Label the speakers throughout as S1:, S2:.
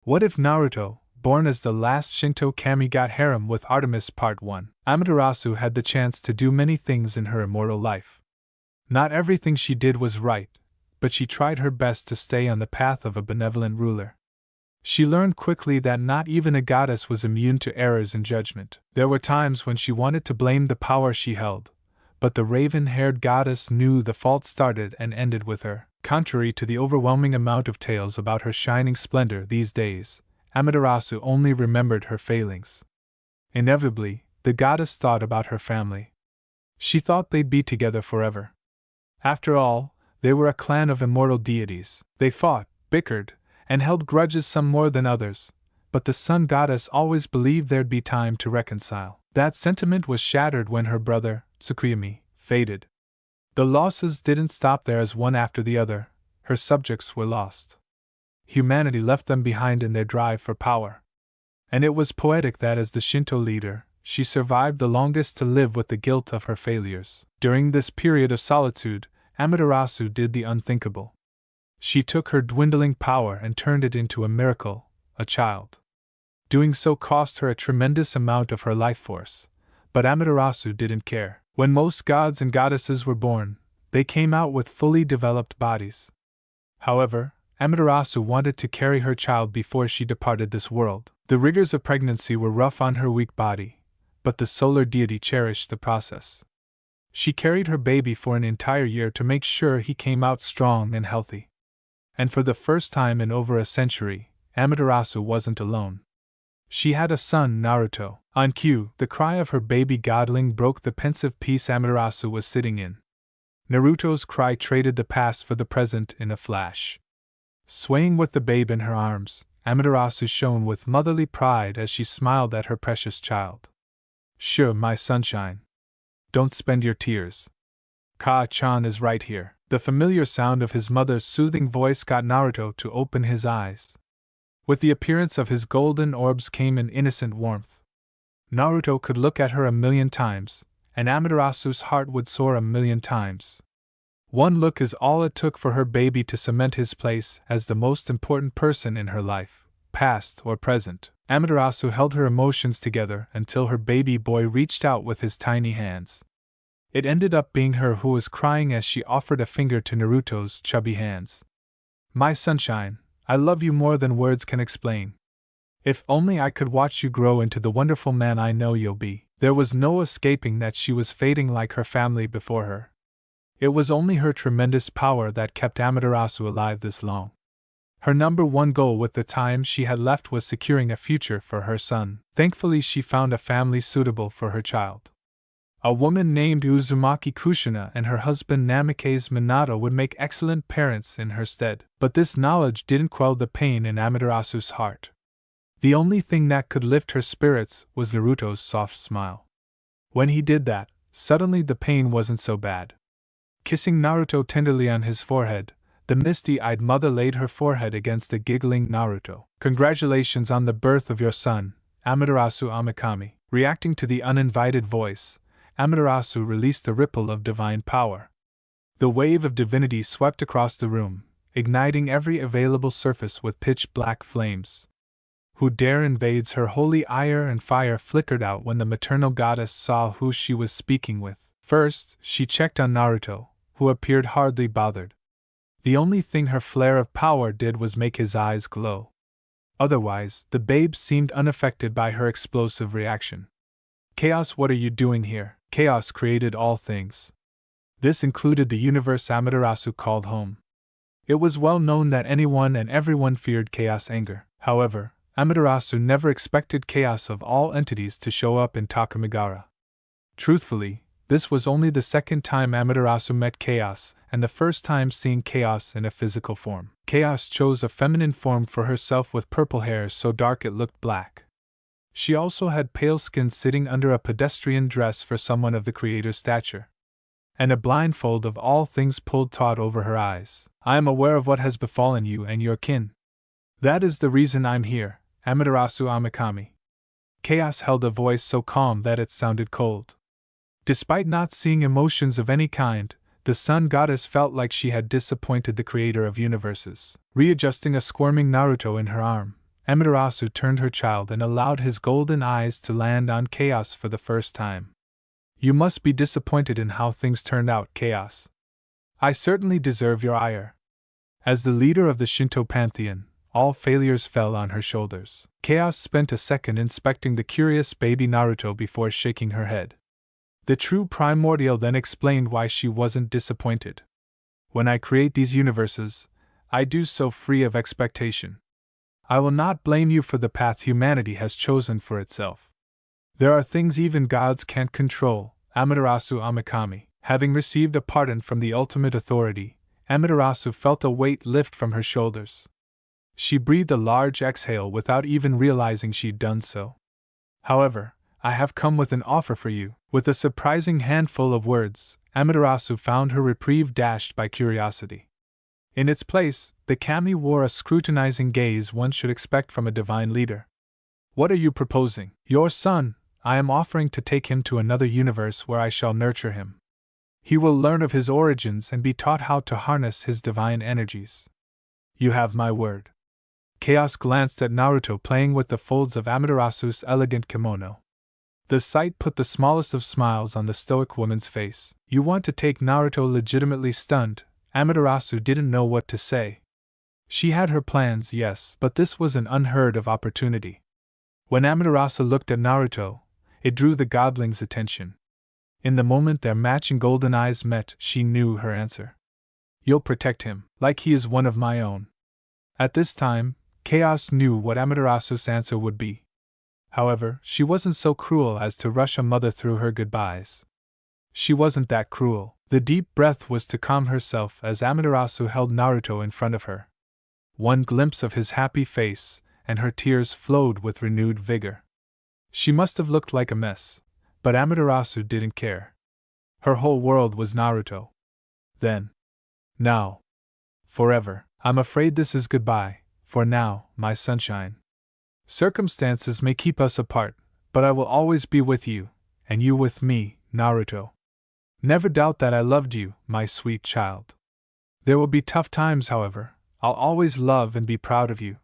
S1: What if Naruto, born as the last Shinto kami, got harem with Artemis? Part 1. Amaterasu had the chance to do many things in her immortal life. Not everything she did was right, but she tried her best to stay on the path of a benevolent ruler. She learned quickly that not even a goddess was immune to errors in judgment. There were times when she wanted to blame the power she held, but the raven-haired goddess knew the fault started and ended with her. Contrary to the overwhelming amount of tales about her shining splendor these days, Amaterasu only remembered her failings. Inevitably, the goddess thought about her family. She thought they'd be together forever. After all, they were a clan of immortal deities. They fought, bickered, and held grudges, some more than others, but the sun goddess always believed there'd be time to reconcile. That sentiment was shattered when her brother, Tsukuyomi, faded. The losses didn't stop there, as one after the other, her subjects were lost. Humanity left them behind in their drive for power. And it was poetic that as the Shinto leader, she survived the longest to live with the guilt of her failures. During this period of solitude, Amaterasu did the unthinkable. She took her dwindling power and turned it into a miracle, a child. Doing so cost her a tremendous amount of her life force, but Amaterasu didn't care. When most gods and goddesses were born, they came out with fully developed bodies. However, Amaterasu wanted to carry her child before she departed this world. The rigors of pregnancy were rough on her weak body, but the solar deity cherished the process. She carried her baby for an entire year to make sure he came out strong and healthy. And for the first time in over a century, Amaterasu wasn't alone. She had a son, Naruto. On cue, the cry of her baby godling broke the pensive peace Amaterasu was sitting in. Naruto's cry traded the past for the present in a flash. Swaying with the babe in her arms, Amaterasu shone with motherly pride as she smiled at her precious child. "Sure, my sunshine. Don't spend your tears. Kaa-chan is right here." The familiar sound of his mother's soothing voice got Naruto to open his eyes. With the appearance of his golden orbs came an innocent warmth. Naruto could look at her 1,000,000 times, and Amaterasu's heart would soar 1,000,000 times. One look is all it took for her baby to cement his place as the most important person in her life, past or present. Amaterasu held her emotions together until her baby boy reached out with his tiny hands. It ended up being her who was crying as she offered a finger to Naruto's chubby hands. "My sunshine, I love you more than words can explain. If only I could watch you grow into the wonderful man I know you'll be." There was no escaping that she was fading like her family before her. It was only her tremendous power that kept Amaterasu alive this long. Her number one goal with the time she had left was securing a future for her son. Thankfully, she found a family suitable for her child. A woman named Uzumaki Kushina and her husband Namikaze Minato would make excellent parents in her stead. But this knowledge didn't quell the pain in Amaterasu's heart. The only thing that could lift her spirits was Naruto's soft smile. When he did that, suddenly the pain wasn't so bad. Kissing Naruto tenderly on his forehead, the misty-eyed mother laid her forehead against the giggling Naruto. "Congratulations on the birth of your son, Amaterasu Amikami." Reacting to the uninvited voice, Amaterasu released a ripple of divine power. The wave of divinity swept across the room, igniting every available surface with pitch-black flames. Who dare invades her holy ire and fire flickered out when the maternal goddess saw who she was speaking with. First, she checked on Naruto, who appeared hardly bothered. The only thing her flare of power did was make his eyes glow. Otherwise, the babe seemed unaffected by her explosive reaction. "Chaos, what are you doing here?" Chaos created all things. This included the universe Amaterasu called home. It was well known that anyone and everyone feared chaos anger. However, Amaterasu never expected chaos of all entities to show up in Takamigara. Truthfully, this was only the second time Amaterasu met chaos, and the first time seeing chaos in a physical form. Chaos chose a feminine form for herself with purple hair so dark it looked black. She also had pale skin sitting under a pedestrian dress for someone of the creator's stature, and a blindfold of all things pulled taut over her eyes. "I am aware of what has befallen you and your kin. That is the reason I'm here, Amaterasu Amikami." Chaos held a voice so calm that it sounded cold. Despite not seeing emotions of any kind, the sun goddess felt like she had disappointed the creator of universes. Readjusting a squirming Naruto in her arm, Amaterasu turned her child and allowed his golden eyes to land on Chaos for the first time. You must be disappointed in how things turned out, Chaos. I certainly deserve your ire. As the leader of the Shinto pantheon, all failures fell on her shoulders. Chaos spent a second inspecting the curious baby Naruto before shaking her head. The true primordial then explained why she wasn't disappointed. When I create these universes, I do so free of expectation. I will not blame you for the path humanity has chosen for itself. There are things even gods can't control, Amaterasu Amikami. Having received a pardon from the ultimate authority, Amaterasu felt a weight lift from her shoulders. She breathed a large exhale without even realizing she'd done so. However, I have come with an offer for you. With a surprising handful of words, Amaterasu found her reprieve dashed by curiosity. In its place, the kami wore a scrutinizing gaze one should expect from a divine leader. What are you proposing? Your son. I am offering to take him to another universe where I shall nurture him. He will learn of his origins and be taught how to harness his divine energies. You have my word. Chaos glanced at Naruto playing with the folds of Amaterasu's elegant kimono. The sight put the smallest of smiles on the stoic woman's face. You want to take Naruto? Legitimately stunned, Amaterasu didn't know what to say. She had her plans, yes, but this was an unheard of opportunity. When Amaterasu looked at Naruto, it drew the godling's attention. In the moment their matching golden eyes met, she knew her answer. You'll protect him, like he is one of my own. At this time, Chaos knew what Amaterasu's answer would be. However, she wasn't so cruel as to rush a mother through her goodbyes. She wasn't that cruel. The deep breath was to calm herself as Amaterasu held Naruto in front of her. One glimpse of his happy face, and her tears flowed with renewed vigor. She must have looked like a mess, but Amaterasu didn't care. Her whole world was Naruto. Then. Now. Forever. I'm afraid this is goodbye, for now, my sunshine. Circumstances may keep us apart, but I will always be with you, and you with me, Naruto. Never doubt that I loved you, my sweet child. There will be tough times, however. I'll always love and be proud of you.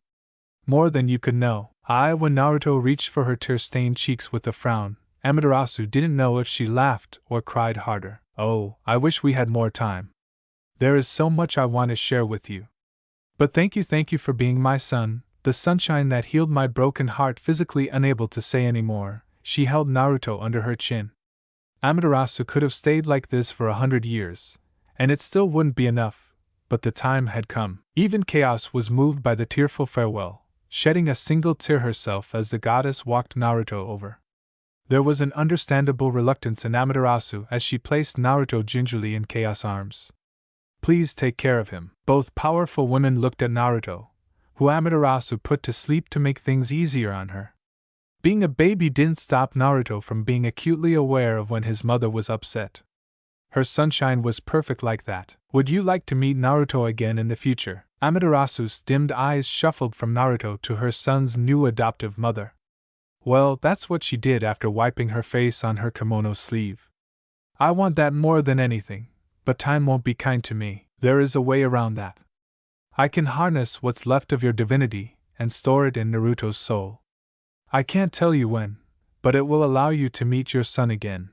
S1: More than you could know. When Naruto reached for her tear-stained cheeks with a frown, Amaterasu didn't know if she laughed or cried harder. Oh, I wish we had more time. There is so much I want to share with you. But thank you for being my son, the sunshine that healed my broken heart. Physically unable to say any more, she held Naruto under her chin. Amaterasu could have stayed like this for 100 years, and it still wouldn't be enough, but the time had come. Even Chaos was moved by the tearful farewell, shedding a single tear herself as the goddess walked Naruto over. There was an understandable reluctance in Amaterasu as she placed Naruto gingerly in Chaos' arms. Please take care of him. Both powerful women looked at Naruto, who Amaterasu put to sleep to make things easier on her. Being a baby didn't stop Naruto from being acutely aware of when his mother was upset. Her sunshine was perfect like that. Would you like to meet Naruto again in the future? Amaterasu's dimmed eyes shuffled from Naruto to her son's new adoptive mother. Well, that's what she did after wiping her face on her kimono sleeve. I want that more than anything, but time won't be kind to me. There is a way around that. I can harness what's left of your divinity and store it in Naruto's soul. I can't tell you when, but it will allow you to meet your son again.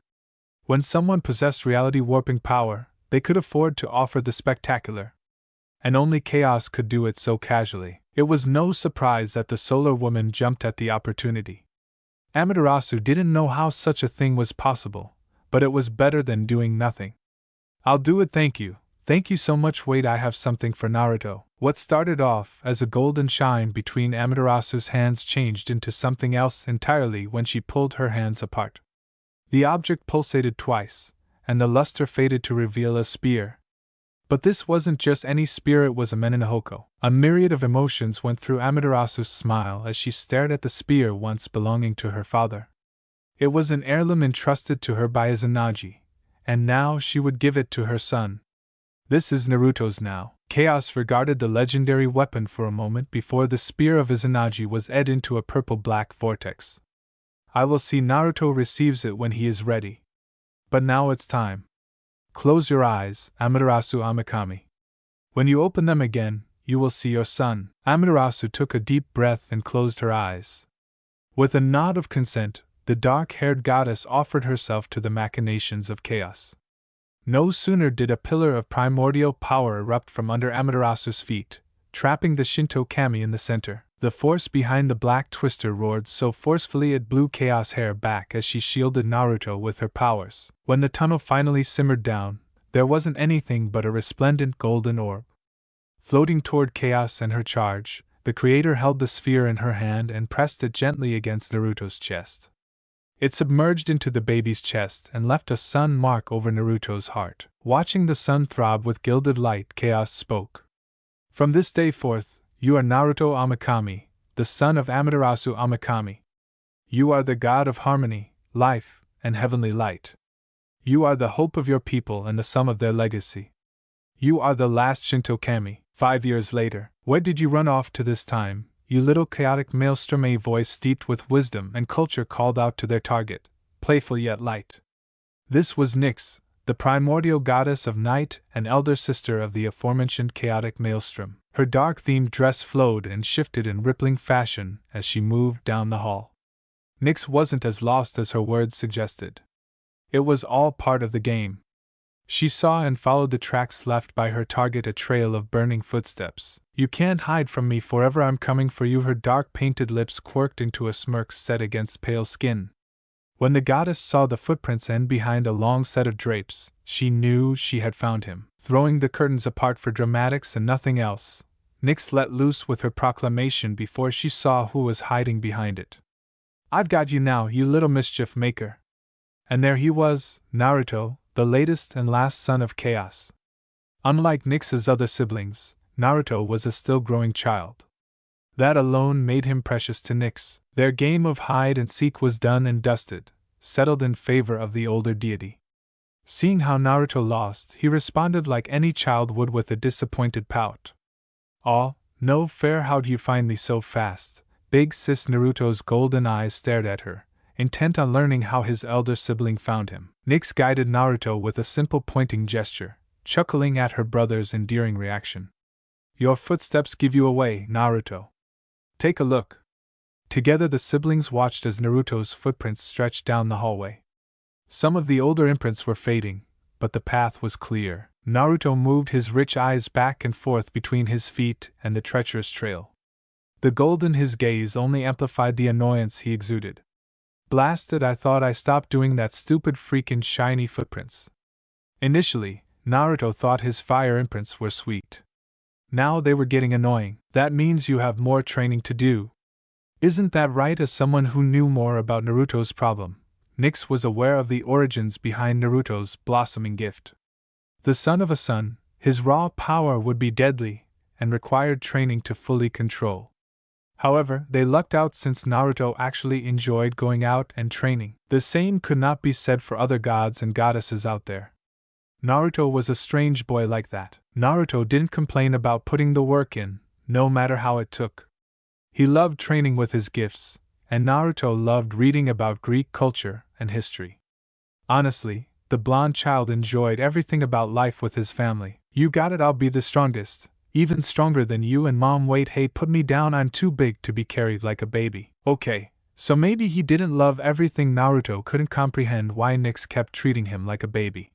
S1: When someone possessed reality warping power, they could afford to offer the spectacular. And only Chaos could do it so casually. It was no surprise that the solar woman jumped at the opportunity. Amaterasu didn't know how such a thing was possible, but it was better than doing nothing. I'll do it, thank you. Thank you so much. Wait, I have something for Naruto. What started off as a golden shine between Amaterasu's hands changed into something else entirely when she pulled her hands apart. The object pulsated twice, and the luster faded to reveal a spear. But this wasn't just any spear, it was a menenhoko. A myriad of emotions went through Amaterasu's smile as she stared at the spear once belonging to her father. It was an heirloom entrusted to her by Izanagi, and now she would give it to her son. This is Naruto's now. Chaos regarded the legendary weapon for a moment before the spear of Izanagi was etched into a purple-black vortex. I will see Naruto receives it when he is ready. But now it's time. Close your eyes, Amaterasu Amikami. When you open them again, you will see your son. Amaterasu took a deep breath and closed her eyes. With a nod of consent, the dark-haired goddess offered herself to the machinations of chaos. No sooner did a pillar of primordial power erupt from under Amaterasu's feet, trapping the Shinto kami in the center. The force behind the black twister roared so forcefully it blew Chaos hair back as she shielded Naruto with her powers. When the tunnel finally simmered down, there wasn't anything but a resplendent golden orb. Floating toward Chaos and her charge, the creator held the sphere in her hand and pressed it gently against Naruto's chest. It submerged into the baby's chest and left a sun mark over Naruto's heart. Watching the sun throb with gilded light, Chaos spoke. From this day forth, you are Naruto Amakami, the son of Amaterasu Amakami. You are the god of harmony, life, and heavenly light. You are the hope of your people and the sum of their legacy. You are the last Shinto kami. 5 years later, where did you run off to this time, you little chaotic maelstrom? A voice steeped with wisdom and culture called out to their target, playful yet light. This was Nyx, the primordial goddess of night and elder sister of the aforementioned chaotic maelstrom. Her dark-themed dress flowed and shifted in rippling fashion as she moved down the hall. Nyx wasn't as lost as her words suggested. It was all part of the game. She saw and followed the tracks left by her target, a trail of burning footsteps. You can't hide from me forever, I'm coming for you. Her dark painted lips quirked into a smirk set against pale skin. When the goddess saw the footprints end behind a long set of drapes, she knew she had found him. Throwing the curtains apart for dramatics and nothing else, Nyx let loose with her proclamation before she saw who was hiding behind it. I've got you now, you little mischief maker. And there he was, Naruto, the latest and last son of Chaos. Unlike Nyx's other siblings, Naruto was a still growing child. That alone made him precious to Nyx. Their game of hide and seek was done and dusted, settled in favor of the older deity. Seeing how Naruto lost, he responded like any child would with a disappointed pout. "Aw, no fair, how'd you find me so fast?" Big sis Naruto's golden eyes stared at her, intent on learning how his elder sibling found him. Nyx guided Naruto with a simple pointing gesture, chuckling at her brother's endearing reaction. "Your footsteps give you away, Naruto. Take a look." Together the siblings watched as Naruto's footprints stretched down the hallway. Some of the older imprints were fading, but the path was clear. Naruto moved his rich eyes back and forth between his feet and the treacherous trail. The gold in his gaze only amplified the annoyance he exuded. "Blasted, I thought I stopped doing that stupid freaking shiny footprints." Initially, Naruto thought his fire imprints were sweet. Now they were getting annoying. "That means you have more training to do. Isn't that right?" As someone who knew more about Naruto's problem, Nyx was aware of the origins behind Naruto's blossoming gift. The son of a sun, his raw power would be deadly, and required training to fully control. However, they lucked out since Naruto actually enjoyed going out and training. The same could not be said for other gods and goddesses out there. Naruto was a strange boy like that. Naruto didn't complain about putting the work in, no matter how it took. He loved training with his gifts, and Naruto loved reading about Greek culture and history. Honestly, the blonde child enjoyed everything about life with his family. "You got it, I'll be the strongest, even stronger than you and Mom. Wait, hey, put me down, I'm too big to be carried like a baby." Okay, so maybe he didn't love everything. Naruto couldn't comprehend why Nyx kept treating him like a baby.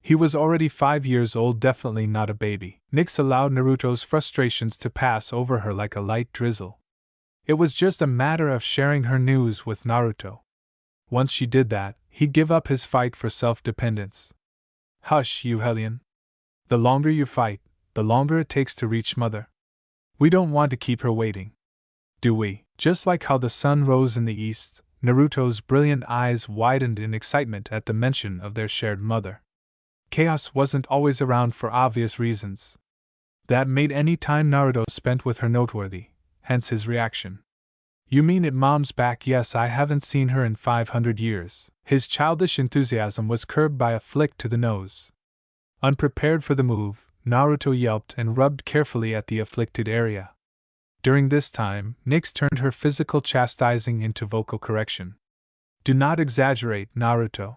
S1: He was already 5 years old, definitely not a baby. Nyx allowed Naruto's frustrations to pass over her like a light drizzle. It was just a matter of sharing her news with Naruto. Once she did that, he'd give up his fight for self-dependence. "Hush, you hellion. The longer you fight, the longer it takes to reach Mother. We don't want to keep her waiting. Do we?" Just like how the sun rose in the east, Naruto's brilliant eyes widened in excitement at the mention of their shared mother. Chaos wasn't always around for obvious reasons. That made any time Naruto spent with her noteworthy, hence his reaction. "You mean it, Mom's back?" "Yes, I haven't seen her in 500 years. His childish enthusiasm was curbed by a flick to the nose. Unprepared for the move, Naruto yelped and rubbed carefully at the afflicted area. During this time, Nyx turned her physical chastising into vocal correction. "Do not exaggerate, Naruto.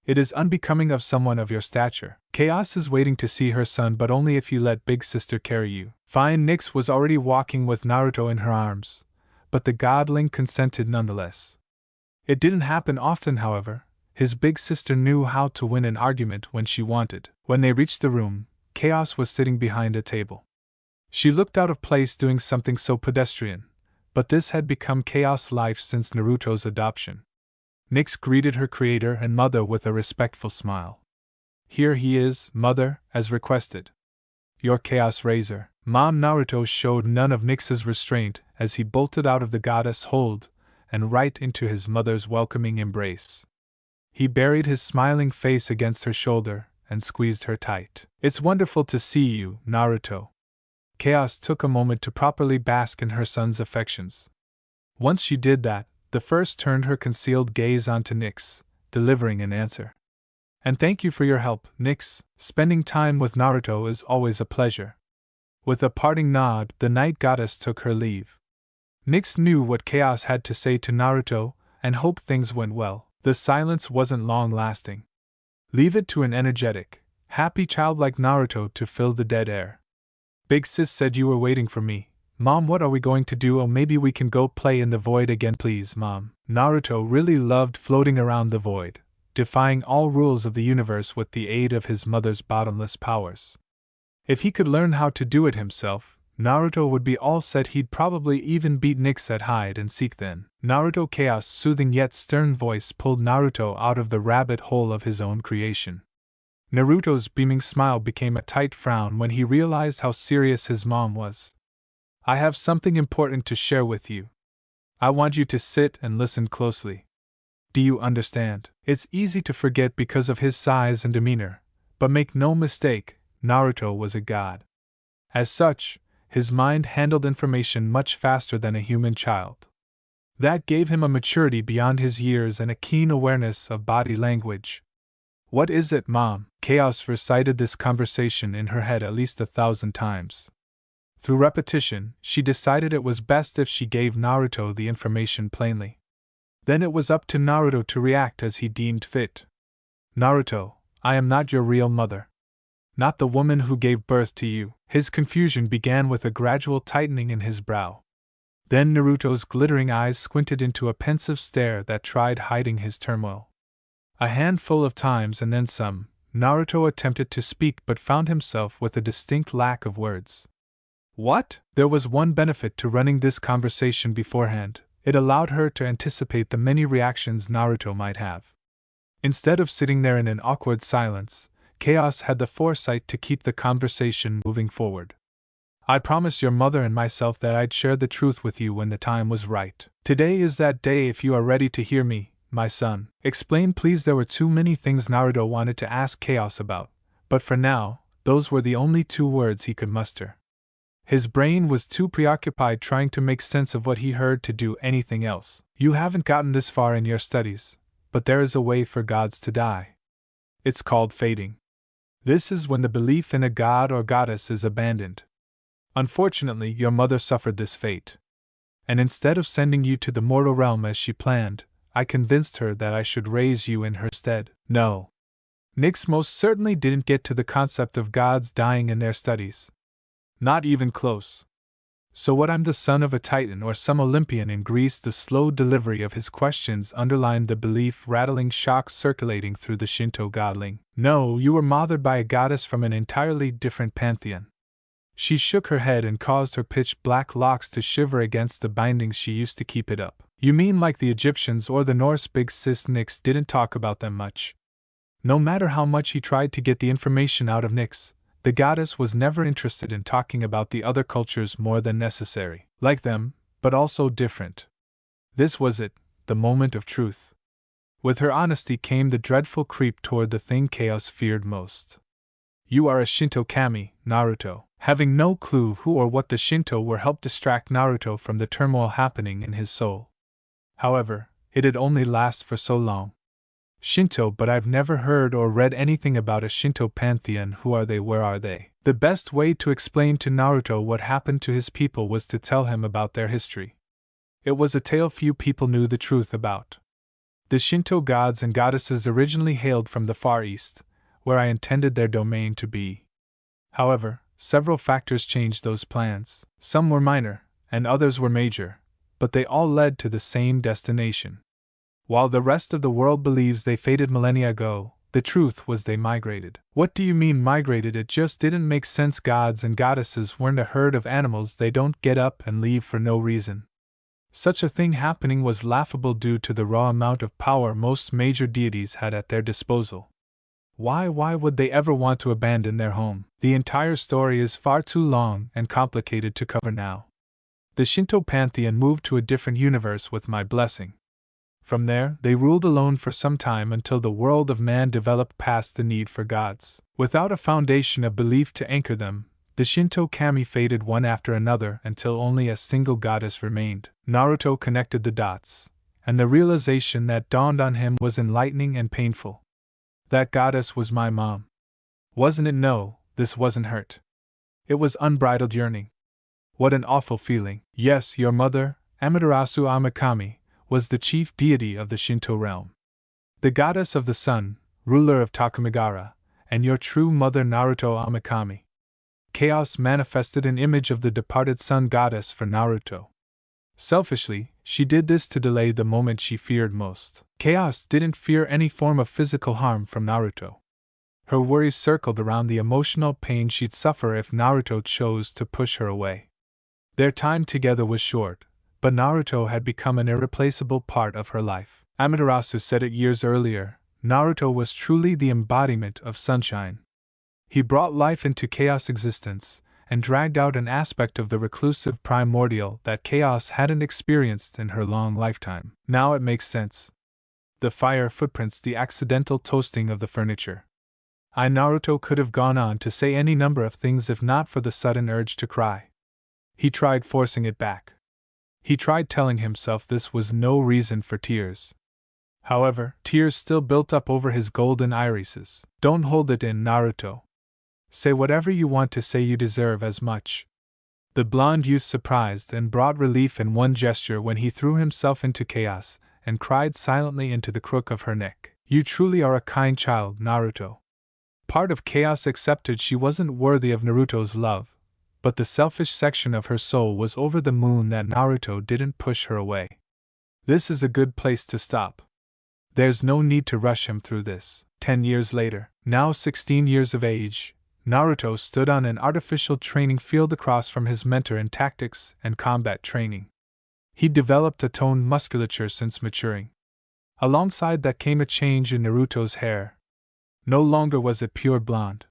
S1: It is unbecoming of someone of your stature. Chaos is waiting to see her son, but only if you let big sister carry you. Fine. Nyx was already walking with Naruto in her arms, but the godling consented nonetheless. It didn't happen often, however. His big sister knew how to win an argument when she wanted. When they reached the room, Chaos was sitting behind a table. She looked out of place doing something so pedestrian, but this had become Chaos' life since Naruto's adoption. Nyx greeted her creator and mother with a respectful smile. Here he is, mother, as requested. Your Chaos Razor. Mom. Naruto showed none of Nyx's restraint as he bolted out of the goddess hold and right into his mother's welcoming embrace. He buried his smiling face against her shoulder and squeezed her tight. It's wonderful to see you, Naruto. Chaos took a moment to properly bask in her son's affections. Once she did that, the first turned her concealed gaze onto Nyx, delivering an answer. And thank you for your help, Nyx. Spending time with Naruto is always a pleasure. With a parting nod, the night goddess took her leave. Nyx knew what Chaos had to say to Naruto and hoped things went well. The silence wasn't long-lasting. Leave it to an energetic, happy child like Naruto to fill the dead air. Big sis said you were waiting for me. Mom, what are we going to do? Oh, maybe we can go play in the void again, please, Mom. Naruto really loved floating around the void, defying all rules of the universe with the aid of his mother's bottomless powers. If he could learn how to do it himself, Naruto would be all set. He'd probably even beat Nyx at hide and seek then. Naruto. Chaos' soothing yet stern voice pulled Naruto out of the rabbit hole of his own creation. Naruto's beaming smile became a tight frown when he realized how serious his mom was. I have something important to share with you. I want you to sit and listen closely. Do you understand? It's easy to forget because of his size and demeanor, but make no mistake, Naruto was a god. As such, his mind handled information much faster than a human child. That gave him a maturity beyond his years and a keen awareness of body language. What is it, Mom? Chaos recited this conversation in her head at least 1,000 times. Through repetition, she decided it was best if she gave Naruto the information plainly. Then it was up to Naruto to react as he deemed fit. Naruto, I am not your real mother. Not the woman who gave birth to you. His confusion began with a gradual tightening in his brow. Then Naruto's glittering eyes squinted into a pensive stare that tried hiding his turmoil. A handful of times and then some, Naruto attempted to speak but found himself with a distinct lack of words. What? There was one benefit to running this conversation beforehand. It allowed her to anticipate the many reactions Naruto might have. Instead of sitting there in an awkward silence, Chaos had the foresight to keep the conversation moving forward. I promised your mother and myself that I'd share the truth with you when the time was right. Today is that day if you are ready to hear me, my son. Explain please. There were too many things Naruto wanted to ask Chaos about, but for now, those were the only 2 words he could muster. His brain was too preoccupied trying to make sense of what he heard to do anything else. You haven't gotten this far in your studies, but there is a way for gods to die. It's called fading. This is when the belief in a god or goddess is abandoned. Unfortunately, your mother suffered this fate. And instead of sending you to the mortal realm as she planned, I convinced her that I should raise you in her stead. No. Nyx most certainly didn't get to the concept of gods dying in their studies. Not even close. So what? I'm the son of a titan or some Olympian in Greece? The slow delivery of his questions underlined the belief-rattling shock circulating through the Shinto godling. No, you were mothered by a goddess from an entirely different pantheon. She shook her head and caused her pitch-black locks to shiver against the bindings she used to keep it up. You mean like the Egyptians or the Norse? Big sis Nyx didn't talk about them much. No matter how much he tried to get the information out of Nyx, the goddess was never interested in talking about the other cultures more than necessary. Like them, but also different. This was it, the moment of truth. With her honesty came the dreadful creep toward the thing Chaos feared most. You are a Shinto kami, Naruto. Having no clue who or what the Shinto were helped distract Naruto from the turmoil happening in his soul. However, it had only lasted for so long. Shinto, but I've never heard or read anything about a Shinto pantheon. Who are they? Where are they? The best way to explain to Naruto what happened to his people was to tell him about their history. It was a tale few people knew the truth about. The Shinto gods and goddesses originally hailed from the Far East, where I intended their domain to be. However, several factors changed those plans. Some were minor, and others were major, but they all led to the same destination. While the rest of the world believes they faded millennia ago, the truth was they migrated. What do you mean migrated? It just didn't make sense. Gods and goddesses weren't a herd of animals. They don't get up and leave for no reason. Such a thing happening was laughable due to the raw amount of power most major deities had at their disposal. Why would they ever want to abandon their home? The entire story is far too long and complicated to cover now. The Shinto pantheon moved to a different universe with my blessing. From there, they ruled alone for some time until the world of man developed past the need for gods. Without a foundation of belief to anchor them, the Shinto kami faded one after another until only a single goddess remained. Naruto connected the dots, and the realization that dawned on him was enlightening and painful. That goddess was my mom. Wasn't it? No, this wasn't hurt. It was unbridled yearning. What an awful feeling. Yes, your mother, Amaterasu Amakami, was the chief deity of the Shinto realm. The goddess of the sun, ruler of Takamigara, and your true mother Naruto Amakami. Chaos manifested an image of the departed sun goddess for Naruto. Selfishly, she did this to delay the moment she feared most. Chaos didn't fear any form of physical harm from Naruto. Her worries circled around the emotional pain she'd suffer if Naruto chose to push her away. Their time together was short, but Naruto had become an irreplaceable part of her life. Amaterasu said it years earlier, Naruto was truly the embodiment of sunshine. He brought life into chaos existence, and dragged out an aspect of the reclusive primordial that chaos hadn't experienced in her long lifetime. Now it makes sense. The fire footprints, the accidental toasting of the furniture. Naruto could have gone on to say any number of things if not for the sudden urge to cry. He tried forcing it back. He tried telling himself this was no reason for tears. However, tears still built up over his golden irises. Don't hold it in, Naruto. Say whatever you want to say, you deserve as much. The blonde youth surprised and brought relief in one gesture when he threw himself into chaos and cried silently into the crook of her neck. You truly are a kind child, Naruto. Part of chaos accepted she wasn't worthy of Naruto's love, but the selfish section of her soul was over the moon that Naruto didn't push her away. This is a good place to stop. There's no need to rush him through this. 10 years later, now 16 years of age, Naruto stood on an artificial training field across from his mentor in tactics and combat training. He developed a toned musculature since maturing. Alongside that came a change in Naruto's hair. No longer was it pure blonde.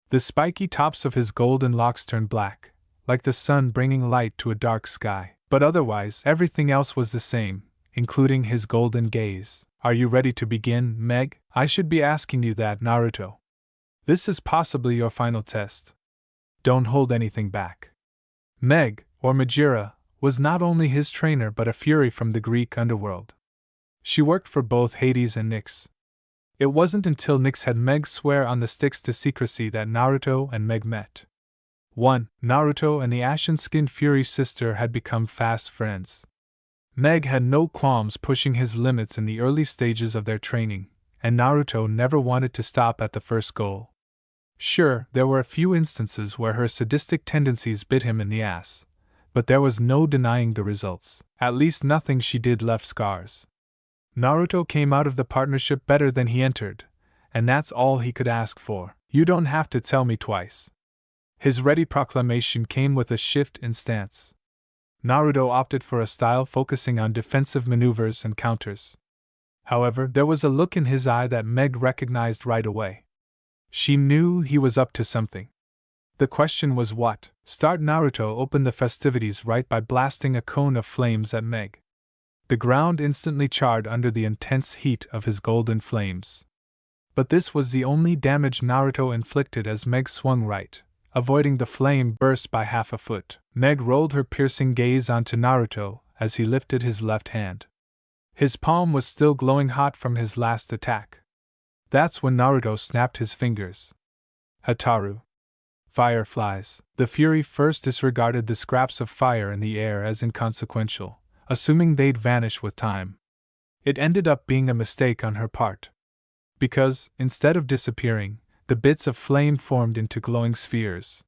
S1: The spiky tops of his golden locks turned black, like the sun bringing light to a dark sky. But otherwise, everything else was the same, including his golden gaze. Are you ready to begin, Meg? I should be asking you that, Naruto. This is possibly your final test. Don't hold anything back. Meg, or Majira, was not only his trainer but a fury from the Greek underworld. She worked for both Hades and Nyx. It wasn't until Nyx had Meg swear on the sticks to secrecy that Naruto and Meg met. 1. Naruto and the ashen-skinned Fury sister had become fast friends. Meg had no qualms pushing his limits in the early stages of their training, and Naruto never wanted to stop at the first goal. Sure, there were a few instances where her sadistic tendencies bit him in the ass, but there was no denying the results. At least nothing she did left scars. Naruto came out of the partnership better than he entered, and that's all he could ask for. You don't have to tell me twice. His ready proclamation came with a shift in stance. Naruto opted for a style focusing on defensive maneuvers and counters. However, there was a look in his eye that Meg recognized right away. She knew he was up to something. The question was what? Naruto opened the festivities right by blasting a cone of flames at Meg. The ground instantly charred under the intense heat of his golden flames. But this was the only damage Naruto inflicted as Meg swung right, avoiding the flame burst by half a foot. Meg rolled her piercing gaze onto Naruto as he lifted his left hand. His palm was still glowing hot from his last attack. That's when Naruto snapped his fingers. Hataru. Fireflies. The Fury first disregarded the scraps of fire in the air as inconsequential, assuming they'd vanish with time. It ended up being a mistake on her part. Because, instead of disappearing, the bits of flame formed into glowing spheres.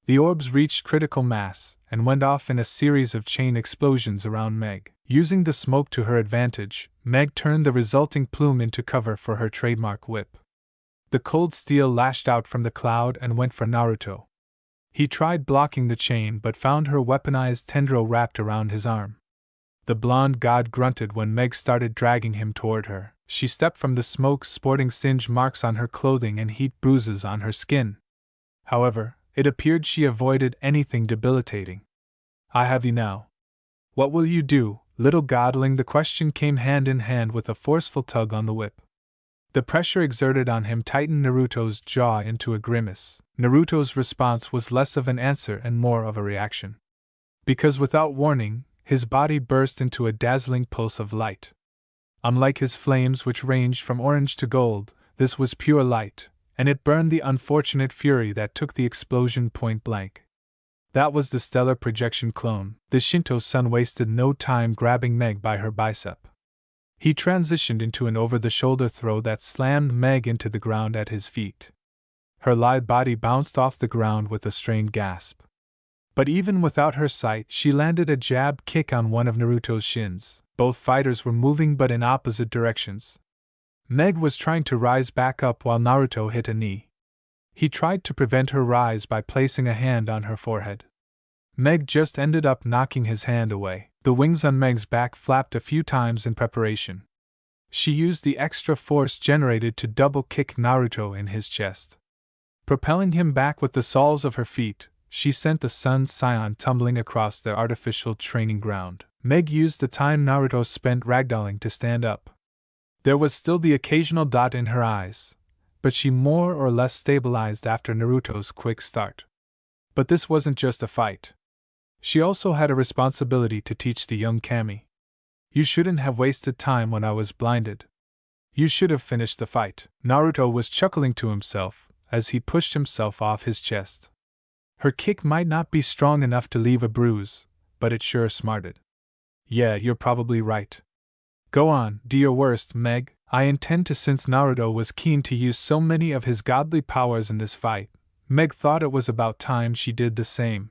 S1: The orbs reached critical mass and went off in a series of chain explosions around Meg. Using the smoke to her advantage, Meg turned the resulting plume into cover for her trademark whip. The cold steel lashed out from the cloud and went for Naruto. He tried blocking the chain but found her weaponized tendril wrapped around his arm. The blonde god grunted when Meg started dragging him toward her. She stepped from the smoke, sporting singe marks on her clothing and heat bruises on her skin. However, it appeared she avoided anything debilitating. "I have you now. What will you do, little godling?" The question came hand in hand with a forceful tug on the whip. The pressure exerted on him tightened Naruto's jaw into a grimace. Naruto's response was less of an answer and more of a reaction. Because without warning, his body burst into a dazzling pulse of light. Unlike his flames, which ranged from orange to gold, this was pure light, and it burned the unfortunate fury that took the explosion point blank. That was the stellar projection clone. The Shinto sun wasted no time grabbing Meg by her bicep. He transitioned into an over-the-shoulder throw that slammed Meg into the ground at his feet. Her lithe body bounced off the ground with a strained gasp. But even without her sight, she landed a jab kick on one of Naruto's shins. Both fighters were moving but in opposite directions. Meg was trying to rise back up while Naruto hit a knee. He tried to prevent her rise by placing a hand on her forehead. Meg just ended up knocking his hand away. The wings on Meg's back flapped a few times in preparation. She used the extra force generated to double kick Naruto in his chest. Propelling him back with the soles of her feet, she sent the Sun Scion tumbling across their artificial training ground. Meg used the time Naruto spent ragdolling to stand up. There was still the occasional dot in her eyes, but she more or less stabilized after Naruto's quick start. But this wasn't just a fight. She also had a responsibility to teach the young Kami. "You shouldn't have wasted time when I was blinded. You should have finished the fight." Naruto was chuckling to himself as he pushed himself off his chest. Her kick might not be strong enough to leave a bruise, but it sure smarted. "Yeah, you're probably right. Go on, do your worst, Meg. I intend to." Since Naruto was keen to use so many of his godly powers in this fight, Meg thought it was about time she did the same.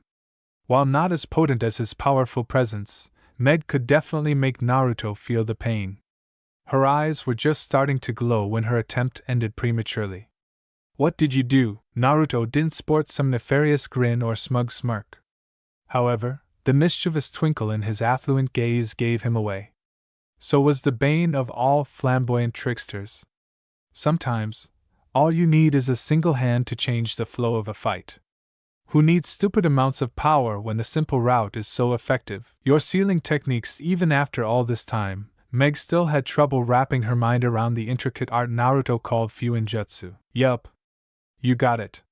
S1: While not as potent as his powerful presence, Meg could definitely make Naruto feel the pain. Her eyes were just starting to glow when her attempt ended prematurely. "What did you do?" Naruto didn't sport some nefarious grin or smug smirk. However, the mischievous twinkle in his affluent gaze gave him away. So was the bane of all flamboyant tricksters. Sometimes, all you need is a single hand to change the flow of a fight. Who needs stupid amounts of power when the simple route is so effective? Your sealing techniques. Even after all this time, Meg still had trouble wrapping her mind around the intricate art Naruto called Fuinjutsu. "Yup. You got it."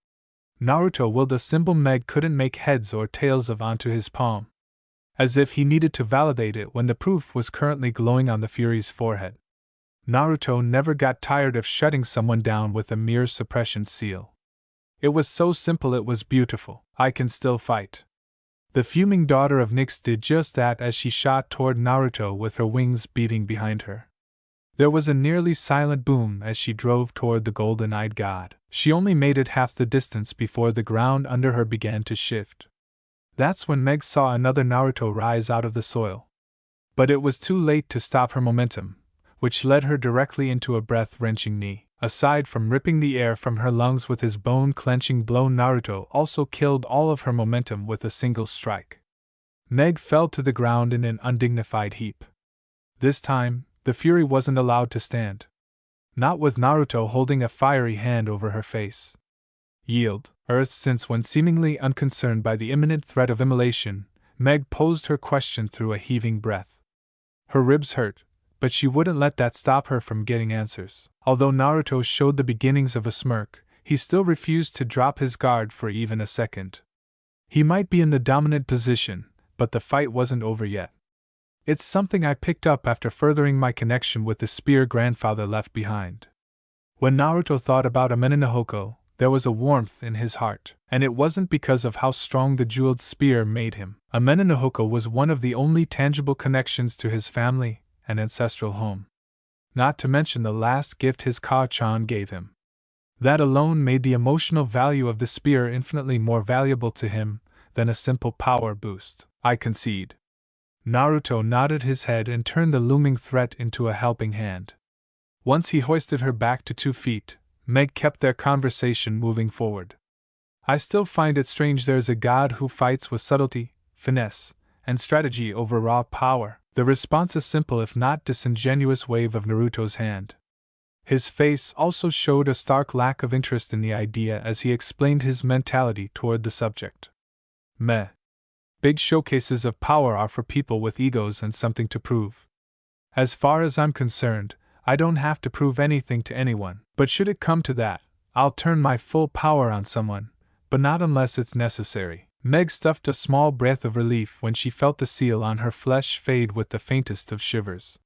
S1: Naruto willed a symbol Meg couldn't make heads or tails of onto his palm, as if he needed to validate it when the proof was currently glowing on the Fury's forehead. Naruto never got tired of shutting someone down with a mere suppression seal. It was so simple, it was beautiful. "I can still fight." The fuming daughter of Nyx did just that as she shot toward Naruto with her wings beating behind her. There was a nearly silent boom as she drove toward the golden-eyed god. She only made it half the distance before the ground under her began to shift. That's when Meg saw another Naruto rise out of the soil. But it was too late to stop her momentum, which led her directly into a breath-wrenching knee. Aside from ripping the air from her lungs with his bone-clenching blow, Naruto also killed all of her momentum with a single strike. Meg fell to the ground in an undignified heap. This time, the Fury wasn't allowed to stand. Not with Naruto holding a fiery hand over her face. "Yield, Earth." Since when seemingly unconcerned by the imminent threat of immolation, Meg posed her question through a heaving breath. Her ribs hurt, but she wouldn't let that stop her from getting answers. Although Naruto showed the beginnings of a smirk, he still refused to drop his guard for even a second. He might be in the dominant position, but the fight wasn't over yet. "It's something I picked up after furthering my connection with the spear grandfather left behind." When Naruto thought about Amenenahoko, there was a warmth in his heart, and it wasn't because of how strong the jeweled spear made him. Amenenahoko was one of the only tangible connections to his family, and ancestral home. Not to mention the last gift his Ka-chan gave him. That alone made the emotional value of the spear infinitely more valuable to him than a simple power boost. I concede. Naruto nodded his head and turned the looming threat into a helping hand. Once he hoisted her back to 2 feet, Meg kept their conversation moving forward. I still find it strange there's a god who fights with subtlety, finesse, and strategy over raw power. The response is simple if not disingenuous wave of Naruto's hand. His face also showed a stark lack of interest in the idea as he explained his mentality toward the subject. Meh. Big showcases of power are for people with egos and something to prove. As far as I'm concerned, I don't have to prove anything to anyone, but should it come to that, I'll turn my full power on someone, but not unless it's necessary. Meg stuffed a small breath of relief when she felt the seal on her flesh fade with the faintest of shivers.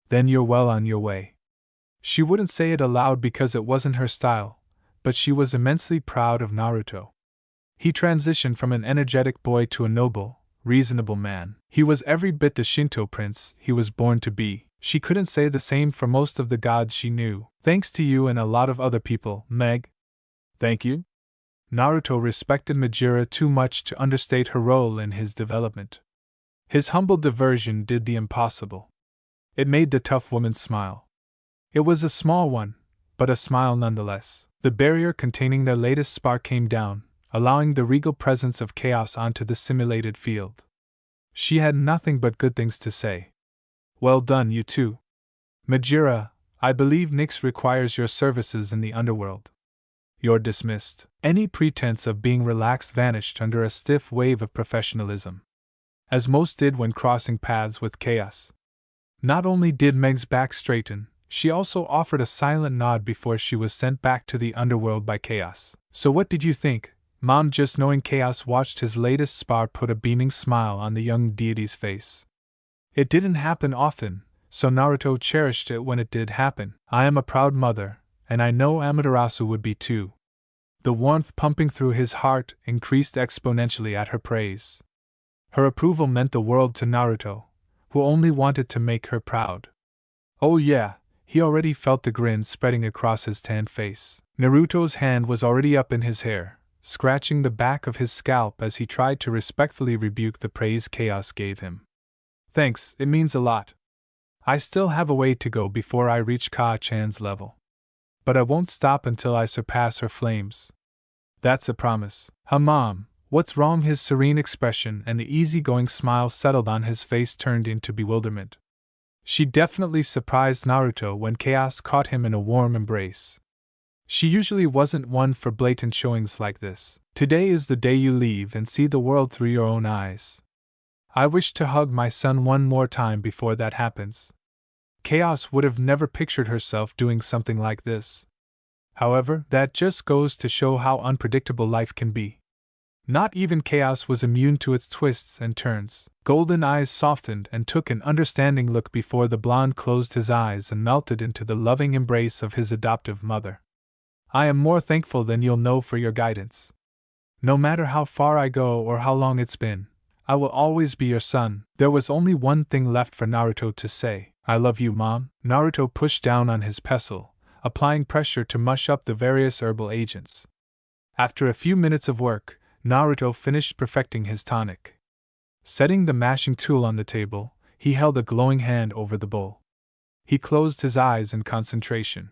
S1: Then you're well on your way. She wouldn't say it aloud because it wasn't her style, but she was immensely proud of Naruto. He transitioned from an energetic boy to a noble, reasonable man. He was every bit the Shinto prince he was born to be. She couldn't say the same for most of the gods she knew. Thanks to you and a lot of other people, Meg. Thank you? Naruto respected Majira too much to understate her role in his development. His humble diversion did the impossible. It made the tough woman smile. It was a small one, but a smile nonetheless. The barrier containing their latest spar came down, allowing the regal presence of chaos onto the simulated field. She had nothing but good things to say. Well done, you two. Majira, I believe Nyx requires your services in the underworld. You're dismissed. Any pretense of being relaxed vanished under a stiff wave of professionalism. As most did when crossing paths with chaos. Not only did Meg's back straighten, she also offered a silent nod before she was sent back to the underworld by chaos. So what did you think, Mom? Just knowing chaos watched his latest spar put a beaming smile on the young deity's face. It didn't happen often, so Naruto cherished it when it did happen. I am a proud mother, and I know Amaterasu would be too. The warmth pumping through his heart increased exponentially at her praise. Her approval meant the world to Naruto, who only wanted to make her proud. Oh yeah, he already felt the grin spreading across his tanned face. Naruto's hand was already up in his hair, scratching the back of his scalp as he tried to respectfully rebuke the praise chaos gave him. Thanks, it means a lot. I still have a way to go before I reach Ka-chan's level. But I won't stop until I surpass her flames. That's a promise. Mom, what's wrong? His serene expression and the easygoing smile settled on his face turned into bewilderment. She definitely surprised Naruto when chaos caught him in a warm embrace. She usually wasn't one for blatant showings like this. Today is the day you leave and see the world through your own eyes. I wish to hug my son one more time before that happens. Chaos would have never pictured herself doing something like this. However, that just goes to show how unpredictable life can be. Not even chaos was immune to its twists and turns. Golden eyes softened and took an understanding look before the blonde closed his eyes and melted into the loving embrace of his adoptive mother. I am more thankful than you'll know for your guidance. No matter how far I go or how long it's been, I will always be your son. There was only one thing left for Naruto to say. I love you, Mom. Naruto pushed down on his pestle, applying pressure to mush up the various herbal agents. After a few minutes of work, Naruto finished perfecting his tonic. Setting the mashing tool on the table, he held a glowing hand over the bowl. He closed his eyes in concentration.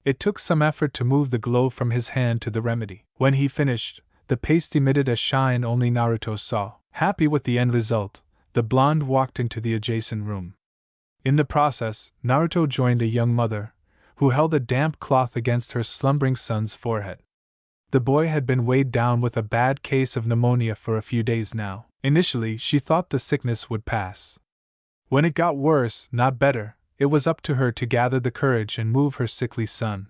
S1: It took some effort to move the glow from his hand to the remedy. When he finished, the paste emitted a shine only Naruto saw. Happy with the end result, the blonde walked into the adjacent room. In the process, Naruto joined a young mother, who held a damp cloth against her slumbering son's forehead. The boy had been weighed down with a bad case of pneumonia for a few days now. Initially, she thought the sickness would pass. When it got worse, not better, it was up to her to gather the courage and move her sickly son.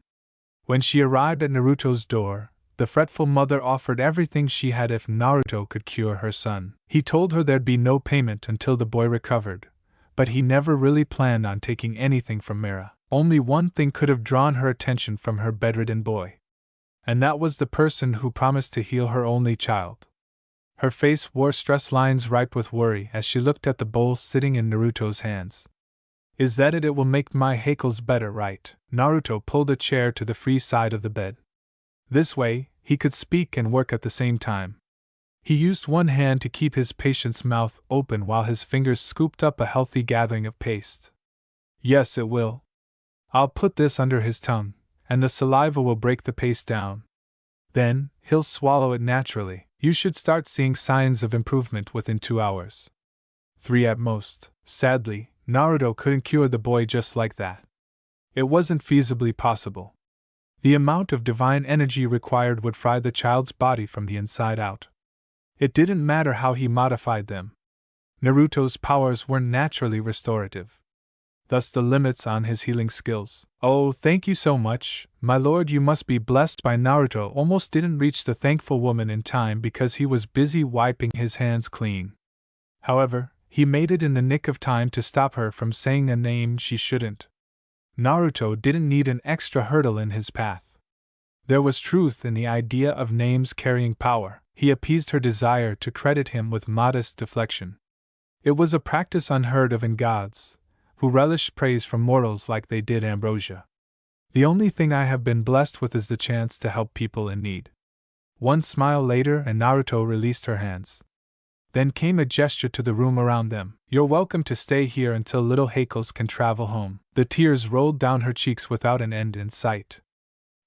S1: When she arrived at Naruto's door, the fretful mother offered everything she had if Naruto could cure her son. He told her there'd be no payment until the boy recovered, but he never really planned on taking anything from Mira. Only one thing could have drawn her attention from her bedridden boy. And that was the person who promised to heal her only child. Her face wore stress lines ripe with worry as she looked at the bowl sitting in Naruto's hands. Is that it? It will make my hackles better, right? Naruto pulled a chair to the free side of the bed. This way, he could speak and work at the same time. He used one hand to keep his patient's mouth open while his fingers scooped up a healthy gathering of paste. Yes, it will. I'll put this under his tongue, and the saliva will break the paste down. Then, he'll swallow it naturally. You should start seeing signs of improvement within 2 hours. 3 at most. Sadly, Naruto couldn't cure the boy just like that. It wasn't feasibly possible. The amount of divine energy required would fry the child's body from the inside out. It didn't matter how he modified them. Naruto's powers weren't naturally restorative. Thus the limits on his healing skills. Oh, thank you so much, my lord, you must be blessed. By Naruto almost didn't reach the thankful woman in time because he was busy wiping his hands clean. However, he made it in the nick of time to stop her from saying a name she shouldn't. Naruto didn't need an extra hurdle in his path. There was truth in the idea of names carrying power. He appeased her desire to credit him with modest deflection. It was a practice unheard of in gods, who relished praise from mortals like they did ambrosia. The only thing I have been blessed with is the chance to help people in need. One smile later and Naruto released her hands. Then came a gesture to the room around them. You're welcome to stay here until little Hackles can travel home. The tears rolled down her cheeks without an end in sight.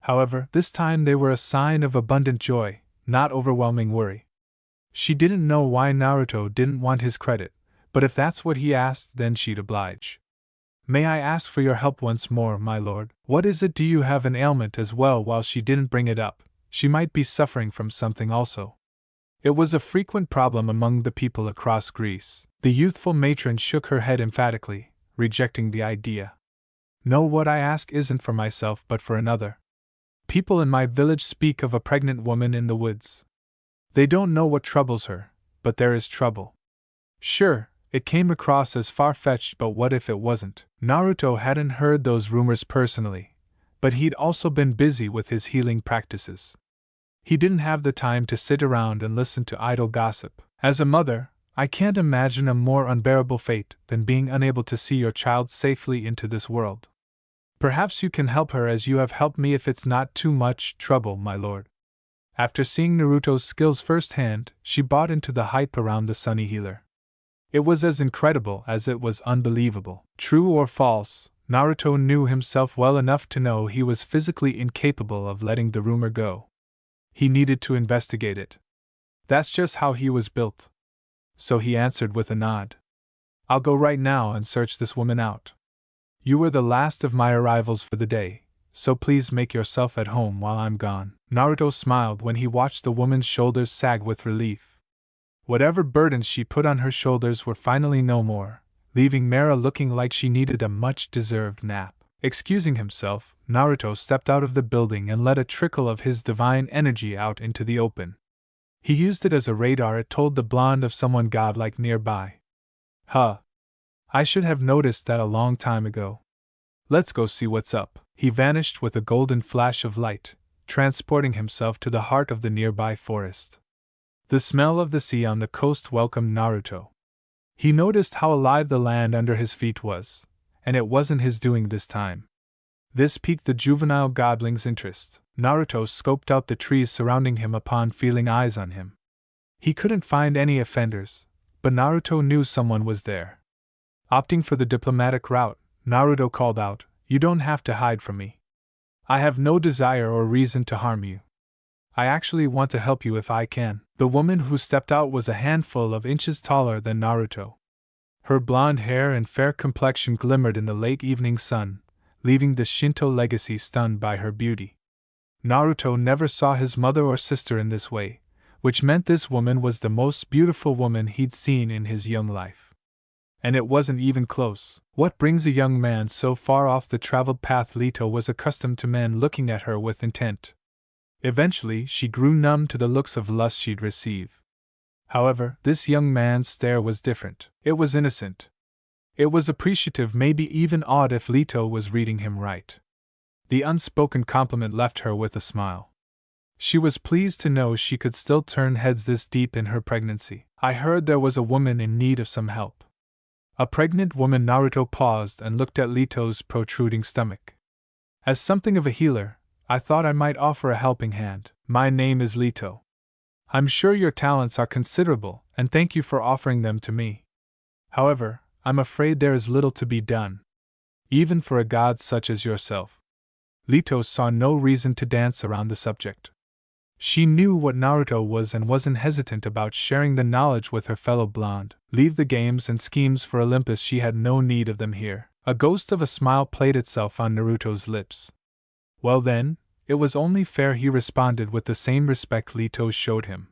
S1: However, this time they were a sign of abundant joy, not overwhelming worry. She didn't know why Naruto didn't want his credit, but if that's what he asked, then she'd oblige. May I ask for your help once more, my lord? What is it? Do you have an ailment as well? While she didn't bring it up, she might be suffering from something also. It was a frequent problem among the people across Greece. The youthful matron shook her head emphatically, rejecting the idea. No, what I ask isn't for myself but for another. People in my village speak of a pregnant woman in the woods. They don't know what troubles her, but there is trouble. Sure, it came across as far-fetched, but what if it wasn't? Naruto hadn't heard those rumors personally, but he'd also been busy with his healing practices. He didn't have the time to sit around and listen to idle gossip. As a mother, I can't imagine a more unbearable fate than being unable to see your child safely into this world. Perhaps you can help her as you have helped me if it's not too much trouble, my lord. After seeing Naruto's skills firsthand, she bought into the hype around the Sunny Healer. It was as incredible as it was unbelievable. True or false, Naruto knew himself well enough to know he was physically incapable of letting the rumor go. He needed to investigate it. That's just how he was built. So he answered with a nod. I'll go right now and search this woman out. You were the last of my arrivals for the day, so please make yourself at home while I'm gone. Naruto smiled when he watched the woman's shoulders sag with relief. Whatever burdens she put on her shoulders were finally no more, leaving Mera looking like she needed a much-deserved nap. Excusing himself, Naruto stepped out of the building and let a trickle of his divine energy out into the open. He used it as a radar. It told the blonde of someone godlike nearby. Huh. I should have noticed that a long time ago. Let's go see what's up. He vanished with a golden flash of light, transporting himself to the heart of the nearby forest. The smell of the sea on the coast welcomed Naruto. He noticed how alive the land under his feet was, and it wasn't his doing this time. This piqued the juvenile godling's interest. Naruto scoped out the trees surrounding him upon feeling eyes on him. He couldn't find any offenders, but Naruto knew someone was there. Opting for the diplomatic route, Naruto called out, You don't have to hide from me. I have no desire or reason to harm you. I actually want to help you if I can. The woman who stepped out was a handful of inches taller than Naruto. Her blonde hair and fair complexion glimmered in the late evening sun, leaving the Shinto legacy stunned by her beauty. Naruto never saw his mother or sister in this way, which meant this woman was the most beautiful woman he'd seen in his young life. And it wasn't even close. What brings a young man so far off the traveled path? Leto was accustomed to men looking at her with intent. Eventually, she grew numb to the looks of lust she'd receive. However, this young man's stare was different. It was innocent. It was appreciative, maybe even awed if Leto was reading him right. The unspoken compliment left her with a smile. She was pleased to know she could still turn heads this deep in her pregnancy. I heard there was a woman in need of some help. A pregnant woman. Naruto paused and looked at Lito's protruding stomach. As something of a healer, I thought I might offer a helping hand. My name is Lito. I'm sure your talents are considerable, and thank you for offering them to me. However, I'm afraid there is little to be done, even for a god such as yourself. Lito saw no reason to dance around the subject. She knew what Naruto was and wasn't hesitant about sharing the knowledge with her fellow blonde. Leave the games and schemes for Olympus, she had no need of them here. A ghost of a smile played itself on Naruto's lips. Well then, it was only fair he responded with the same respect Lito showed him.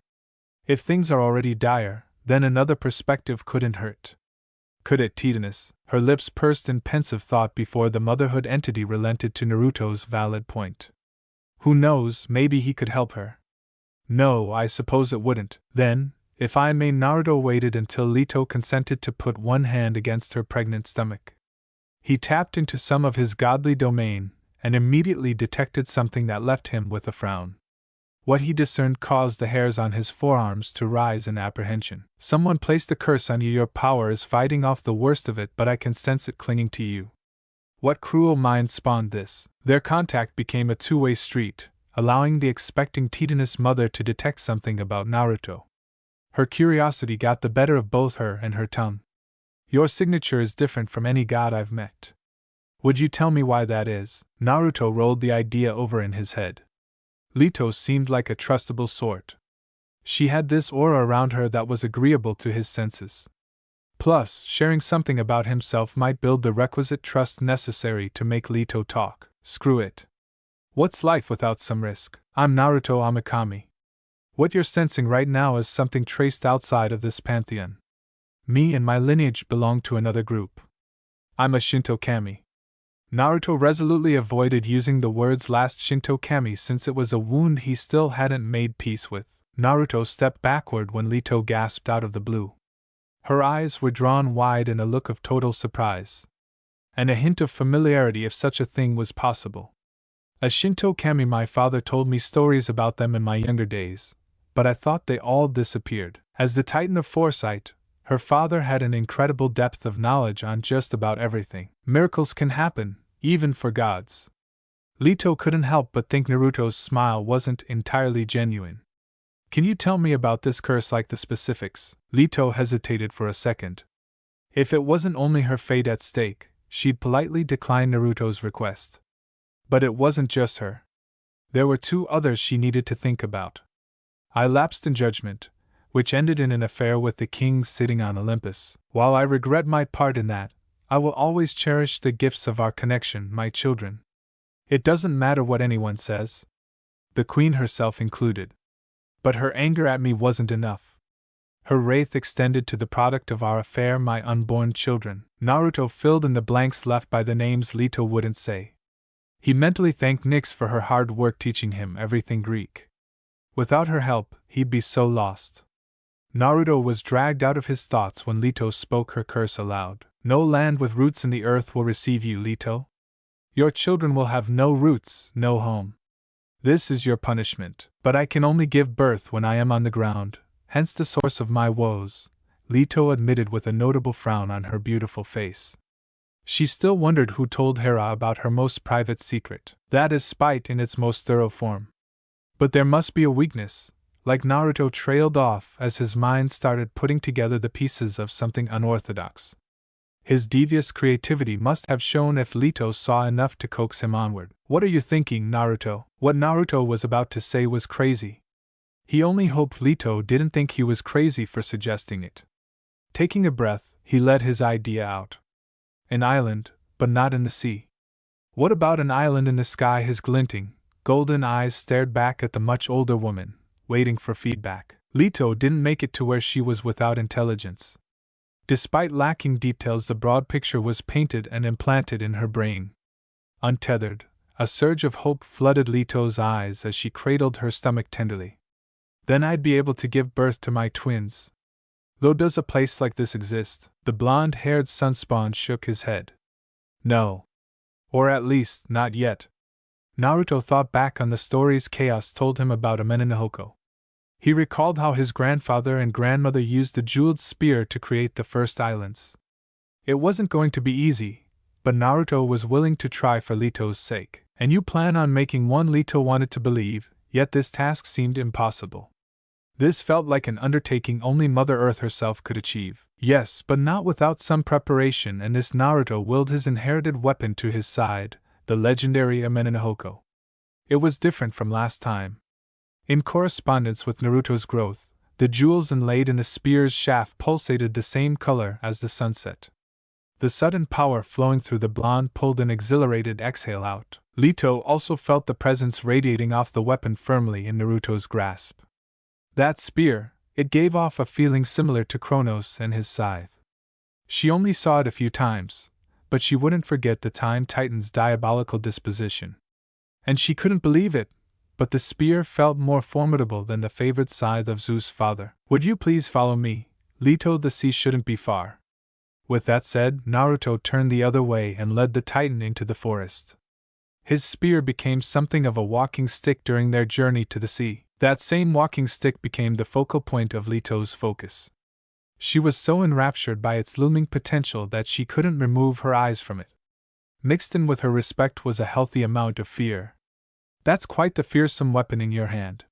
S1: If things are already dire, then another perspective couldn't hurt. Could it, Titanus? Her lips pursed in pensive thought before the motherhood entity relented to Naruto's valid point. Who knows, maybe he could help her. No, I suppose it wouldn't. Then, if I may. Naruto waited until Lito consented to put one hand against her pregnant stomach. He tapped into some of his godly domain, and immediately detected something that left him with a frown. What he discerned caused the hairs on his forearms to rise in apprehension. Someone placed a curse on you. Your power is fighting off the worst of it, but I can sense it clinging to you. What cruel mind spawned this? Their contact became a two-way street, allowing the expecting Titanus mother to detect something about Naruto. Her curiosity got the better of both her and her tongue. Your signature is different from any god I've met. Would you tell me why that is? Naruto rolled the idea over in his head. Lito seemed like a trustable sort. She had this aura around her that was agreeable to his senses. Plus, sharing something about himself might build the requisite trust necessary to make Lito talk. Screw it. What's life without some risk? I'm Naruto Amikami. What you're sensing right now is something traced outside of this pantheon. Me and my lineage belong to another group. I'm a Shinto kami. Naruto resolutely avoided using the words last Shinto kami since it was a wound he still hadn't made peace with. Naruto stepped backward when Lito gasped out of the blue. Her eyes were drawn wide in a look of total surprise, and a hint of familiarity if such a thing was possible. A Shinto kami. My father told me stories about them in my younger days, but I thought they all disappeared. As the Titan of Foresight, her father had an incredible depth of knowledge on just about everything. Miracles can happen, even for gods. Lito couldn't help but think Naruto's smile wasn't entirely genuine. Can you tell me about this curse, like the specifics? Lito hesitated for a second. If it wasn't only her fate at stake, she'd politely decline Naruto's request. But it wasn't just her. There were two others she needed to think about. I lapsed in judgment, which ended in an affair with the king sitting on Olympus. While I regret my part in that, I will always cherish the gifts of our connection, my children. It doesn't matter what anyone says, the queen herself included. But her anger at me wasn't enough. Her wrath extended to the product of our affair, my unborn children. Naruto filled in the blanks left by the names Lito wouldn't say. He mentally thanked Nyx for her hard work teaching him everything Greek. Without her help, he'd be so lost. Naruto was dragged out of his thoughts when Lito spoke her curse aloud. No land with roots in the earth will receive you, Lito. Your children will have no roots, no home. This is your punishment. But I can only give birth when I am on the ground, hence the source of my woes, Lito admitted with a notable frown on her beautiful face. She still wondered who told Hera about her most private secret. That is spite in its most thorough form. But there must be a weakness. Like Naruto trailed off as his mind started putting together the pieces of something unorthodox. His devious creativity must have shown if Lito saw enough to coax him onward. What are you thinking, Naruto? What Naruto was about to say was crazy. He only hoped Lito didn't think he was crazy for suggesting it. Taking a breath, he let his idea out. An island, but not in the sea. What about an island in the sky? His glinting, golden eyes stared back at the much older woman, waiting for feedback. Lito didn't make it to where she was without intelligence. Despite lacking details, the broad picture was painted and implanted in her brain. Untethered, a surge of hope flooded Lito's eyes as she cradled her stomach tenderly. Then I'd be able to give birth to my twins. Though does a place like this exist? The blonde-haired sunspawn shook his head. No. Or at least, not yet. Naruto thought back on the stories Chaos told him about Amenenahoko. He recalled how his grandfather and grandmother used the jeweled spear to create the first islands. It wasn't going to be easy, but Naruto was willing to try for Lito's sake. And you plan on making one? Lito wanted to believe, yet this task seemed impossible. This felt like an undertaking only Mother Earth herself could achieve. Yes, but not without some preparation, and this Naruto willed his inherited weapon to his side, the legendary Amenenahoko. It was different from last time. In correspondence with Naruto's growth, the jewels inlaid in the spear's shaft pulsated the same color as the sunset. The sudden power flowing through the blonde pulled an exhilarated exhale out. Lito also felt the presence radiating off the weapon firmly in Naruto's grasp. That spear, it gave off a feeling similar to Kronos and his scythe. She only saw it a few times, but she wouldn't forget the Time Titan's diabolical disposition. And she couldn't believe it, but the spear felt more formidable than the favored scythe of Zeus' father. Would you please follow me, Lito? The sea shouldn't be far. With that said, Naruto turned the other way and led the Titan into the forest. His spear became something of a walking stick during their journey to the sea. That same walking stick became the focal point of Lito's focus. She was so enraptured by its looming potential that she couldn't remove her eyes from it. Mixed in with her respect was a healthy amount of fear. That's quite the fearsome weapon in your hand.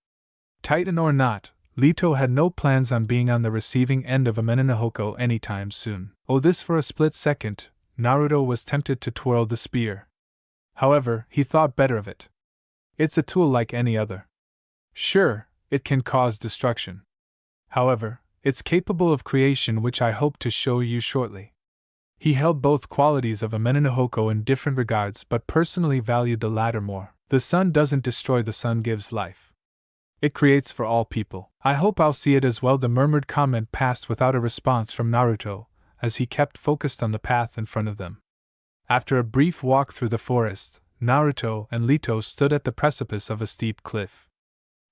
S1: Titan or not, Lito had no plans on being on the receiving end of Amenenahoko anytime soon. Oh, this for a split second, Naruto was tempted to twirl the spear. However, he thought better of it. It's a tool like any other. Sure, it can cause destruction. However, it's capable of creation, which I hope to show you shortly. He held both qualities of Amenenahoko in different regards, but personally valued the latter more. The sun doesn't destroy, the sun gives life. It creates for all people. I hope I'll see it as well. The murmured comment passed without a response from Naruto, as he kept focused on the path in front of them. After a brief walk through the forest, Naruto and Lito stood at the precipice of a steep cliff.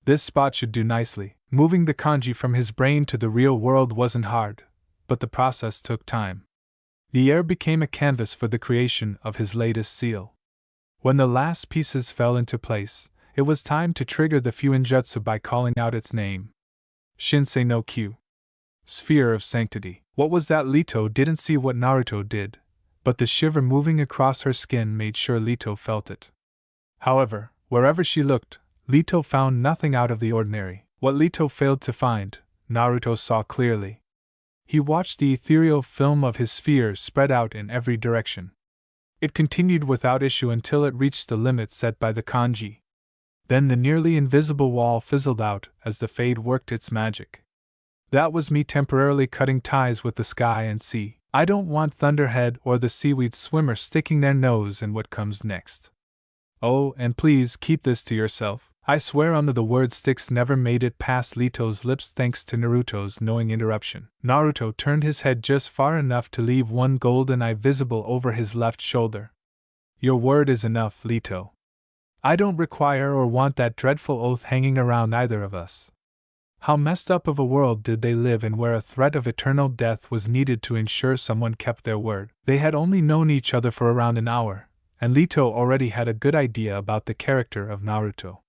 S1: This spot should do nicely. Moving the kanji from his brain to the real world wasn't hard, but the process took time. The air became a canvas for the creation of his latest seal. When the last pieces fell into place, it was time to trigger the Fuinjutsu by calling out its name. Shinsei no Kyu. Sphere of Sanctity. What was that? Lito didn't see what Naruto did, but the shiver moving across her skin made sure Lito felt it. However, wherever she looked, Lito found nothing out of the ordinary. What Lito failed to find, Naruto saw clearly. He watched the ethereal film of his sphere spread out in every direction. It continued without issue until it reached the limit set by the kanji. Then the nearly invisible wall fizzled out as the fade worked its magic. That was me temporarily cutting ties with the sky and sea. I don't want Thunderhead or the seaweed swimmer sticking their nose in what comes next. Oh, and please keep this to yourself. I swear on the word sticks never made it past Lito's lips thanks to Naruto's knowing interruption. Naruto turned his head just far enough to leave one golden eye visible over his left shoulder. Your word is enough, Lito. I don't require or want that dreadful oath hanging around either of us. How messed up of a world did they live in where a threat of eternal death was needed to ensure someone kept their word? They had only known each other for around an hour, and Lito already had a good idea about the character of Naruto.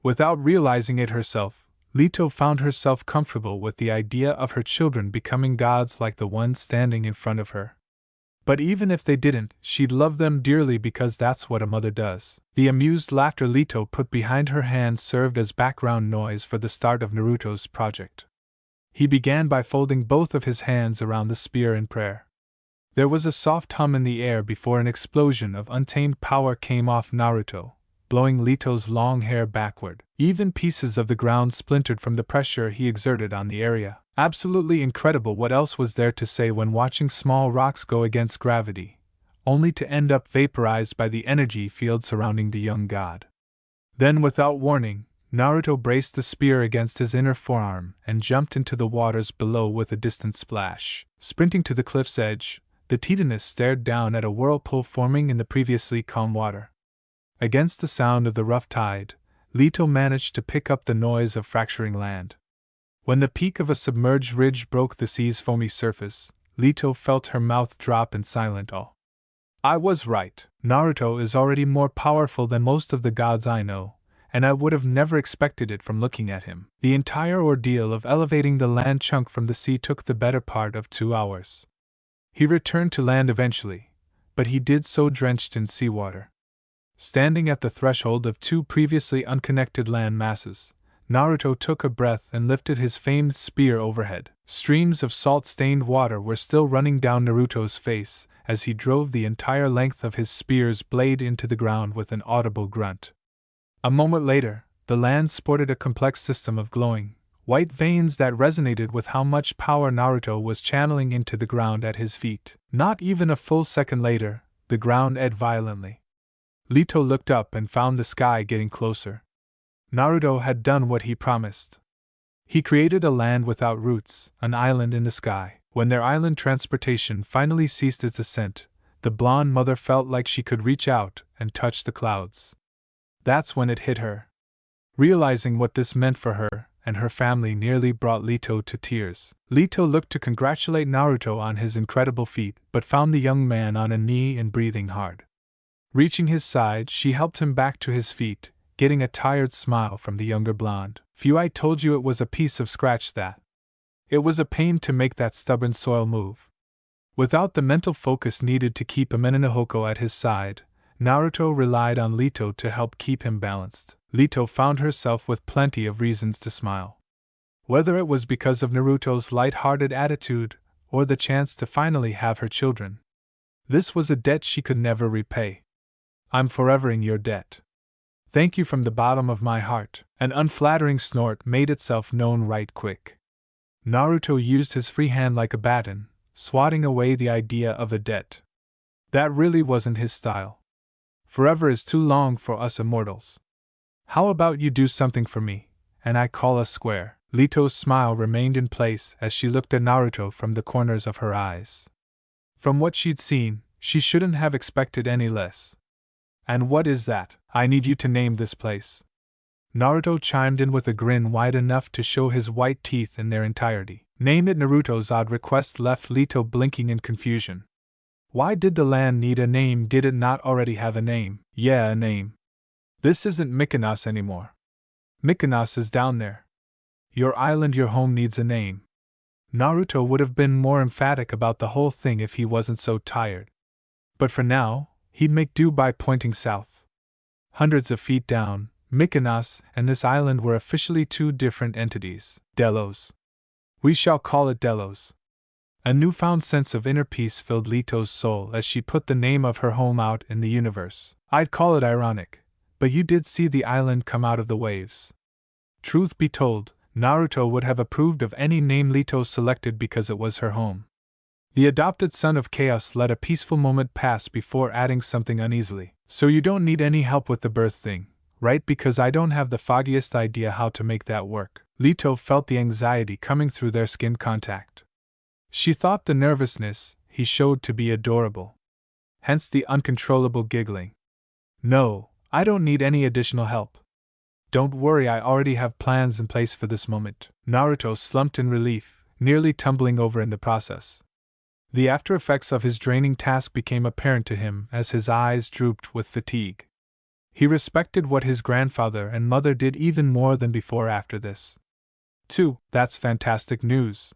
S1: Without realizing it herself, Lito found herself comfortable with the idea of her children becoming gods like the one standing in front of her. But even if they didn't, she'd love them dearly because that's what a mother does. The amused laughter Lito put behind her hands served as background noise for the start of Naruto's project. He began by folding both of his hands around the spear in prayer. There was a soft hum in the air before an explosion of untamed power came off Naruto, blowing Lito's long hair backward. Even pieces of the ground splintered from the pressure he exerted on the area. Absolutely incredible. What else was there to say when watching small rocks go against gravity, only to end up vaporized by the energy field surrounding the young god? Then, without warning, Naruto braced the spear against his inner forearm and jumped into the waters below with a distant splash. Sprinting to the cliff's edge, the Titaness stared down at a whirlpool forming in the previously calm water. Against the sound of the rough tide, Lito managed to pick up the noise of fracturing land. When the peak of a submerged ridge broke the sea's foamy surface, Lito felt her mouth drop in silent awe. I was right. Naruto is already more powerful than most of the gods I know, and I would have never expected it from looking at him. The entire ordeal of elevating the land chunk from the sea took the better part of 2 hours. He returned to land eventually, but he did so drenched in seawater. Standing at the threshold of two previously unconnected land masses, Naruto took a breath and lifted his famed spear overhead. Streams of salt-stained water were still running down Naruto's face as he drove the entire length of his spear's blade into the ground with an audible grunt. A moment later, the land sported a complex system of glowing, white veins that resonated with how much power Naruto was channeling into the ground at his feet. Not even a full second later, the ground edged violently. Leto looked up and found the sky getting closer. Naruto had done what he promised. He created a land without roots, an island in the sky. When their island transportation finally ceased its ascent, the blonde mother felt like she could reach out and touch the clouds. That's when it hit her. Realizing what this meant for her and her family nearly brought Leto to tears. Leto looked to congratulate Naruto on his incredible feat, but found the young man on a knee and breathing hard. Reaching his side, she helped him back to his feet, getting a tired smile from the younger blonde. "Phew, I told you it was a piece of scratch that. It was a pain to make that stubborn soil move." Without the mental focus needed to keep a Minahooko at his side, Naruto relied on Leto to help keep him balanced. Leto found herself with plenty of reasons to smile. Whether it was because of Naruto's light-hearted attitude, or the chance to finally have her children. This was a debt she could never repay. "I'm forever in your debt. Thank you from the bottom of my heart." An unflattering snort made itself known right quick. Naruto used his free hand like a baton, swatting away the idea of a debt. That really wasn't his style. Forever is too long for us immortals. How about you do something for me, and I call us square? Leto's smile remained in place as she looked at Naruto from the corners of her eyes. From what she'd seen, she shouldn't have expected any less. "And what is that?" "I need you to name this place." Naruto chimed in with a grin wide enough to show his white teeth in their entirety. "Name it." Naruto's odd request left Leto blinking in confusion. Why did the land need a name? Did it not already have a name? Yeah, a name. This isn't Mykonos anymore. Mykonos is down there. Your island, your home, needs a name. Naruto would have been more emphatic about the whole thing if he wasn't so tired. But for now, he'd make do by pointing south. Hundreds of feet down, Mykonos and this island were officially two different entities. Delos. We shall call it Delos. A newfound sense of inner peace filled Leto's soul as she put the name of her home out in the universe. I'd call it ironic, but you did see the island come out of the waves. Truth be told, Naruto would have approved of any name Leto selected because it was her home. The adopted son of chaos let a peaceful moment pass before adding something uneasily. So you don't need any help with the birth thing, right? Because I don't have the foggiest idea how to make that work. Leto felt the anxiety coming through their skin contact. She thought the nervousness he showed to be adorable. Hence the uncontrollable giggling. "No, I don't need any additional help. Don't worry, I already have plans in place for this moment." Naruto slumped in relief, nearly tumbling over in the process. The after effects of his draining task became apparent to him as his eyes drooped with fatigue. He respected what his grandfather and mother did even more than before after this. 2. That's fantastic news.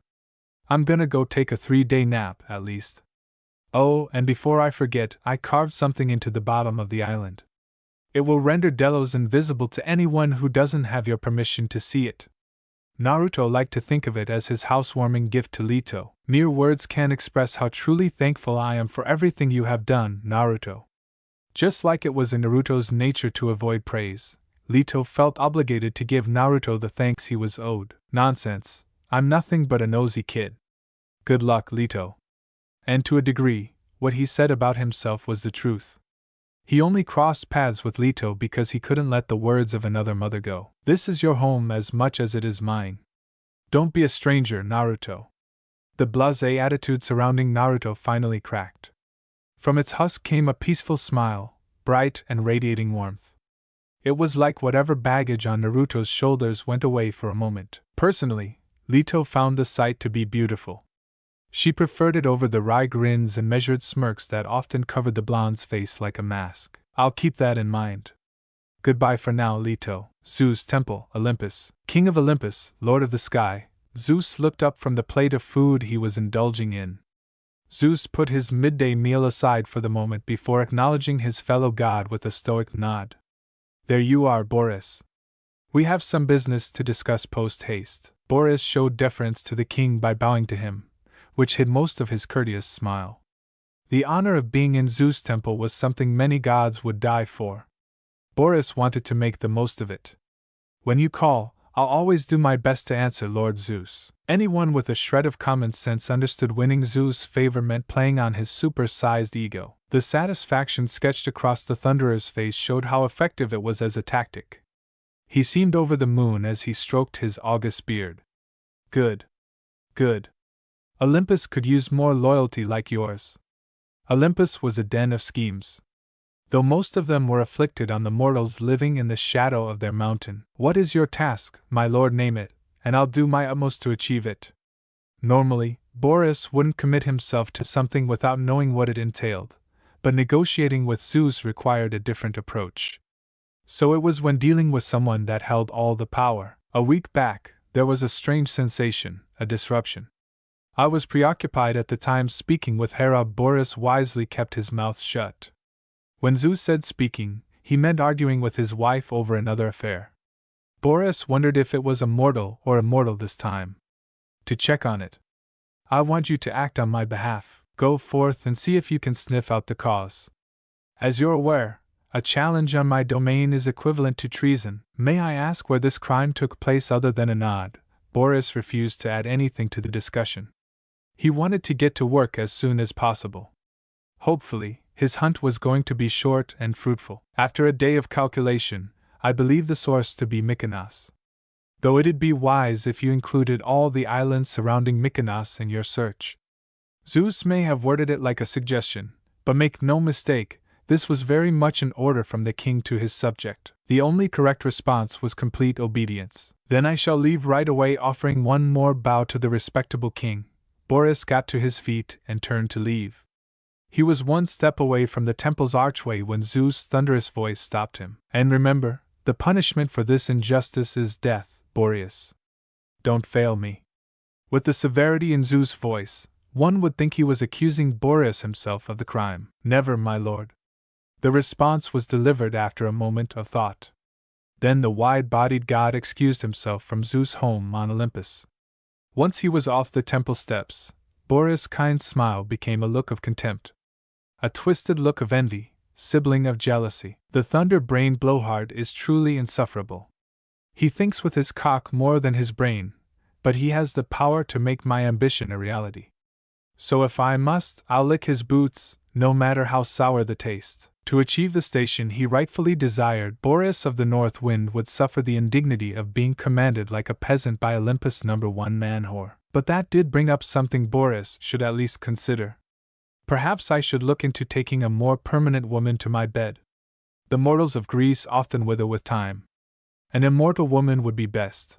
S1: I'm gonna go take a 3-day nap, at least. Oh, and before I forget, I carved something into the bottom of the island. It will render Delos invisible to anyone who doesn't have your permission to see it. Naruto liked to think of it as his housewarming gift to Leto. Mere words can't express how truly thankful I am for everything you have done, Naruto. Just like it was in Naruto's nature to avoid praise, Leto felt obligated to give Naruto the thanks he was owed. Nonsense, I'm nothing but a nosy kid. Good luck, Leto. And to a degree, what he said about himself was the truth. He only crossed paths with Leto because he couldn't let the words of another mother go. This is your home as much as it is mine. Don't be a stranger, Naruto. The blasé attitude surrounding Naruto finally cracked. From its husk came a peaceful smile, bright and radiating warmth. It was like whatever baggage on Naruto's shoulders went away for a moment. Personally, Leto found the sight to be beautiful. She preferred it over the wry grins and measured smirks that often covered the blonde's face like a mask. I'll keep that in mind. Goodbye for now, Leto. Zeus' temple, Olympus. King of Olympus, Lord of the Sky. Zeus looked up from the plate of food he was indulging in. Zeus put his midday meal aside for the moment before acknowledging his fellow god with a stoic nod. There you are, Boris. We have some business to discuss post haste. Boris showed deference to the king by bowing to him, which hid most of his courteous smile. The honor of being in Zeus' temple was something many gods would die for. Boris wanted to make the most of it. When you call, I'll always do my best to answer, Lord Zeus. Anyone with a shred of common sense understood winning Zeus' favor meant playing on his super-sized ego. The satisfaction sketched across the Thunderer's face showed how effective it was as a tactic. He seemed over the moon as he stroked his august beard. Good. Good. Olympus could use more loyalty like yours. Olympus was a den of schemes. Though most of them were afflicted on the mortals living in the shadow of their mountain. What is your task, my lord? Name it, and I'll do my utmost to achieve it. Normally, Boris wouldn't commit himself to something without knowing what it entailed, but negotiating with Zeus required a different approach. So it was when dealing with someone that held all the power. A week back, there was a strange sensation, a disruption. I was preoccupied at the time speaking with Hera. Boris wisely kept his mouth shut. When Zeus said speaking, he meant arguing with his wife over another affair. Boris wondered if it was a mortal or immortal this time. To check on it, I want you to act on my behalf. Go forth and see if you can sniff out the cause. As you're aware, a challenge on my domain is equivalent to treason. May I ask where this crime took place? Other than a nod, Boris refused to add anything to the discussion. He wanted to get to work as soon as possible. Hopefully, his hunt was going to be short and fruitful. After a day of calculation, I believe the source to be Mykonos. Though it'd be wise if you included all the islands surrounding Mykonos in your search. Zeus may have worded it like a suggestion, but make no mistake, this was very much an order from the king to his subject. The only correct response was complete obedience. Then I shall leave right away. Offering one more bow to the respectable king, Boris got to his feet and turned to leave. He was one step away from the temple's archway when Zeus' thunderous voice stopped him. And remember, the punishment for this injustice is death, Boreas. Don't fail me. With the severity in Zeus' voice, one would think he was accusing Boreas himself of the crime. Never, my lord. The response was delivered after a moment of thought. Then the wide-bodied god excused himself from Zeus' home on Olympus. Once he was off the temple steps, Boreas' kind smile became a look of contempt. A twisted look of envy, sibling of jealousy. The thunder-brained blowhard is truly insufferable. He thinks with his cock more than his brain, but he has the power to make my ambition a reality. So if I must, I'll lick his boots, no matter how sour the taste. To achieve the station he rightfully desired, Boreas of the North Wind would suffer the indignity of being commanded like a peasant by Olympus' #1 man-whore. But that did bring up something Boreas should at least consider. Perhaps I should look into taking a more permanent woman to my bed. The mortals of Greece often wither with time. An immortal woman would be best.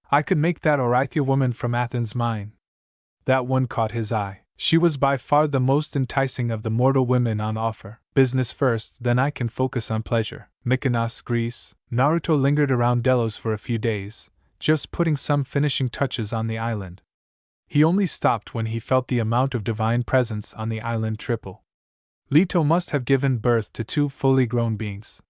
S1: I could make that Orythia woman from Athens mine. That one caught his eye. She was by far the most enticing of the mortal women on offer. Business first, then I can focus on pleasure. Mykonos, Greece. Naruto lingered around Delos for a few days, just putting some finishing touches on the island. He only stopped when he felt the amount of divine presence on the island triple. Leto must have given birth to 2 fully grown beings.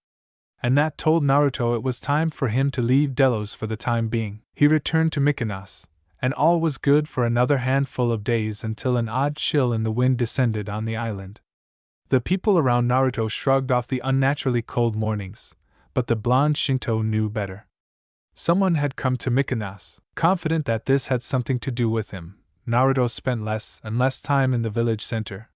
S1: And that told Naruto it was time for him to leave Delos for the time being. He returned to Mykonos, and all was good for another handful of days until an odd chill in the wind descended on the island. The people around Naruto shrugged off the unnaturally cold mornings, but the blonde Shinto knew better. Someone had come to Mykonos, confident that this had something to do with him. Naruto spent less and less time in the village center.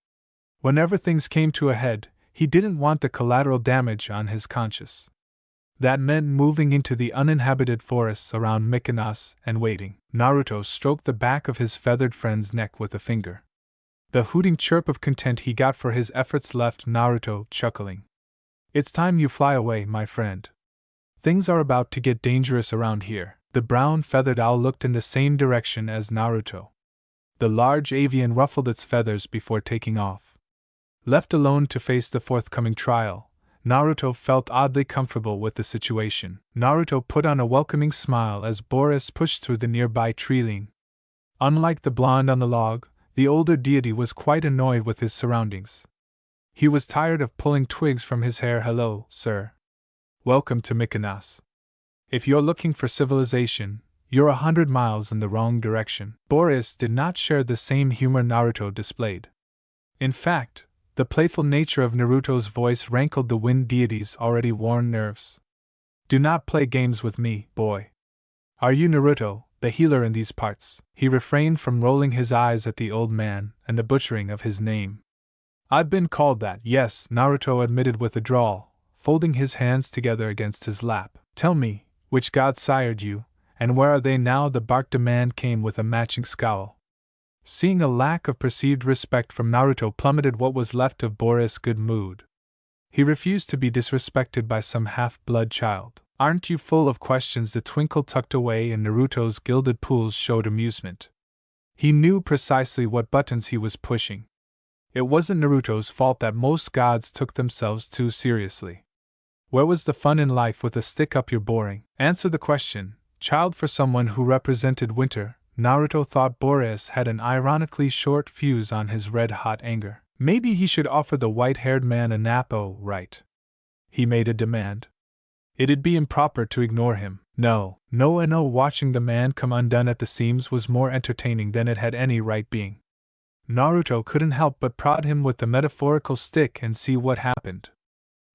S1: Whenever things came to a head, he didn't want the collateral damage on his conscience. That meant moving into the uninhabited forests around Mykonos and waiting. Naruto stroked the back of his feathered friend's neck with a finger. The hooting chirp of content he got for his efforts left Naruto chuckling. It's time you fly away, my friend. Things are about to get dangerous around here. The brown feathered owl looked in the same direction as Naruto. The large avian ruffled its feathers before taking off. Left alone to face the forthcoming trial, Naruto felt oddly comfortable with the situation. Naruto put on a welcoming smile as Boris pushed through the nearby tree line. Unlike the blonde on the log, The older deity was quite annoyed with his surroundings. He was tired of pulling twigs from his hair. Hello, sir. Welcome to Mykonos. If you're looking for civilization, you're 100 miles in the wrong direction. Boris did not share the same humor Naruto displayed. In fact, the playful nature of Naruto's voice rankled the wind deity's already worn nerves. Do not play games with me, boy. Are you Naruto, the healer in these parts? He refrained from rolling his eyes at the old man and the butchering of his name. I've been called that, yes, Naruto admitted with a drawl, folding his hands together against his lap. Tell me, which god sired you, and where are they now? The bark demand came with a matching scowl. Seeing a lack of perceived respect from Naruto plummeted what was left of Boris' good mood. He refused to be disrespected by some half-blood child. Aren't you full of questions? The twinkle tucked away in Naruto's gilded pools showed amusement. He knew precisely what buttons he was pushing. It wasn't Naruto's fault that most gods took themselves too seriously. Where was the fun in life with a stick up your boring? Answer the question, child. For someone who represented winter, Naruto thought Boris had an ironically short fuse on his red-hot anger. Maybe he should offer the white-haired man a nap. Oh, right. He made a demand. It'd be improper to ignore him. No. Watching the man come undone at the seams was more entertaining than it had any right being. Naruto couldn't help but prod him with the metaphorical stick and see what happened.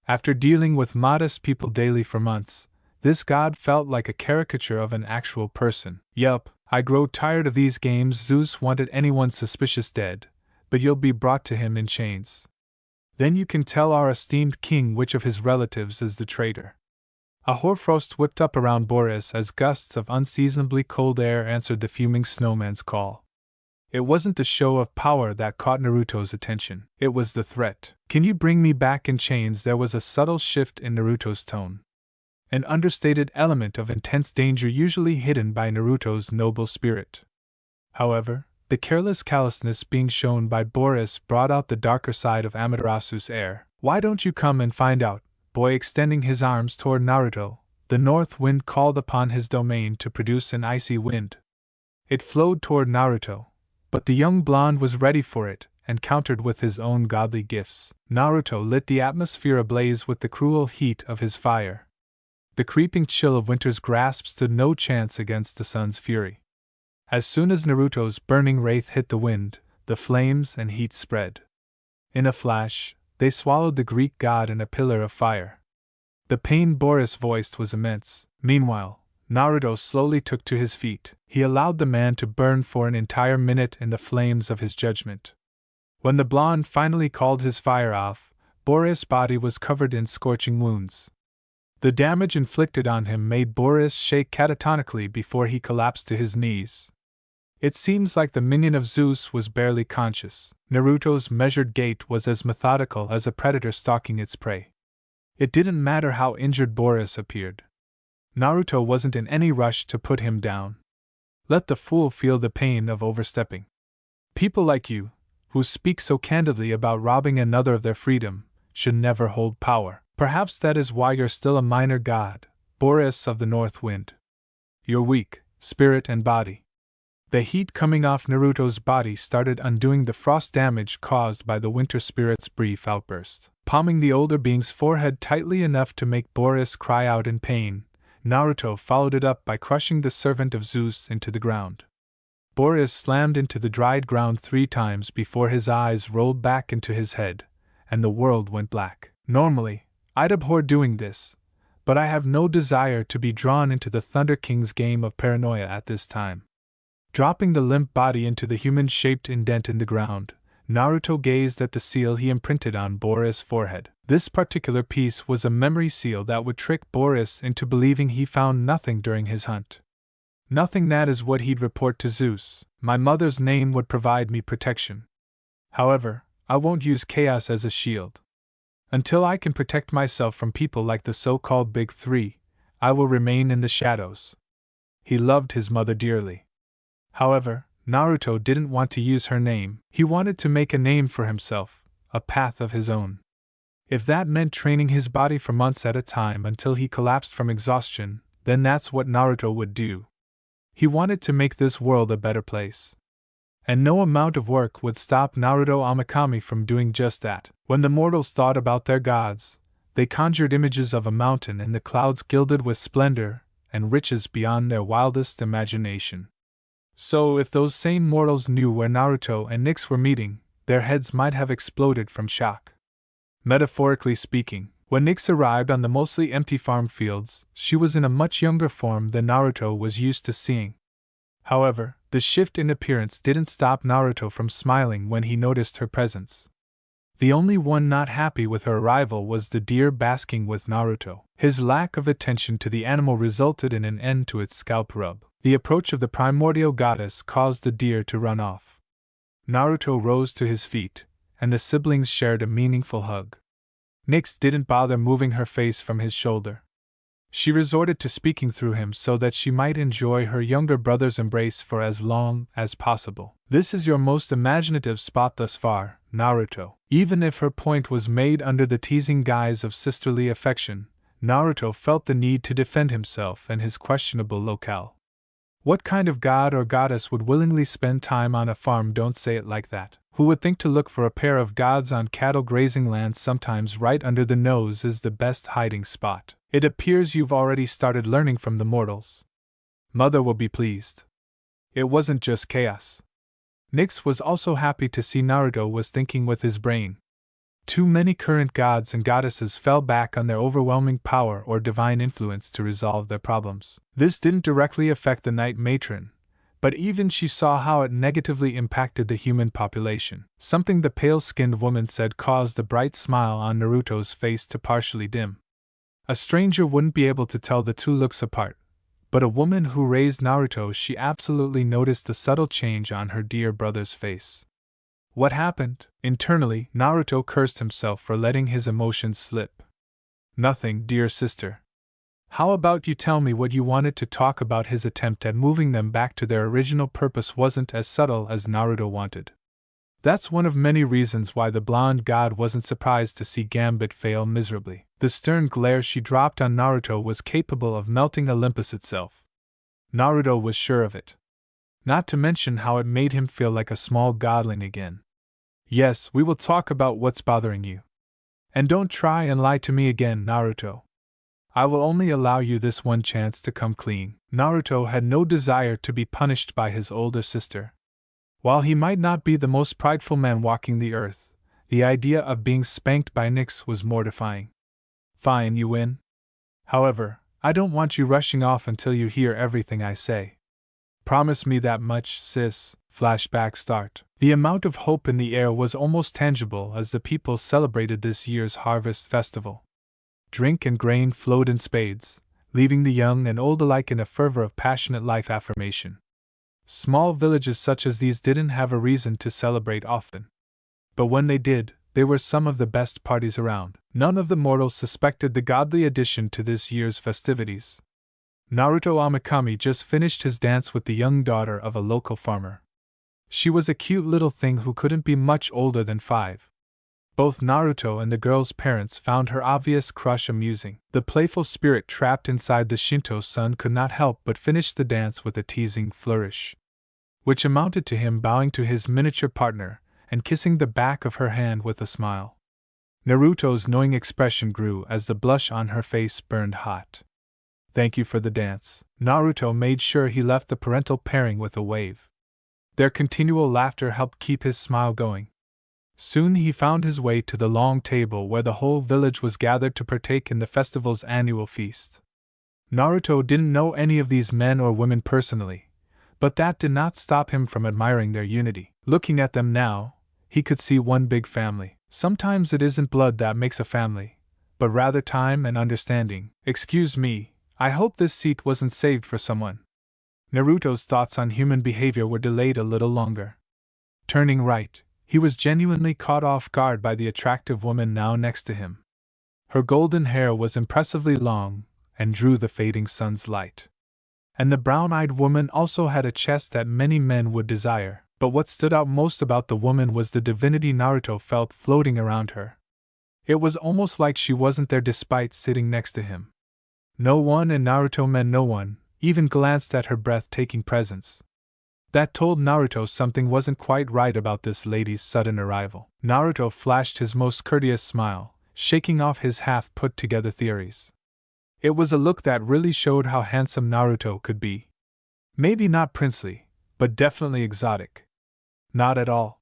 S1: After dealing with modest people daily for months, this god felt like a caricature of an actual person. Yup, I grow tired of these games. Zeus wanted anyone suspicious dead, but you'll be brought to him in chains. Then you can tell our esteemed king which of his relatives is the traitor. A hoarfrost whipped up around Boris as gusts of unseasonably cold air answered the fuming snowman's call. It wasn't the show of power that caught Naruto's attention. It was the threat. Can you bring me back in chains? There was a subtle shift in Naruto's tone. An understated element of intense danger usually hidden by Naruto's noble spirit. However, the careless callousness being shown by Boris brought out the darker side of Amaterasu's air. Why don't you come and find out, boy? Extending his arms toward Naruto, the north wind called upon his domain to produce an icy wind. It flowed toward Naruto, but the young blonde was ready for it and countered with his own godly gifts. Naruto lit the atmosphere ablaze with the cruel heat of his fire. The creeping chill of winter's grasp stood no chance against the sun's fury. As soon as Naruto's burning wraith hit the wind, the flames and heat spread. In a flash, they swallowed the Greek god in a pillar of fire. The pain Boris voiced was immense. Meanwhile, Naruto slowly took to his feet. He allowed the man to burn for an entire minute in the flames of his judgment. When the blonde finally called his fire off, Boris' body was covered in scorching wounds. The damage inflicted on him made Boris shake catatonically before he collapsed to his knees. It seems like the minion of Zeus was barely conscious. Naruto's measured gait was as methodical as a predator stalking its prey. It didn't matter how injured Boris appeared. Naruto wasn't in any rush to put him down. Let the fool feel the pain of overstepping. People like you, who speak so candidly about robbing another of their freedom, should never hold power. Perhaps that is why you're still a minor god, Boris of the North Wind. You're weak, spirit and body. The heat coming off Naruto's body started undoing the frost damage caused by the winter spirit's brief outburst. Palming the older being's forehead tightly enough to make Boris cry out in pain, Naruto followed it up by crushing the servant of Zeus into the ground. Boris slammed into the dried ground 3 times before his eyes rolled back into his head, and the world went black. Normally, I'd abhor doing this, but I have no desire to be drawn into the Thunder King's game of paranoia at this time. Dropping the limp body into the human-shaped indent in the ground, Naruto gazed at the seal he imprinted on Boris' forehead. This particular piece was a memory seal that would trick Boris into believing he found nothing during his hunt. Nothing, that is what he'd report to Zeus. My mother's name would provide me protection. However, I won't use chaos as a shield. Until I can protect myself from people like the so-called Big Three, I will remain in the shadows. He loved his mother dearly. However, Naruto didn't want to use her name. He wanted to make a name for himself, a path of his own. If that meant training his body for months at a time until he collapsed from exhaustion, then that's what Naruto would do. He wanted to make this world a better place. And no amount of work would stop Naruto Amakami from doing just that. When the mortals thought about their gods, they conjured images of a mountain and the clouds gilded with splendor and riches beyond their wildest imagination. So if those same mortals knew where Naruto and Nyx were meeting, their heads might have exploded from shock. Metaphorically speaking, when Nyx arrived on the mostly empty farm fields, she was in a much younger form than Naruto was used to seeing. However, the shift in appearance didn't stop Naruto from smiling when he noticed her presence. The only one not happy with her arrival was the deer basking with Naruto. His lack of attention to the animal resulted in an end to its scalp rub. The approach of the primordial goddess caused the deer to run off. Naruto rose to his feet, and the siblings shared a meaningful hug. Nyx didn't bother moving her face from his shoulder. She resorted to speaking through him so that she might enjoy her younger brother's embrace for as long as possible. This is your most imaginative spot thus far, Naruto. Even if her point was made under the teasing guise of sisterly affection, Naruto felt the need to defend himself and his questionable locale. What kind of god or goddess would willingly spend time on a farm? Don't say it like that. Who would think to look for a pair of gods on cattle grazing land? Sometimes right under the nose is the best hiding spot. It appears you've already started learning from the mortals. Mother will be pleased. It wasn't just chaos. Nyx was also happy to see Naruto was thinking with his brain. Too many current gods and goddesses fell back on their overwhelming power or divine influence to resolve their problems. This didn't directly affect the Night Matron, but even she saw how it negatively impacted the human population. Something the pale-skinned woman said caused the bright smile on Naruto's face to partially dim. A stranger wouldn't be able to tell the two looks apart, but a woman who raised Naruto, she absolutely noticed the subtle change on her dear brother's face. What happened? Internally, Naruto cursed himself for letting his emotions slip. Nothing, dear sister. How about you tell me what you wanted to talk about? His attempt at moving them back to their original purpose wasn't as subtle as Naruto wanted. That's one of many reasons why the blonde god wasn't surprised to see Gambit fail miserably. The stern glare she dropped on Naruto was capable of melting Olympus itself. Naruto was sure of it. Not to mention how it made him feel like a small godling again. Yes, we will talk about what's bothering you. And don't try and lie to me again, Naruto. I will only allow you this one chance to come clean. Naruto had no desire to be punished by his older sister. While he might not be the most prideful man walking the earth, the idea of being spanked by Nyx was mortifying. Fine, you win. However, I don't want you rushing off until you hear everything I say. Promise me that much, sis. Flashback start. The amount of hope in the air was almost tangible as the people celebrated this year's harvest festival. Drink and grain flowed in spades, leaving the young and old alike in a fervor of passionate life affirmation. Small villages such as these didn't have a reason to celebrate often. But when they did, they were some of the best parties around. None of the mortals suspected the godly addition to this year's festivities. Naruto Amakami just finished his dance with the young daughter of a local farmer. She was a cute little thing who couldn't be much older than 5. Both Naruto and the girl's parents found her obvious crush amusing. The playful spirit trapped inside the Shinto son could not help but finish the dance with a teasing flourish, which amounted to him bowing to his miniature partner and kissing the back of her hand with a smile. Naruto's knowing expression grew as the blush on her face burned hot. Thank you for the dance. Naruto made sure he left the parental pairing with a wave. Their continual laughter helped keep his smile going. Soon he found his way to the long table where the whole village was gathered to partake in the festival's annual feast. Naruto didn't know any of these men or women personally, but that did not stop him from admiring their unity. Looking at them now, he could see one big family. Sometimes it isn't blood that makes a family, but rather time and understanding. Excuse me, I hope this seat wasn't saved for someone. Naruto's thoughts on human behavior were delayed a little longer. Turning right, he was genuinely caught off guard by the attractive woman now next to him. Her golden hair was impressively long and drew the fading sun's light. And the brown-eyed woman also had a chest that many men would desire. But what stood out most about the woman was the divinity Naruto felt floating around her. It was almost like she wasn't there despite sitting next to him. No one, and Naruto meant no one, even glanced at her breathtaking presence. That told Naruto something wasn't quite right about this lady's sudden arrival. Naruto flashed his most courteous smile, shaking off his half-put-together theories. It was a look that really showed how handsome Naruto could be. Maybe not princely, but definitely exotic. Not at all.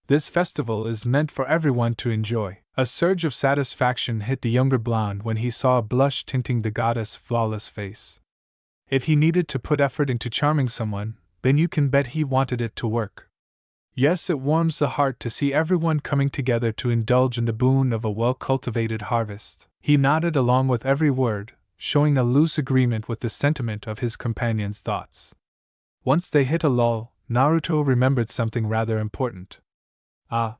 S1: This festival is meant for everyone to enjoy. A surge of satisfaction hit the younger blonde when he saw a blush tinting the goddess' flawless face. If he needed to put effort into charming someone, then you can bet he wanted it to work. Yes, it warms the heart to see everyone coming together to indulge in the boon of a well-cultivated harvest. He nodded along with every word, showing a loose agreement with the sentiment of his companion's thoughts. Once they hit a lull, Naruto remembered something rather important. Ah.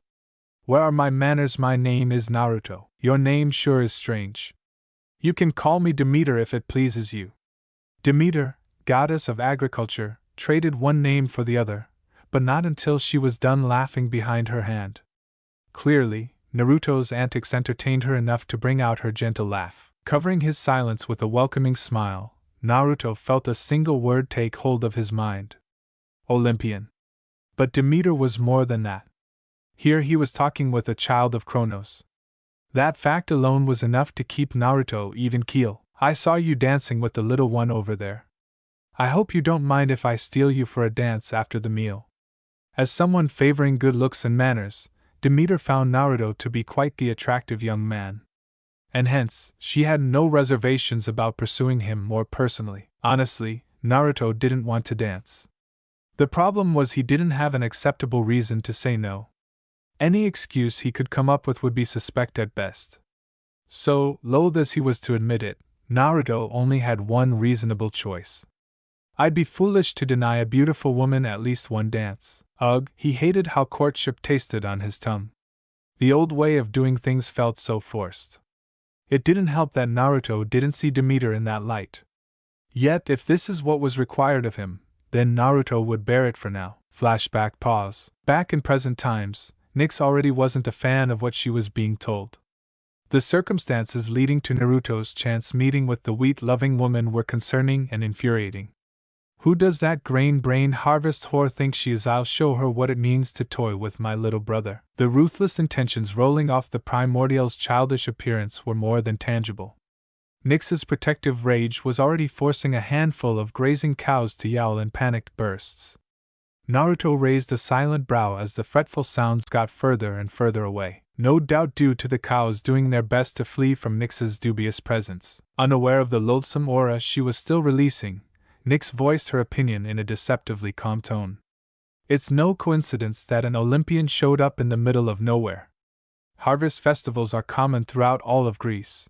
S1: Where are my manners? My name is Naruto. Your name sure is strange. You can call me Demeter if it pleases you. Demeter, goddess of agriculture, traded one name for the other, but not until she was done laughing behind her hand. Clearly, Naruto's antics entertained her enough to bring out her gentle laugh. Covering his silence with a welcoming smile, Naruto felt a single word take hold of his mind. Olympian. But Demeter was more than that. Here he was talking with a child of Kronos. That fact alone was enough to keep Naruto even keel. I saw you dancing with the little one over there. I hope you don't mind if I steal you for a dance after the meal. As someone favoring good looks and manners, Demeter found Naruto to be quite the attractive young man. And hence, she had no reservations about pursuing him more personally. Honestly, Naruto didn't want to dance. The problem was he didn't have an acceptable reason to say no. Any excuse he could come up with would be suspect at best. So, loath as he was to admit it, Naruto only had one reasonable choice. I'd be foolish to deny a beautiful woman at least one dance. Ugh, he hated how courtship tasted on his tongue. The old way of doing things felt so forced. It didn't help that Naruto didn't see Demeter in that light. Yet if this is what was required of him, then Naruto would bear it for now. Flashback pause. Back in present times, Nyx already wasn't a fan of what she was being told. The circumstances leading to Naruto's chance meeting with the wheat-loving woman were concerning and infuriating. Who does that grain-brain harvest whore think she is? I'll show her what it means to toy with my little brother. The ruthless intentions rolling off the primordial's childish appearance were more than tangible. Nyx's protective rage was already forcing a handful of grazing cows to yowl in panicked bursts. Naruto raised a silent brow as the fretful sounds got further and further away, no doubt due to the cows doing their best to flee from Nyx's dubious presence. Unaware of the loathsome aura she was still releasing, Nyx voiced her opinion in a deceptively calm tone. It's no coincidence that an Olympian showed up in the middle of nowhere. Harvest festivals are common throughout all of Greece.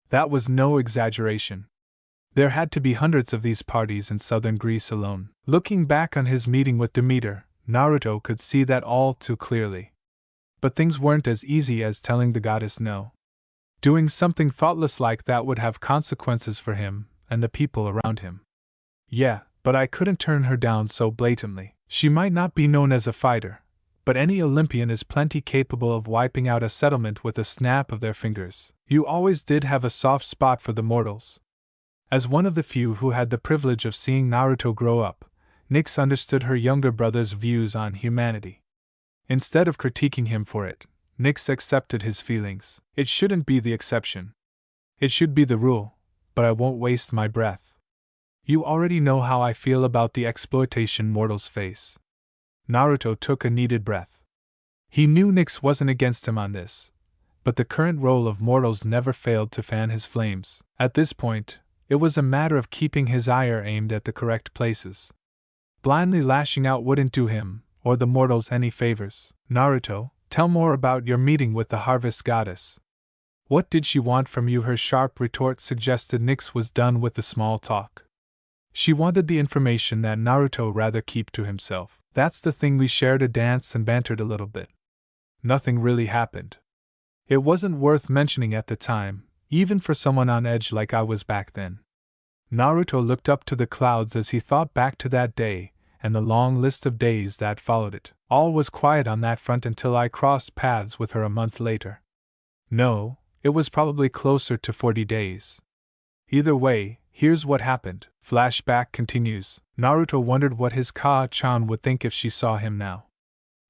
S1: That was no exaggeration. There had to be hundreds of these parties in southern Greece alone. Looking back on his meeting with Demeter, Naruto could see that all too clearly. But things weren't as easy as telling the goddess no. Doing something thoughtless like that would have consequences for him and the people around him. Yeah, but I couldn't turn her down so blatantly. She might not be known as a fighter, but any Olympian is plenty capable of wiping out a settlement with a snap of their fingers. You always did have a soft spot for the mortals. As one of the few who had the privilege of seeing Naruto grow up, Nyx understood her younger brother's views on humanity. Instead of critiquing him for it, Nyx accepted his feelings. It shouldn't be the exception. It should be the rule, but I won't waste my breath. You already know how I feel about the exploitation mortals face. Naruto took a needed breath. He knew Nyx wasn't against him on this, but the current role of mortals never failed to fan his flames. At this point, it was a matter of keeping his ire aimed at the correct places. Blindly lashing out wouldn't do him, or the mortals, any favors. Naruto, tell more about your meeting with the harvest goddess. What did she want from you? Her sharp retort suggested Nyx was done with the small talk. She wanted the information that Naruto rather keep to himself. That's the thing, we shared a dance and bantered a little bit. Nothing really happened. It wasn't worth mentioning at the time, even for someone on edge like I was back then. Naruto looked up to the clouds as he thought back to that day, and the long list of days that followed it. All was quiet on that front until I crossed paths with her a month later. No, it was probably closer to 40 days. Either way, Here's what happened. Flashback continues. Naruto wondered what his Ka-chan would think if she saw him now.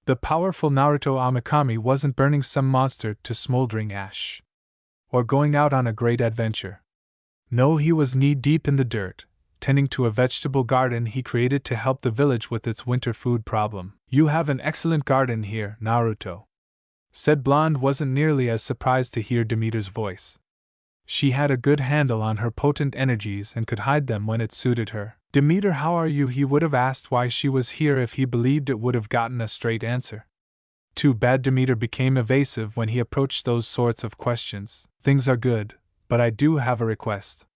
S1: The powerful Naruto Amikami wasn't burning some monster to smoldering ash, or going out on a great adventure. No, he was knee-deep in the dirt, tending to a vegetable garden he created to help the village with its winter food problem. You have an excellent garden here, Naruto, said Blonde. Wasn't nearly as surprised to hear Demeter's voice. She had a good handle on her potent energies and could hide them when it suited her. Demeter, how are you? He would have asked why she was here if he believed it would have gotten a straight answer. Too bad Demeter became evasive when he approached those sorts of questions. Things are good, but I do have a request.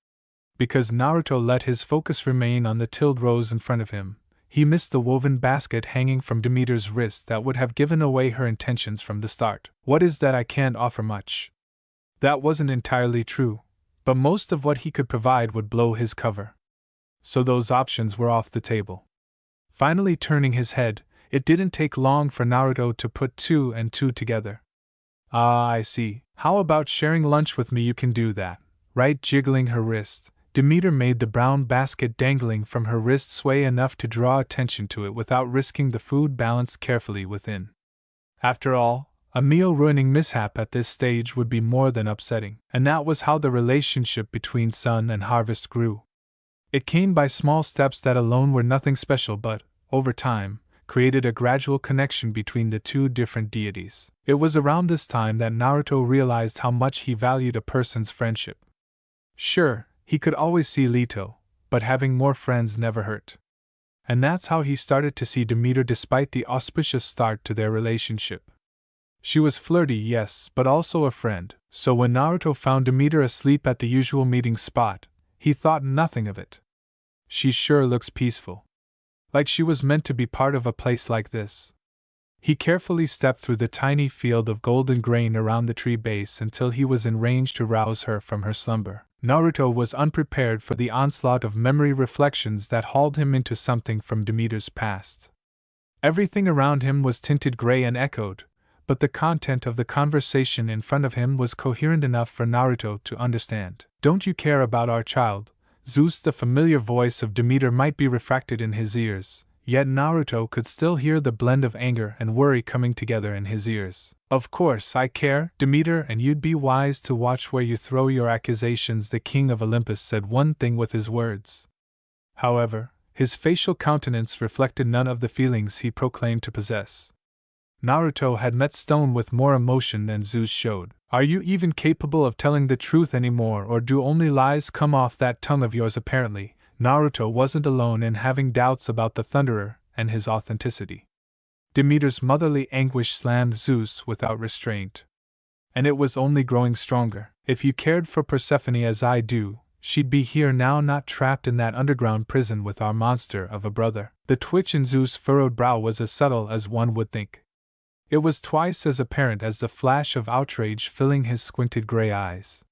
S1: Because Naruto let his focus remain on the tilled rows in front of him, he missed the woven basket hanging from Demeter's wrist that would have given away her intentions from the start. What is that? I can't offer much. That wasn't entirely true, but most of what he could provide would blow his cover. So those options were off the table. Finally turning his head, it didn't take long for Naruto to put 2 and 2 together. Ah, I see. How about sharing lunch with me? You can do that, right? Jiggling her wrist, Demeter made the brown basket dangling from her wrist sway enough to draw attention to it without risking the food balanced carefully within. After all, a meal-ruining mishap at this stage would be more than upsetting, and that was how the relationship between Sun and Harvest grew. It came by small steps that alone were nothing special but, over time, created a gradual connection between the two different deities. It was around this time that Naruto realized how much he valued a person's friendship. Sure, he could always see Leto, but having more friends never hurt. And that's how he started to see Demeter despite the auspicious start to their relationship. She was flirty, yes, but also a friend, so when Naruto found Demeter asleep at the usual meeting spot, he thought nothing of it. She sure looks peaceful. Like she was meant to be part of a place like this. He carefully stepped through the tiny field of golden grain around the tree base until he was in range to rouse her from her slumber. Naruto was unprepared for the onslaught of memory reflections that hauled him into something from Demeter's past. Everything around him was tinted gray and echoed, but the content of the conversation in front of him was coherent enough for Naruto to understand. Don't you care about our child, Zeus? The familiar voice of Demeter might be refracted in his ears, yet Naruto could still hear the blend of anger and worry coming together in his ears. Of course I care, Demeter, and you'd be wise to watch where you throw your accusations. The king of Olympus said one thing with his words. However, his facial countenance reflected none of the feelings he proclaimed to possess. Naruto had met stone with more emotion than Zeus showed. Are you even capable of telling the truth anymore, or do only lies come off that tongue of yours? Apparently, Naruto wasn't alone in having doubts about the Thunderer and his authenticity. Demeter's motherly anguish slammed Zeus without restraint. And it was only growing stronger. If you cared for Persephone as I do, she'd be here now, not trapped in that underground prison with our monster of a brother. The twitch in Zeus' furrowed brow was as subtle as one would think. It was twice as apparent as the flash of outrage filling his squinted gray eyes.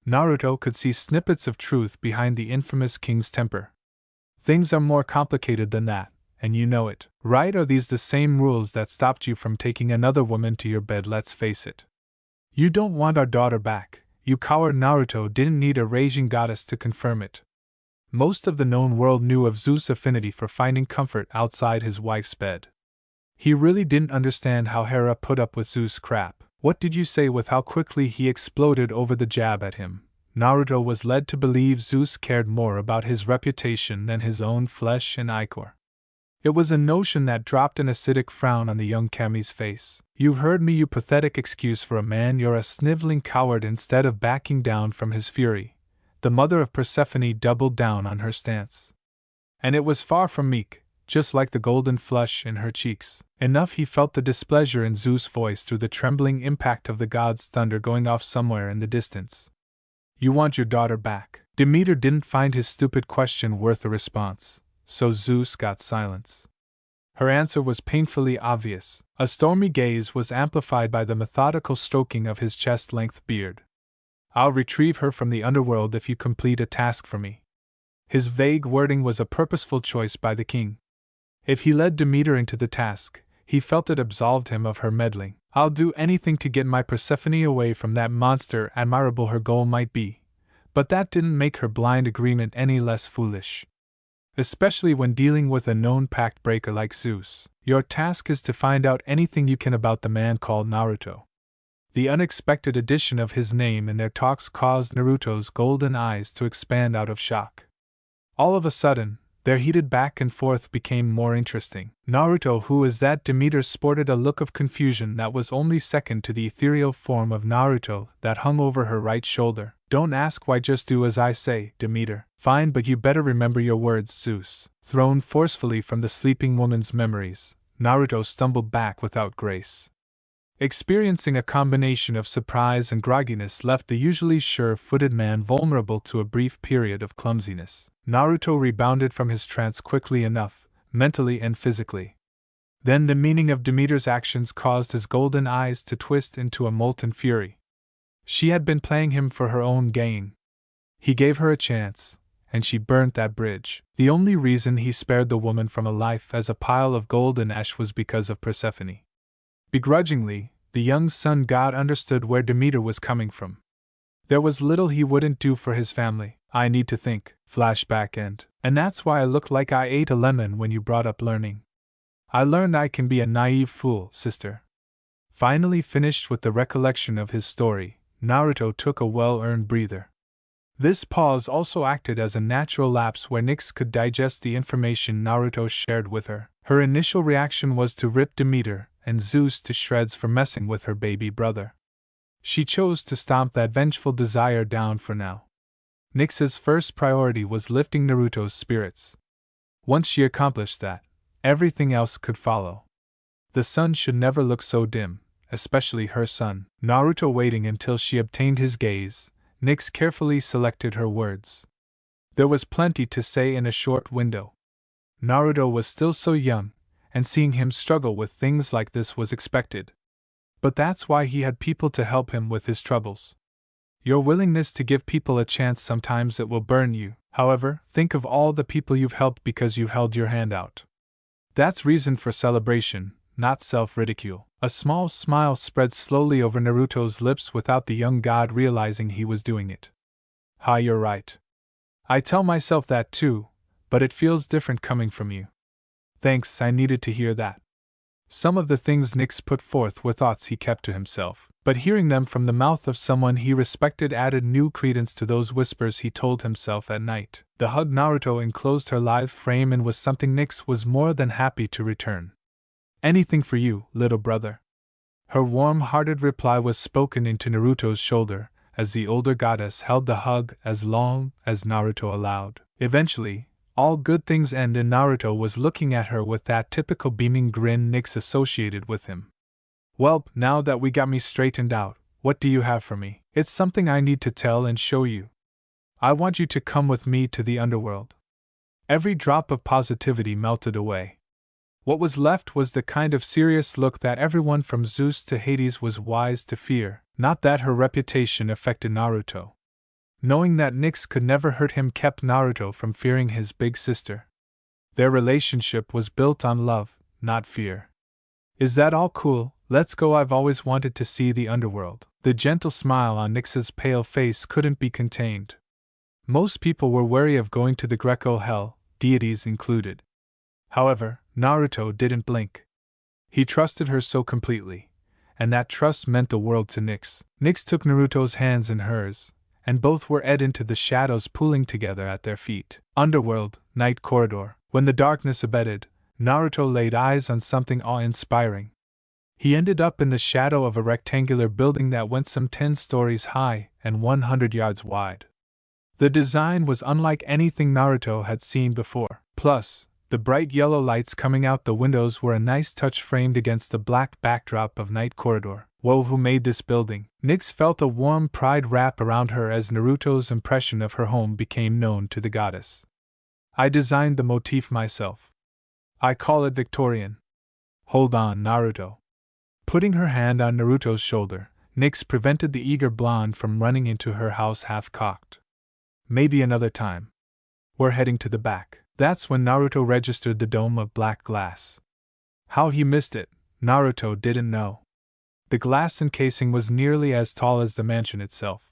S1: Naruto could see snippets of truth behind the infamous king's temper. Things are more complicated than that, and you know it, right? Are these the same rules that stopped you from taking another woman to your bed? Let's face it. You don't want our daughter back, you coward. Naruto didn't need a raging goddess to confirm it. Most of the known world knew of Zeus' affinity for finding comfort outside his wife's bed. He really didn't understand how Hera put up with Zeus' crap. What did you say? With how quickly he exploded over the jab at him, Naruto was led to believe Zeus cared more about his reputation than his own flesh and ichor. It was a notion that dropped an acidic frown on the young Kami's face. You've heard me, you pathetic excuse for a man. You're a sniveling coward. Instead of backing down from his fury, the mother of Persephone doubled down on her stance. And it was far from meek. Just like the golden flush in her cheeks. Enough, he felt the displeasure in Zeus' voice through the trembling impact of the god's thunder going off somewhere in the distance. You want your daughter back? Demeter didn't find his stupid question worth a response, so Zeus got silence. Her answer was painfully obvious. A stormy gaze was amplified by the methodical stroking of his chest-length beard. I'll retrieve her from the underworld if you complete a task for me. His vague wording was a purposeful choice by the king. If he led Demeter into the task, he felt it absolved him of her meddling. I'll do anything to get my Persephone away from that monster, admirable her goal might be, But that didn't make her blind agreement any less foolish. Especially when dealing with a known pact breaker like Zeus. Your task is to find out anything you can about the man called Naruto. The unexpected addition of his name in their talks caused Naruto's golden eyes to expand out of shock. All of a sudden, their heated back and forth became more interesting. Naruto, who is that? Demeter sported a look of confusion that was only second to the ethereal form of Naruto that hung over her right shoulder. Don't ask why, just do as I say, Demeter. Fine, but you better remember your words, Zeus. Thrown forcefully from the sleeping woman's memories, Naruto stumbled back without grace. Experiencing a combination of surprise and grogginess left the usually sure-footed man vulnerable to a brief period of clumsiness. Naruto rebounded from his trance quickly enough, mentally and physically. Then the meaning of Demeter's actions caused his golden eyes to twist into a molten fury. She had been playing him for her own gain. He gave her a chance, and she burnt that bridge. The only reason he spared the woman from a life as a pile of golden ash was because of Persephone. Begrudgingly, the young sun god understood where Demeter was coming from. There was little he wouldn't do for his family. I need to think, flashback end. And that's why I look like I ate a lemon when you brought up learning. I learned I can be a naive fool, sister. Finally finished with the recollection of his story, Naruto took a well-earned breather. This pause also acted as a natural lapse where Nyx could digest the information Naruto shared with her. Her initial reaction was to rip Demeter and Zeus to shreds for messing with her baby brother. She chose to stomp that vengeful desire down for now. Nyx's first priority was lifting Naruto's spirits. Once she accomplished that, everything else could follow. The sun should never look so dim, especially her son. Naruto waiting until she obtained his gaze, Nyx carefully selected her words. There was plenty to say in a short window. Naruto was still so young, and seeing him struggle with things like this was expected. But that's why he had people to help him with his troubles. Your willingness to give people a chance, sometimes it will burn you. However, think of all the people you've helped because you held your hand out. That's reason for celebration, not self-ridicule. A small smile spread slowly over Naruto's lips without the young god realizing he was doing it. You're right. I tell myself that too, but it feels different coming from you. Thanks, I needed to hear that. Some of the things Nyx put forth were thoughts he kept to himself, but hearing them from the mouth of someone he respected added new credence to those whispers he told himself at night. The hug Naruto enclosed her live frame and was something Nyx was more than happy to return. Anything for you, little brother. Her warm-hearted reply was spoken into Naruto's shoulder, as the older goddess held the hug as long as Naruto allowed. Eventually, all good things end and Naruto was looking at her with that typical beaming grin Nyx associated with him. Well, now that we got me straightened out, what do you have for me? It's something I need to tell and show you. I want you to come with me to the underworld. Every drop of positivity melted away. What was left was the kind of serious look that everyone from Zeus to Hades was wise to fear. Not that her reputation affected Naruto. Knowing that Nyx could never hurt him kept Naruto from fearing his big sister. Their relationship was built on love, not fear. Is that all cool? Let's go. I've always wanted to see the underworld. The gentle smile on Nyx's pale face couldn't be contained. Most people were wary of going to the Greco hell, deities included. However, Naruto didn't blink. He trusted her so completely, and that trust meant the world to Nyx. Nyx took Naruto's hands in hers, and both were led into the shadows pooling together at their feet. Underworld, night corridor. When the darkness abated, Naruto laid eyes on something awe-inspiring. He ended up in the shadow of a rectangular building that went some 10 stories high and 100 yards wide. The design was unlike anything Naruto had seen before. Plus, the bright yellow lights coming out the windows were a nice touch framed against the black backdrop of night corridor. Whoa, who made this building? Nyx felt a warm pride wrap around her as Naruto's impression of her home became known to the goddess. I designed the motif myself. I call it Victorian. Hold on, Naruto. Putting her hand on Naruto's shoulder, Nyx prevented the eager blonde from running into her house half-cocked. Maybe another time. We're heading to the back. That's when Naruto registered the dome of black glass. How he missed it, Naruto didn't know. The glass encasing was nearly as tall as the mansion itself.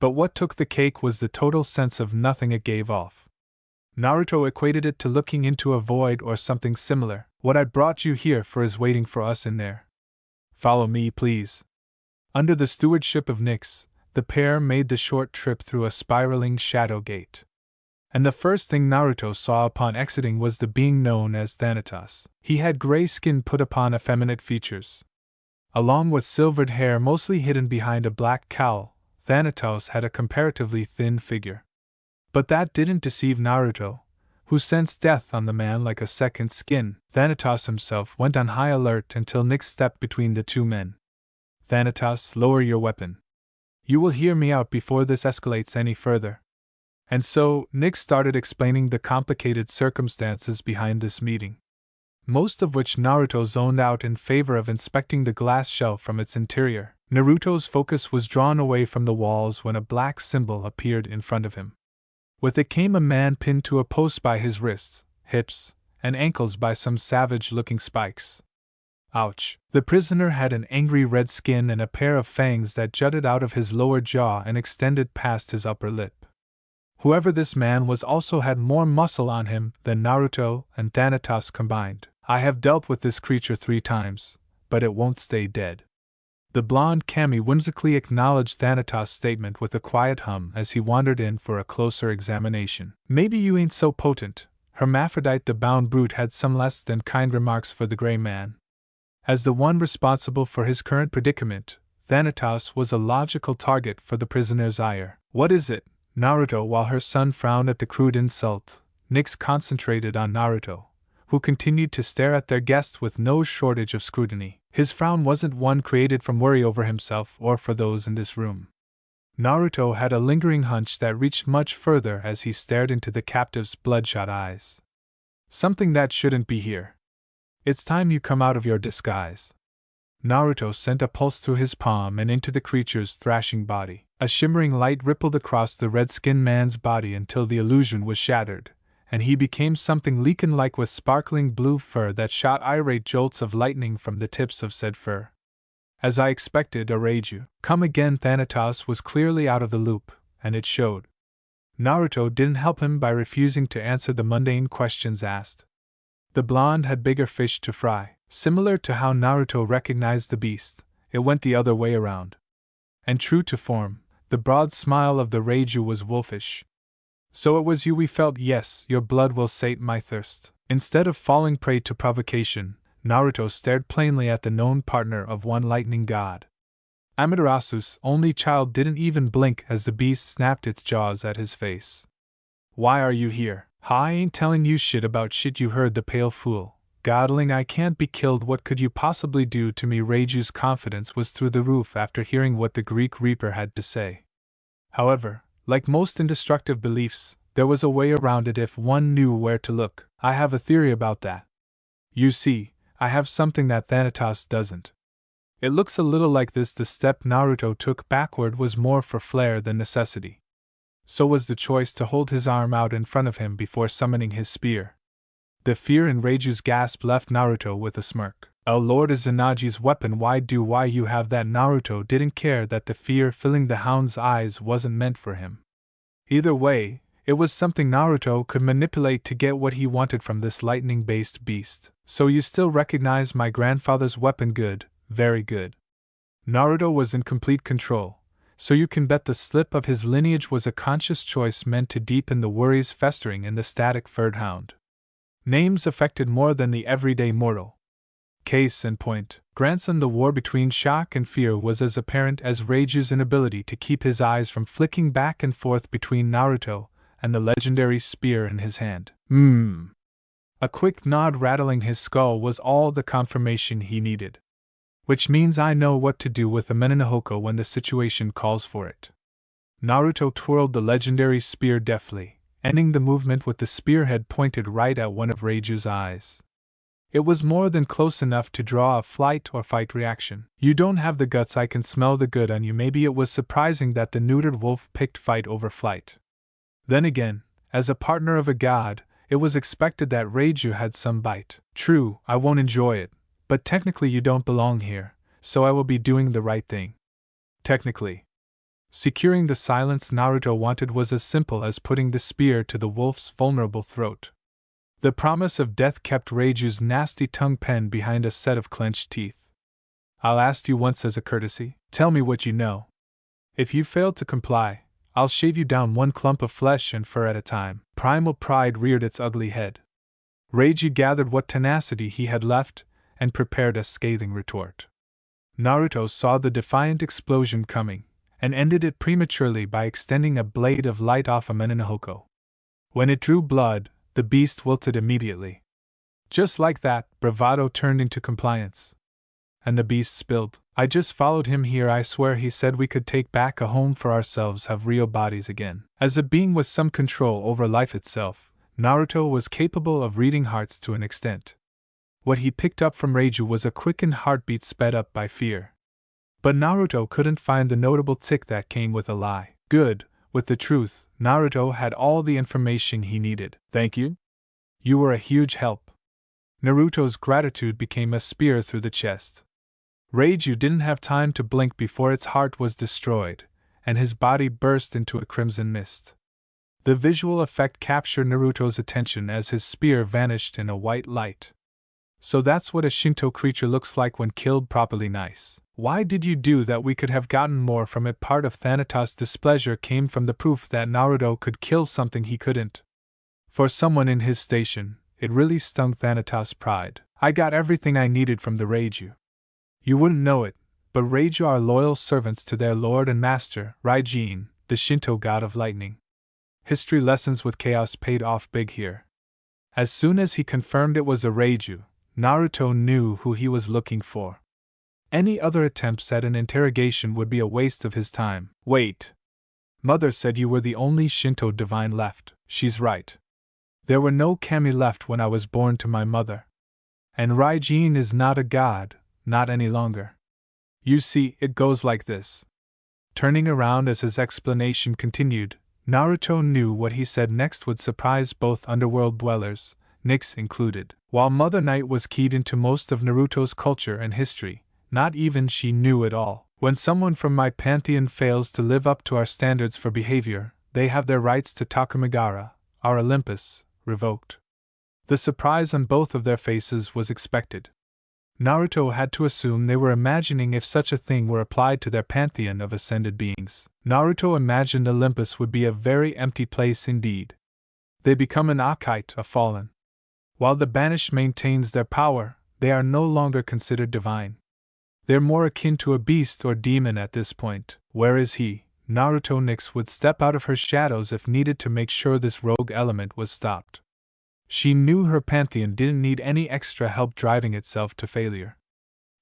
S1: But what took the cake was the total sense of nothing it gave off. Naruto equated it to looking into a void or something similar. What I brought you here for is waiting for us in there. Follow me, please. Under the stewardship of Nyx, the pair made the short trip through a spiraling shadow gate. And the first thing Naruto saw upon exiting was the being known as Thanatos. He had gray skin put upon effeminate features. Along with silvered hair mostly hidden behind a black cowl, Thanatos had a comparatively thin figure. But that didn't deceive Naruto, who sensed death on the man like a second skin. Thanatos himself went on high alert until Nyx stepped between the two men. Thanatos, lower your weapon. You will hear me out before this escalates any further. And so, Nyx started explaining the complicated circumstances behind this meeting, most of which Naruto zoned out in favor of inspecting the glass shell from its interior. Naruto's focus was drawn away from the walls when a black symbol appeared in front of him. With it came a man pinned to a post by his wrists, hips, and ankles by some savage-looking spikes. Ouch! The prisoner had an angry red skin and a pair of fangs that jutted out of his lower jaw and extended past his upper lip. Whoever this man was also had more muscle on him than Naruto and Thanatos combined. I have dealt with this creature 3 times, but it won't stay dead. The blonde Kami whimsically acknowledged Thanatos' statement with a quiet hum as he wandered in for a closer examination. Maybe you ain't so potent. Hermaphrodite the bound brute had some less than kind remarks for the gray man. As the one responsible for his current predicament, Thanatos was a logical target for the prisoner's ire. What is it, Naruto? While her son frowned at the crude insult, Nyx concentrated on Naruto, who continued to stare at their guest with no shortage of scrutiny. His frown wasn't one created from worry over himself or for those in this room. Naruto had a lingering hunch that reached much further as he stared into the captive's bloodshot eyes. Something that shouldn't be here. It's time you come out of your disguise. Naruto sent a pulse through his palm and into the creature's thrashing body. A shimmering light rippled across the red-skinned man's body until the illusion was shattered, and he became something lichen-like with sparkling blue fur that shot irate jolts of lightning from the tips of said fur. As I expected, a Reiju. Come again. Thanatos was clearly out of the loop, and it showed. Naruto didn't help him by refusing to answer the mundane questions asked. The blonde had bigger fish to fry. Similar to how Naruto recognized the beast, it went the other way around. And true to form, the broad smile of the Reiju was wolfish. So it was you we felt. Yes, your blood will sate my thirst. Instead of falling prey to provocation, Naruto stared plainly at the known partner of one lightning god. Amaterasu's only child didn't even blink as the beast snapped its jaws at his face. Why are you here? I ain't telling you shit about shit you heard, the pale fool. Godling, I can't be killed. What could you possibly do to me? Reiju's confidence was through the roof after hearing what the Greek Reaper had to say. However, like most indestructible beliefs, there was a way around it if one knew where to look. I have a theory about that. You see, I have something that Thanatos doesn't. It looks a little like this. The step Naruto took backward was more for flair than necessity. So was the choice to hold his arm out in front of him before summoning his spear. The fear in Reiju's gasp left Naruto with a smirk. Oh, Lord Izanagi's weapon. Why you have that? Naruto didn't care that the fear filling the hound's eyes wasn't meant for him. Either way, it was something Naruto could manipulate to get what he wanted from this lightning-based beast. So you still recognize my grandfather's weapon? Good, very good. Naruto was in complete control, so you can bet the slip of his lineage was a conscious choice meant to deepen the worries festering in the static-furred hound. Names affected more than the everyday mortal. Case in point, grandson. The war between shock and fear was as apparent as Reiju's inability to keep his eyes from flicking back and forth between Naruto and the legendary spear in his hand. A quick nod rattling his skull was all the confirmation he needed. Which means I know what to do with the Menenahoko when the situation calls for it. Naruto twirled the legendary spear deftly, ending the movement with the spearhead pointed right at one of Reiju's eyes. It was more than close enough to draw a flight or fight reaction. You don't have the guts. I can smell the good on you. Maybe it was surprising that the neutered wolf picked fight over flight. Then again, as a partner of a god, it was expected that Reiju had some bite. True, I won't enjoy it, but technically you don't belong here, so I will be doing the right thing. Technically. Securing the silence Naruto wanted was as simple as putting the spear to the wolf's vulnerable throat. The promise of death kept Reiju's nasty tongue penned behind a set of clenched teeth. I'll ask you once as a courtesy, tell me what you know. If you fail to comply, I'll shave you down one clump of flesh and fur at a time. Primal pride reared its ugly head. Reiju gathered what tenacity he had left and prepared a scathing retort. Naruto saw the defiant explosion coming and ended it prematurely by extending a blade of light off a Menenhoko. When it drew blood, the beast wilted immediately. Just like that, bravado turned into compliance. And the beast spilled. I just followed him here. I swear he said we could take back a home for ourselves, have real bodies again. As a being with some control over life itself, Naruto was capable of reading hearts to an extent. What he picked up from Reiju was a quickened heartbeat sped up by fear. But Naruto couldn't find the notable tick that came with a lie. Good, with the truth, Naruto had all the information he needed. Thank you? You were a huge help. Naruto's gratitude became a spear through the chest. Reiju didn't have time to blink before its heart was destroyed, and his body burst into a crimson mist. The visual effect captured Naruto's attention as his spear vanished in a white light. So that's what a Shinto creature looks like when killed properly. Nice. Why did you do that? We could have gotten more from it. Part of Thanatos' displeasure came from the proof that Naruto could kill something he couldn't. For someone in his station, it really stung Thanatos' pride. I got everything I needed from the Reiju. You wouldn't know it, but Reiju are loyal servants to their lord and master, Raijin, the Shinto god of lightning. History lessons with chaos paid off big here. As soon as he confirmed it was a Reiju, Naruto knew who he was looking for. Any other attempts at an interrogation would be a waste of his time. Wait. Mother said you were the only Shinto divine left. She's right. There were no kami left when I was born to my mother. And Raijin is not a god, not any longer. You see, it goes like this. Turning around as his explanation continued, Naruto knew what he said next would surprise both underworld dwellers, Nyx included. While Mother Night was keyed into most of Naruto's culture and history, not even she knew it all. When someone from my pantheon fails to live up to our standards for behavior, they have their rights to Takamagara, our Olympus, revoked. The surprise on both of their faces was expected. Naruto had to assume they were imagining if such a thing were applied to their pantheon of ascended beings. Naruto imagined Olympus would be a very empty place indeed. They become an Akite, a fallen. While the banished maintains their power, they are no longer considered divine. They're more akin to a beast or demon at this point. Where is he? Naruto Nyx would step out of her shadows if needed to make sure this rogue element was stopped. She knew her pantheon didn't need any extra help driving itself to failure.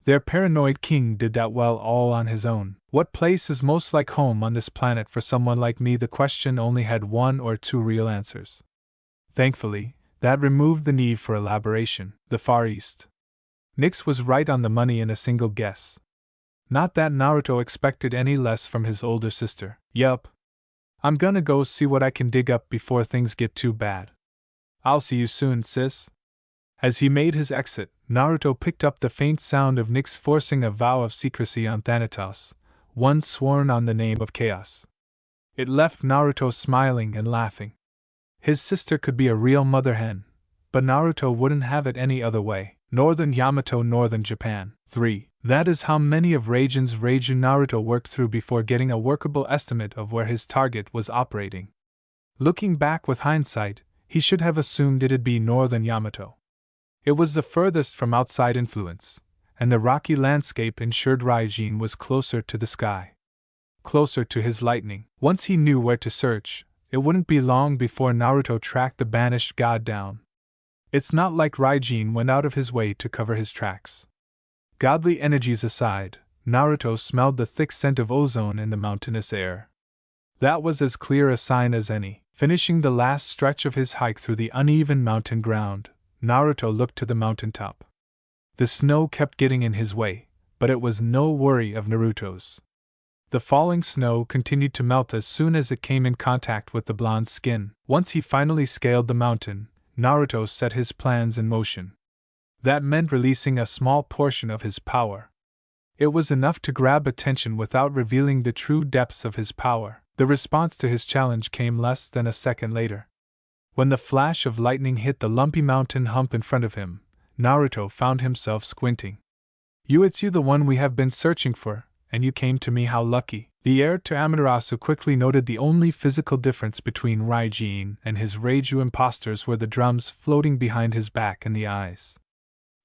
S1: Their paranoid king did that well all on his own. What place is most like home on this planet for someone like me? The question only had one or two real answers. Thankfully, that removed the need for elaboration. The Far East. Nyx was right on the money in a single guess. Not that Naruto expected any less from his older sister. Yup. I'm gonna go see what I can dig up before things get too bad. I'll see you soon, sis. As he made his exit, Naruto picked up the faint sound of Nyx forcing a vow of secrecy on Thanatos, one sworn on the name of chaos. It left Naruto smiling and laughing. His sister could be a real mother hen, but Naruto wouldn't have it any other way. Northern Yamato, Northern Japan. 3. That is how many of Raijin's Reiju Naruto worked through before getting a workable estimate of where his target was operating. Looking back with hindsight, he should have assumed it'd be Northern Yamato. It was the furthest from outside influence, and the rocky landscape ensured Raijin was closer to the sky. Closer to his lightning. Once he knew where to search, it wouldn't be long before Naruto tracked the banished god down. It's not like Raijin went out of his way to cover his tracks. Godly energies aside, Naruto smelled the thick scent of ozone in the mountainous air. That was as clear a sign as any. Finishing the last stretch of his hike through the uneven mountain ground, Naruto looked to the mountaintop. The snow kept getting in his way, but it was no worry of Naruto's. The falling snow continued to melt as soon as it came in contact with the blonde skin. Once he finally scaled the mountain, Naruto set his plans in motion. That meant releasing a small portion of his power. It was enough to grab attention without revealing the true depths of his power. The response to his challenge came less than a second later. When the flash of lightning hit the lumpy mountain hump in front of him, Naruto found himself squinting. It's you, the one we have been searching for, and you came to me, how lucky. The heir to Amaterasu quickly noted the only physical difference between Raijin and his Reiju impostors were the drums floating behind his back and the eyes.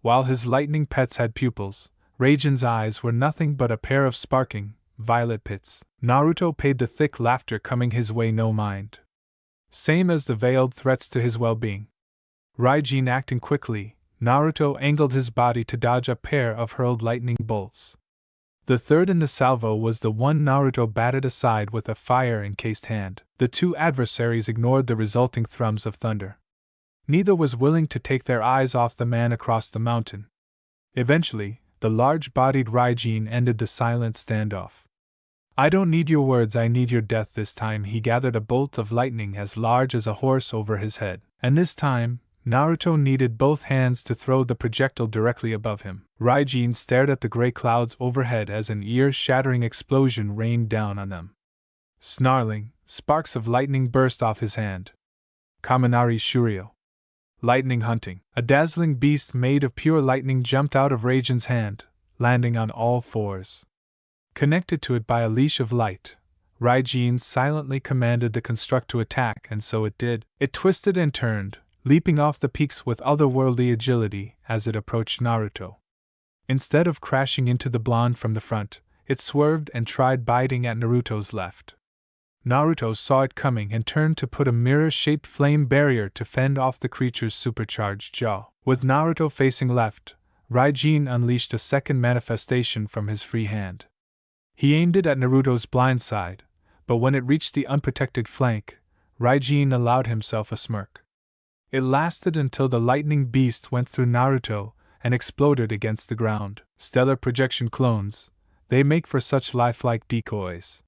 S1: While his lightning pets had pupils, Raijin's eyes were nothing but a pair of sparking, violet pits. Naruto paid the thick laughter coming his way no mind. Same as the veiled threats to his well-being. Raijin acting quickly, Naruto angled his body to dodge a pair of hurled lightning bolts. The third in the salvo was the one Naruto batted aside with a fire-encased hand. The two adversaries ignored the resulting thrums of thunder. Neither was willing to take their eyes off the man across the mountain. Eventually, the large-bodied Raijin ended the silent standoff. I don't need your words, I need your death. This time he gathered a bolt of lightning as large as a horse over his head, and this time, Naruto needed both hands to throw the projectile directly above him. Raijin stared at the gray clouds overhead as an ear-shattering explosion rained down on them. Snarling, sparks of lightning burst off his hand. Kaminari Shuryo. Lightning hunting. A dazzling beast made of pure lightning jumped out of Raijin's hand, landing on all fours. Connected to it by a leash of light, Raijin silently commanded the construct to attack, and so it did. It twisted and turned, leaping off the peaks with otherworldly agility as it approached Naruto. Instead of crashing into the blonde from the front, it swerved and tried biting at Naruto's left. Naruto saw it coming and turned to put a mirror-shaped flame barrier to fend off the creature's supercharged jaw. With Naruto facing left, Raijin unleashed a second manifestation from his free hand. He aimed it at Naruto's blind side, but when it reached the unprotected flank, Raijin allowed himself a smirk. It lasted until the lightning beast went through Naruto and exploded against the ground. Stellar projection clones, they make for such lifelike decoys.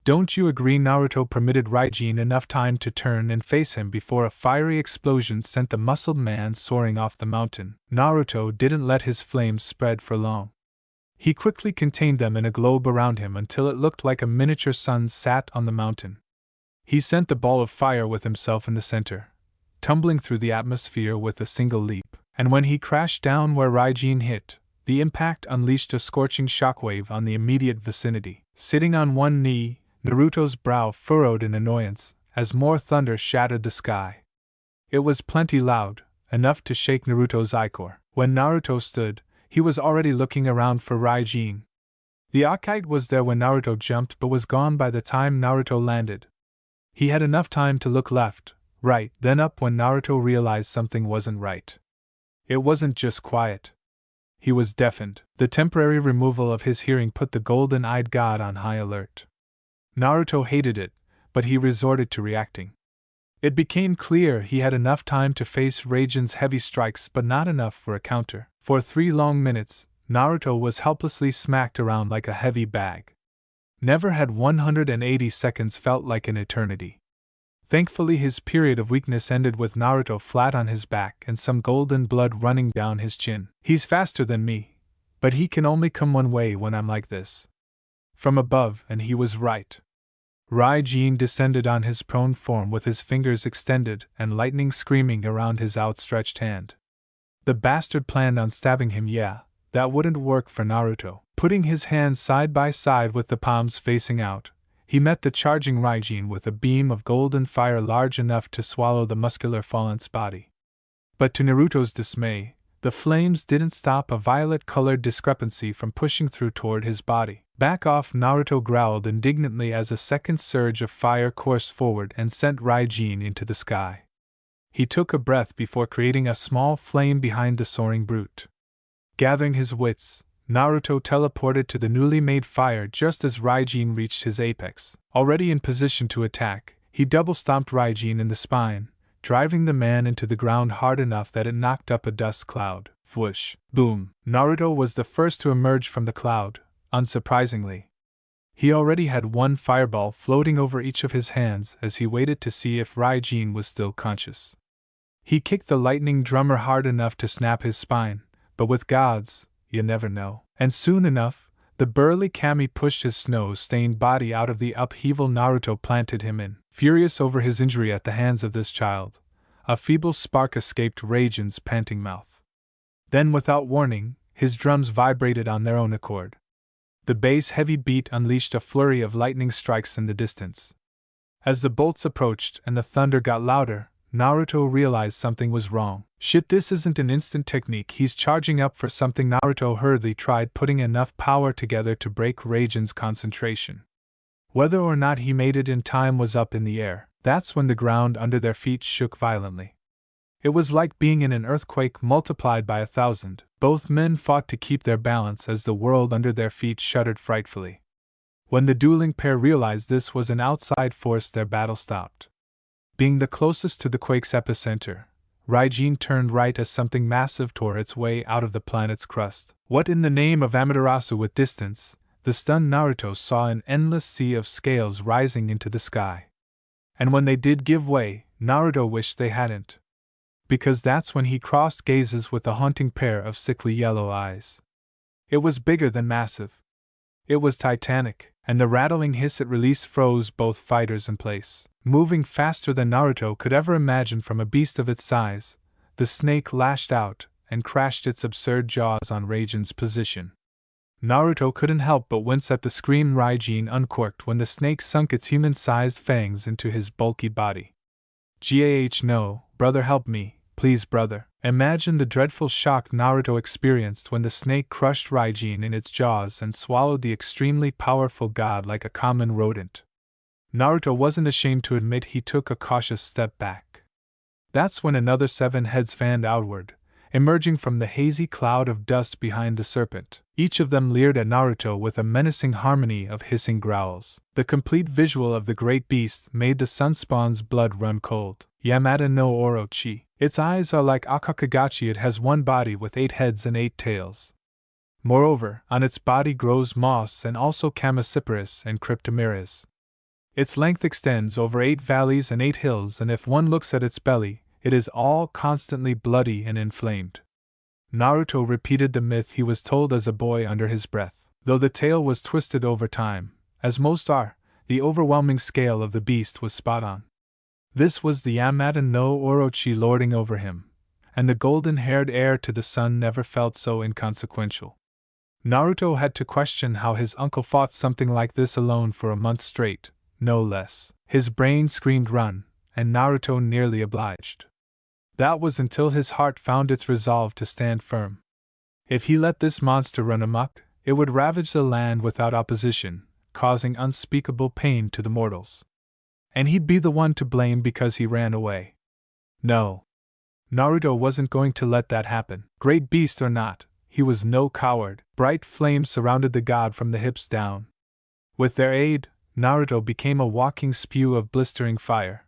S1: Don't you agree? Naruto permitted Raijin enough time to turn and face him before a fiery explosion sent the muscled man soaring off the mountain. Naruto didn't let his flames spread for long. He quickly contained them in a globe around him until it looked like a miniature sun sat on the mountain. He sent the ball of fire with himself in the center, tumbling through the atmosphere with a single leap, and when he crashed down where Raijin hit, the impact unleashed a scorching shockwave on the immediate vicinity. Sitting on one knee, Naruto's brow furrowed in annoyance as more thunder shattered the sky. It was plenty loud, enough to shake Naruto's ichor. When Naruto stood, he was already looking around for Raijin. The Akite was there when Naruto jumped but was gone by the time Naruto landed. He had enough time to look left, right, then up when Naruto realized something wasn't right. It wasn't just quiet. He was deafened. The temporary removal of his hearing put the golden-eyed god on high alert. Naruto hated it, but he resorted to reacting. It became clear he had enough time to face Raijin's heavy strikes but not enough for a counter. For 3 long minutes, Naruto was helplessly smacked around like a heavy bag. Never had 180 seconds felt like an eternity. Thankfully his period of weakness ended with Naruto flat on his back and some golden blood running down his chin. He's faster than me, but he can only come one way when I'm like this. From above, and he was right. Raijin descended on his prone form with his fingers extended and lightning screaming around his outstretched hand. The bastard planned on stabbing him. That wouldn't work for Naruto. Putting his hands side by side with the palms facing out, he met the charging Raijin with a beam of golden fire large enough to swallow the muscular Fallen's body. But to Naruto's dismay, the flames didn't stop a violet-colored discrepancy from pushing through toward his body. Back off, Naruto growled indignantly as a second surge of fire coursed forward and sent Raijin into the sky. He took a breath before creating a small flame behind the soaring brute. Gathering his wits, Naruto teleported to the newly made fire just as Raijin reached his apex. Already in position to attack, he double-stomped Raijin in the spine, driving the man into the ground hard enough that it knocked up a dust cloud. Whoosh! Boom! Naruto was the first to emerge from the cloud, unsurprisingly. He already had one fireball floating over each of his hands as he waited to see if Raijin was still conscious. He kicked the lightning drummer hard enough to snap his spine, but with gods, you never know. And soon enough, The burly kami pushed his snow-stained body out of the upheaval Naruto planted him in. Furious over his injury at the hands of this child, a feeble spark escaped Raijin's panting mouth. Then, without warning, his drums vibrated on their own accord. The bass heavy beat unleashed a flurry of lightning strikes in the distance. As the bolts approached and the thunder got louder, Naruto realized something was wrong. Shit, this isn't an instant technique, he's charging up for something. Naruto hurriedly tried putting enough power together to break Raijin's concentration. Whether or not he made it in time was up in the air. That's when the ground under their feet shook violently. It was like being in an earthquake multiplied by 1,000. Both men fought to keep their balance as the world under their feet shuddered frightfully. When the dueling pair realized this was an outside force, their battle stopped. Being the closest to the quake's epicenter, Raijin turned right as something massive tore its way out of the planet's crust. What in the name of Amaterasu? With distance, the stunned Naruto saw an endless sea of scales rising into the sky. And when they did give way, Naruto wished they hadn't. Because that's when he crossed gazes with a haunting pair of sickly yellow eyes. It was bigger than massive. It was titanic, and the rattling hiss it released froze both fighters in place. Moving faster than Naruto could ever imagine from a beast of its size, the snake lashed out and crashed its absurd jaws on Raijin's position. Naruto couldn't help but wince at the scream Raijin uncorked when the snake sunk its human-sized fangs into his bulky body. "Gah, no, brother, help me, please, brother." Imagine the dreadful shock Naruto experienced when the snake crushed Raijin in its jaws and swallowed the extremely powerful god like a common rodent. Naruto wasn't ashamed to admit he took a cautious step back. That's when another 7 heads fanned outward, emerging from the hazy cloud of dust behind the serpent. Each of them leered at Naruto with a menacing harmony of hissing growls. The complete visual of the great beast made the sunspawn's blood run cold. Yamada no Orochi. Its eyes are like Akakagachi. It has 1 body with 8 heads and 8 tails. Moreover, on its body grows moss and also Chamacyparis and Cryptomeris. Its length extends over 8 valleys and 8 hills, and if one looks at its belly, it is all constantly bloody and inflamed. Naruto repeated the myth he was told as a boy under his breath. Though the tale was twisted over time, as most are, the overwhelming scale of the beast was spot on. This was the Yamada no Orochi lording over him, and the golden-haired heir to the sun never felt so inconsequential. Naruto had to question how his uncle fought something like this alone for a month straight, no less. His brain screamed run, and Naruto nearly obliged. That was until his heart found its resolve to stand firm. If he let this monster run amok, it would ravage the land without opposition, causing unspeakable pain to the mortals. And he'd be the one to blame because he ran away. No. Naruto wasn't going to let that happen. Great beast or not, he was no coward. Bright flames surrounded the god from the hips down. With their aid, Naruto became a walking spew of blistering fire.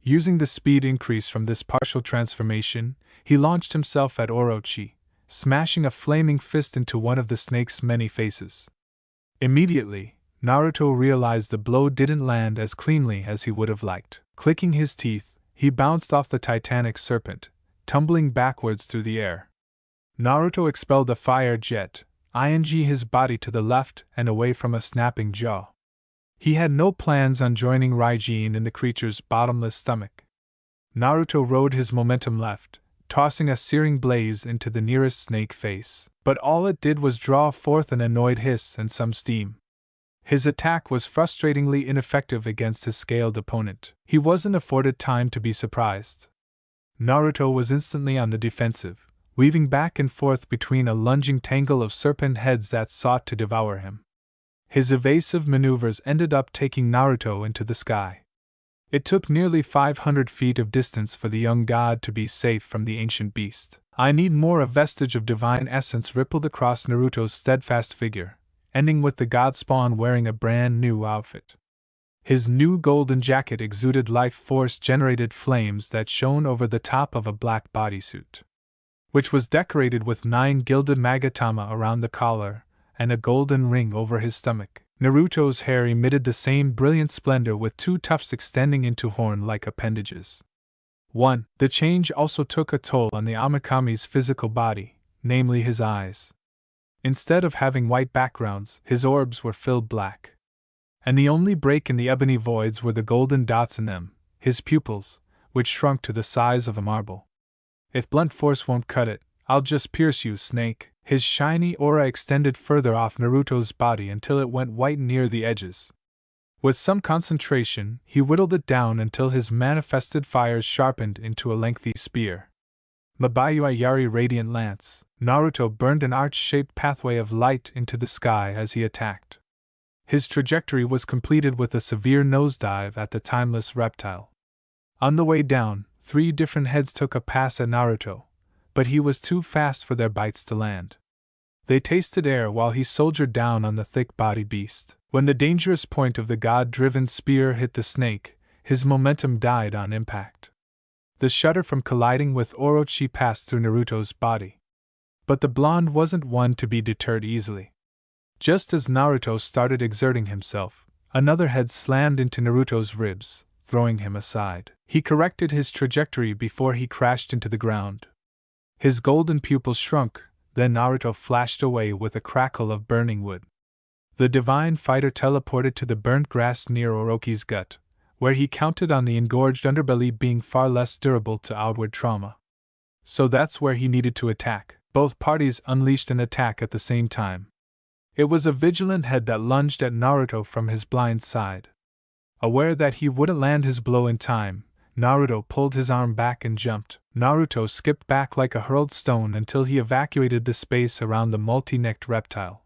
S1: Using the speed increase from this partial transformation, he launched himself at Orochi, smashing a flaming fist into one of the snake's many faces. Immediately, Naruto realized the blow didn't land as cleanly as he would have liked. Clicking his teeth, he bounced off the titanic serpent, tumbling backwards through the air. Naruto expelled a fire jet, his body to the left and away from a snapping jaw. He had no plans on joining Raijin in the creature's bottomless stomach. Naruto rode his momentum left, tossing a searing blaze into the nearest snake face, but all it did was draw forth an annoyed hiss and some steam. His attack was frustratingly ineffective against his scaled opponent. He wasn't afforded time to be surprised. Naruto was instantly on the defensive, weaving back and forth between a lunging tangle of serpent heads that sought to devour him. His evasive maneuvers ended up taking Naruto into the sky. It took nearly 500 feet of distance for the young god to be safe from the ancient beast. "I need more." A vestige of divine essence rippled across Naruto's steadfast figure, ending with the god spawn wearing a brand new outfit. His new golden jacket exuded life force-generated flames that shone over the top of a black bodysuit, which was decorated with 9 gilded magatama around the collar and a golden ring over his stomach. Naruto's hair emitted the same brilliant splendor with 2 tufts extending into horn-like appendages. The change also took a toll on the Amakami's physical body, namely his eyes. Instead of having white backgrounds, his orbs were filled black. And the only break in the ebony voids were the golden dots in them, his pupils, which shrunk to the size of a marble. If blunt force won't cut it, I'll just pierce you, snake. His shiny aura extended further off Naruto's body until it went white near the edges. With some concentration, he whittled it down until his manifested fires sharpened into a lengthy spear. Mabayu Yari Radiant Lance. Naruto burned an arch-shaped pathway of light into the sky as he attacked. His trajectory was completed with a severe nosedive at the timeless reptile. On the way down, 3 different heads took a pass at Naruto, but he was too fast for their bites to land. They tasted air while he soldiered down on the thick-bodied beast. When the dangerous point of the god-driven spear hit the snake, his momentum died on impact. The shudder from colliding with Orochi passed through Naruto's body. But the blonde wasn't one to be deterred easily. Just as Naruto started exerting himself, another head slammed into Naruto's ribs, throwing him aside. He corrected his trajectory before he crashed into the ground. His golden pupils shrunk, then Naruto flashed away with a crackle of burning wood. The divine fighter teleported to the burnt grass near Orochi's gut, where he counted on the engorged underbelly being far less durable to outward trauma. So that's where he needed to attack. Both parties unleashed an attack at the same time. It was a vigilant head that lunged at Naruto from his blind side. Aware that he wouldn't land his blow in time, Naruto pulled his arm back and jumped. Naruto skipped back like a hurled stone until he evacuated the space around the multi-necked reptile.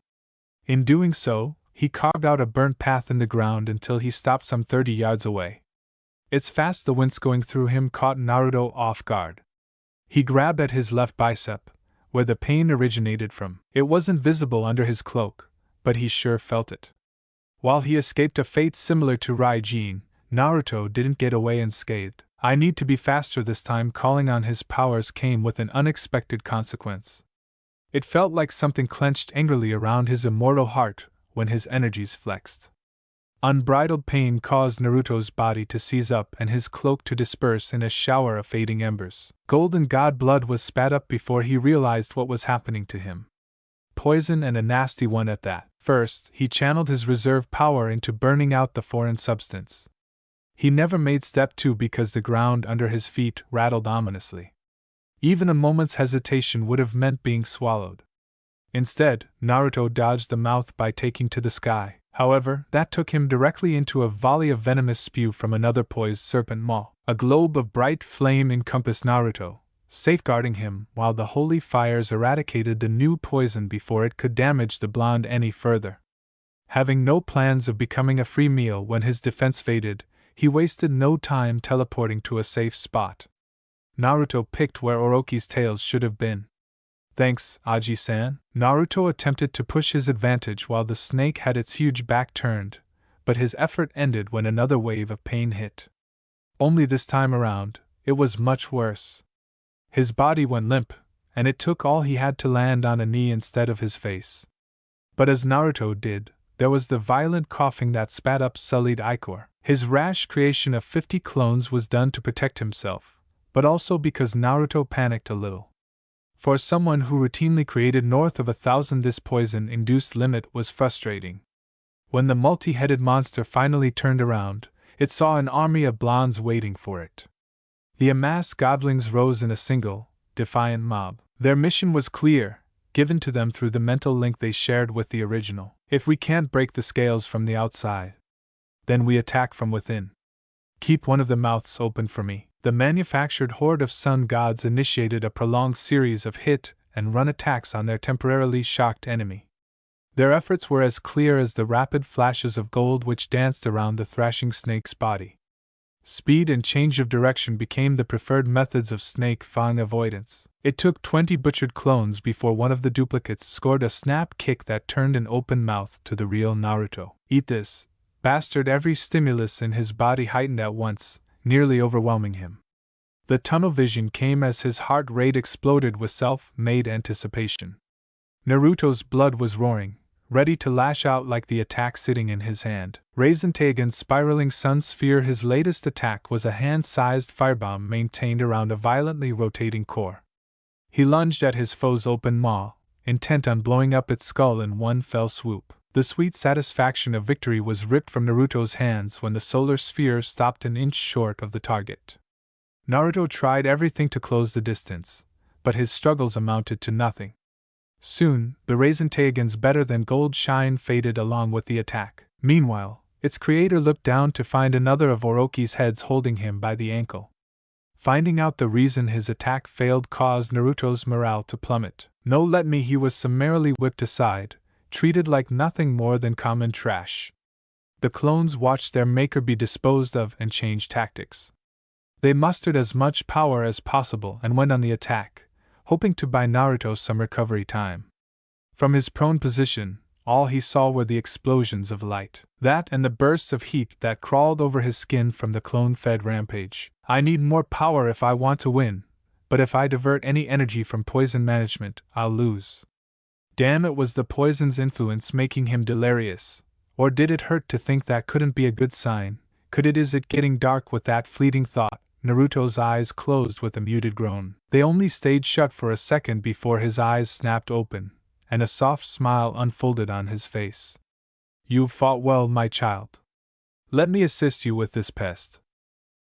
S1: In doing so, he carved out a burnt path in the ground until he stopped some 30 yards away. It's fast the wince going through him caught Naruto off guard. He grabbed at his left bicep, where the pain originated from. It wasn't visible under his cloak, but he sure felt it. While he escaped a fate similar to Raijin, Naruto didn't get away unscathed. I need to be faster this time. Calling on his powers came with an unexpected consequence. It felt like something clenched angrily around his immortal heart when his energies flexed. Unbridled pain caused Naruto's body to seize up and his cloak to disperse in a shower of fading embers. Golden god blood was spat up before he realized what was happening to him. Poison, and a nasty one at that. First, he channeled his reserve power into burning out the foreign substance. He never made step 2 because the ground under his feet rattled ominously. Even a moment's hesitation would have meant being swallowed. Instead, Naruto dodged the mouth by taking to the sky. However, that took him directly into a volley of venomous spew from another poised serpent maw. A globe of bright flame encompassed Naruto, safeguarding him while the holy fires eradicated the new poison before it could damage the blonde any further. Having no plans of becoming a free meal when his defense faded, he wasted no time teleporting to a safe spot. Naruto picked where Orochi's tails should have been. Thanks, Aji-san. Naruto attempted to push his advantage while the snake had its huge back turned, but his effort ended when another wave of pain hit. Only this time around, it was much worse. His body went limp, and it took all he had to land on a knee instead of his face. But as Naruto did, there was the violent coughing that spat up sullied ichor. His rash creation of 50 clones was done to protect himself, but also because Naruto panicked a little. For someone who routinely created north of 1,000, this poison-induced limit was frustrating. When the multi-headed monster finally turned around, it saw an army of blondes waiting for it. The amassed godlings rose in a single, defiant mob. Their mission was clear, given to them through the mental link they shared with the original. If we can't break the scales from the outside, then we attack from within. Keep one of the mouths open for me. The manufactured horde of sun gods initiated a prolonged series of hit-and-run attacks on their temporarily shocked enemy. Their efforts were as clear as the rapid flashes of gold which danced around the thrashing snake's body. Speed and change of direction became the preferred methods of snake fang avoidance. It took 20 butchered clones before one of the duplicates scored a snap kick that turned an open mouth to the real Naruto. Eat this, bastard! Every stimulus in his body heightened at once, nearly overwhelming him. The tunnel vision came as his heart rate exploded with self-made anticipation. Naruto's blood was roaring, ready to lash out like the attack sitting in his hand. Rasentegan's spiraling sun sphere. His latest attack was a hand-sized firebomb maintained around a violently rotating core. He lunged at his foe's open maw, intent on blowing up its skull in one fell swoop. The sweet satisfaction of victory was ripped from Naruto's hands when the solar sphere stopped an inch short of the target. Naruto tried everything to close the distance, but his struggles amounted to nothing. Soon, the Raisin Teigen's better than gold shine faded along with the attack. Meanwhile, its creator looked down to find another of Orochi's heads holding him by the ankle. Finding out the reason his attack failed caused Naruto's morale to plummet. No, let me, he was summarily whipped aside, treated like nothing more than common trash. The clones watched their maker be disposed of and changed tactics. They mustered as much power as possible and went on the attack, hoping to buy Naruto some recovery time. From his prone position, all he saw were the explosions of light. That and the bursts of heat that crawled over his skin from the clone-fed rampage. I need more power if I want to win, but if I divert any energy from poison management, I'll lose. Damn, it was the poison's influence making him delirious. Or did it hurt to think that couldn't be a good sign? Is it getting dark? With that fleeting thought, Naruto's eyes closed with a muted groan. They only stayed shut for a second before his eyes snapped open, and a soft smile unfolded on his face. You've fought well, my child. Let me assist you with this pest.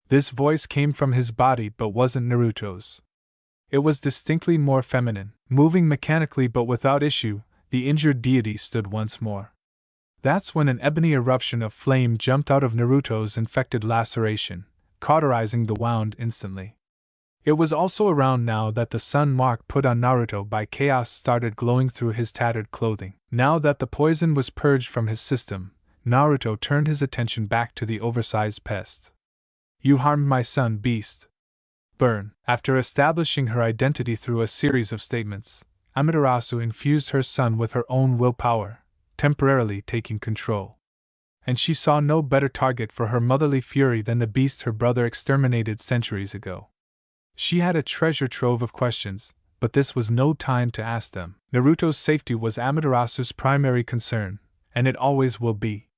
S1: This voice came from his body but wasn't Naruto's. It was distinctly more feminine. Moving mechanically but without issue, the injured deity stood once more. That's when an ebony eruption of flame jumped out of Naruto's infected laceration, cauterizing the wound instantly. It was also around now that the sun mark put on Naruto by chaos started glowing through his tattered clothing. Now that the poison was purged from his system, Naruto turned his attention back to the oversized pest. You harmed my son, beast. Burn. After establishing her identity through a series of statements, Amaterasu infused her son with her own willpower, temporarily taking control. And she saw no better target for her motherly fury than the beast her brother exterminated centuries ago. She had a treasure trove of questions, but this was no time to ask them. Naruto's safety was Amaterasu's primary concern, and it always will be.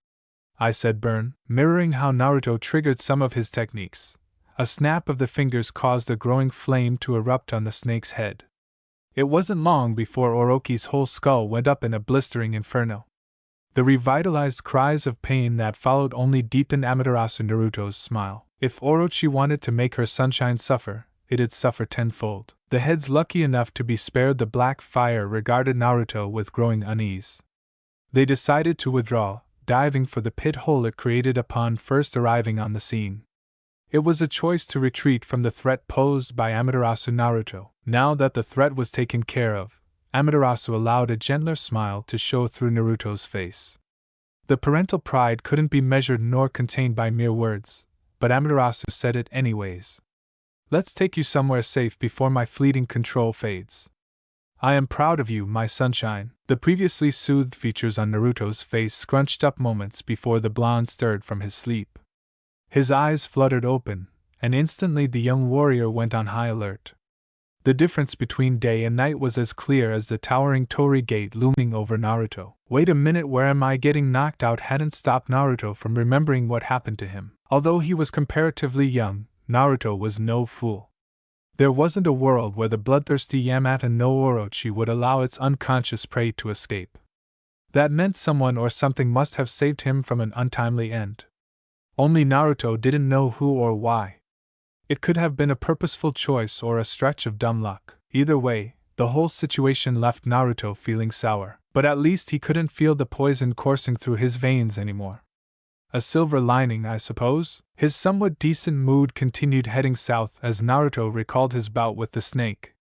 S1: I said burn, mirroring how Naruto triggered some of his techniques. A snap of the fingers caused a growing flame to erupt on the snake's head. It wasn't long before Orochi's whole skull went up in a blistering inferno. The revitalized cries of pain that followed only deepened Amaterasu Naruto's smile. If Orochi wanted to make her sunshine suffer, it'd suffer tenfold. The heads lucky enough to be spared the black fire regarded Naruto with growing unease. They decided to withdraw, diving for the pit hole it created upon first arriving on the scene. It was a choice to retreat from the threat posed by Amaterasu Naruto. Now that the threat was taken care of, Amaterasu allowed a gentler smile to show through Naruto's face. The parental pride couldn't be measured nor contained by mere words, but Amaterasu said it anyways. Let's take you somewhere safe before my fleeting control fades. I am proud of you, my sunshine. The previously soothed features on Naruto's face scrunched up moments before the blonde stirred from his sleep. His eyes fluttered open, and instantly the young warrior went on high alert. The difference between day and night was as clear as the towering torii gate looming over Naruto. Wait a minute, where am I getting knocked out? Hadn't stopped Naruto from remembering what happened to him. Although he was comparatively young, Naruto was no fool. There wasn't a world where the bloodthirsty Yamata no Orochi would allow its unconscious prey to escape. That meant someone or something must have saved him from an untimely end. Only Naruto didn't know who or why. It could have been a purposeful choice or a stretch of dumb luck. Either way, the whole situation left Naruto feeling sour. But at least he couldn't feel the poison coursing through his veins anymore. A silver lining, I suppose? His somewhat decent mood continued heading south as Naruto recalled his bout with the snake.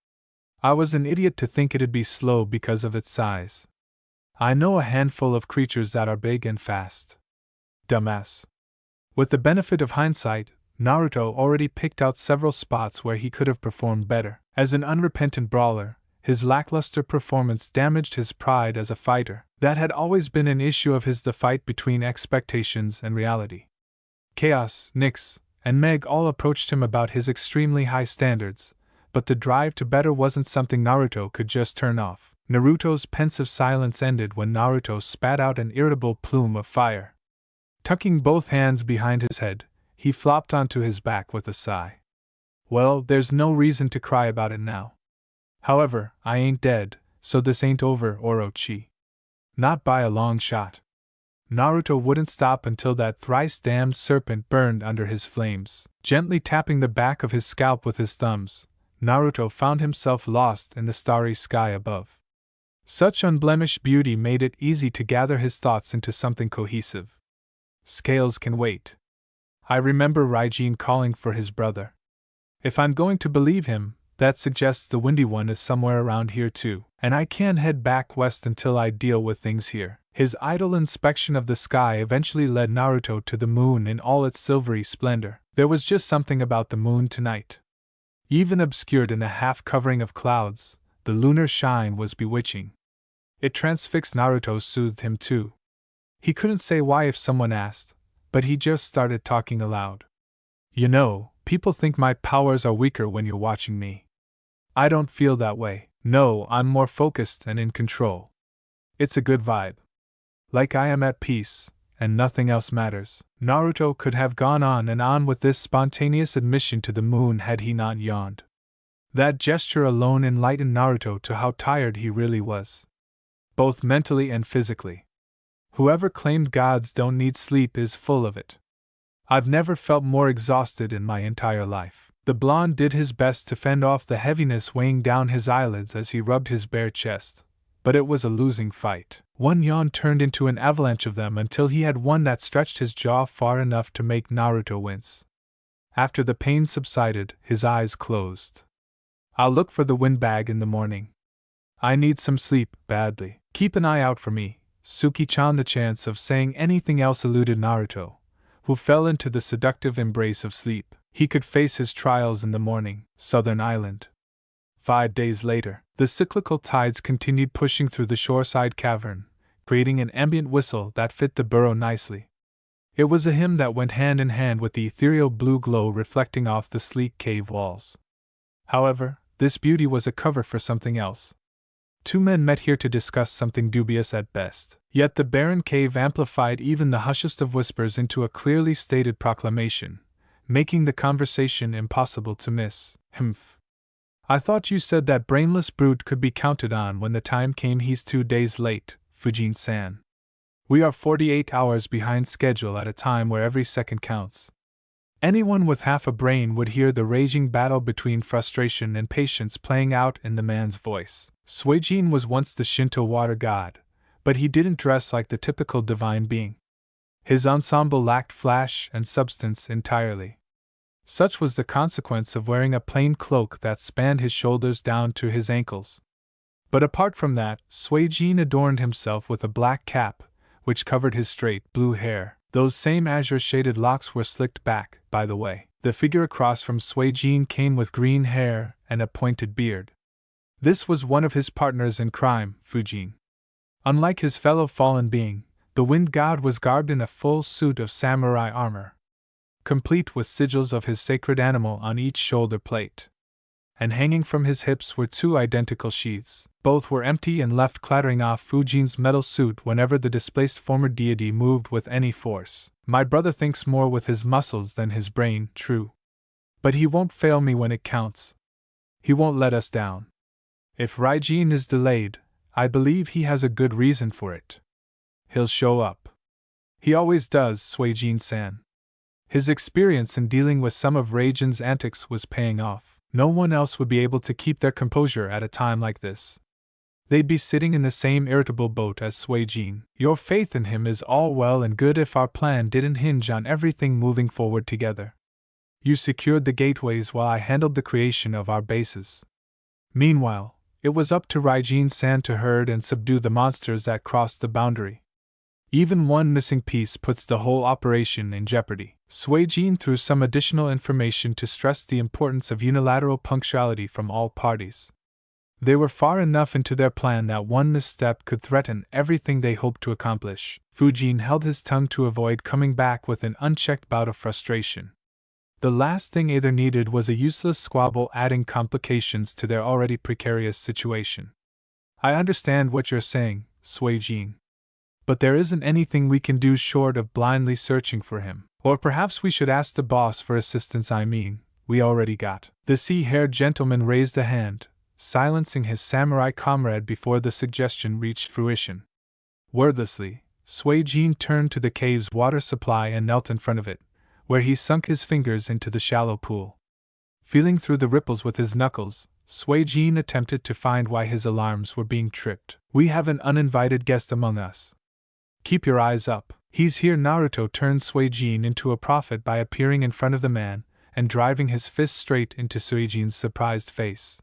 S1: I was an idiot to think it'd be slow because of its size. I know a handful of creatures that are big and fast. Dumbass. With the benefit of hindsight, Naruto already picked out several spots where he could have performed better. As an unrepentant brawler, his lackluster performance damaged his pride as a fighter. That had always been an issue of his, the fight between expectations and reality. Chaos, Nyx, and Meg all approached him about his extremely high standards, but the drive to better wasn't something Naruto could just turn off. Naruto's pensive silence ended when Naruto spat out an irritable plume of fire. Tucking both hands behind his head, he flopped onto his back with a sigh. Well, there's no reason to cry about it now. However, I ain't dead, So this ain't over, Orochi. Not by a long shot. Naruto wouldn't stop until that thrice-damned serpent burned under his flames. Gently tapping the back of his scalp with his thumbs, Naruto found himself lost in the starry sky above. Such unblemished beauty made it easy to gather his thoughts into something cohesive. Scales can wait. I remember Raijin calling for his brother. If I'm going to believe him, that suggests the Windy One is somewhere around here too, and I can't head back west until I deal with things here. His idle inspection of the sky eventually led Naruto to the moon in all its silvery splendor. There was just something about the moon tonight. Even obscured in a half covering of clouds, the lunar shine was bewitching. It transfixed Naruto, soothed him too. He couldn't say why if someone asked, but he just started talking aloud. You know, people think my powers are weaker when you're watching me. I don't feel that way. No, I'm more focused and in control. It's a good vibe. Like I am at peace, and nothing else matters. Naruto could have gone on and on with this spontaneous admission to the moon had he not yawned. That gesture alone enlightened Naruto to how tired he really was. Both mentally and physically. Whoever claimed gods don't need sleep is full of it. I've never felt more exhausted in my entire life. The blonde did his best to fend off the heaviness weighing down his eyelids as he rubbed his bare chest, but it was a losing fight. One yawn turned into an avalanche of them until he had one that stretched his jaw far enough to make Naruto wince. After the pain subsided, his eyes closed. I'll look for the windbag in the morning. I need some sleep, badly. Keep an eye out for me, Suki-chan. The chance of saying anything else eluded Naruto, who fell into the seductive embrace of sleep. He could face his trials in the morning. Southern Island. 5 days later, the cyclical tides continued pushing through the shoreside cavern, creating an ambient whistle that fit the burrow nicely. It was a hymn that went hand in hand with the ethereal blue glow reflecting off the sleek cave walls. However, this beauty was a cover for something else. Two men met here to discuss something dubious at best. Yet the barren cave amplified even the hushest of whispers into a clearly stated proclamation, making the conversation impossible to miss. Humph. I thought you said that brainless brute could be counted on when the time came. He's 2 days late, Fujin-san. We are 48 hours behind schedule at a time where every second counts. Anyone with half a brain would hear the raging battle between frustration and patience playing out in the man's voice. Suijin was once the Shinto water god, but he didn't dress like the typical divine being. His ensemble lacked flash and substance entirely. Such was the consequence of wearing a plain cloak that spanned his shoulders down to his ankles. But apart from that, Suijin adorned himself with a black cap, which covered his straight blue hair. Those same azure-shaded locks were slicked back, by the way. The figure across from Suijin came with green hair and a pointed beard. This was one of his partners in crime, Fujin. Unlike his fellow fallen being, the wind god was garbed in a full suit of samurai armor, complete with sigils of his sacred animal on each shoulder plate. And hanging from his hips were 2 identical sheaths. Both were empty and left clattering off Fujin's metal suit whenever the displaced former deity moved with any force. My brother thinks more with his muscles than his brain, true. But he won't fail me when it counts. He won't let us down. If Raijin is delayed, I believe he has a good reason for it. He'll show up. He always does, Suijin-san. His experience in dealing with some of Raijin's antics was paying off. No one else would be able to keep their composure at a time like this. They'd be sitting in the same irritable boat as Suijin. Your faith in him is all well and good if our plan didn't hinge on everything moving forward together. You secured the gateways while I handled the creation of our bases. Meanwhile, it was up to Raijin-san to herd and subdue the monsters that crossed the boundary. Even one missing piece puts the whole operation in jeopardy. Suijin threw some additional information to stress the importance of unilateral punctuality from all parties. They were far enough into their plan that one misstep could threaten everything they hoped to accomplish. Fujin held his tongue to avoid coming back with an unchecked bout of frustration. The last thing either needed was a useless squabble adding complications to their already precarious situation. I understand what you're saying, Suijin. But there isn't anything we can do short of blindly searching for him. Or perhaps we should ask the boss for assistance. We already got. The sea-haired gentleman raised a hand, silencing his samurai comrade before the suggestion reached fruition. Wordlessly, Suijin turned to the cave's water supply and knelt in front of it, where he sunk his fingers into the shallow pool. Feeling through the ripples with his knuckles, Suijin attempted to find why his alarms were being tripped. "We have an uninvited guest among us. Keep your eyes up. He's here." Naruto turned Suijin into a prophet by appearing in front of the man and driving his fist straight into Suijin's surprised face.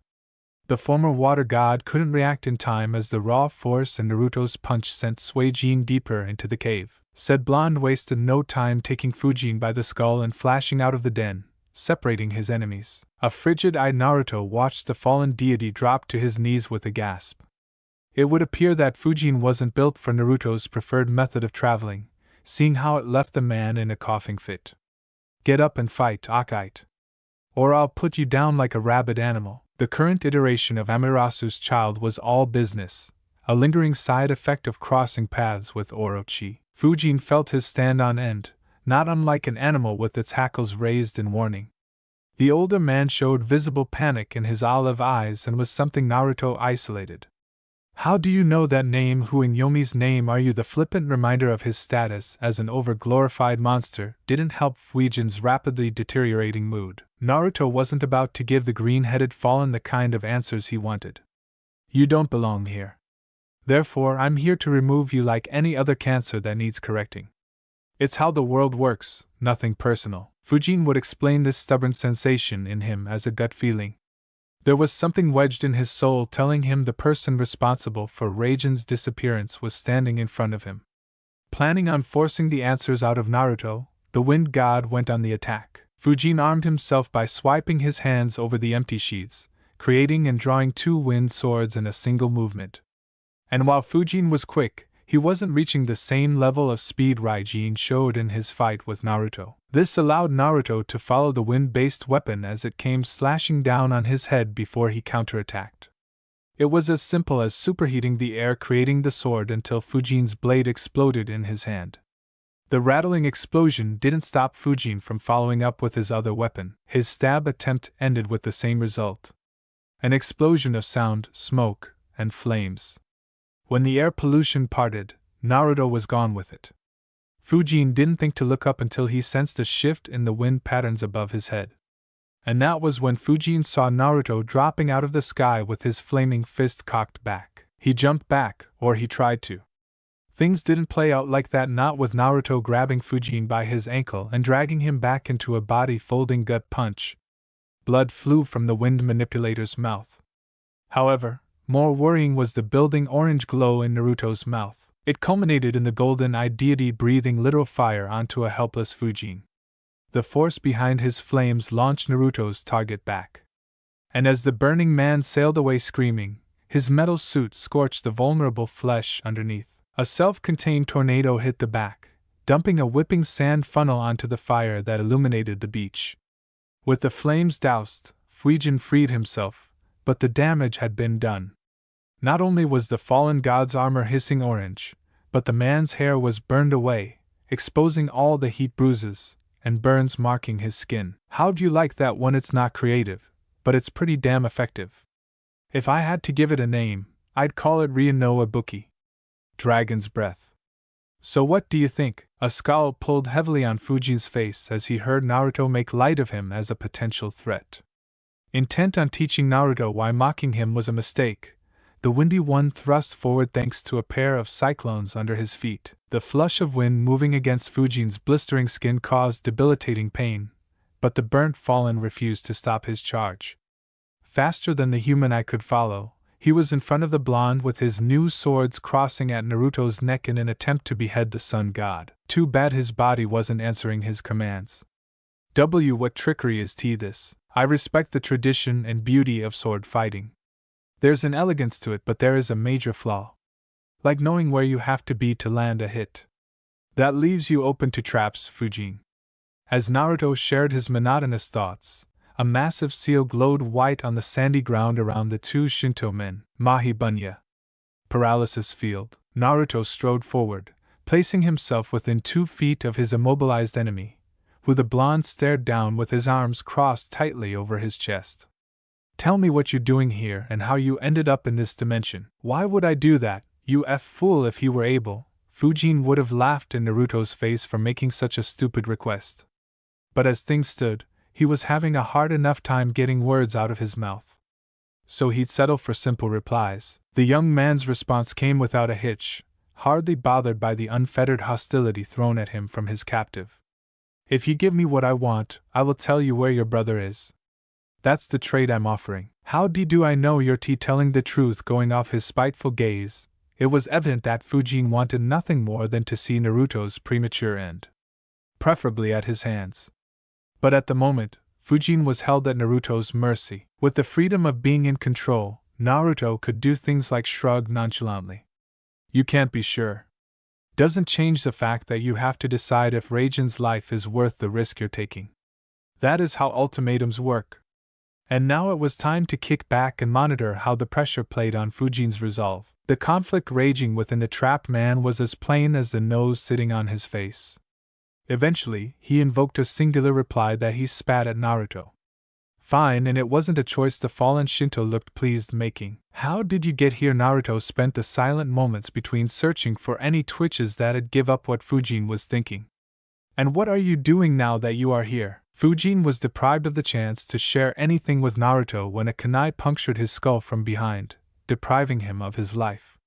S1: The former water god couldn't react in time as the raw force and Naruto's punch sent Suijin deeper into the cave. Said blonde wasted no time taking Fujin by the skull and flashing out of the den, separating his enemies. A frigid-eyed Naruto watched the fallen deity drop to his knees with a gasp. It would appear that Fujin wasn't built for Naruto's preferred method of traveling, seeing how it left the man in a coughing fit. "Get up and fight, Akite. Or I'll put you down like a rabid animal." The current iteration of Amarasu's child was all business, a lingering side effect of crossing paths with Orochi. Fujin felt his stand on end, not unlike an animal with its hackles raised in warning. The older man showed visible panic in his olive eyes and was something Naruto isolated. "How do you know that name? Who in Yomi's name are you?" The flippant reminder of his status as an over-glorified monster didn't help Fujin's rapidly deteriorating mood. Naruto wasn't about to give the green-headed fallen the kind of answers he wanted. "You don't belong here. Therefore, I'm here to remove you like any other cancer that needs correcting. It's how the world works, nothing personal." Fujin would explain this stubborn sensation in him as a gut feeling. There was something wedged in his soul telling him the person responsible for Raijin's disappearance was standing in front of him. Planning on forcing the answers out of Naruto, the wind god went on the attack. Fujin armed himself by swiping his hands over the empty sheaths, creating and drawing two wind swords in a single movement. And while Fujin was quick, he wasn't reaching the same level of speed Raijin showed in his fight with Naruto. This allowed Naruto to follow the wind-based weapon as it came slashing down on his head before he counterattacked. It was as simple as superheating the air creating the sword until Fujin's blade exploded in his hand. The rattling explosion didn't stop Fujin from following up with his other weapon. His stab attempt ended with the same result. An explosion of sound, smoke, and flames. When the air pollution parted, Naruto was gone with it. Fujin didn't think to look up until he sensed a shift in the wind patterns above his head. And that was when Fujin saw Naruto dropping out of the sky with his flaming fist cocked back. He jumped back, or he tried to. Things didn't play out like that, not with Naruto grabbing Fujin by his ankle and dragging him back into a body-folding gut punch. Blood flew from the wind manipulator's mouth. However, more worrying was the building orange glow in Naruto's mouth. It culminated in the golden-eyed deity breathing literal fire onto a helpless Fujin. The force behind his flames launched Naruto's target back. And as the burning man sailed away screaming, his metal suit scorched the vulnerable flesh underneath. A self-contained tornado hit the back, dumping a whipping sand funnel onto the fire that illuminated the beach. With the flames doused, Fujin freed himself, but the damage had been done. Not only was the fallen god's armor hissing orange, but the man's hair was burned away, exposing all the heat bruises and burns marking his skin. "How'd you like that one? It's not creative, but it's pretty damn effective. If I had to give it a name, I'd call it Ryuno Ibuki. Dragon's breath. So what do you think?" A scowl pulled heavily on Fujin's face as he heard Naruto make light of him as a potential threat. Intent on teaching Naruto why mocking him was a mistake, the windy one thrust forward thanks to a pair of cyclones under his feet. The flush of wind moving against Fujin's blistering skin caused debilitating pain, but the burnt fallen refused to stop his charge. Faster than the human eye could follow, he was in front of the blonde with his new swords crossing at Naruto's neck in an attempt to behead the sun god. Too bad his body wasn't answering his commands. What trickery is this? I respect the tradition and beauty of sword fighting. There's an elegance to it, but there is a major flaw. Like knowing where you have to be to land a hit. That leaves you open to traps, Fujin. As Naruto shared his monotonous thoughts, a massive seal glowed white on the sandy ground around the two Shinto men. Mahi Bunya. Paralysis field. Naruto strode forward, placing himself within 2 feet of his immobilized enemy, who the blonde stared down with his arms crossed tightly over his chest. Tell me what you're doing here and how you ended up in this dimension. Why would I do that, you fool? If he were able, Fujin would have laughed in Naruto's face for making such a stupid request. But as things stood, he was having a hard enough time getting words out of his mouth. So he'd settle for simple replies. The young man's response came without a hitch, hardly bothered by the unfettered hostility thrown at him from his captive. If you give me what I want, I will tell you where your brother is. That's the trade I'm offering. How do I know you're telling the truth? Going off his spiteful gaze, it was evident that Fujin wanted nothing more than to see Naruto's premature end. Preferably at his hands. But at the moment, Fujin was held at Naruto's mercy. With the freedom of being in control, Naruto could do things like shrug nonchalantly. You can't be sure. Doesn't change the fact that you have to decide if Raijin's life is worth the risk you're taking. That is how ultimatums work. And now it was time to kick back and monitor how the pressure played on Fujin's resolve. The conflict raging within the trapped man was as plain as the nose sitting on his face. Eventually, he invoked a singular reply that he spat at Naruto. Fine, and it wasn't a choice the fallen Shinto looked pleased making. How did you get here? Naruto spent the silent moments between searching for any twitches that'd give up what Fujin was thinking. And what are you doing now that you are here? Fujin was deprived of the chance to share anything with Naruto when a kunai punctured his skull from behind, depriving him of his life.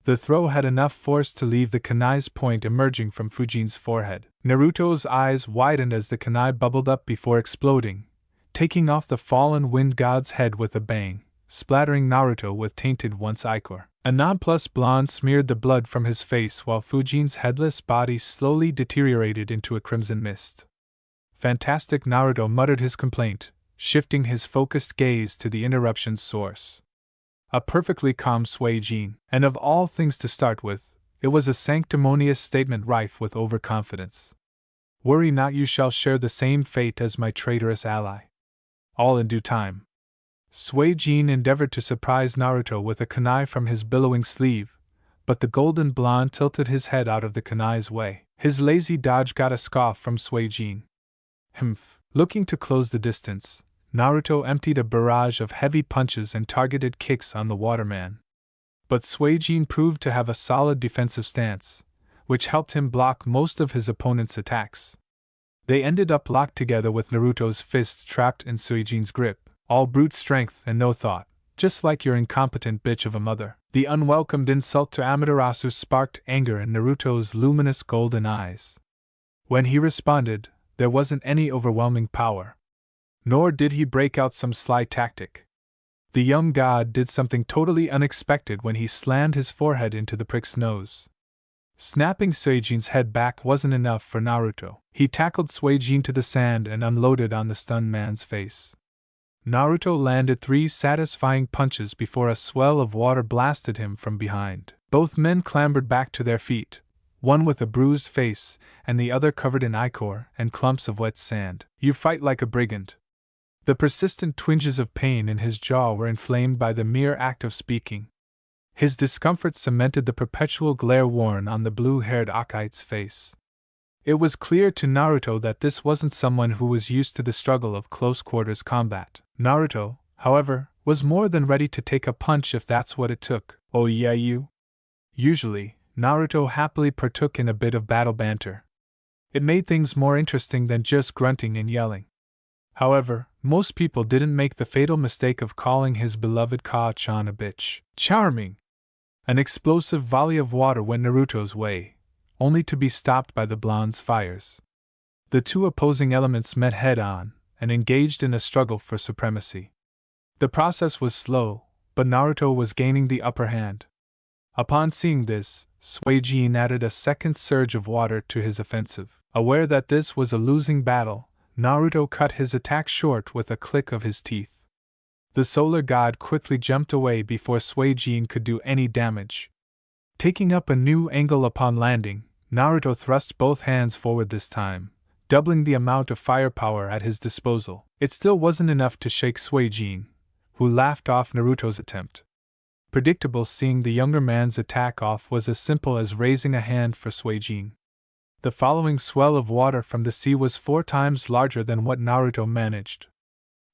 S1: The throw had enough force to leave the kunai's point emerging from Fujin's forehead. Naruto's eyes widened as the kunai bubbled up before exploding, taking off the fallen wind god's head with a bang, splattering Naruto with tainted once ichor. A nonplus blonde smeared the blood from his face while Fujin's headless body slowly deteriorated into a crimson mist. Fantastic, Naruto muttered his complaint, shifting his focused gaze to the interruption's source. A perfectly calm Suijin, and of all things to start with, it was a sanctimonious statement rife with overconfidence. Worry not, you shall share the same fate as my traitorous ally. All in due time. Suijin endeavored to surprise Naruto with a kunai from his billowing sleeve, but the golden blonde tilted his head out of the kunai's way. His lazy dodge got a scoff from Suijin. Humph. Looking to close the distance, Naruto emptied a barrage of heavy punches and targeted kicks on the waterman. But Suijin proved to have a solid defensive stance, which helped him block most of his opponent's attacks. They ended up locked together with Naruto's fists trapped in Suijin's grip, all brute strength and no thought, just like your incompetent bitch of a mother. The unwelcomed insult to Amaterasu sparked anger in Naruto's luminous golden eyes. When he responded, there wasn't any overwhelming power. Nor did he break out some sly tactic. The young god did something totally unexpected when he slammed his forehead into the prick's nose. Snapping Suijin's head back wasn't enough for Naruto. He tackled Suijin to the sand and unloaded on the stunned man's face. Naruto landed 3 satisfying punches before a swell of water blasted him from behind. Both men clambered back to their feet, one with a bruised face, and the other covered in ichor and clumps of wet sand. You fight like a brigand. The persistent twinges of pain in his jaw were inflamed by the mere act of speaking. His discomfort cemented the perpetual glare worn on the blue-haired Akite's face. It was clear to Naruto that this wasn't someone who was used to the struggle of close-quarters combat. Naruto, however, was more than ready to take a punch if that's what it took. Oh yeah, you? Usually, Naruto happily partook in a bit of battle banter. It made things more interesting than just grunting and yelling. However, most people didn't make the fatal mistake of calling his beloved Ka-chan a bitch. Charming! An explosive volley of water went Naruto's way, only to be stopped by the blonde's fires. The two opposing elements met head-on, and engaged in a struggle for supremacy. The process was slow, but Naruto was gaining the upper hand. Upon seeing this, Suijin added a second surge of water to his offensive. Aware that this was a losing battle, Naruto cut his attack short with a click of his teeth. The solar god quickly jumped away before Suijin could do any damage. Taking up a new angle upon landing, Naruto thrust both hands forward this time, doubling the amount of firepower at his disposal. It still wasn't enough to shake Suijin, who laughed off Naruto's attempt. Predictable, seeing the younger man's attack off was as simple as raising a hand for Suijin. The following swell of water from the sea was 4 times larger than what Naruto managed.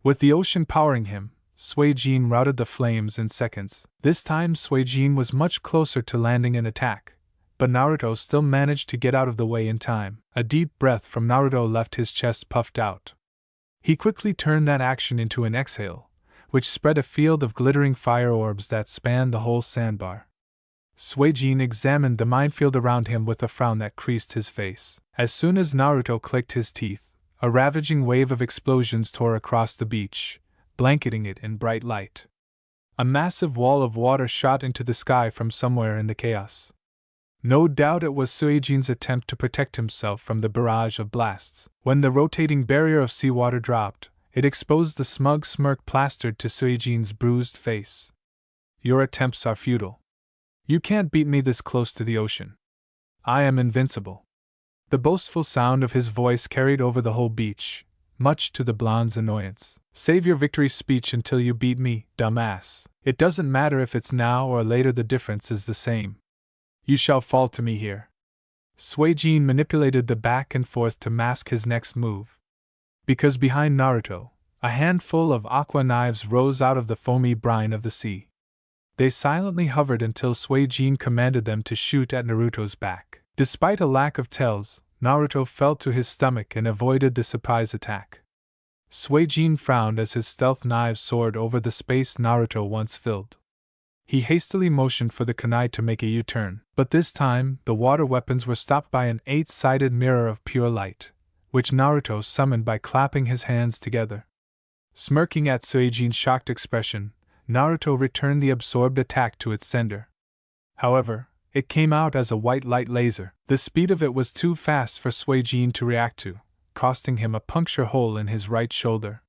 S1: With the ocean powering him, Suijin routed the flames in seconds. This time Suijin was much closer to landing an attack, but Naruto still managed to get out of the way in time. A deep breath from Naruto left his chest puffed out. He quickly turned that action into an exhale, which spread a field of glittering fire orbs that spanned the whole sandbar. Suijin examined the minefield around him with a frown that creased his face. As soon as Naruto clicked his teeth, a ravaging wave of explosions tore across the beach, blanketing it in bright light. A massive wall of water shot into the sky from somewhere in the chaos. No doubt it was Suijin's attempt to protect himself from the barrage of blasts. When the rotating barrier of seawater dropped, it exposed the smug smirk plastered to Suijin's bruised face. Your attempts are futile. You can't beat me this close to the ocean. I am invincible. The boastful sound of his voice carried over the whole beach, much to the blonde's annoyance. Save your victory speech until you beat me, dumbass. It doesn't matter if it's now or later, the difference is the same. You shall fall to me here. Suijin manipulated the back and forth to mask his next move. Because behind Naruto, a handful of aqua knives rose out of the foamy brine of the sea. They silently hovered until Suijin commanded them to shoot at Naruto's back. Despite a lack of tells, Naruto fell to his stomach and avoided the surprise attack. Suijin frowned as his stealth knives soared over the space Naruto once filled. He hastily motioned for the kunai to make a U-turn, but this time the water weapons were stopped by an 8-sided mirror of pure light, which Naruto summoned by clapping his hands together. Smirking at Suijin's shocked expression, Naruto returned the absorbed attack to its sender. However, it came out as a white light laser. The speed of it was too fast for Suijin to react to, costing him a puncture hole in his right shoulder.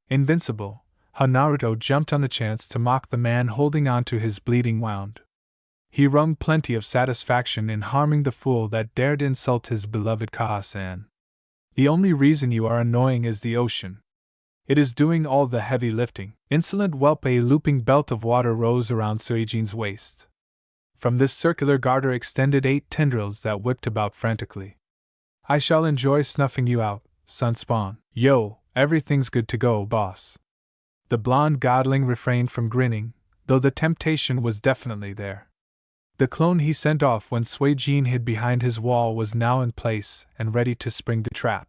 S1: Invincible, how Naruto jumped on the chance to mock the man holding on to his bleeding wound. He wrung plenty of satisfaction in harming the fool that dared insult his beloved Kaha-san. The only reason you are annoying is the ocean. It is doing all the heavy lifting. Insolent whelp! A looping belt of water rose around Suijin's waist. From this circular garter extended 8 tendrils that whipped about frantically. I shall enjoy snuffing you out, Sunspawn. Yo, everything's good to go, boss. The blonde godling refrained from grinning, though the temptation was definitely there. The clone he sent off when Suijin hid behind his wall was now in place and ready to spring the trap.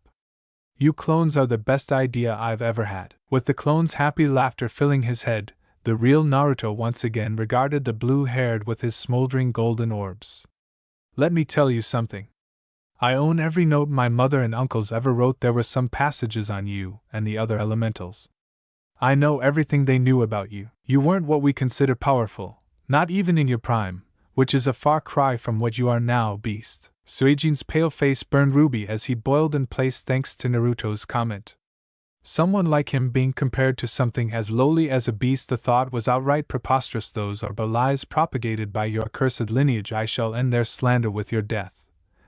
S1: You clones are the best idea I've ever had. With the clone's happy laughter filling his head, the real Naruto once again regarded the blue-haired with his smoldering golden orbs. Let me tell you something. I own every note my mother and uncles ever wrote. There were some passages on you and the other elementals. I know everything they knew about you. You weren't what we consider powerful, not even in your prime, which is a far cry from what you are now, beast. Suijin's pale face burned ruby as he boiled in place thanks to Naruto's comment. Someone like him being compared to something as lowly as a beast, the thought was outright preposterous. Those are but lies propagated by your accursed lineage. I shall end their slander with your death,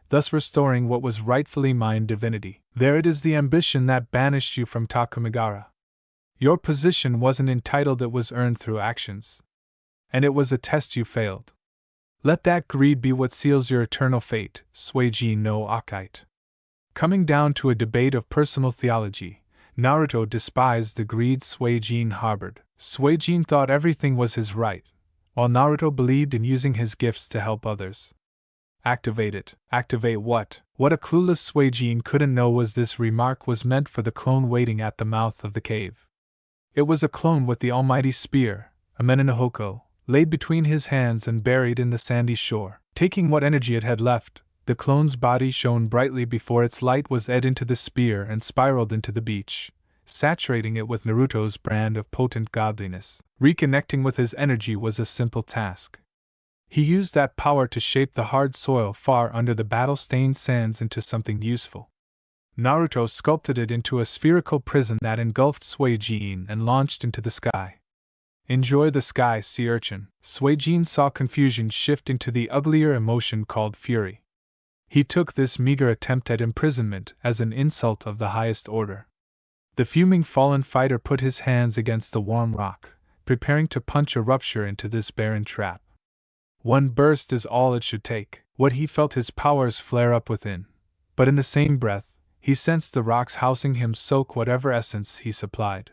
S1: thus restoring what was rightfully mine, divinity. There it is, the ambition that banished you from Takumagara. Your position wasn't entitled, it was earned through actions. And it was a test you failed. Let that greed be what seals your eternal fate, Suijin no Akite. Coming down to a debate of personal theology, Naruto despised the greed Suijin harbored. Suijin thought everything was his right, while Naruto believed in using his gifts to help others. Activate it. Activate what? What a clueless Suijin couldn't know was this remark was meant for the clone waiting at the mouth of the cave. It was a clone with the almighty spear, a Menenohoko, laid between his hands and buried in the sandy shore. Taking what energy it had left, the clone's body shone brightly before its light was edged into the spear and spiraled into the beach, saturating it with Naruto's brand of potent godliness. Reconnecting with his energy was a simple task. He used that power to shape the hard soil far under the battle-stained sands into something useful. Naruto sculpted it into a spherical prison that engulfed Suijin and launched into the sky. Enjoy the sky, sea urchin. Suijin saw confusion shift into the uglier emotion called fury. He took this meager attempt at imprisonment as an insult of the highest order. The fuming fallen fighter put his hands against the warm rock, preparing to punch a rupture into this barren trap. One burst is all it should take. What he felt his powers flare up within, but in the same breath, he sensed the rocks housing him soak whatever essence he supplied.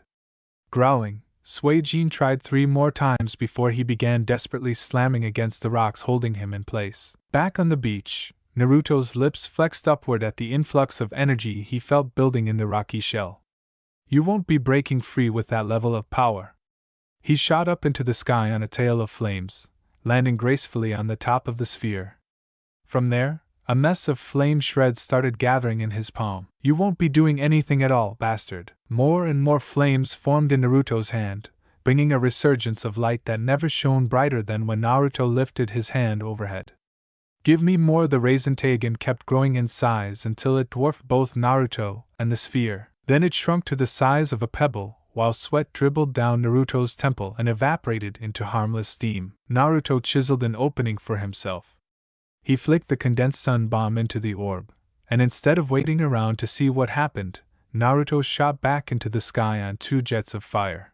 S1: Growling, Suijin tried 3 more times before he began desperately slamming against the rocks holding him in place. Back on the beach, Naruto's lips flexed upward at the influx of energy he felt building in the rocky shell. You won't be breaking free with that level of power. He shot up into the sky on a tail of flames, landing gracefully on the top of the sphere. From there, a mess of flame shreds started gathering in his palm. You won't be doing anything at all, bastard. More and more flames formed in Naruto's hand, bringing a resurgence of light that never shone brighter than when Naruto lifted his hand overhead. Give me more. The raisin Tagan kept growing in size until it dwarfed both Naruto and the sphere. Then it shrunk to the size of a pebble, while sweat dribbled down Naruto's temple and evaporated into harmless steam. Naruto chiseled an opening for himself. He flicked the condensed sun bomb into the orb, and instead of waiting around to see what happened, Naruto shot back into the sky on 2 jets of fire.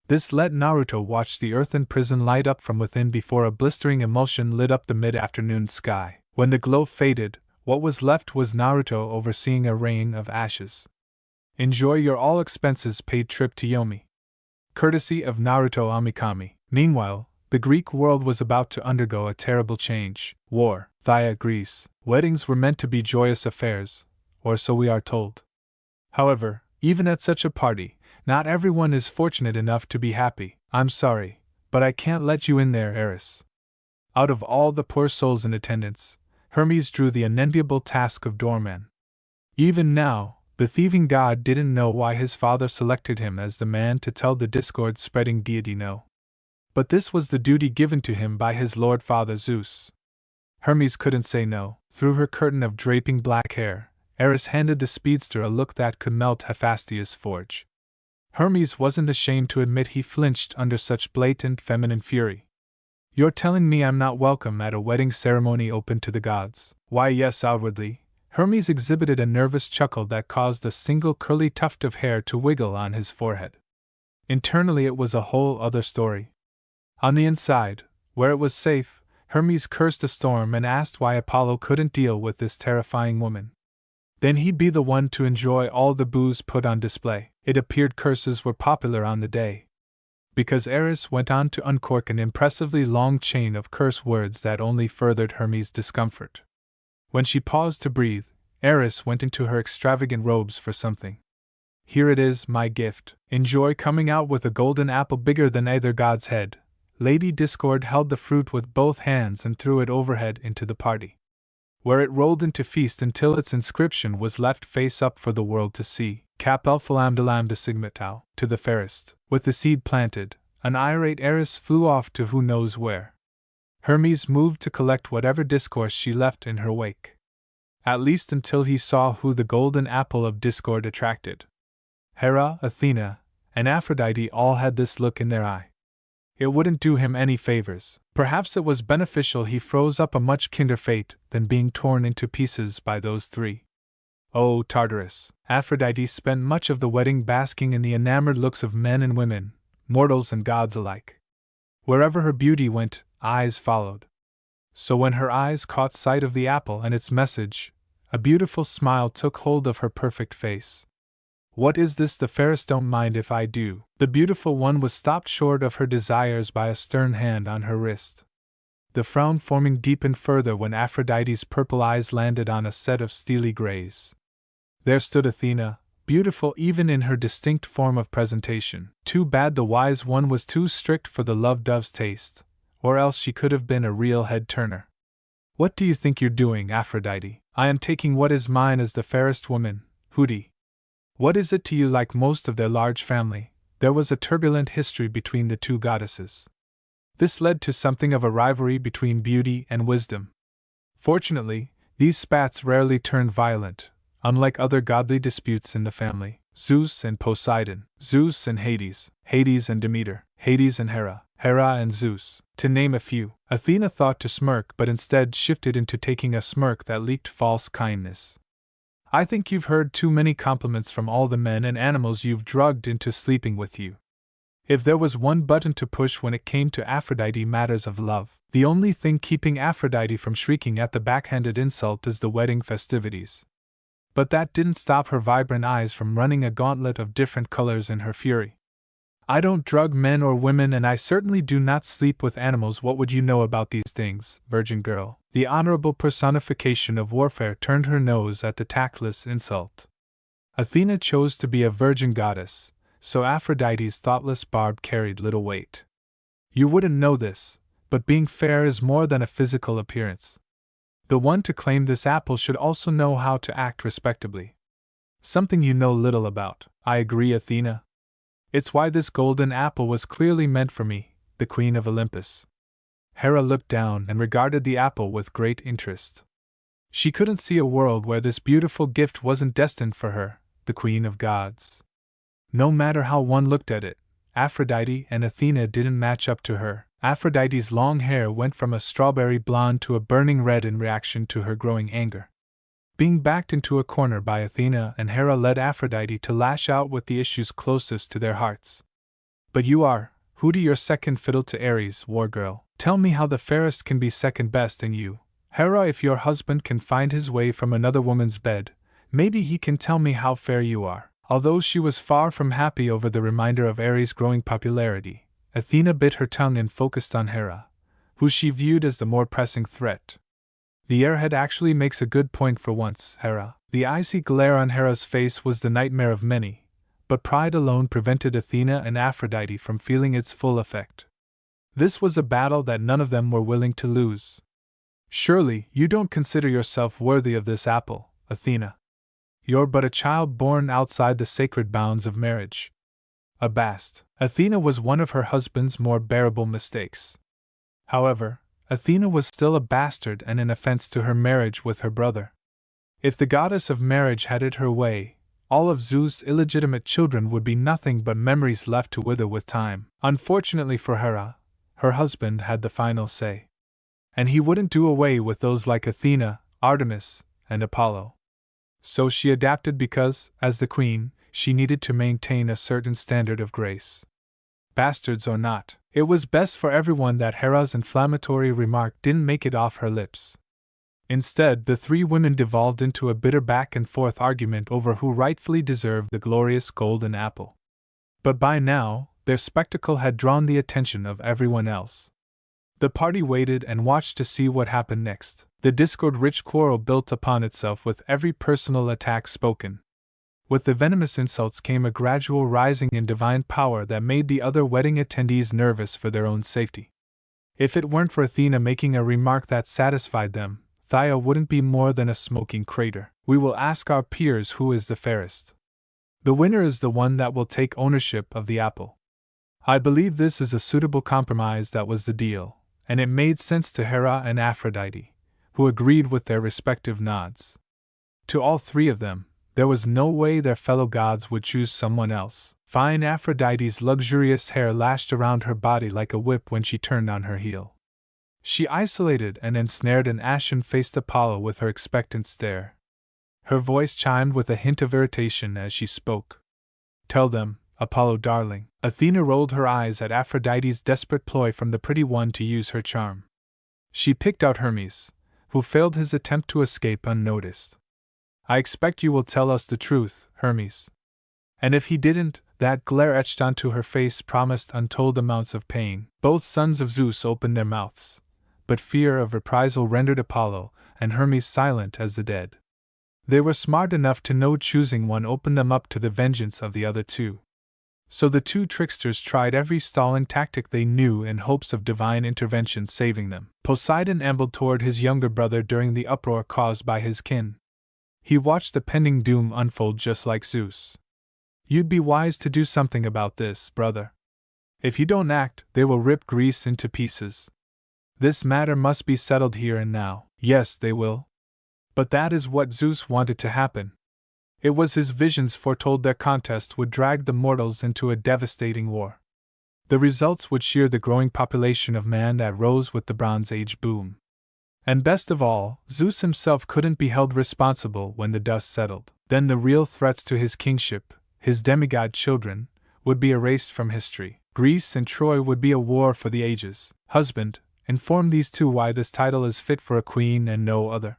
S1: This let Naruto watch the earthen prison light up from within before a blistering emulsion lit up the mid-afternoon sky. When the glow faded, what was left was Naruto overseeing a rain of ashes. Enjoy your all-expenses-paid trip to Yomi. Courtesy of Naruto Amikami. Meanwhile, the Greek world was about to undergo a terrible change. War. Thia, Greece. Weddings were meant to be joyous affairs, or so we are told. However, even at such a party, not everyone is fortunate enough to be happy. I'm sorry, but I can't let you in there, Eris. Out of all the poor souls in attendance, Hermes drew the unenviable task of doorman. Even now, the thieving god didn't know why his father selected him as the man to tell the discord-spreading deity no. But this was the duty given to him by his lord father Zeus. Hermes couldn't say no. Through her curtain of draping black hair, Eris handed the speedster a look that could melt Hephaestus' forge. Hermes wasn't ashamed to admit he flinched under such blatant feminine fury. You're telling me I'm not welcome at a wedding ceremony open to the gods? Why, yes, outwardly. Hermes exhibited a nervous chuckle that caused a single curly tuft of hair to wiggle on his forehead. Internally it was a whole other story. On the inside, where it was safe, Hermes cursed a storm and asked why Apollo couldn't deal with this terrifying woman. Then he'd be the one to enjoy all the booze put on display. It appeared curses were popular on the day, because Eris went on to uncork an impressively long chain of curse words that only furthered Hermes' discomfort. When she paused to breathe, Eris went into her extravagant robes for something. Here it is, my gift. Enjoy coming out with a golden apple bigger than either god's head. Lady Discord held the fruit with both hands and threw it overhead into the party, where it rolled into feast until its inscription was left face up for the world to see. Cap Alphalamdalam de Sigma Tau, to the fairest. With the seed planted, an irate Eris flew off to who knows where. Hermes moved to collect whatever discourse she left in her wake, at least until he saw who the golden apple of discord attracted. Hera, Athena, and Aphrodite all had this look in their eye. It wouldn't do him any favors. Perhaps it was beneficial he froze up a much kinder fate than being torn into pieces by those 3. Oh, Tartarus! Aphrodite spent much of the wedding basking in the enamored looks of men and women, mortals and gods alike. Wherever her beauty went, eyes followed. So when her eyes caught sight of the apple and its message, a beautiful smile took hold of her perfect face. What is this? The fairest don't mind if I do. The beautiful one was stopped short of her desires by a stern hand on her wrist. The frown forming deepened further when Aphrodite's purple eyes landed on a set of steely grays. There stood Athena, beautiful even in her distinct form of presentation. Too bad the wise one was too strict for the love dove's taste, or else she could have been a real head-turner. What do you think you're doing, Aphrodite? I am taking what is mine as the fairest woman, Hootie. What is it to you? Like most of their large family, there was a turbulent history between the 2 goddesses. This led to something of a rivalry between beauty and wisdom. Fortunately, these spats rarely turned violent, unlike other godly disputes in the family. Zeus and Poseidon, Zeus and Hades, Hades and Demeter, Hades and Hera, Hera and Zeus, to name a few. Athena thought to smirk but instead shifted into taking a smirk that leaked false kindness. I think you've heard too many compliments from all the men and animals you've drugged into sleeping with you. If there was one button to push when it came to Aphrodite matters of love, the only thing keeping Aphrodite from shrieking at the backhanded insult is the wedding festivities. But that didn't stop her vibrant eyes from running a gauntlet of different colors in her fury. I don't drug men or women, and I certainly do not sleep with animals. What would you know about these things, virgin girl? The honorable personification of warfare turned her nose at the tactless insult. Athena chose to be a virgin goddess, so Aphrodite's thoughtless barb carried little weight. You wouldn't know this, but being fair is more than a physical appearance. The one to claim this apple should also know how to act respectably. Something you know little about. I agree, Athena. It's why this golden apple was clearly meant for me, the Queen of Olympus. Hera looked down and regarded the apple with great interest. She couldn't see a world where this beautiful gift wasn't destined for her, the Queen of Gods. No matter how one looked at it, Aphrodite and Athena didn't match up to her. Aphrodite's long hair went from a strawberry blonde to a burning red in reaction to her growing anger. Being backed into a corner by Athena and Hera led Aphrodite to lash out with the issues closest to their hearts. But you are, Hooty, your second fiddle to Ares, war girl. Tell me how the fairest can be second best in you. Hera, if your husband can find his way from another woman's bed, maybe he can tell me how fair you are. Although she was far from happy over the reminder of Ares' growing popularity, Athena bit her tongue and focused on Hera, who she viewed as the more pressing threat. The airhead actually makes a good point for once, Hera. The icy glare on Hera's face was the nightmare of many, but pride alone prevented Athena and Aphrodite from feeling its full effect. This was a battle that none of them were willing to lose. Surely, you don't consider yourself worthy of this apple, Athena. You're but a child born outside the sacred bounds of marriage. Abashed, Athena was one of her husband's more bearable mistakes. However, Athena was still a bastard and an offense to her marriage with her brother. If the goddess of marriage had it her way, all of Zeus' illegitimate children would be nothing but memories left to wither with time. Unfortunately for Hera, her husband had the final say. And he wouldn't do away with those like Athena, Artemis, and Apollo. So she adapted because, as the queen, she needed to maintain a certain standard of grace. Bastards or not, it was best for everyone that Hera's inflammatory remark didn't make it off her lips. Instead, the three women devolved into a bitter back-and-forth argument over who rightfully deserved the glorious golden apple. But by now, their spectacle had drawn the attention of everyone else. The party waited and watched to see what happened next. The discord-rich quarrel built upon itself with every personal attack spoken. With the venomous insults came a gradual rising in divine power that made the other wedding attendees nervous for their own safety. If it weren't for Athena making a remark that satisfied them, Thaia wouldn't be more than a smoking crater. We will ask our peers who is the fairest. The winner is the one that will take ownership of the apple. I believe this is a suitable compromise. That was the deal, and it made sense to Hera and Aphrodite, who agreed with their respective nods. To all three of them, there was no way their fellow gods would choose someone else. Fine Aphrodite's luxurious hair lashed around her body like a whip when she turned on her heel. She isolated and ensnared an ashen-faced Apollo with her expectant stare. Her voice chimed with a hint of irritation as she spoke. Tell them, Apollo darling. Athena rolled her eyes at Aphrodite's desperate ploy from the pretty one to use her charm. She picked out Hermes, who failed his attempt to escape unnoticed. I expect you will tell us the truth, Hermes. And if he didn't, that glare etched onto her face promised untold amounts of pain. Both sons of Zeus opened their mouths, but fear of reprisal rendered Apollo and Hermes silent as the dead. They were smart enough to know choosing one opened them up to the vengeance of the other two. So the two tricksters tried every stalling tactic they knew in hopes of divine intervention saving them. Poseidon ambled toward his younger brother during the uproar caused by his kin. He watched the pending doom unfold just like Zeus. You'd be wise to do something about this, brother. If you don't act, they will rip Greece into pieces. This matter must be settled here and now. Yes, they will. But that is what Zeus wanted to happen. It was his visions foretold their contest would drag the mortals into a devastating war. The results would shear the growing population of man that rose with the Bronze Age boom. And best of all, Zeus himself couldn't be held responsible when the dust settled. Then the real threats to his kingship, his demigod children, would be erased from history. Greece and Troy would be a war for the ages. Husband, inform these two why this title is fit for a queen and no other.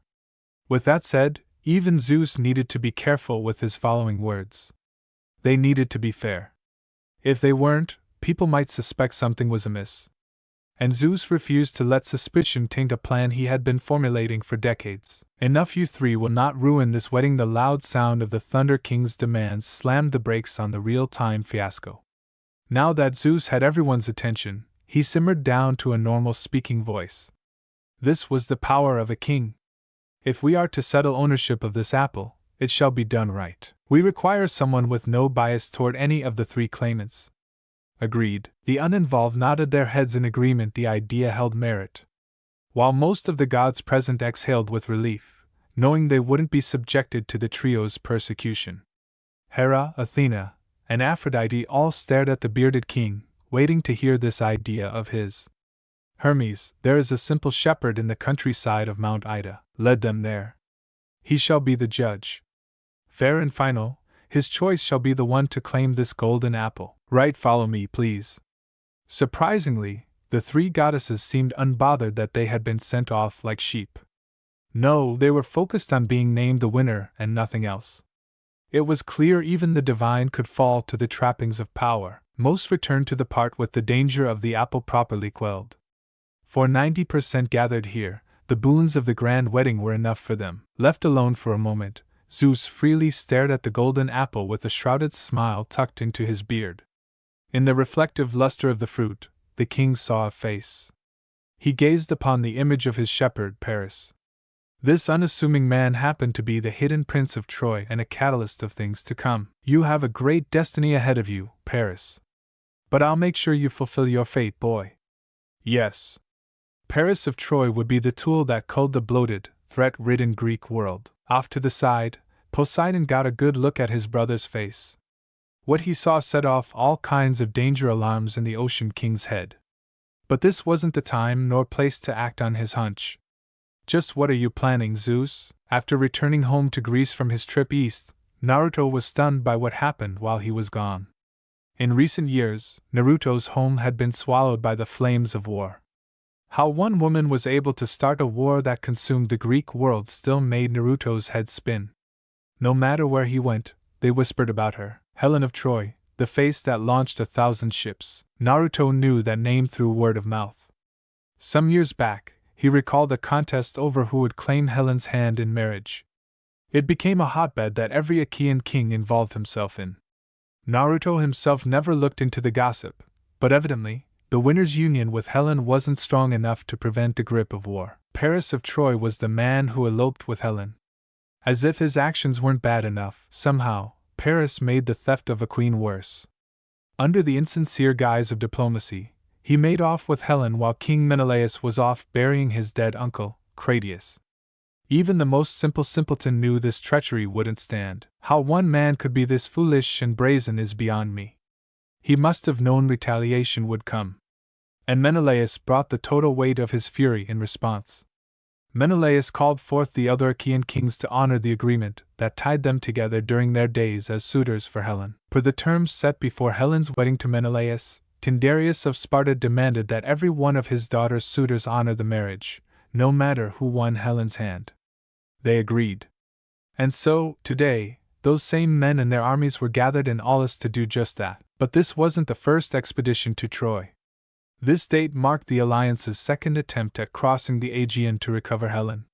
S1: With that said, even Zeus needed to be careful with his following words. They needed to be fair. If they weren't, people might suspect something was amiss. And Zeus refused to let suspicion taint a plan he had been formulating for decades. Enough, you three will not ruin this wedding. The loud sound of the Thunder King's demands slammed the brakes on the real-time fiasco. Now that Zeus had everyone's attention, he simmered down to a normal speaking voice. This was the power of a king. If we are to settle ownership of this apple, it shall be done right. We require someone with no bias toward any of the three claimants. Agreed. The uninvolved nodded their heads in agreement. The idea held merit. While most of the gods present exhaled with relief, knowing they wouldn't be subjected to the trio's persecution. Hera, Athena, and Aphrodite all stared at the bearded king, waiting to hear this idea of his. Hermes, there is a simple shepherd in the countryside of Mount Ida, led them there. He shall be the judge. Fair and final, his choice shall be the one to claim this golden apple. Right, follow me, please. Surprisingly, the three goddesses seemed unbothered that they had been sent off like sheep. No, they were focused on being named the winner and nothing else. It was clear even the divine could fall to the trappings of power. Most returned to the part with the danger of the apple properly quelled. For 90% gathered here, the boons of the grand wedding were enough for them. Left alone for a moment, Zeus freely stared at the golden apple with a shrouded smile tucked into his beard. In the reflective luster of the fruit, the king saw a face. He gazed upon the image of his shepherd, Paris. This unassuming man happened to be the hidden prince of Troy and a catalyst of things to come. You have a great destiny ahead of you, Paris. But I'll make sure you fulfill your fate, boy. Yes. Paris of Troy would be the tool that culled the bloated, threat-ridden Greek world. Off to the side, Poseidon got a good look at his brother's face. What he saw set off all kinds of danger alarms in the Ocean King's head. But this wasn't the time nor place to act on his hunch. Just what are you planning, Zeus? After returning home to Greece from his trip east, Naruto was stunned by what happened while he was gone. In recent years, Naruto's home had been swallowed by the flames of war. How one woman was able to start a war that consumed the Greek world still made Naruto's head spin. No matter where he went, they whispered about her. Helen of Troy, the face that launched 1,000 ships. Naruto knew that name through word of mouth. Some years back, he recalled a contest over who would claim Helen's hand in marriage. It became a hotbed that every Achaean king involved himself in. Naruto himself never looked into the gossip, but evidently, the winner's union with Helen wasn't strong enough to prevent the grip of war. Paris of Troy was the man who eloped with Helen. As if his actions weren't bad enough, somehow, Paris made the theft of a queen worse. Under the insincere guise of diplomacy, he made off with Helen while King Menelaus was off burying his dead uncle, Cratius. Even the most simple simpleton knew this treachery wouldn't stand. How one man could be this foolish and brazen is beyond me. He must have known retaliation would come. And Menelaus brought the total weight of his fury in response. Menelaus called forth the other Achaean kings to honor the agreement that tied them together during their days as suitors for Helen. Per the terms set before Helen's wedding to Menelaus, Tyndareus of Sparta demanded that every one of his daughter's suitors honor the marriage, no matter who won Helen's hand. They agreed. And so, today, those same men and their armies were gathered in Aulis to do just that. But this wasn't the first expedition to Troy. This date marked the Alliance's second attempt at crossing the Aegean to recover Helen.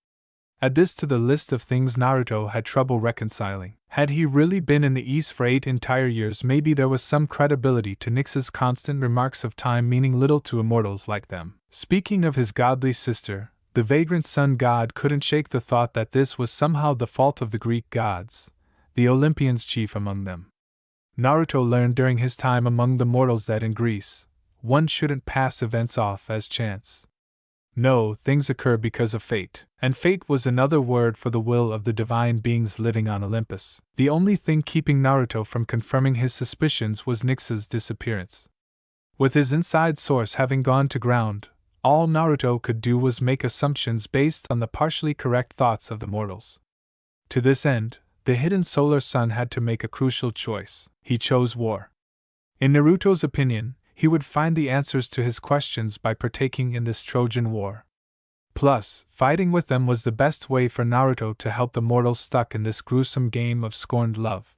S1: Add this to the list of things Naruto had trouble reconciling. Had he really been in the East for 8 entire years, maybe there was some credibility to Nyx's constant remarks of time meaning little to immortals like them. Speaking of his godly sister, the vagrant sun god couldn't shake the thought that this was somehow the fault of the Greek gods, the Olympians chief among them. Naruto learned during his time among the mortals that in Greece, one shouldn't pass events off as chance. No, things occur because of fate, and fate was another word for the will of the divine beings living on Olympus. The only thing keeping Naruto from confirming his suspicions was Nyx's disappearance. With his inside source having gone to ground, all Naruto could do was make assumptions based on the partially correct thoughts of the mortals. To this end, the hidden solar sun had to make a crucial choice. He chose war. In Naruto's opinion, he would find the answers to his questions by partaking in this Trojan War. Plus, fighting with them was the best way for Naruto to help the mortals stuck in this gruesome game of scorned love.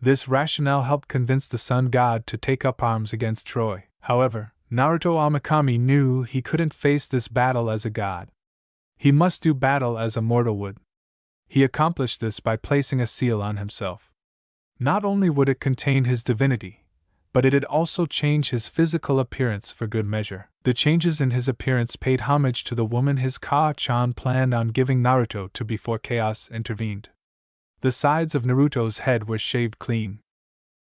S1: This rationale helped convince the sun god to take up arms against Troy. However, Naruto Amakami knew he couldn't face this battle as a god. He must do battle as a mortal would. He accomplished this by placing a seal on himself. Not only would it contain his divinity, but it'd also change his physical appearance for good measure. The changes in his appearance paid homage to the woman his Ka-chan planned on giving Naruto to before chaos intervened. The sides of Naruto's head were shaved clean.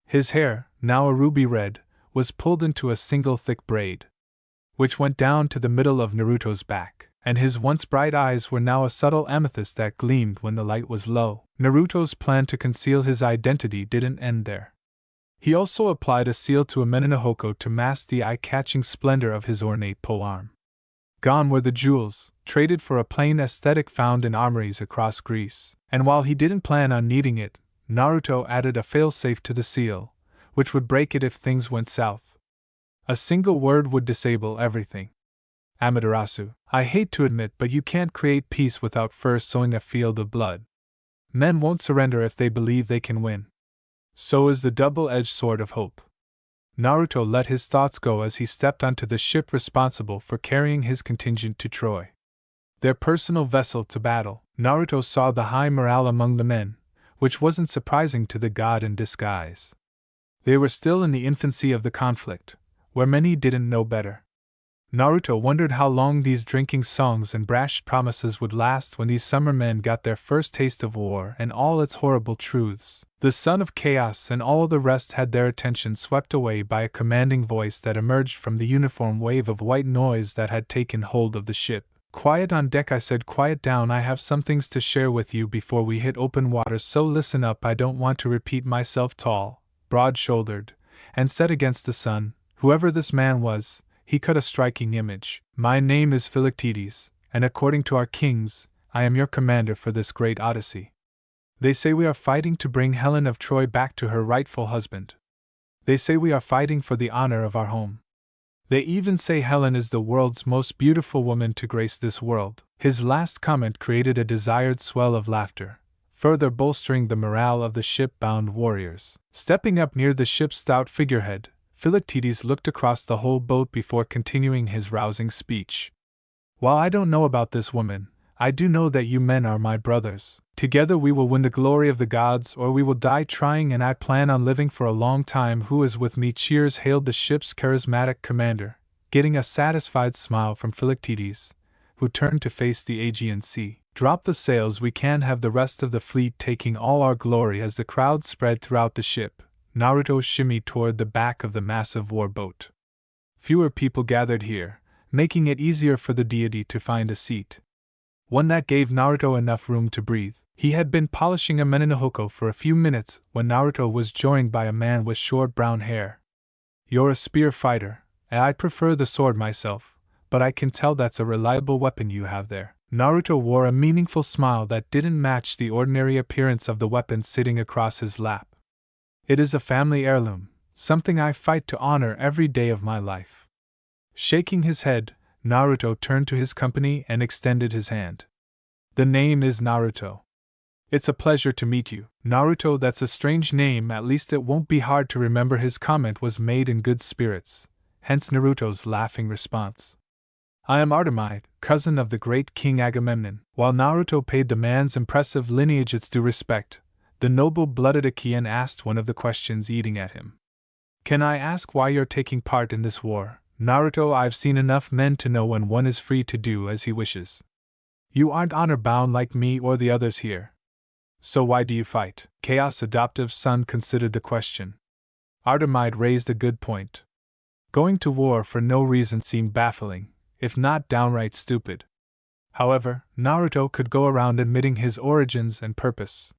S1: His hair, now a ruby red, was pulled into a single thick braid, which went down to the middle of Naruto's back, and his once bright eyes were now a subtle amethyst that gleamed when the light was low. Naruto's plan to conceal his identity didn't end there. He also applied a seal to a Meninohoko to mask the eye-catching splendor of his ornate polearm. Gone were the jewels, traded for a plain aesthetic found in armories across Greece, and while he didn't plan on needing it, Naruto added a failsafe to the seal, which would break it if things went south. A single word would disable everything. Amaterasu, I hate to admit, but you can't create peace without first sowing a field of blood. Men won't surrender if they believe they can win. So is the double-edged sword of hope. Naruto let his thoughts go as he stepped onto the ship responsible for carrying his contingent to Troy. Their personal vessel to battle, Naruto saw the high morale among the men, which wasn't surprising to the god in disguise. They were still in the infancy of the conflict, where many didn't know better. Naruto wondered how long these drinking songs and brash promises would last when these summer men got their first taste of war and all its horrible truths. The son of chaos and all the rest had their attention swept away by a commanding voice that emerged from the uniform wave of white noise that had taken hold of the ship. Quiet on deck, I said. Quiet down, I have some things to share with you before we hit open water, so listen up. I don't want to repeat myself. Tall, broad-shouldered, and set against the sun, whoever this man was, he cut a striking image. My name is Philoctetes, and according to our kings, I am your commander for this great odyssey. They say we are fighting to bring Helen of Troy back to her rightful husband. They say we are fighting for the honor of our home. They even say Helen is the world's most beautiful woman to grace this world. His last comment created a desired swell of laughter, further bolstering the morale of the ship-bound warriors. Stepping up near the ship's stout figurehead, Philoctetes looked across the whole boat before continuing his rousing speech. While I don't know about this woman, I do know that you men are my brothers. Together we will win the glory of the gods, or we will die trying, and I plan on living for a long time. Who is with me? Cheers hailed the ship's charismatic commander, getting a satisfied smile from Philoctetes, who turned to face the Aegean Sea. Drop the sails, we can have the rest of the fleet taking all our glory. As the crowd spread throughout the ship, Naruto shimmied toward the back of the massive war boat. Fewer people gathered here, making it easier for the deity to find a seat. One that gave Naruto enough room to breathe. He had been polishing a Meninohoko for a few minutes when Naruto was joined by a man with short brown hair. You're a spear fighter, and I prefer the sword myself, but I can tell that's a reliable weapon you have there. Naruto wore a meaningful smile that didn't match the ordinary appearance of the weapon sitting across his lap. It is a family heirloom, something I fight to honor every day of my life. Shaking his head, Naruto turned to his company and extended his hand. The name is Naruto. It's a pleasure to meet you. Naruto, that's a strange name, at least it won't be hard to remember. His comment was made in good spirits, hence Naruto's laughing response. I am Artemis, cousin of the great King Agamemnon. While Naruto paid the man's impressive lineage its due respect, the noble-blooded Achaean asked one of the questions eating at him. Can I ask why you're taking part in this war? Naruto, I've seen enough men to know when one is free to do as he wishes. You aren't honor-bound like me or the others here. So why do you fight? Chaos' adoptive son considered the question. Artemis raised a good point. Going to war for no reason seemed baffling, if not downright stupid. However, Naruto could go around admitting his origins and purpose.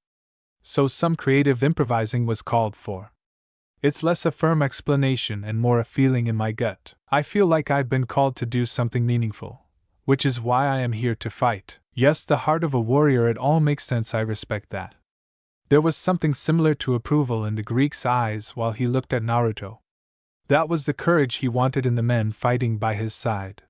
S1: So some creative improvising was called for. It's less a firm explanation and more a feeling in my gut. I feel like I've been called to do something meaningful, which is why I am here to fight. Yes, the heart of a warrior, it all makes sense, I respect that. There was something similar to approval in the Greek's eyes while he looked at Naruto. That was the courage he wanted in the men fighting by his side.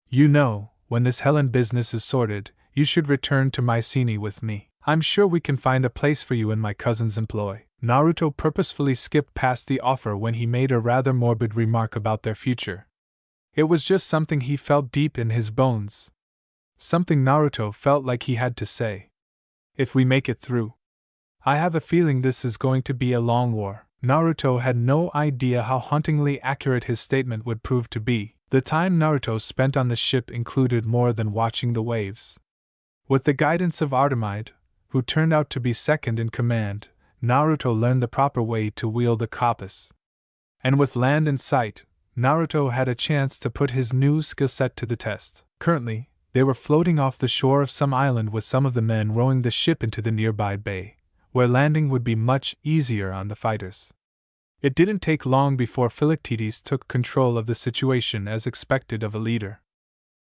S1: You know, when this Helen business is sorted, you should return to Mycenae with me. I'm sure we can find a place for you in my cousin's employ. Naruto purposefully skipped past the offer when he made a rather morbid remark about their future. It was just something he felt deep in his bones. Something Naruto felt like he had to say. If we make it through. I have a feeling this is going to be a long war. Naruto had no idea how hauntingly accurate his statement would prove to be. The time Naruto spent on the ship included more than watching the waves. With the guidance of Artemis, who turned out to be second in command, Naruto learned the proper way to wield a compass. And with land in sight, Naruto had a chance to put his new skill set to the test. Currently, they were floating off the shore of some island with some of the men rowing the ship into the nearby bay, where landing would be much easier on the fighters. It didn't take long before Philoctetes took control of the situation as expected of a leader.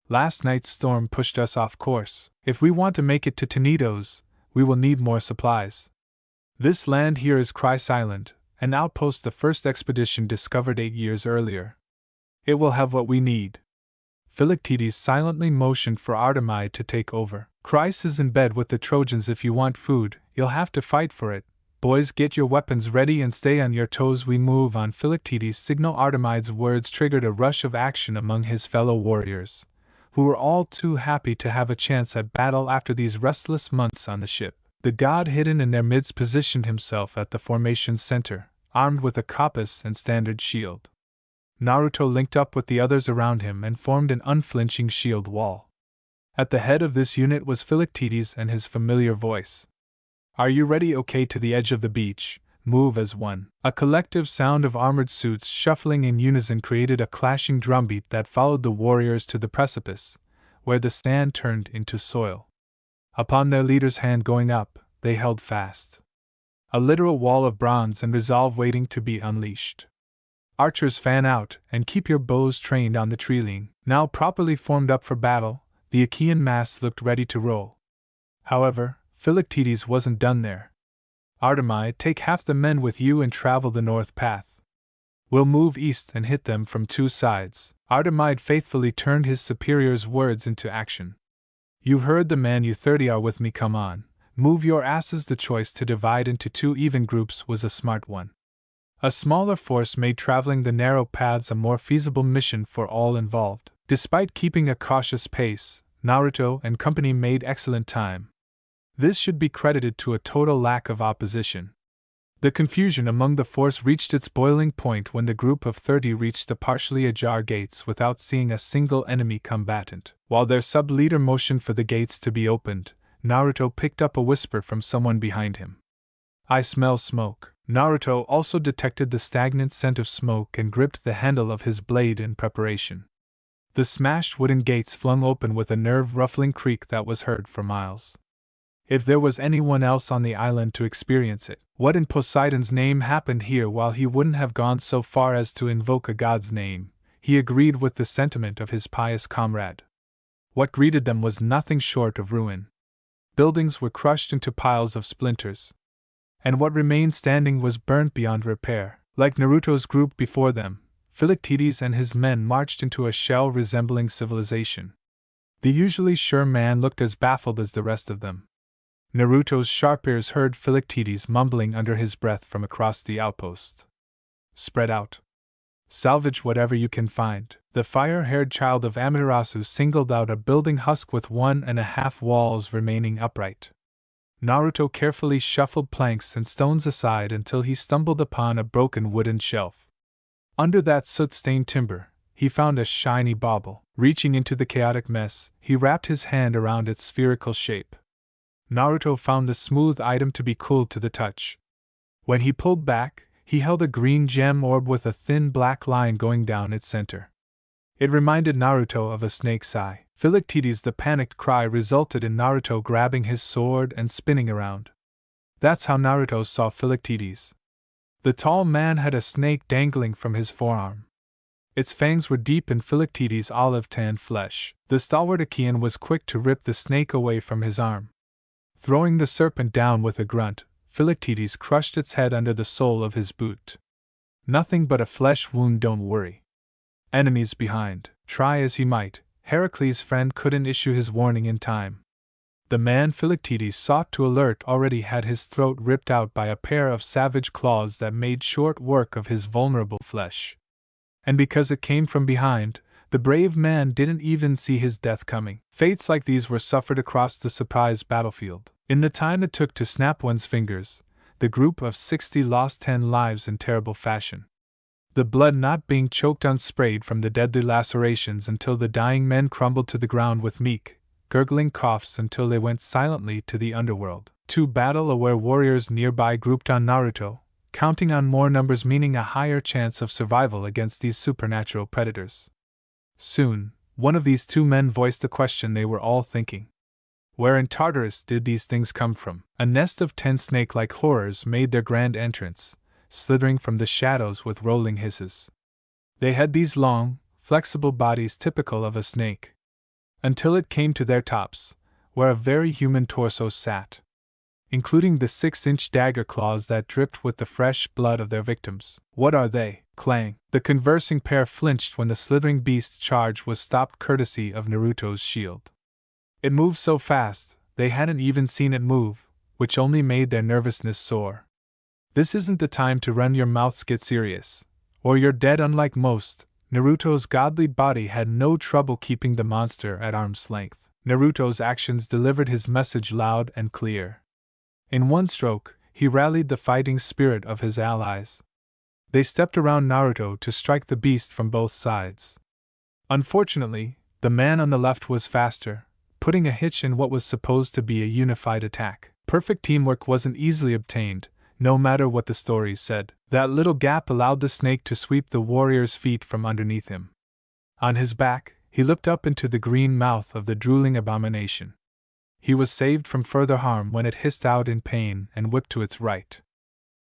S1: Last night's storm pushed us off course. If we want to make it to Tenitos, we will need more supplies. This land here is Christ Island, an outpost the first expedition discovered 8 years earlier. It will have what we need. Philoctetes silently motioned for Artemis to take over. Christ is in bed with the Trojans. If you want food, you'll have to fight for it. Boys, get your weapons ready and stay on your toes. We move on. Philoctetes' signal. Artemis' words triggered a rush of action among his fellow warriors, who were all too happy to have a chance at battle after these restless months on the ship. The god hidden in their midst positioned himself at the formation's center, armed with a compass and standard shield. Naruto linked up with the others around him and formed an unflinching shield wall. At the head of this unit was Philoctetes and his familiar voice. Are you ready? Okay, to the edge of the beach, move as one. A collective sound of armored suits shuffling in unison created a clashing drumbeat that followed the warriors to the precipice, where the sand turned into soil. Upon their leader's hand going up, they held fast. A literal wall of bronze and resolve waiting to be unleashed. Archers, fan out, and keep your bows trained on the treeling. Now properly formed up for battle, the Achaean mass looked ready to roll. However, Philoctetes wasn't done there. Artemis, take half the men with you and travel the north path. We'll move east and hit them from 2 sides. Artemis faithfully turned his superior's words into action. You heard the man, you 30 are with me, come on, move your asses. The choice to divide into 2 even groups was a smart one. A smaller force made traveling the narrow paths a more feasible mission for all involved. Despite keeping a cautious pace, Naruto and company made excellent time. This should be credited to a total lack of opposition. The confusion among the force reached its boiling point when the group of 30 reached the partially ajar gates without seeing a single enemy combatant. While their sub-leader motioned for the gates to be opened, Naruto picked up a whisper from someone behind him. I smell smoke. Naruto also detected the stagnant scent of smoke and gripped the handle of his blade in preparation. The smashed wooden gates flung open with a nerve-ruffling creak that was heard for miles. If there was anyone else on the island to experience it, what in Poseidon's name happened here? While he wouldn't have gone so far as to invoke a god's name, he agreed with the sentiment of his pious comrade. What greeted them was nothing short of ruin. Buildings were crushed into piles of splinters, and what remained standing was burnt beyond repair. Like Naruto's group before them, Philoctetes and his men marched into a shell-resembling civilization. The usually sure man looked as baffled as the rest of them. Naruto's sharp ears heard Philoctetes mumbling under his breath from across the outpost. Spread out. Salvage whatever you can find. The fire-haired child of Amaterasu singled out a building husk with 1.5 walls remaining upright. Naruto carefully shuffled planks and stones aside until he stumbled upon a broken wooden shelf. Under that soot-stained timber, he found a shiny bauble. Reaching into the chaotic mess, he wrapped his hand around its spherical shape. Naruto found the smooth item to be cool to the touch. When he pulled back, he held a green gem orb with a thin black line going down its center. It reminded Naruto of a snake's eye. Philoctetes, the panicked cry resulted in Naruto grabbing his sword and spinning around. That's how Naruto saw Philoctetes. The tall man had a snake dangling from his forearm. Its fangs were deep in Philoctetes' olive-tanned flesh. The stalwart Achaean was quick to rip the snake away from his arm. Throwing the serpent down with a grunt, Philoctetes crushed its head under the sole of his boot. Nothing but a flesh wound, don't worry. Enemies behind. Try as he might, Heracles' friend couldn't issue his warning in time. The man Philoctetes sought to alert already had his throat ripped out by a pair of savage claws that made short work of his vulnerable flesh. And because it came from behind, the brave man didn't even see his death coming. Fates like these were suffered across the surprise battlefield. In the time it took to snap one's fingers, the group of 60 lost 10 lives in terrible fashion. The blood not being choked unsprayed from the deadly lacerations until the dying men crumbled to the ground with meek, gurgling coughs until they went silently to the underworld. 2 battle-aware warriors nearby grouped on Naruto, counting on more numbers meaning a higher chance of survival against these supernatural predators. Soon, one of these 2 men voiced the question they were all thinking. Where in Tartarus did these things come from? A nest of 10 snake-like horrors made their grand entrance, slithering from the shadows with rolling hisses. They had these long, flexible bodies typical of a snake. Until it came to their tops, where a very human torso sat, including the 6-inch dagger claws that dripped with the fresh blood of their victims. What are they? Clang! The conversing pair flinched when the slithering beast's charge was stopped courtesy of Naruto's shield. It moved so fast, they hadn't even seen it move, which only made their nervousness soar. This isn't the time to run your mouths, get serious, or you're dead. Unlike most, Naruto's godly body had no trouble keeping the monster at arm's length. Naruto's actions delivered his message loud and clear. In one stroke, he rallied the fighting spirit of his allies. They stepped around Naruto to strike the beast from both sides. Unfortunately, the man on the left was faster, putting a hitch in what was supposed to be a unified attack. Perfect teamwork wasn't easily obtained, no matter what the stories said. That little gap allowed the snake to sweep the warrior's feet from underneath him. On his back, he looked up into the green mouth of the drooling abomination. He was saved from further harm when it hissed out in pain and whipped to its right.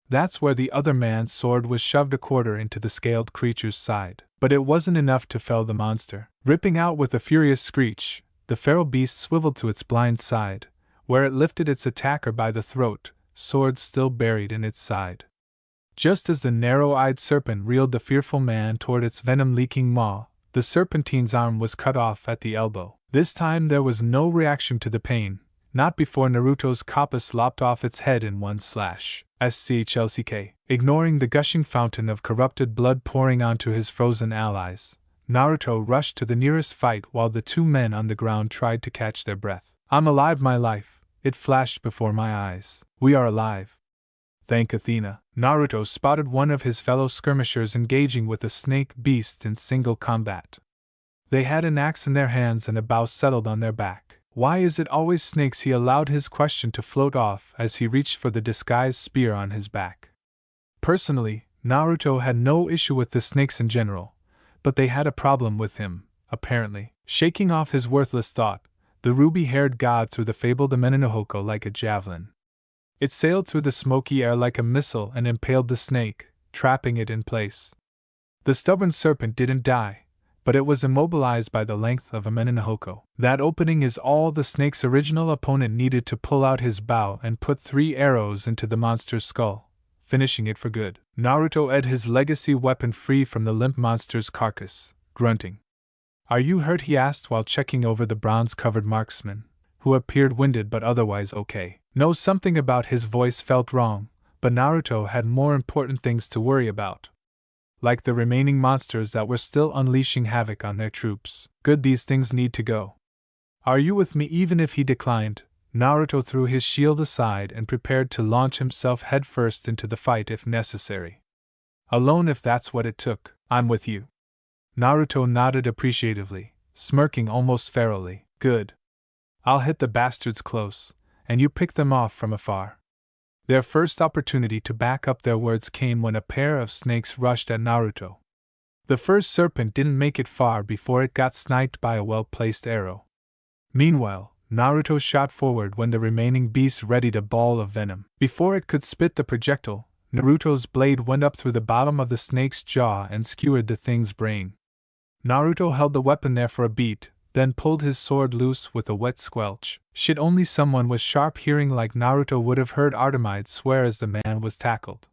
S1: That's where the other man's sword was shoved a quarter into the scaled creature's side. But it wasn't enough to fell the monster. Ripping out with a furious screech, the feral beast swiveled to its blind side, where it lifted its attacker by the throat, sword still buried in its side. Just as the narrow-eyed serpent reeled the fearful man toward its venom-leaking maw, the serpentine's arm was cut off at the elbow. This time there was no reaction to the pain, not before Naruto's kopis lopped off its head in one slash. SCHLCK. Ignoring the gushing fountain of corrupted blood pouring onto his frozen allies, Naruto rushed to the nearest fight while the 2 men on the ground tried to catch their breath. I'm alive, my life, it flashed before my eyes. We are alive. Thank Athena. Naruto spotted one of his fellow skirmishers engaging with a snake beast in single combat. They had an axe in their hands and a bow settled on their back. Why is it always snakes? He allowed his question to float off as he reached for the disguised spear on his back. Personally, Naruto had no issue with the snakes in general, but they had a problem with him, apparently. Shaking off his worthless thought, the ruby-haired god threw the fabled Amenenohoko like a javelin. It sailed through the smoky air like a missile and impaled the snake, trapping it in place. The stubborn serpent didn't die, but it was immobilized by the length of Amenenohoko. That opening is all the snake's original opponent needed to pull out his bow and put 3 arrows into the monster's skull, finishing it for good. Naruto edged his legacy weapon free from the limp monster's carcass, grunting. Are you hurt? He asked while checking over the bronze-covered marksman, who appeared winded but otherwise okay. No, something about his voice felt wrong, but Naruto had more important things to worry about. Like the remaining monsters that were still unleashing havoc on their troops. Good, these things need to go. Are you with me? Even if he declined, Naruto threw his shield aside and prepared to launch himself headfirst into the fight if necessary. Alone if that's what it took. I'm with you. Naruto nodded appreciatively, smirking almost ferally. Good. I'll hit the bastards close, and you pick them off from afar. Their first opportunity to back up their words came when a pair of snakes rushed at Naruto. The first serpent didn't make it far before it got sniped by a well-placed arrow. Meanwhile, Naruto shot forward when the remaining beast readied a ball of venom. Before it could spit the projectile, Naruto's blade went up through the bottom of the snake's jaw and skewered the thing's brain. Naruto held the weapon there for a beat, then pulled his sword loose with a wet squelch. Shit, only someone with sharp hearing like Naruto would have heard Artemis swear as the man was tackled.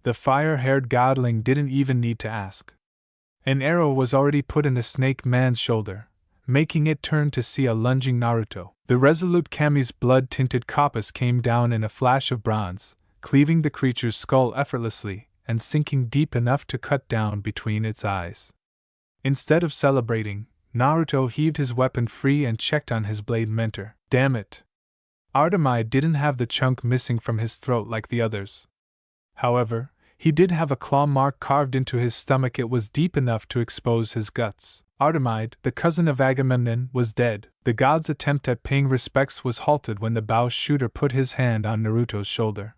S1: The fire-haired godling didn't even need to ask. An arrow was already put in the snake man's shoulder, making it turn to see a lunging Naruto. The resolute Kami's blood-tinted koppas came down in a flash of bronze, cleaving the creature's skull effortlessly and sinking deep enough to cut down between its eyes. Instead of celebrating, Naruto heaved his weapon free and checked on his blade mentor. Damn it! Artemis didn't have the chunk missing from his throat like the others. However, he did have a claw mark carved into his stomach. It was deep enough to expose his guts. Artemis, the cousin of Agamemnon, was dead. The god's attempt at paying respects was halted when the bow shooter put his hand on Naruto's shoulder.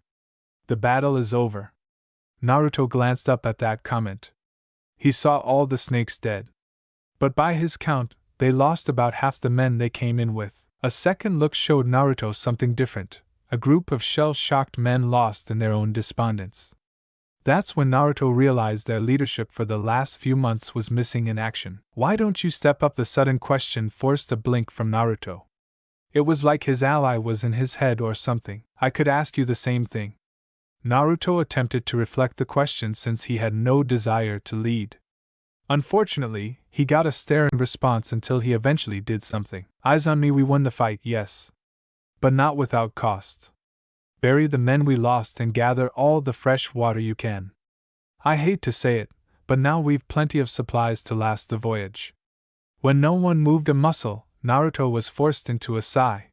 S1: The battle is over. Naruto glanced up at that comment. He saw all the snakes dead. But by his count, they lost about half the men they came in with. A second look showed Naruto something different, a group of shell-shocked men lost in their own despondence. That's when Naruto realized their leadership for the last few months was missing in action. Why don't you step up? The sudden question forced a blink from Naruto. It was like his ally was in his head or something. I could ask you the same thing. Naruto attempted to reflect the question since he had no desire to lead. Unfortunately, he got a stare in response until he eventually did something. Eyes on me, we won the fight, yes. But not without cost. Bury the men we lost and gather all the fresh water you can. I hate to say it, but now we've plenty of supplies to last the voyage. When no one moved a muscle, Naruto was forced into a sigh.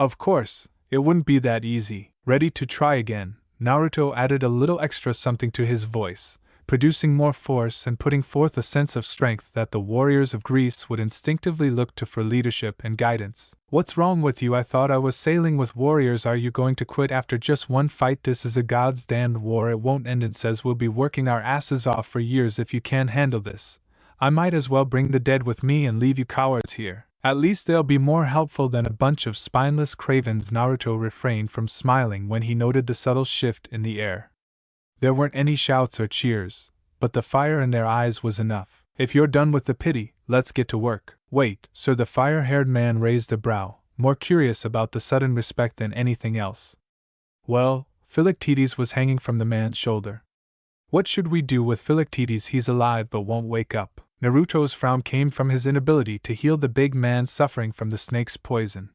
S1: Of course, it wouldn't be that easy. Ready to try again, Naruto added a little extra something to his voice, producing more force and putting forth a sense of strength that the warriors of Greece would instinctively look to for leadership and guidance. What's wrong with you? I thought I was sailing with warriors. Are you going to quit after just one fight? This is a god's damned war. It won't end. It says we'll be working our asses off for years if you can't handle this. I might as well bring the dead with me and leave you cowards here. At least they'll be more helpful than a bunch of spineless cravens. Naruto refrained from smiling when he noted the subtle shift in the air. There weren't any shouts or cheers, but the fire in their eyes was enough. If you're done with the pity, let's get to work. Wait, sir. The fire-haired man raised a brow, more curious about the sudden respect than anything else. Well, Philoctetes was hanging from the man's shoulder. What should we do with Philoctetes? He's alive but won't wake up. Naruto's frown came from his inability to heal the big man suffering from the snake's poison.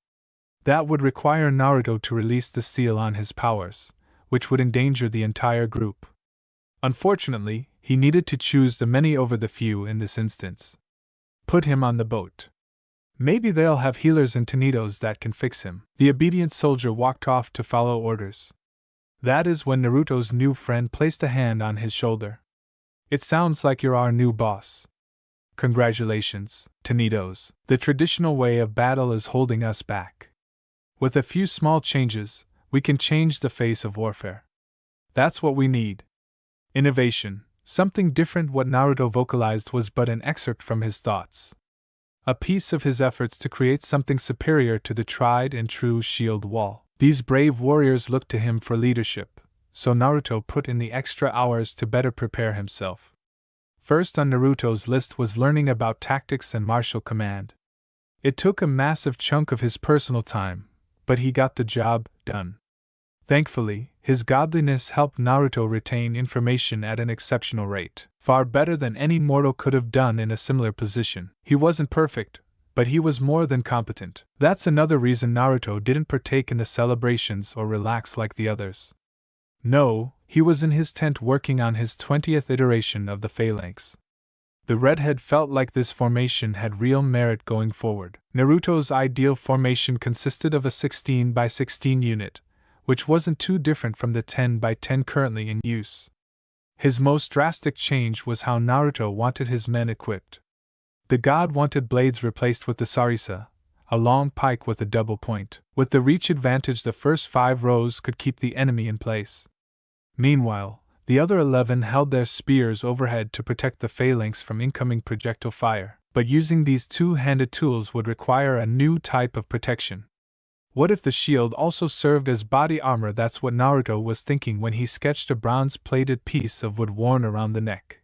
S1: That would require Naruto to release the seal on his powers, which would endanger the entire group. Unfortunately, he needed to choose the many over the few in this instance. Put him on the boat. Maybe they'll have healers and tornadoes that can fix him. The obedient soldier walked off to follow orders. That is when Naruto's new friend placed a hand on his shoulder. It sounds like you're our new boss. Congratulations, tornadoes. The traditional way of battle is holding us back. With a few small changes, we can change the face of warfare. That's what we need. Innovation, something different. What Naruto vocalized was but an excerpt from his thoughts. A piece of his efforts to create something superior to the tried and true shield wall. These brave warriors looked to him for leadership, so Naruto put in the extra hours to better prepare himself. First on Naruto's list was learning about tactics and martial command. It took a massive chunk of his personal time, but he got the job done. Thankfully, his godliness helped Naruto retain information at an exceptional rate, far better than any mortal could have done in a similar position. He wasn't perfect, but he was more than competent. That's another reason Naruto didn't partake in the celebrations or relax like the others. No, he was in his tent working on his 20th iteration of the phalanx. The redhead felt like this formation had real merit going forward. Naruto's ideal formation consisted of a 16 by 16 unit, which wasn't too different from the 10 by 10 currently in use. His most drastic change was how Naruto wanted his men equipped. The god wanted blades replaced with the sarisa, a long pike with a double point. With the reach advantage, the first 5 rows could keep the enemy in place. Meanwhile, the other 11 held their spears overhead to protect the phalanx from incoming projectile fire. But using these two-handed tools would require a new type of protection. What if the shield also served as body armor? That's what Naruto was thinking when he sketched a bronze-plated piece of wood worn around the neck.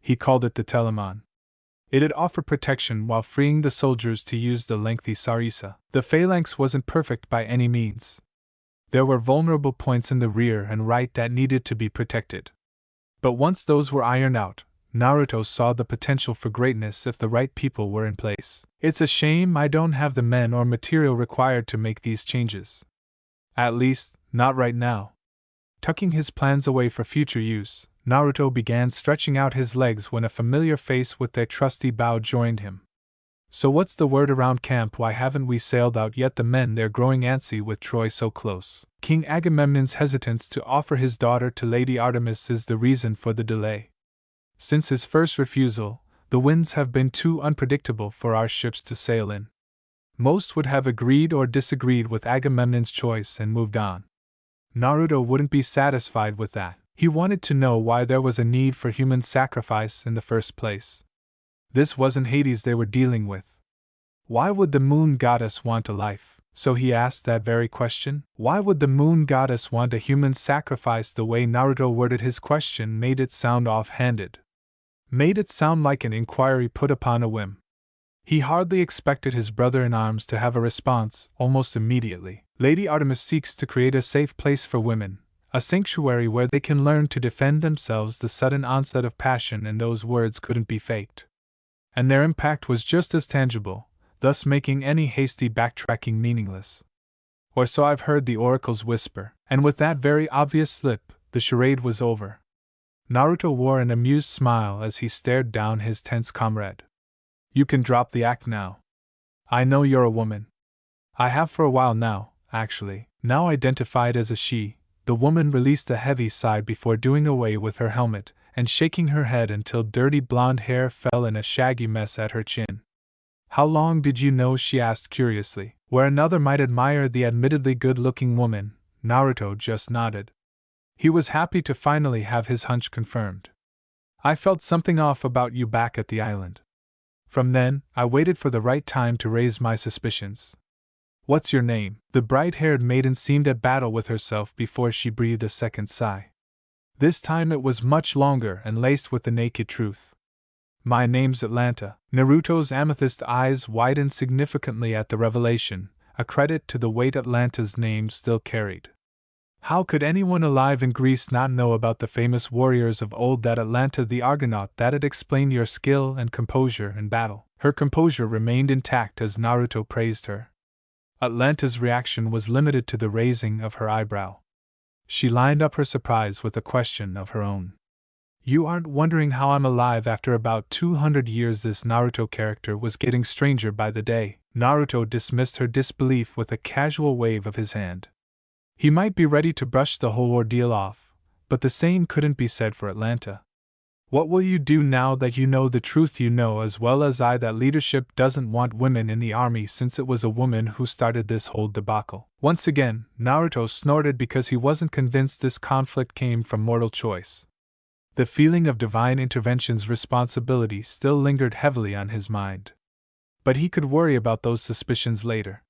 S1: He called it the telemon. It'd offer protection while freeing the soldiers to use the lengthy sarisa. The phalanx wasn't perfect by any means. There were vulnerable points in the rear and right that needed to be protected. But once those were ironed out, Naruto saw the potential for greatness if the right people were in place. It's a shame I don't have the men or material required to make these changes. At least, not right now. Tucking his plans away for future use, Naruto began stretching out his legs when a familiar face with their trusty bow joined him. So what's the word around camp? Why haven't we sailed out yet? The men they're growing antsy with Troy so close. King Agamemnon's hesitance to offer his daughter to Lady Artemis is the reason for the delay. Since his first refusal, the winds have been too unpredictable for our ships to sail in. Most would have agreed or disagreed with Agamemnon's choice and moved on. Naruto wouldn't be satisfied with that. He wanted to know why there was a need for human sacrifice in the first place. This wasn't Hades they were dealing with. Why would the moon goddess want a life? So he asked that very question. Why would the moon goddess want a human sacrifice? The way Naruto worded his question made it sound off-handed. Made it sound like an inquiry put upon a whim. He hardly expected his brother-in-arms to have a response almost immediately. Lady Artemis seeks to create a safe place for women, a sanctuary where they can learn to defend themselves. The sudden onset of passion in those words couldn't be faked. And their impact was just as tangible, thus making any hasty backtracking meaningless. Or so I've heard the oracles whisper. And with that very obvious slip, the charade was over. Naruto wore an amused smile as he stared down his tense comrade. You can drop the act now. I know you're a woman. I have for a while now, actually. Now identified as a she, the woman released a heavy sigh before doing away with her helmet and shaking her head until dirty blonde hair fell in a shaggy mess at her chin. How long did you know? She asked curiously. Where another might admire the admittedly good-looking woman, Naruto just nodded. He was happy to finally have his hunch confirmed. I felt something off about you back at the island. From then, I waited for the right time to raise my suspicions. What's your name? The bright-haired maiden seemed at battle with herself before she breathed a second sigh. This time it was much longer and laced with the naked truth. My name's Atlanta. Naruto's amethyst eyes widened significantly at the revelation, a credit to the weight Atlanta's name still carried. How could anyone alive in Greece not know about the famous warriors of old? That Atlanta the Argonaut? That it explained your skill and composure in battle. Her composure remained intact as Naruto praised her. Atlanta's reaction was limited to the raising of her eyebrow. She lined up her surprise with a question of her own. You aren't wondering how I'm alive after about 200 years? This Naruto character was getting stranger by the day. Naruto dismissed her disbelief with a casual wave of his hand. He might be ready to brush the whole ordeal off, but the same couldn't be said for Atlanta. What will you do now that you know the truth? You know as well as I that leadership doesn't want women in the army, since it was a woman who started this whole debacle. Once again, Naruto snorted because he wasn't convinced this conflict came from mortal choice. The feeling of divine intervention's responsibility still lingered heavily on his mind. But he could worry about those suspicions later.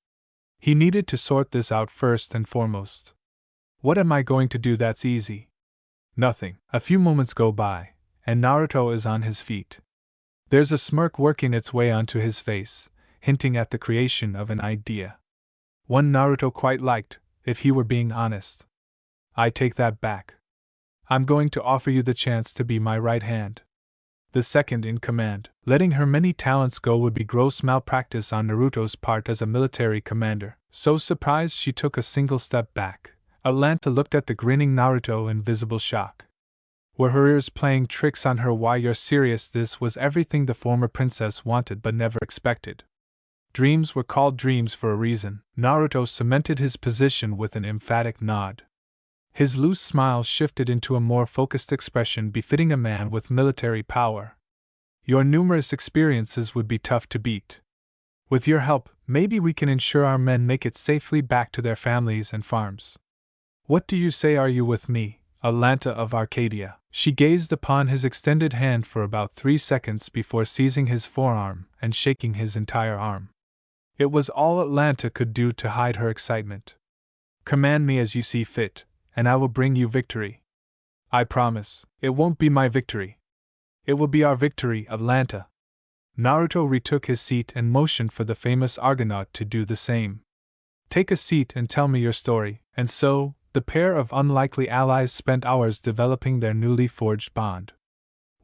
S1: He needed to sort this out first and foremost. What am I going to do? That's easy. Nothing. A few moments go by, and Naruto is on his feet. There's a smirk working its way onto his face, hinting at the creation of an idea. One Naruto quite liked, if he were being honest. I take that back. I'm going to offer you the chance to be my right hand. The second in command. Letting her many talents go would be gross malpractice on Naruto's part as a military commander. So surprised she took a single step back. Atlanta looked at the grinning Naruto in visible shock. Were her ears playing tricks on her? Why, you're serious? This was everything the former princess wanted but never expected. Dreams were called dreams for a reason. Naruto cemented his position with an emphatic nod. His loose smile shifted into a more focused expression befitting a man with military power. Your numerous experiences would be tough to beat. With your help, maybe we can ensure our men make it safely back to their families and farms. What do you say? Are you with me, Atlanta of Arcadia? She gazed upon his extended hand for about 3 seconds before seizing his forearm and shaking his entire arm. It was all Atlanta could do to hide her excitement. Command me as you see fit, and I will bring you victory. I promise, it won't be my victory. It will be our victory, Atlanta. Naruto retook his seat and motioned for the famous Argonaut to do the same. Take a seat and tell me your story. And so, the pair of unlikely allies spent hours developing their newly forged bond.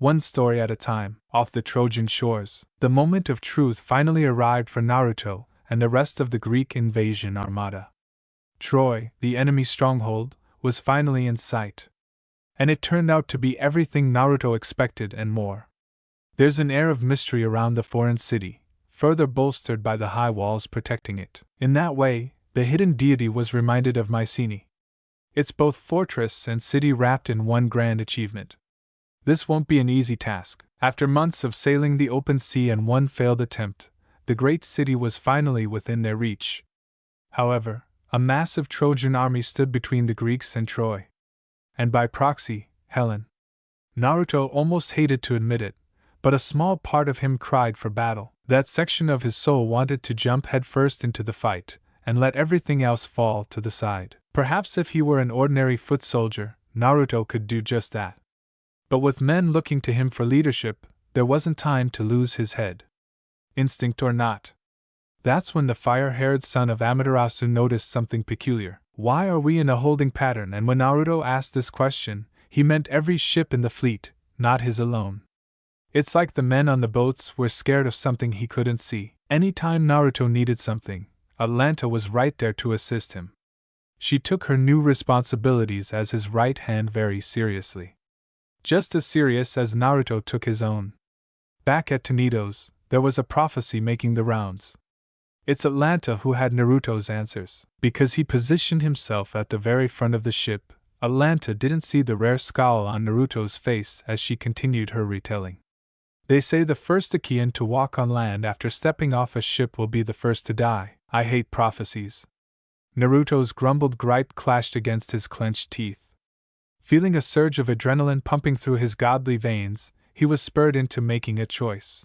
S1: one story at a time, off the Trojan shores. The moment of truth finally arrived for Naruto and the rest of the Greek invasion armada. Troy, the enemy stronghold, was finally in sight. And it turned out to be everything Naruto expected and more. There's an air of mystery around the foreign city, further bolstered by the high walls protecting it. In that way, the hidden deity was reminded of Mycenae. It's both fortress and city wrapped in one grand achievement. This won't be an easy task. After months of sailing the open sea and one failed attempt, the great city was finally within their reach. However, a massive Trojan army stood between the Greeks and Troy. And by proxy, Helen. Naruto almost hated to admit it, but a small part of him cried for battle. That section of his soul wanted to jump headfirst into the fight, and let everything else fall to the side. Perhaps if he were an ordinary foot soldier, Naruto could do just that. But with men looking to him for leadership, there wasn't time to lose his head. Instinct or not. That's when the fire-haired son of Amaterasu noticed something peculiar. Why are we in a holding pattern? And when Naruto asked this question, he meant every ship in the fleet, not his alone. It's like the men on the boats were scared of something he couldn't see. Anytime Naruto needed something, Atlanta was right there to assist him. She took her new responsibilities as his right hand very seriously. Just as serious as Naruto took his own. Back at Tenido's, there was a prophecy making the rounds. It's Atlanta who had Naruto's answers. Because he positioned himself at the very front of the ship, Atlanta didn't see the rare scowl on Naruto's face as she continued her retelling. They say the first Achaean to walk on land after stepping off a ship will be the first to die. I hate prophecies. Naruto's grumbled gripe clashed against his clenched teeth. Feeling a surge of adrenaline pumping through his godly veins, he was spurred into making a choice.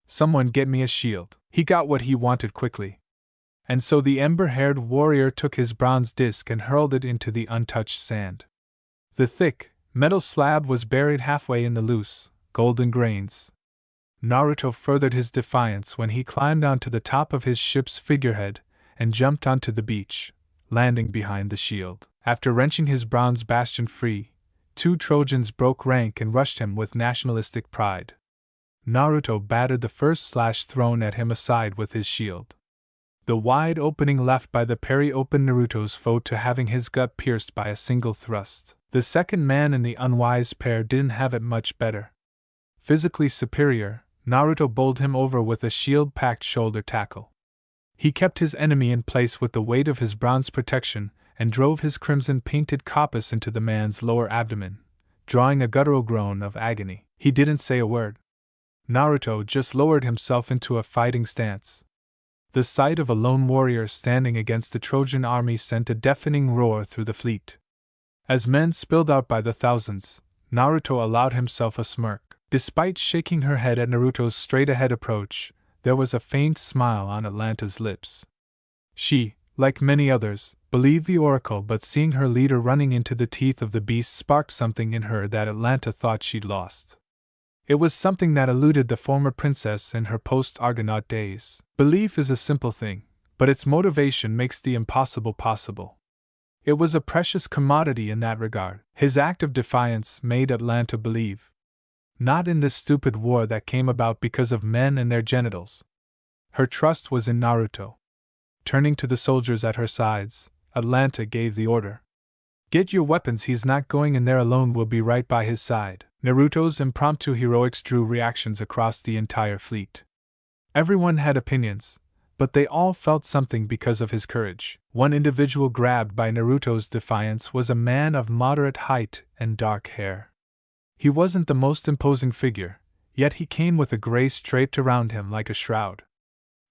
S1: Someone get me a shield. He got what he wanted quickly. And so the ember-haired warrior took his bronze disc and hurled it into the untouched sand. The thick, metal slab was buried halfway in the loose, golden grains. Naruto furthered his defiance when he climbed onto the top of his ship's figurehead and jumped onto the beach, landing behind the shield. After wrenching his bronze bastion free, 2 Trojans broke rank and rushed him with nationalistic pride. Naruto battered the first slash thrown at him aside with his shield. The wide opening left by the parry opened Naruto's foe to having his gut pierced by a single thrust. The second man in the unwise pair didn't have it much better. Physically superior, Naruto bowled him over with a shield-packed shoulder tackle. He kept his enemy in place with the weight of his bronze protection and drove his crimson-painted kopis into the man's lower abdomen, drawing a guttural groan of agony. He didn't say a word. Naruto just lowered himself into a fighting stance. The sight of a lone warrior standing against the Trojan army sent a deafening roar through the fleet. As men spilled out by the thousands, Naruto allowed himself a smirk. Despite shaking her head at Naruto's straight-ahead approach, there was a faint smile on Atlanta's lips. She, like many others, believed the oracle, but seeing her leader running into the teeth of the beast sparked something in her that Atlanta thought she'd lost. It was something that eluded the former princess in her post-Argonaut days. Belief is a simple thing, but its motivation makes the impossible possible. It was a precious commodity in that regard. His act of defiance made Atlanta believe. Not in this stupid war that came about because of men and their genitals. Her trust was in Naruto. Turning to the soldiers at her sides, Atlanta gave the order. Get your weapons, he's not going in there alone, we'll be right by his side. Naruto's impromptu heroics drew reactions across the entire fleet. Everyone had opinions, but they all felt something because of his courage. One individual grabbed by Naruto's defiance was a man of moderate height and dark hair. He wasn't the most imposing figure, yet he came with a grace draped around him like a shroud.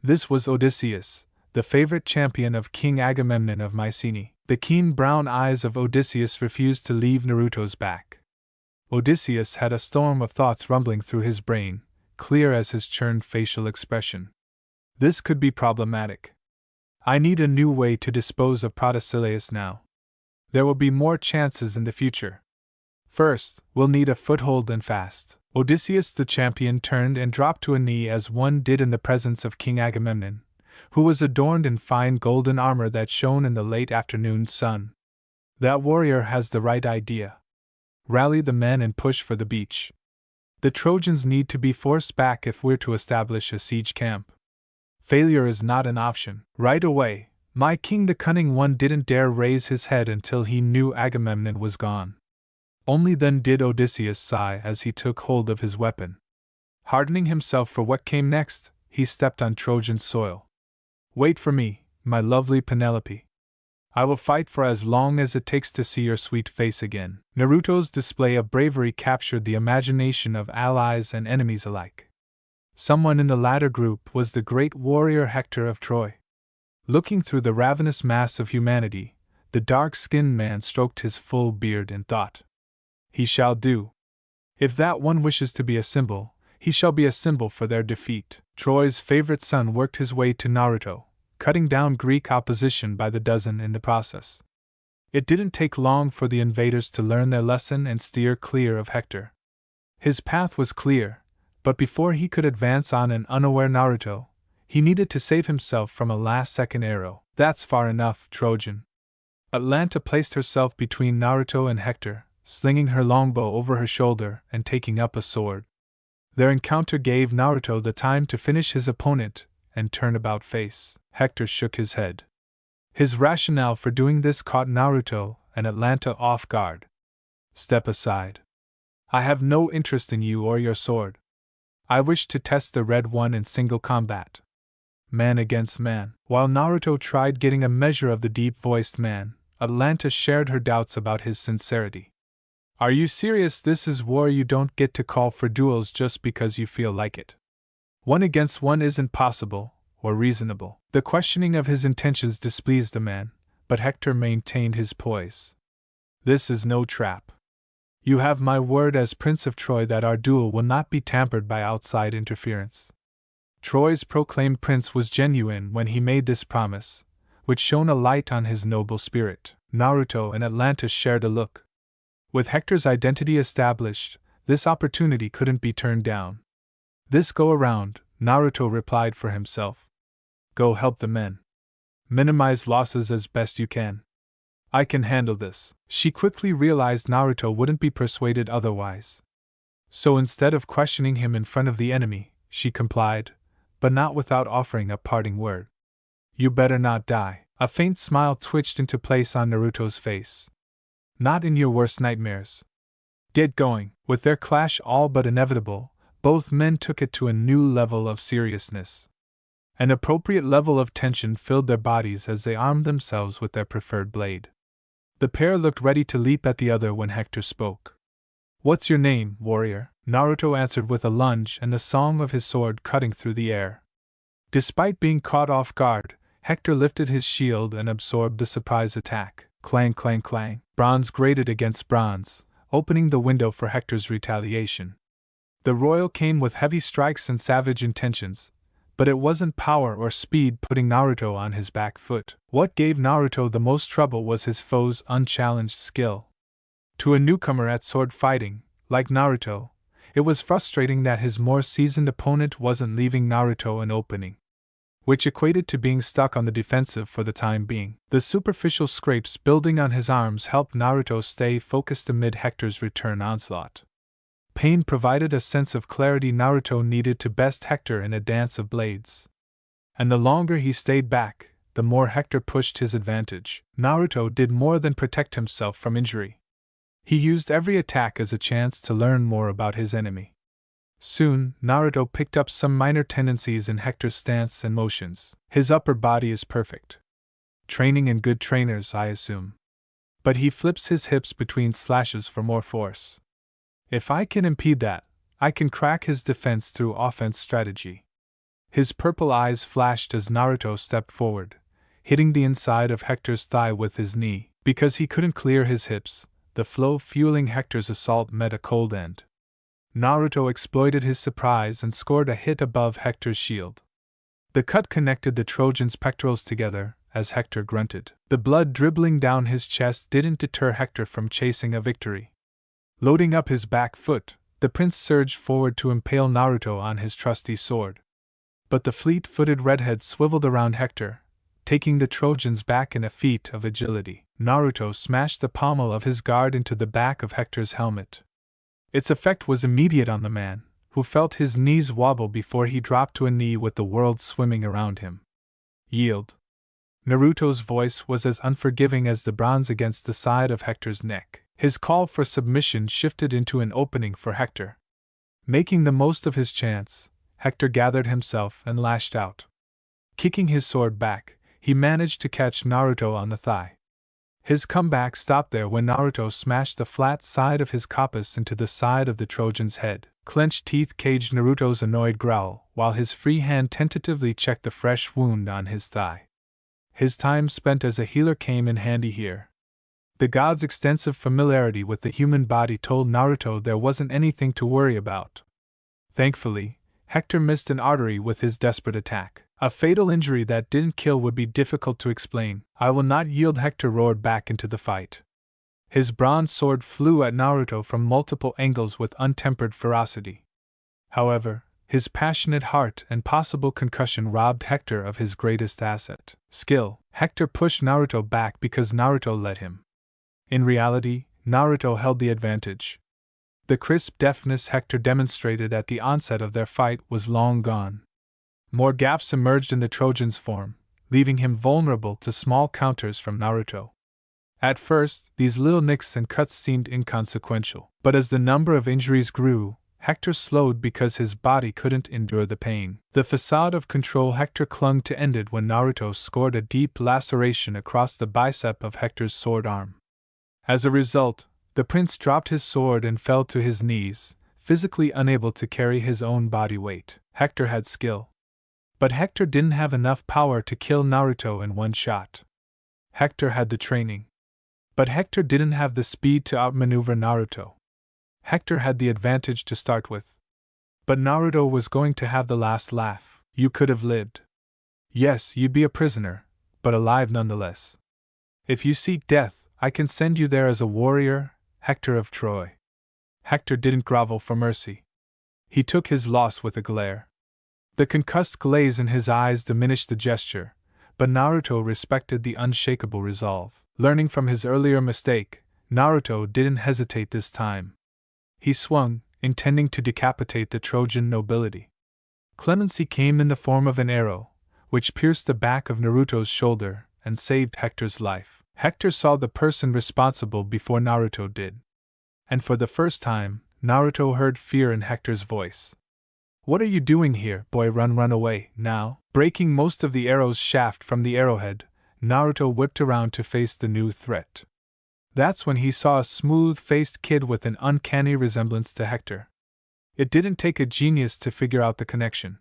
S1: This was Odysseus, the favorite champion of King Agamemnon of Mycenae. The keen brown eyes of Odysseus refused to leave Naruto's back. Odysseus had a storm of thoughts rumbling through his brain, clear as his churned facial expression. This could be problematic. I need a new way to dispose of Protesilaus now. There will be more chances in the future. First, we'll need a foothold and fast. Odysseus the champion turned and dropped to a knee as one did in the presence of King Agamemnon, who was adorned in fine golden armor that shone in the late afternoon sun. That warrior has the right idea. Rally the men and push for the beach. The Trojans need to be forced back if we're to establish a siege camp. Failure is not an option. Right away, my king the cunning one didn't dare raise his head until he knew Agamemnon was gone. Only then did Odysseus sigh as he took hold of his weapon. Hardening himself for what came next, he stepped on Trojan soil. Wait for me, my lovely Penelope. I will fight for as long as it takes to see your sweet face again. Naruto's display of bravery captured the imagination of allies and enemies alike. Someone in the latter group was the great warrior Hector of Troy. Looking through the ravenous mass of humanity, the dark-skinned man stroked his full beard and thought. He shall do. If that one wishes to be a symbol, he shall be a symbol for their defeat. Troy's favorite son worked his way to Naruto, cutting down Greek opposition by the dozen in the process. It didn't take long for the invaders to learn their lesson and steer clear of Hector. His path was clear, but before he could advance on an unaware Naruto, he needed to save himself from a last-second arrow. That's far enough, Trojan. Atalanta placed herself between Naruto and Hector, slinging her longbow over her shoulder and taking up a sword. Their encounter gave Naruto the time to finish his opponent and turn about face. Hector shook his head. His rationale for doing this caught Naruto and Atalanta off guard. Step aside. I have no interest in you or your sword. I wish to test the red one in single combat. Man against man. While Naruto tried getting a measure of the deep-voiced man, Atalanta shared her doubts about his sincerity. Are you serious? This is war. You don't get to call for duels just because you feel like it. One against one isn't possible, or reasonable. The questioning of his intentions displeased the man, but Hector maintained his poise. This is no trap. You have my word as Prince of Troy that our duel will not be tampered by outside interference. Troy's proclaimed prince was genuine when he made this promise, which shone a light on his noble spirit. Naruto and Atalanta shared a look. With Hector's identity established, this opportunity couldn't be turned down. This go around, Naruto replied for himself. Go help the men. Minimize losses as best you can. I can handle this. She quickly realized Naruto wouldn't be persuaded otherwise. So instead of questioning him in front of the enemy, she complied, but not without offering a parting word. You better not die. A faint smile twitched into place on Naruto's face. Not in your worst nightmares. Get going. With their clash all but inevitable, both men took it to a new level of seriousness. An appropriate level of tension filled their bodies as they armed themselves with their preferred blade. The pair looked ready to leap at the other when Hector spoke. What's your name, warrior? Naruto answered with a lunge and the song of his sword cutting through the air. Despite being caught off guard, Hector lifted his shield and absorbed the surprise attack. Clang, clang, clang. Bronze grated against bronze, opening the window for Hector's retaliation. The royal came with heavy strikes and savage intentions, but it wasn't power or speed putting Naruto on his back foot. What gave Naruto the most trouble was his foe's unchallenged skill. To a newcomer at sword fighting, like Naruto, it was frustrating that his more seasoned opponent wasn't leaving Naruto an opening, which equated to being stuck on the defensive for the time being. The superficial scrapes building on his arms helped Naruto stay focused amid Hector's return onslaught. Pain provided a sense of clarity Naruto needed to best Hector in a dance of blades. And the longer he stayed back, the more Hector pushed his advantage. Naruto did more than protect himself from injury. He used every attack as a chance to learn more about his enemy. Soon, Naruto picked up some minor tendencies in Hector's stance and motions. His upper body is perfect. Training in good trainers, I assume. But he flips his hips between slashes for more force. If I can impede that, I can crack his defense through offense strategy. His purple eyes flashed as Naruto stepped forward, hitting the inside of Hector's thigh with his knee. Because he couldn't clear his hips, the flow fueling Hector's assault met a cold end. Naruto exploited his surprise and scored a hit above Hector's shield. The cut connected the Trojan's pectorals together, as Hector grunted. The blood dribbling down his chest didn't deter Hector from chasing a victory. Loading up his back foot, the prince surged forward to impale Naruto on his trusty sword. But the fleet-footed redhead swiveled around Hector, taking the Trojans back in a feat of agility. Naruto smashed the pommel of his guard into the back of Hector's helmet. Its effect was immediate on the man, who felt his knees wobble before he dropped to a knee with the world swimming around him. Yield. Naruto's voice was as unforgiving as the bronze against the side of Hector's neck. His call for submission shifted into an opening for Hector. Making the most of his chance, Hector gathered himself and lashed out. Kicking his sword back, he managed to catch Naruto on the thigh. His comeback stopped there when Naruto smashed the flat side of his kopis into the side of the Trojan's head. Clenched teeth caged Naruto's annoyed growl, while his free hand tentatively checked the fresh wound on his thigh. His time spent as a healer came in handy here. The god's extensive familiarity with the human body told Naruto there wasn't anything to worry about. Thankfully, Hector missed an artery with his desperate attack. A fatal injury that didn't kill would be difficult to explain. I will not yield, Hector roared back into the fight. His bronze sword flew at Naruto from multiple angles with untempered ferocity. However, his passionate heart and possible concussion robbed Hector of his greatest asset, skill. Hector pushed Naruto back because Naruto led him. In reality, Naruto held the advantage. The crisp deftness Hector demonstrated at the onset of their fight was long gone. More gaps emerged in the Trojan's form, leaving him vulnerable to small counters from Naruto. At first, these little nicks and cuts seemed inconsequential, but as the number of injuries grew, Hector slowed because his body couldn't endure the pain. The facade of control Hector clung to ended when Naruto scored a deep laceration across the bicep of Hector's sword arm. As a result, the prince dropped his sword and fell to his knees, physically unable to carry his own body weight. Hector had skill. But Hector didn't have enough power to kill Naruto in one shot. Hector had the training. But Hector didn't have the speed to outmaneuver Naruto. Hector had the advantage to start with. But Naruto was going to have the last laugh. You could have lived. Yes, you'd be a prisoner, but alive nonetheless. If you seek death, I can send you there as a warrior, Hector of Troy. Hector didn't grovel for mercy. He took his loss with a glare. The concussed glaze in his eyes diminished the gesture, but Naruto respected the unshakable resolve. Learning from his earlier mistake, Naruto didn't hesitate this time. He swung, intending to decapitate the Trojan nobility. Clemency came in the form of an arrow, which pierced the back of Naruto's shoulder and saved Hector's life. Hector saw the person responsible before Naruto did. And for the first time, Naruto heard fear in Hector's voice. What are you doing here, boy? Run away, now. Breaking most of the arrow's shaft from the arrowhead, Naruto whipped around to face the new threat. That's when he saw a smooth-faced kid with an uncanny resemblance to Hector. It didn't take a genius to figure out the connection.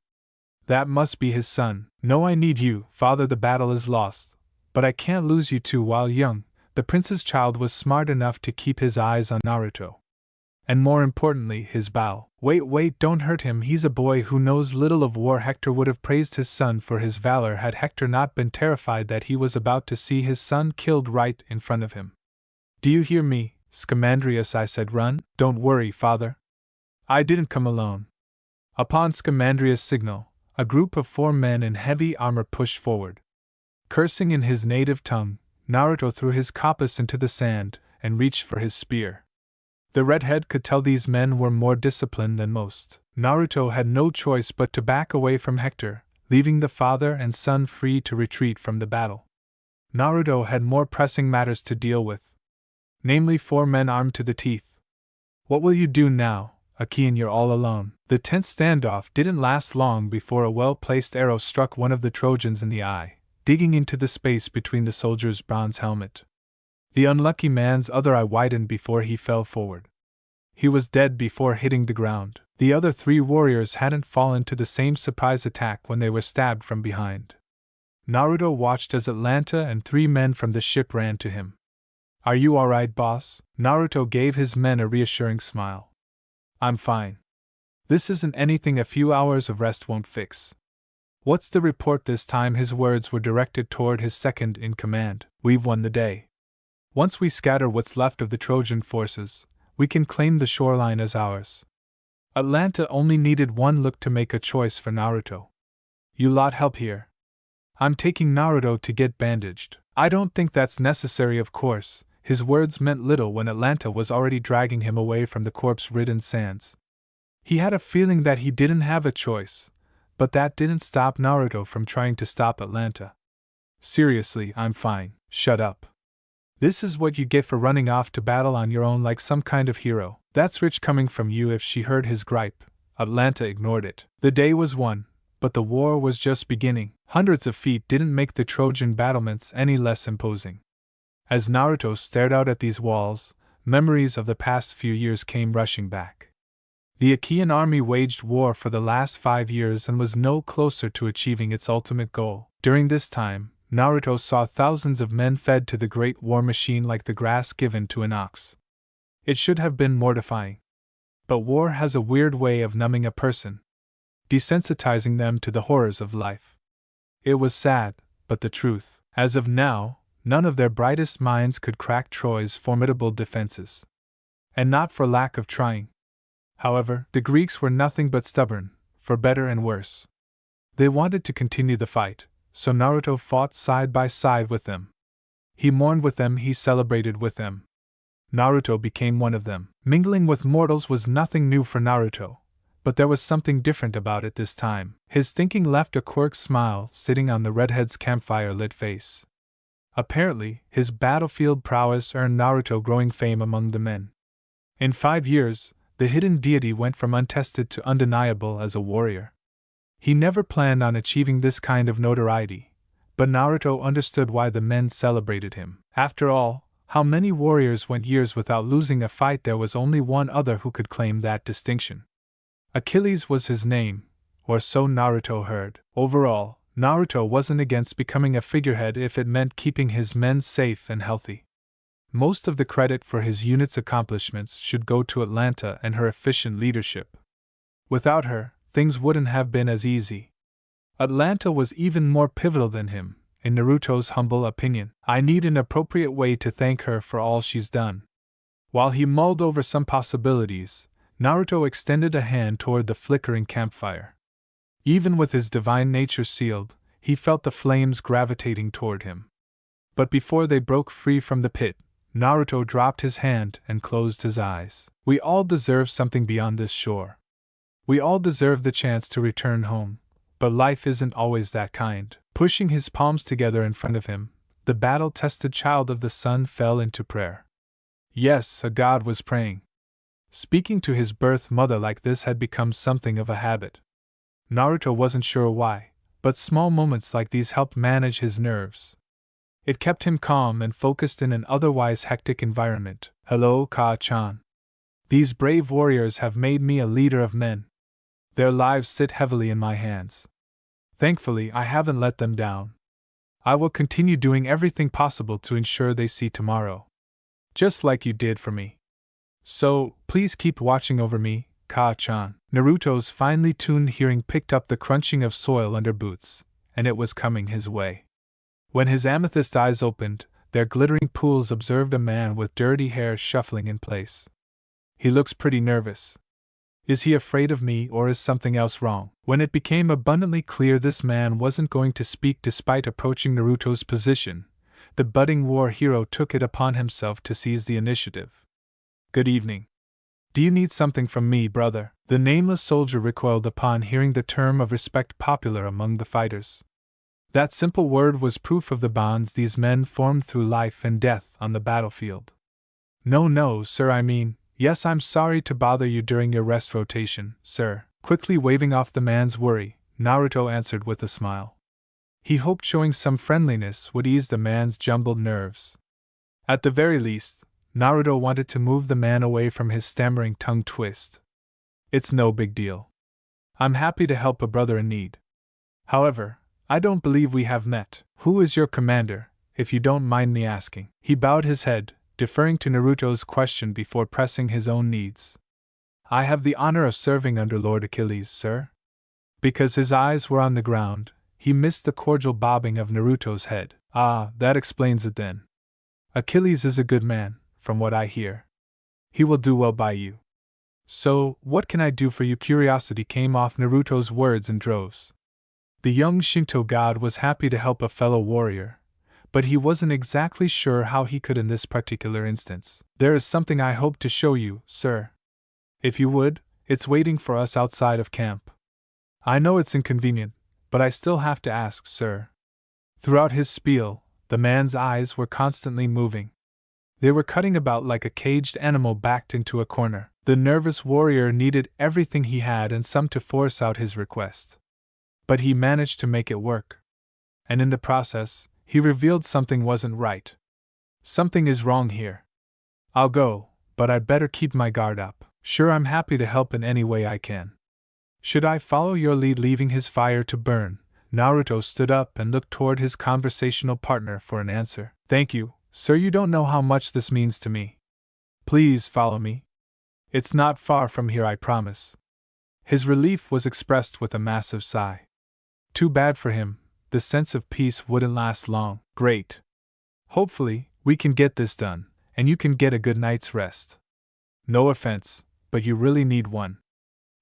S1: That must be his son. No, I need you, father. The battle is lost. But I can't lose you too while young. The prince's child was smart enough to keep his eyes on Naruto. And more importantly, his bow. Wait, don't hurt him. He's a boy who knows little of war. Hector would have praised his son for his valor had Hector not been terrified that he was about to see his son killed right in front of him. Do you hear me, Scamandrius? I said. Run. Don't worry, father. I didn't come alone. Upon Scamandrius' signal, a group of 4 men in heavy armor pushed forward. Cursing in his native tongue, Naruto threw his kopis into the sand and reached for his spear. The redhead could tell these men were more disciplined than most. Naruto had no choice but to back away from Hector, leaving the father and son free to retreat from the battle. Naruto had more pressing matters to deal with. Namely 4 men armed to the teeth. What will you do now, Akian? You're all alone. The tense standoff didn't last long before a well-placed arrow struck one of the Trojans in the eye, digging into the space between the soldier's bronze helmet. The unlucky man's other eye widened before he fell forward. He was dead before hitting the ground. The other 3 warriors hadn't fallen to the same surprise attack when they were stabbed from behind. Naruto watched as Atlanta and 3 men from the ship ran to him. Are you alright, boss? Naruto gave his men a reassuring smile. I'm fine. This isn't anything a few hours of rest won't fix. What's the report this time? His words were directed toward his second in command. We've won the day. Once we scatter what's left of the Trojan forces, we can claim the shoreline as ours. Atlanta only needed one look to make a choice for Naruto. You lot help here. I'm taking Naruto to get bandaged. I don't think that's necessary, of course. His words meant little when Atlanta was already dragging him away from the corpse-ridden sands. He had a feeling that he didn't have a choice, but that didn't stop Naruto from trying to stop Atlanta. Seriously, I'm fine. Shut up. This is what you get for running off to battle on your own like some kind of hero. That's rich coming from you. If she heard his gripe, Atlanta ignored it. The day was won, but the war was just beginning. Hundreds of feet didn't make the Trojan battlements any less imposing. As Naruto stared out at these walls, memories of the past few years came rushing back. The Achaean army waged war for the last 5 years and was no closer to achieving its ultimate goal. During this time, Naruto saw thousands of men fed to the great war machine like the grass given to an ox. It should have been mortifying. But war has a weird way of numbing a person, desensitizing them to the horrors of life. It was sad, but the truth. As of now, none of their brightest minds could crack Troy's formidable defenses. And not for lack of trying. However, the Greeks were nothing but stubborn, for better and worse. They wanted to continue the fight, so Naruto fought side by side with them. He mourned with them, he celebrated with them. Naruto became one of them. Mingling with mortals was nothing new for Naruto, but there was something different about it this time. His thinking left a quirk smile sitting on the redhead's campfire-lit face. Apparently, his battlefield prowess earned Naruto growing fame among the men. In 5 years, the hidden deity went from untested to undeniable as a warrior. He never planned on achieving this kind of notoriety, but Naruto understood why the men celebrated him. After all, how many warriors went years without losing a fight? There was only one other who could claim that distinction. Achilles was his name, or so Naruto heard. Overall, Naruto wasn't against becoming a figurehead if it meant keeping his men safe and healthy. Most of the credit for his unit's accomplishments should go to Atlanta and her efficient leadership. Without her, things wouldn't have been as easy. Atlanta was even more pivotal than him, in Naruto's humble opinion. I need an appropriate way to thank her for all she's done. While he mulled over some possibilities, Naruto extended a hand toward the flickering campfire. Even with his divine nature sealed, he felt the flames gravitating toward him. But before they broke free from the pit, Naruto dropped his hand and closed his eyes. We all deserve something beyond this shore. We all deserve the chance to return home, but life isn't always that kind. Pushing his palms together in front of him, the battle-tested child of the sun fell into prayer. Yes, a god was praying. Speaking to his birth mother like this had become something of a habit. Naruto wasn't sure why, but small moments like these helped manage his nerves. It kept him calm and focused in an otherwise hectic environment. Hello, Ka-chan. These brave warriors have made me a leader of men. Their lives sit heavily in my hands. Thankfully, I haven't let them down. I will continue doing everything possible to ensure they see tomorrow. Just like you did for me. So, please keep watching over me, Ka-chan. Naruto's finely tuned hearing picked up the crunching of soil under boots, and it was coming his way. When his amethyst eyes opened, their glittering pools observed a man with dirty hair shuffling in place. He looks pretty nervous. Is he afraid of me, or is something else wrong? When it became abundantly clear this man wasn't going to speak despite approaching Naruto's position, the budding war hero took it upon himself to seize the initiative. Good evening. Do you need something from me, brother? The nameless soldier recoiled upon hearing the term of respect popular among the fighters. That simple word was proof of the bonds these men formed through life and death on the battlefield. No, sir, yes, I'm sorry to bother you during your rest rotation, sir. Quickly waving off the man's worry, Naruto answered with a smile. He hoped showing some friendliness would ease the man's jumbled nerves. At the very least, Naruto wanted to move the man away from his stammering tongue twist. It's no big deal. I'm happy to help a brother in need. However, I don't believe we have met. Who is your commander, if you don't mind me asking? He bowed his head, deferring to Naruto's question before pressing his own needs. I have the honor of serving under Lord Achilles, sir. Because his eyes were on the ground, he missed the cordial bobbing of Naruto's head. Ah, that explains it then. Achilles is a good man, from what I hear. He will do well by you. So, what can I do for you? Curiosity came off Naruto's words in droves. The young Shinto god was happy to help a fellow warrior, but he wasn't exactly sure how he could in this particular instance. "There is something I hope to show you, sir. If you would, it's waiting for us outside of camp. I know it's inconvenient, but I still have to ask, sir." Throughout his spiel, the man's eyes were constantly moving. They were cutting about like a caged animal backed into a corner. The nervous warrior needed everything he had and some to force out his request. But he managed to make it work. And in the process, he revealed something wasn't right. "Something is wrong here. I'll go, but I'd better keep my guard up. Sure, I'm happy to help in any way I can." "Should I follow your lead?" Leaving his fire to burn, Naruto stood up and looked toward his conversational partner for an answer. "Thank you, sir, you don't know how much this means to me. Please follow me. It's not far from here, I promise." His relief was expressed with a massive sigh. Too bad for him, the sense of peace wouldn't last long. "Great. Hopefully, we can get this done, and you can get a good night's rest. No offense, but you really need one."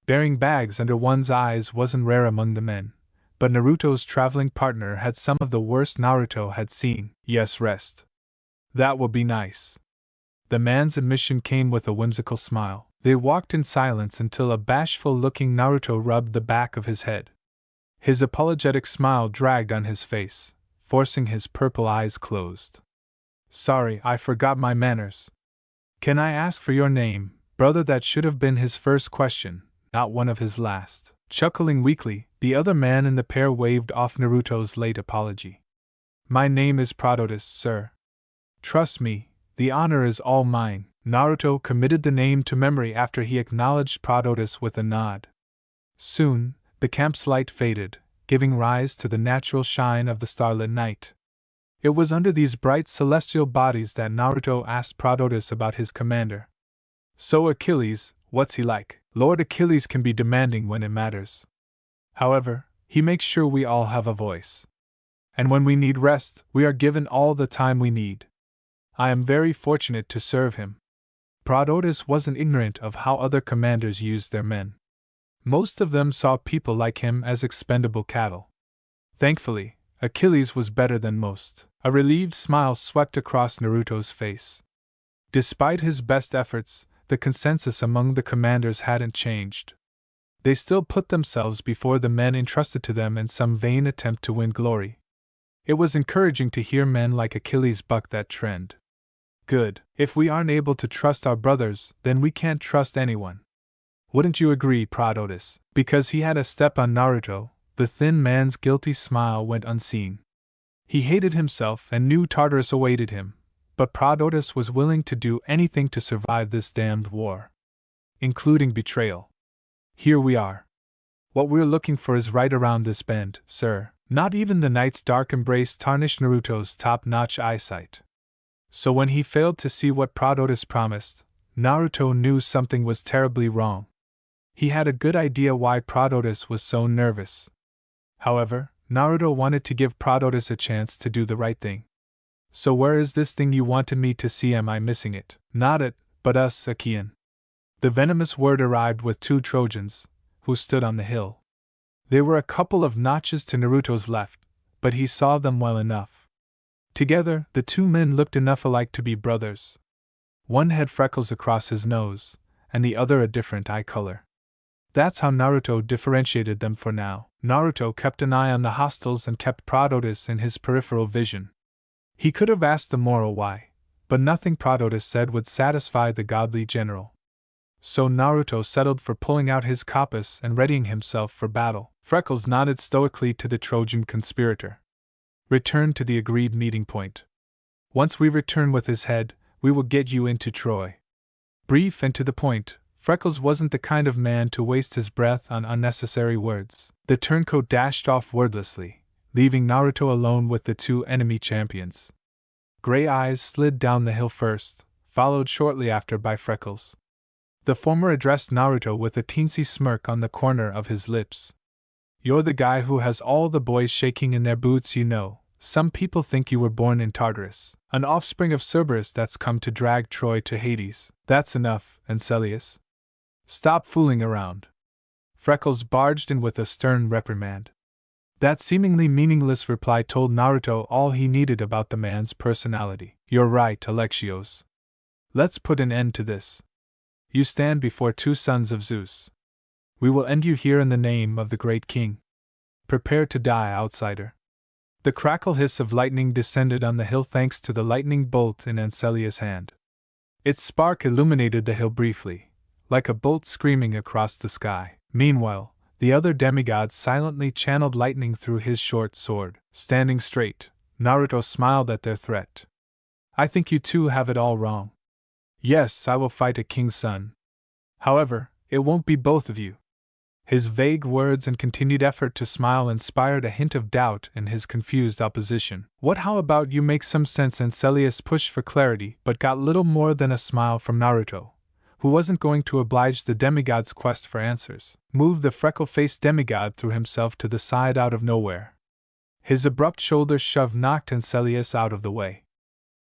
S1: Bearing bags under one's eyes wasn't rare among the men, but Naruto's traveling partner had some of the worst Naruto had seen. "Yes, rest. That will be nice." The man's admission came with a whimsical smile. They walked in silence until a bashful-looking Naruto rubbed the back of his head. His apologetic smile dragged on his face, forcing his purple eyes closed. "Sorry, I forgot my manners. Can I ask for your name, brother?" That should have been his first question, not one of his last. Chuckling weakly, the other man in the pair waved off Naruto's late apology. "My name is Prototis, sir. Trust me, the honor is all mine." Naruto committed the name to memory after he acknowledged Prototis with a nod. Soon, the camp's light faded, giving rise to the natural shine of the starlit night. It was under these bright celestial bodies that Naruto asked Prototis about his commander. "So Achilles, what's he like?" "Lord Achilles can be demanding when it matters. However, he makes sure we all have a voice. And when we need rest, we are given all the time we need. I am very fortunate to serve him." Prototis wasn't ignorant of how other commanders used their men. Most of them saw people like him as expendable cattle. Thankfully, Achilles was better than most. A relieved smile swept across Naruto's face. Despite his best efforts, the consensus among the commanders hadn't changed. They still put themselves before the men entrusted to them in some vain attempt to win glory. It was encouraging to hear men like Achilles buck that trend. "Good. If we aren't able to trust our brothers, then we can't trust anyone. Wouldn't you agree, Prototis?" Because he had a step on Naruto, the thin man's guilty smile went unseen. He hated himself and knew Tartarus awaited him, but Prototis was willing to do anything to survive this damned war. Including betrayal. "Here we are. What we're looking for is right around this bend, sir." Not even the night's dark embrace tarnished Naruto's top-notch eyesight. So when he failed to see what Prototis promised, Naruto knew something was terribly wrong. He had a good idea why Prototis was so nervous. However, Naruto wanted to give Prototis a chance to do the right thing. "So where is this thing you wanted me to see? Am I missing it?" "Not it, but us, Achaean." The venomous word arrived with two Trojans, who stood on the hill. They were a couple of notches to Naruto's left, but he saw them well enough. Together, the two men looked enough alike to be brothers. One had freckles across his nose, and the other a different eye color. That's how Naruto differentiated them for now. Naruto kept an eye on the hostiles and kept Prototis in his peripheral vision. He could have asked the moral why, but nothing Prototis said would satisfy the godly general. So Naruto settled for pulling out his kopis and readying himself for battle. Freckles nodded stoically to the Trojan conspirator. "Return to the agreed meeting point. Once we return with his head, we will get you into Troy." Brief and to the point, Freckles wasn't the kind of man to waste his breath on unnecessary words. The turncoat dashed off wordlessly, leaving Naruto alone with the two enemy champions. Gray eyes slid down the hill first, followed shortly after by Freckles. The former addressed Naruto with a teensy smirk on the corner of his lips. "You're the guy who has all the boys shaking in their boots, you know. Some people think you were born in Tartarus, an offspring of Cerberus that's come to drag Troy to Hades." "That's enough, Ancelius. Stop fooling around." Freckles barged in with a stern reprimand. That seemingly meaningless reply told Naruto all he needed about the man's personality. You're right, Alexios. Let's put an end to this. You stand before two sons of Zeus. We will end you here in the name of the great king. Prepare to die, outsider. The crackle hiss of lightning descended on the hill thanks to the lightning bolt in Ancelia's hand. Its spark illuminated the hill briefly, like a bolt screaming across the sky. Meanwhile, the other demigods silently channeled lightning through his short sword. Standing straight, Naruto smiled at their threat. I think you two have it all wrong. Yes, I will fight a king's son. However, it won't be both of you. His vague words and continued effort to smile inspired a hint of doubt in his confused opposition. How about you make some sense? Ancelius pushed for clarity but got little more than a smile from Naruto, who wasn't going to oblige the demigod's quest for answers. Move. The freckle-faced demigod threw himself to the side out of nowhere. His abrupt shoulder shove knocked Ancelius out of the way,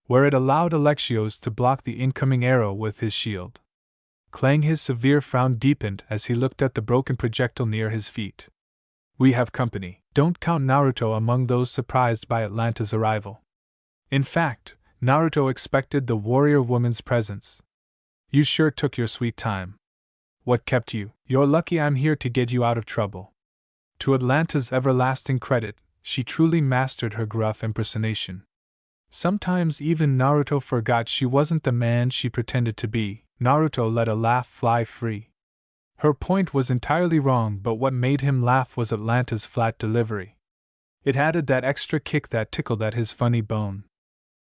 S1: where it allowed Alexios to block the incoming arrow with his shield. Clang. His severe frown deepened as he looked at the broken projectile near his feet. We have company. Don't count Naruto among those surprised by Atlanta's arrival. In fact, Naruto expected the warrior woman's presence. You sure took your sweet time. What kept you? You're lucky I'm here to get you out of trouble. To Atlanta's everlasting credit, she truly mastered her gruff impersonation. Sometimes even Naruto forgot she wasn't the man she pretended to be. Naruto let a laugh fly free. Her point was entirely wrong, but what made him laugh was Atlanta's flat delivery. It added that extra kick that tickled at his funny bone.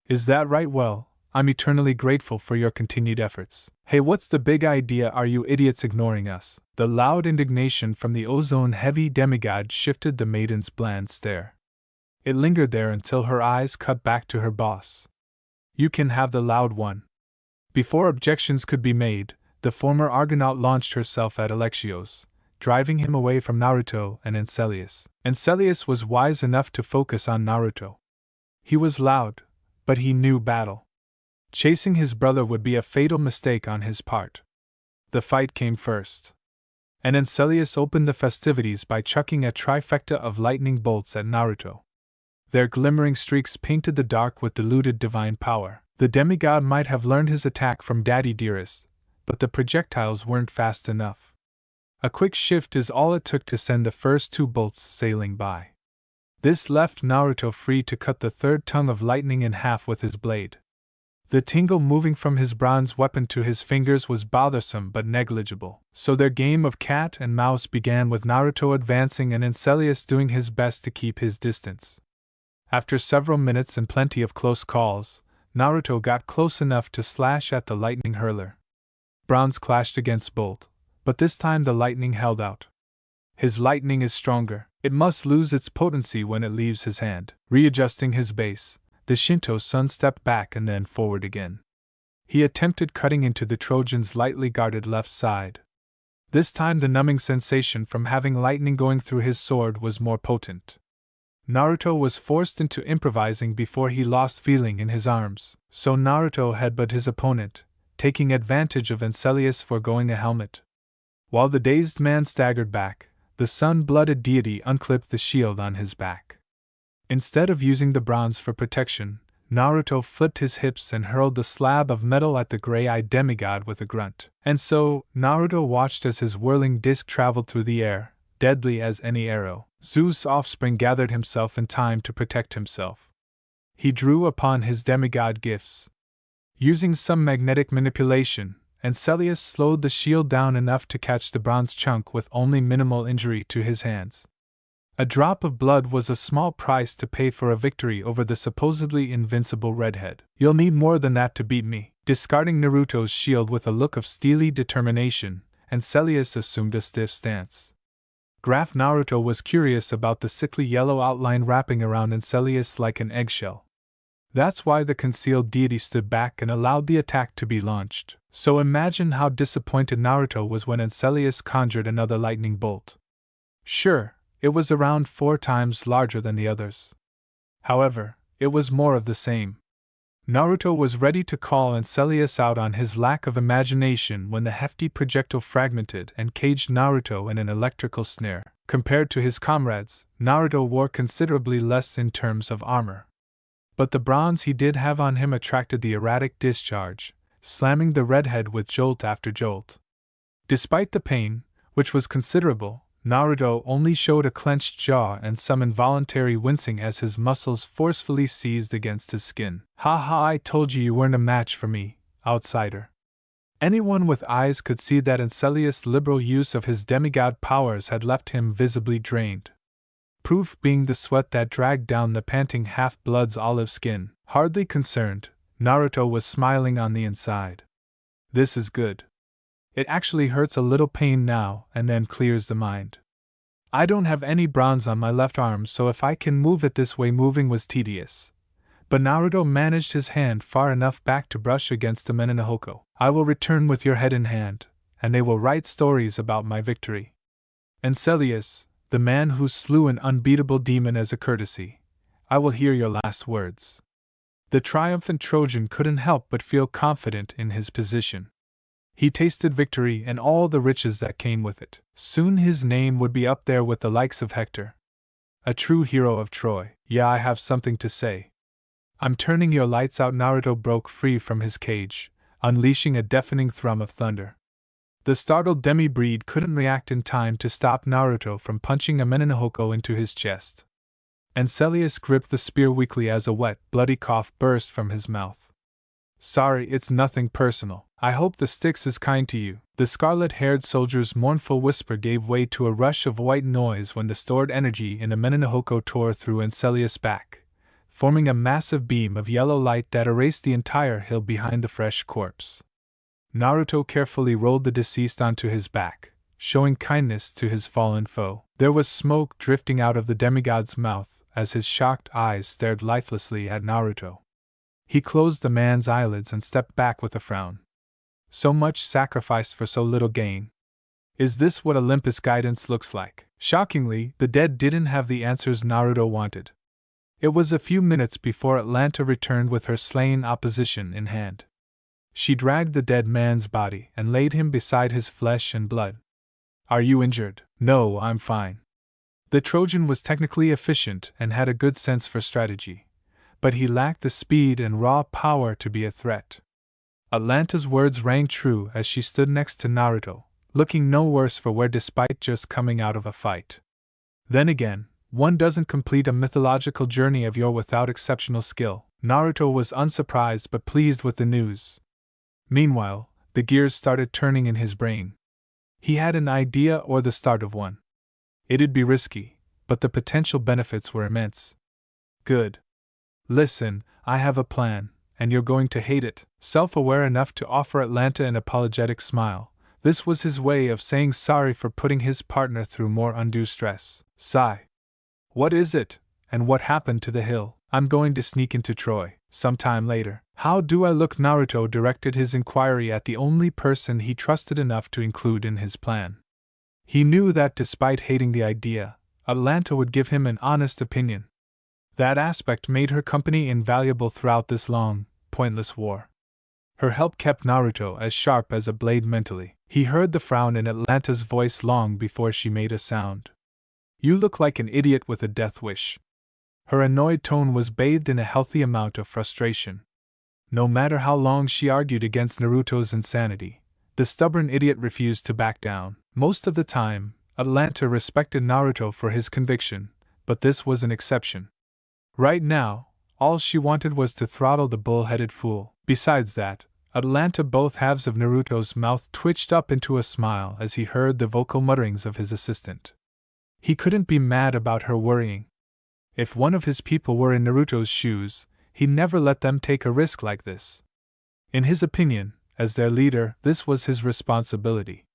S1: Is that right? Well, I'm eternally grateful for your continued efforts. Hey, what's the big idea? Are you idiots ignoring us? The loud indignation from the ozone-heavy demigod shifted the maiden's bland stare. It lingered there until her eyes cut back to her boss. You can have the loud one. Before objections could be made, the former Argonaut launched herself at Alexios, driving him away from Naruto and Ancelius. Ancelius was wise enough to focus on Naruto. He was loud, but he knew battle. Chasing his brother would be a fatal mistake on his part. The fight came first, and Ancelius opened the festivities by chucking a trifecta of lightning bolts at Naruto. Their glimmering streaks painted the dark with diluted divine power. The demigod might have learned his attack from Daddy Dearest, but the projectiles weren't fast enough. A quick shift is all it took to send the first two bolts sailing by. This left Naruto free to cut the third tongue of lightning in half with his blade. The tingle moving from his bronze weapon to his fingers was bothersome but negligible. So their game of cat and mouse began with Naruto advancing and Ancelius doing his best to keep his distance. After several minutes and plenty of close calls, Naruto got close enough to slash at the lightning hurler. Bronze clashed against bolt, but this time the lightning held out. His lightning is stronger. It must lose its potency when it leaves his hand. Readjusting his base, the Shinto son stepped back and then forward again. He attempted cutting into the Trojan's lightly guarded left side. This time the numbing sensation from having lightning going through his sword was more potent. Naruto was forced into improvising before he lost feeling in his arms, so Naruto headbutted his opponent, taking advantage of Ancelius foregoing a helmet. While the dazed man staggered back, the sun-blooded deity unclipped the shield on his back. Instead of using the bronze for protection, Naruto flipped his hips and hurled the slab of metal at the gray-eyed demigod with a grunt. And so, Naruto watched as his whirling disc traveled through the air, deadly as any arrow. Zeus' offspring gathered himself in time to protect himself. He drew upon his demigod gifts. Using some magnetic manipulation, Ancelius slowed the shield down enough to catch the bronze chunk with only minimal injury to his hands. A drop of blood was a small price to pay for a victory over the supposedly invincible redhead. You'll need more than that to beat me. Discarding Naruto's shield with a look of steely determination, Ancelius assumed a stiff stance. Graf Naruto was curious about the sickly yellow outline wrapping around Ancelius like an eggshell. That's why the concealed deity stood back and allowed the attack to be launched. So imagine how disappointed Naruto was when Ancelius conjured another lightning bolt. Sure, it was around 4 times larger than the others. However, it was more of the same. Naruto was ready to call Ancelius out on his lack of imagination when the hefty projectile fragmented and caged Naruto in an electrical snare. Compared to his comrades, Naruto wore considerably less in terms of armor. But the bronze he did have on him attracted the erratic discharge, slamming the redhead with jolt after jolt. Despite the pain, which was considerable, Naruto only showed a clenched jaw and some involuntary wincing as his muscles forcefully seized against his skin. "Ha ha, I told you weren't a match for me, outsider." Anyone with eyes could see that Ancelius' liberal use of his demigod powers had left him visibly drained. Proof being the sweat that dragged down the panting half-blood's olive skin. Hardly concerned, Naruto was smiling on the inside. This is good. It actually hurts a little pain now and then clears the mind. I don't have any bronze on my left arm, so if I can move it this way, moving was tedious. But Naruto managed his hand far enough back to brush against the Menenahoko. I will return with your head in hand, and they will write stories about my victory. Ancelius, the man who slew an unbeatable demon as a courtesy, I will hear your last words. The triumphant Trojan couldn't help but feel confident in his position. He tasted victory and all the riches that came with it. Soon his name would be up there with the likes of Hector. A true hero of Troy. Yeah, I have something to say. I'm turning your lights out. Naruto broke free from his cage, unleashing a deafening thrum of thunder. The startled demi-breed couldn't react in time to stop Naruto from punching a Menenahoko into his chest. Ancelius gripped the spear weakly as a wet, bloody cough burst from his mouth. Sorry, it's nothing personal. I hope the Styx is kind to you. The scarlet-haired soldier's mournful whisper gave way to a rush of white noise when the stored energy in a Menenahoko tore through Ancelius' back, forming a massive beam of yellow light that erased the entire hill behind the fresh corpse. Naruto carefully rolled the deceased onto his back, showing kindness to his fallen foe. There was smoke drifting out of the demigod's mouth as his shocked eyes stared lifelessly at Naruto. He closed the man's eyelids and stepped back with a frown. So much sacrificed for so little gain. Is this what Olympus guidance looks like? Shockingly, the dead didn't have the answers Naruto wanted. It was a few minutes before Atlanta returned with her slain opposition in hand. She dragged the dead man's body and laid him beside his flesh and blood. Are you injured? No, I'm fine. The Trojan was technically efficient and had a good sense for strategy, but he lacked the speed and raw power to be a threat. Atlanta's words rang true as she stood next to Naruto, looking no worse for wear despite just coming out of a fight. Then again, one doesn't complete a mythological journey of yore without exceptional skill. Naruto was unsurprised but pleased with the news. Meanwhile, the gears started turning in his brain. He had an idea or the start of one. It'd be risky, but the potential benefits were immense. Good. Listen, I have a plan, and you're going to hate it. Self-aware enough to offer Atlanta an apologetic smile, this was his way of saying sorry for putting his partner through more undue stress. Sigh. What is it, and what happened to the hill? I'm going to sneak into Troy, sometime later. How do I look? Naruto directed his inquiry at the only person he trusted enough to include in his plan. He knew that despite hating the idea, Atlanta would give him an honest opinion. That aspect made her company invaluable throughout this long, pointless war. Her help kept Naruto as sharp as a blade mentally. He heard the frown in Atlanta's voice long before she made a sound. You look like an idiot with a death wish. Her annoyed tone was bathed in a healthy amount of frustration. No matter how long she argued against Naruto's insanity, the stubborn idiot refused to back down. Most of the time, Atlanta respected Naruto for his conviction, but this was an exception. Right now, all she wanted was to throttle the bull-headed fool. Besides that, Atlanta, both halves of Naruto's mouth twitched up into a smile as he heard the vocal mutterings of his assistant. He couldn't be mad about her worrying. If one of his people were in Naruto's shoes, he'd never let them take a risk like this. In his opinion, as their leader, this was his responsibility.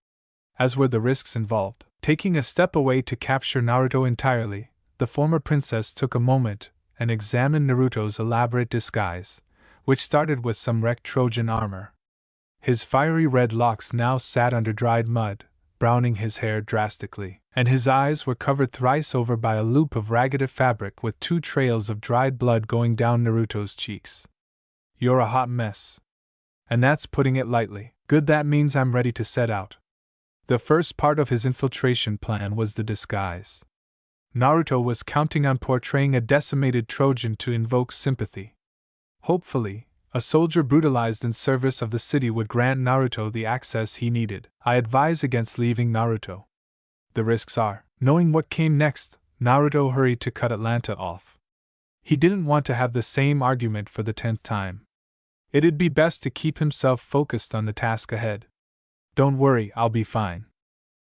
S1: As were the risks involved. Taking a step away to capture Naruto entirely, the former princess took a moment and examined Naruto's elaborate disguise, which started with some wrecked Trojan armor. His fiery red locks now sat under dried mud, browning his hair drastically, and his eyes were covered thrice over by a loop of ragged fabric with 2 trails of dried blood going down Naruto's cheeks. You're a hot mess. And that's putting it lightly. Good, that means I'm ready to set out. The first part of his infiltration plan was the disguise. Naruto was counting on portraying a decimated Trojan to invoke sympathy. Hopefully, a soldier brutalized in service of the city would grant Naruto the access he needed. I advise against leaving Naruto. The risks are. Knowing what came next, Naruto hurried to cut Atlanta off. He didn't want to have the same argument for the 10th time. It'd be best to keep himself focused on the task ahead. Don't worry, I'll be fine.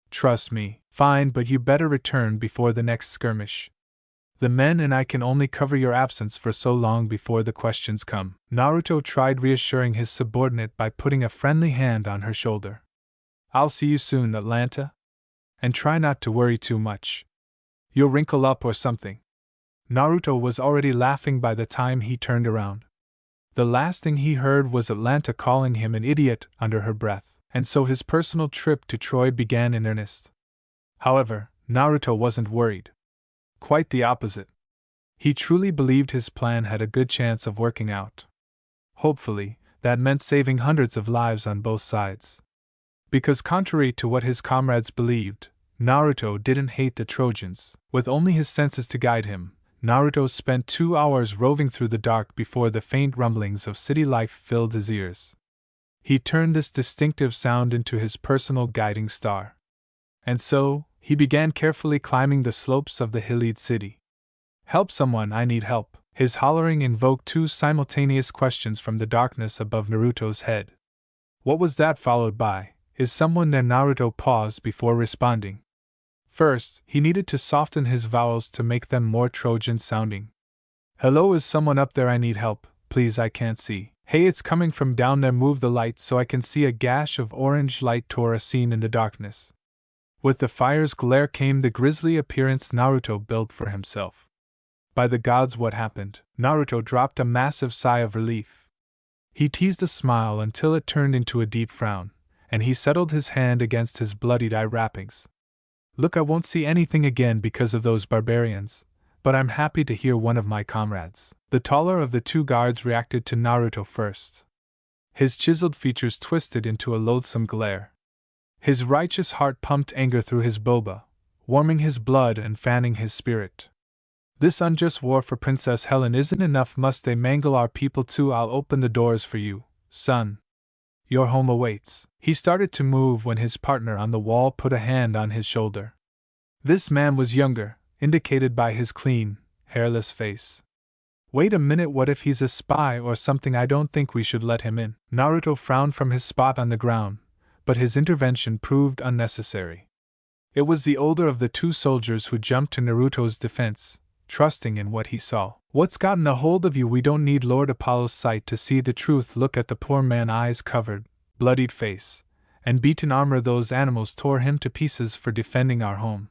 S1: Trust me. Fine, but you better return before the next skirmish. The men and I can only cover your absence for so long before the questions come. Naruto tried reassuring his subordinate by putting a friendly hand on her shoulder. I'll see you soon, Atlanta. And try not to worry too much. You'll wrinkle up or something. Naruto was already laughing by the time he turned around. The last thing he heard was Atlanta calling him an idiot under her breath, and so his personal trip to Troy began in earnest. However, Naruto wasn't worried. Quite the opposite. He truly believed his plan had a good chance of working out. Hopefully, that meant saving hundreds of lives on both sides. Because contrary to what his comrades believed, Naruto didn't hate the Trojans. With only his senses to guide him, Naruto spent 2 hours roving through the dark before the faint rumblings of city life filled his ears. He turned this distinctive sound into his personal guiding star. And so, he began carefully climbing the slopes of the hillied city. Help someone, I need help. His hollering invoked 2 simultaneous questions from the darkness above Naruto's head. What was that followed by? Is someone there? Naruto paused before responding. First, he needed to soften his vowels to make them more Trojan sounding. Hello, is someone up there? I need help, please, I can't see. Hey, it's coming from down there. Move the light so I can see. A gash of orange light tore a scene in the darkness. With the fire's glare came the grisly appearance Naruto built for himself. By the gods, what happened? Naruto dropped a massive sigh of relief. He teased a smile until it turned into a deep frown, and he settled his hand against his bloodied eye wrappings. Look, I won't see anything again because of those barbarians, but I'm happy to hear one of my comrades. The taller of the 2 guards reacted to Naruto first. His chiseled features twisted into a loathsome glare. His righteous heart pumped anger through his boba, warming his blood and fanning his spirit. This unjust war for Princess Helen isn't enough. Must they mangle our people too? I'll open the doors for you, son. Your home awaits. He started to move when his partner on the wall put a hand on his shoulder. This man was younger, indicated by his clean, hairless face. Wait a minute, what if he's a spy or something? I don't think we should let him in. Naruto frowned from his spot on the ground, but his intervention proved unnecessary. It was the older of the 2 soldiers who jumped to Naruto's defense, trusting in what he saw. What's gotten a hold of you? We don't need Lord Apollo's sight to see the truth. Look at the poor man's eyes covered, bloodied face, and beaten armor. Those animals tore him to pieces for defending our home.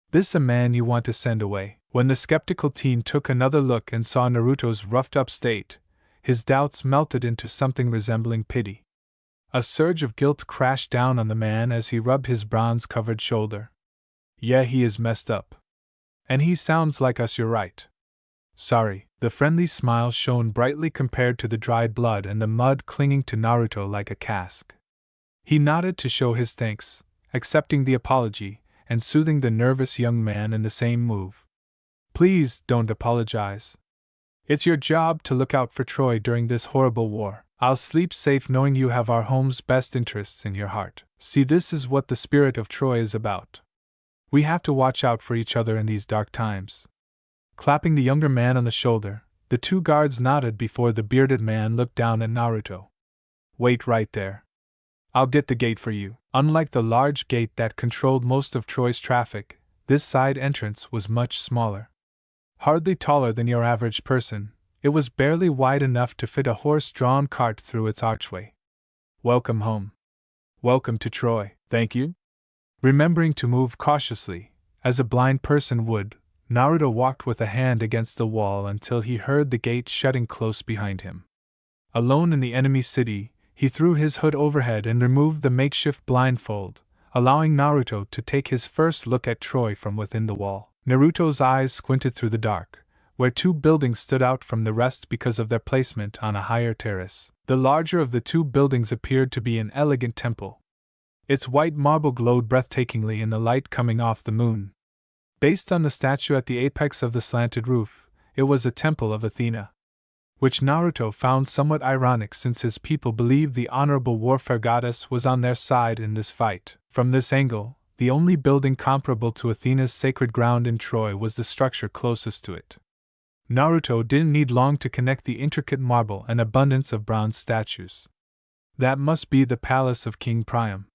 S1: This a man you want to send away? When the skeptical teen took another look and saw Naruto's roughed-up state, his doubts melted into something resembling pity. A surge of guilt crashed down on the man as he rubbed his bronze-covered shoulder. Yeah, he is messed up. And he sounds like us. You're right. Sorry. The friendly smile shone brightly compared to the dried blood and the mud clinging to Naruto like a cask. He nodded to show his thanks, accepting the apology, and soothing the nervous young man in the same move. Please, don't apologize. It's your job to look out for Troy during this horrible war. I'll sleep safe knowing you have our home's best interests in your heart. See, this is what the spirit of Troy is about. We have to watch out for each other in these dark times. Clapping the younger man on the shoulder, the 2 guards nodded before the bearded man looked down at Naruto. Wait right there. I'll get the gate for you. Unlike the large gate that controlled most of Troy's traffic, this side entrance was much smaller. Hardly taller than your average person, it was barely wide enough to fit a horse-drawn cart through its archway. Welcome home. Welcome to Troy. Thank you. Remembering to move cautiously, as a blind person would, Naruto walked with a hand against the wall until he heard the gate shutting close behind him. Alone in the enemy city, he threw his hood overhead and removed the makeshift blindfold, allowing Naruto to take his first look at Troy from within the wall. Naruto's eyes squinted through the dark, where two buildings stood out from the rest because of their placement on a higher terrace. The larger of the two buildings appeared to be an elegant temple. Its white marble glowed breathtakingly in the light coming off the moon. Based on the statue at the apex of the slanted roof, it was a temple of Athena, which Naruto found somewhat ironic since his people believed the honorable warfare goddess was on their side in this fight. From this angle, the only building comparable to Athena's sacred ground in Troy was the structure closest to it. Naruto didn't need long to connect the intricate marble and abundance of bronze statues. That must be the palace of King Priam.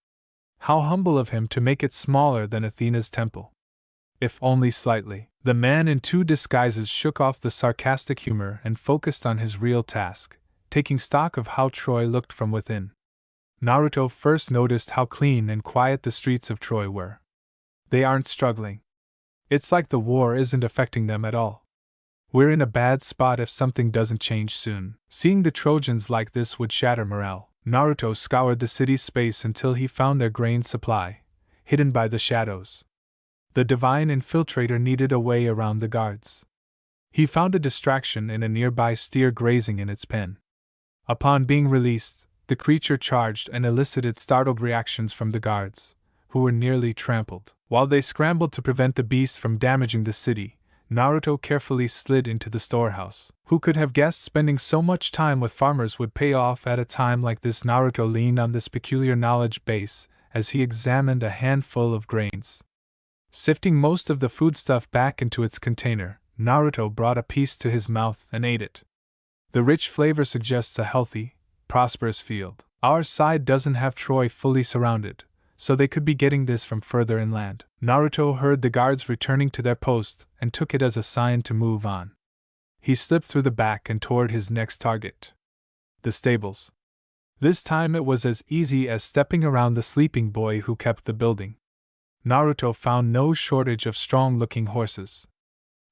S1: How humble of him to make it smaller than Athena's temple. If only slightly. The man in two disguises shook off the sarcastic humor and focused on his real task, taking stock of how Troy looked from within. Naruto first noticed how clean and quiet the streets of Troy were. They aren't struggling. It's like the war isn't affecting them at all. We're in a bad spot if something doesn't change soon. Seeing the Trojans like this would shatter morale. Naruto scoured the city's space until he found their grain supply, hidden by the shadows. The divine infiltrator needed a way around the guards. He found a distraction in a nearby steer grazing in its pen. Upon being released, the creature charged and elicited startled reactions from the guards, who were nearly trampled. While they scrambled to prevent the beast from damaging the city, Naruto carefully slid into the storehouse. Who could have guessed spending so much time with farmers would pay off at a time like this? Naruto leaned on this peculiar knowledge base as he examined a handful of grains. Sifting most of the foodstuff back into its container, Naruto brought a piece to his mouth and ate it. The rich flavor suggests a healthy, prosperous field. Our side doesn't have Troy fully surrounded, so they could be getting this from further inland. Naruto heard the guards returning to their post and took it as a sign to move on. He slipped through the back and toward his next target. The stables. This time it was as easy as stepping around the sleeping boy who kept the building. Naruto found no shortage of strong-looking horses.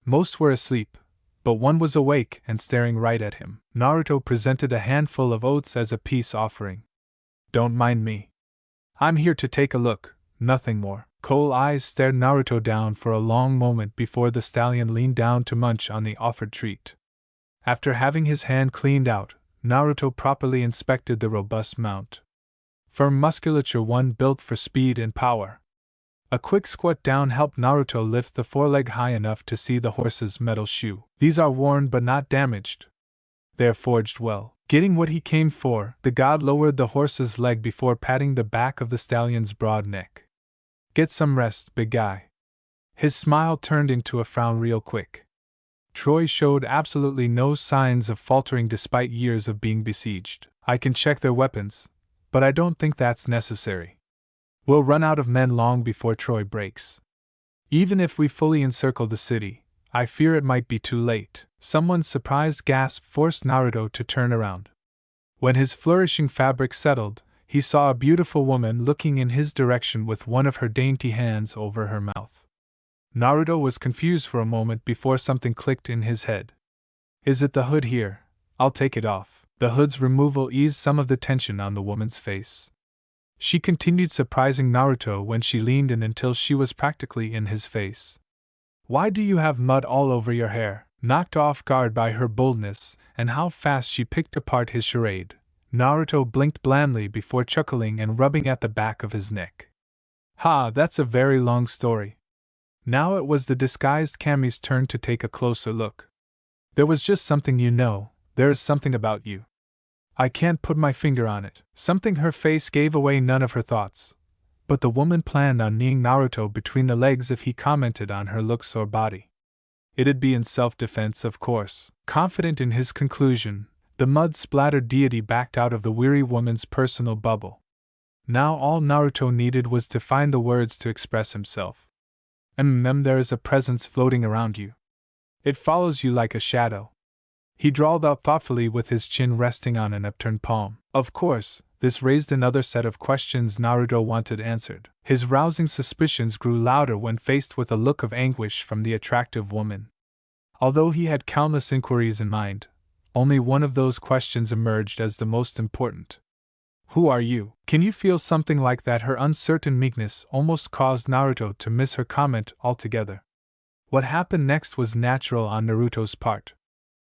S1: Most were asleep, but one was awake and staring right at him. Naruto presented a handful of oats as a peace offering. "Don't mind me. I'm here to take a look, nothing more." Cold eyes stared Naruto down for a long moment before the stallion leaned down to munch on the offered treat. After having his hand cleaned out, Naruto properly inspected the robust mount. Firm musculature, one built for speed and power. A quick squat down helped Naruto lift the foreleg high enough to see the horse's metal shoe. These are worn but not damaged. They're forged well. Getting what he came for, the god lowered the horse's leg before patting the back of the stallion's broad neck. "Get some rest, big guy." His smile turned into a frown real quick. Troy showed absolutely no signs of faltering despite years of being besieged. "I can check their weapons, but I don't think that's necessary. We'll run out of men long before Troy breaks. Even if we fully encircle the city, I fear it might be too late." Someone's surprised gasp forced Naruto to turn around. When his flourishing fabric settled, he saw a beautiful woman looking in his direction with one of her dainty hands over her mouth. Naruto was confused for a moment before something clicked in his head. "Is it the hood here? I'll take it off." The hood's removal eased some of the tension on the woman's face. She continued surprising Naruto when she leaned in until she was practically in his face. "Why do you have mud all over your hair?" Knocked off guard by her boldness and how fast she picked apart his charade, Naruto blinked blandly before chuckling and rubbing at the back of his neck. "Ha, that's a very long story." Now it was the disguised Kami's turn to take a closer look. "There was just something, there is something about you. I can't put my finger on it." Something. Her face gave away none of her thoughts, but the woman planned on kneeing Naruto between the legs if he commented on her looks or body. It'd be in self-defense, of course. Confident in his conclusion, the mud-splattered deity backed out of the weary woman's personal bubble. Now all Naruto needed was to find the words to express himself. There is a presence floating around you. It follows you like a shadow." He drawled out thoughtfully with his chin resting on an upturned palm. Of course, this raised another set of questions Naruto wanted answered. His rousing suspicions grew louder when faced with a look of anguish from the attractive woman. Although he had countless inquiries in mind, only one of those questions emerged as the most important. "Who are you?" "Can you feel something like that?" Her uncertain meekness almost caused Naruto to miss her comment altogether. What happened next was natural on Naruto's part.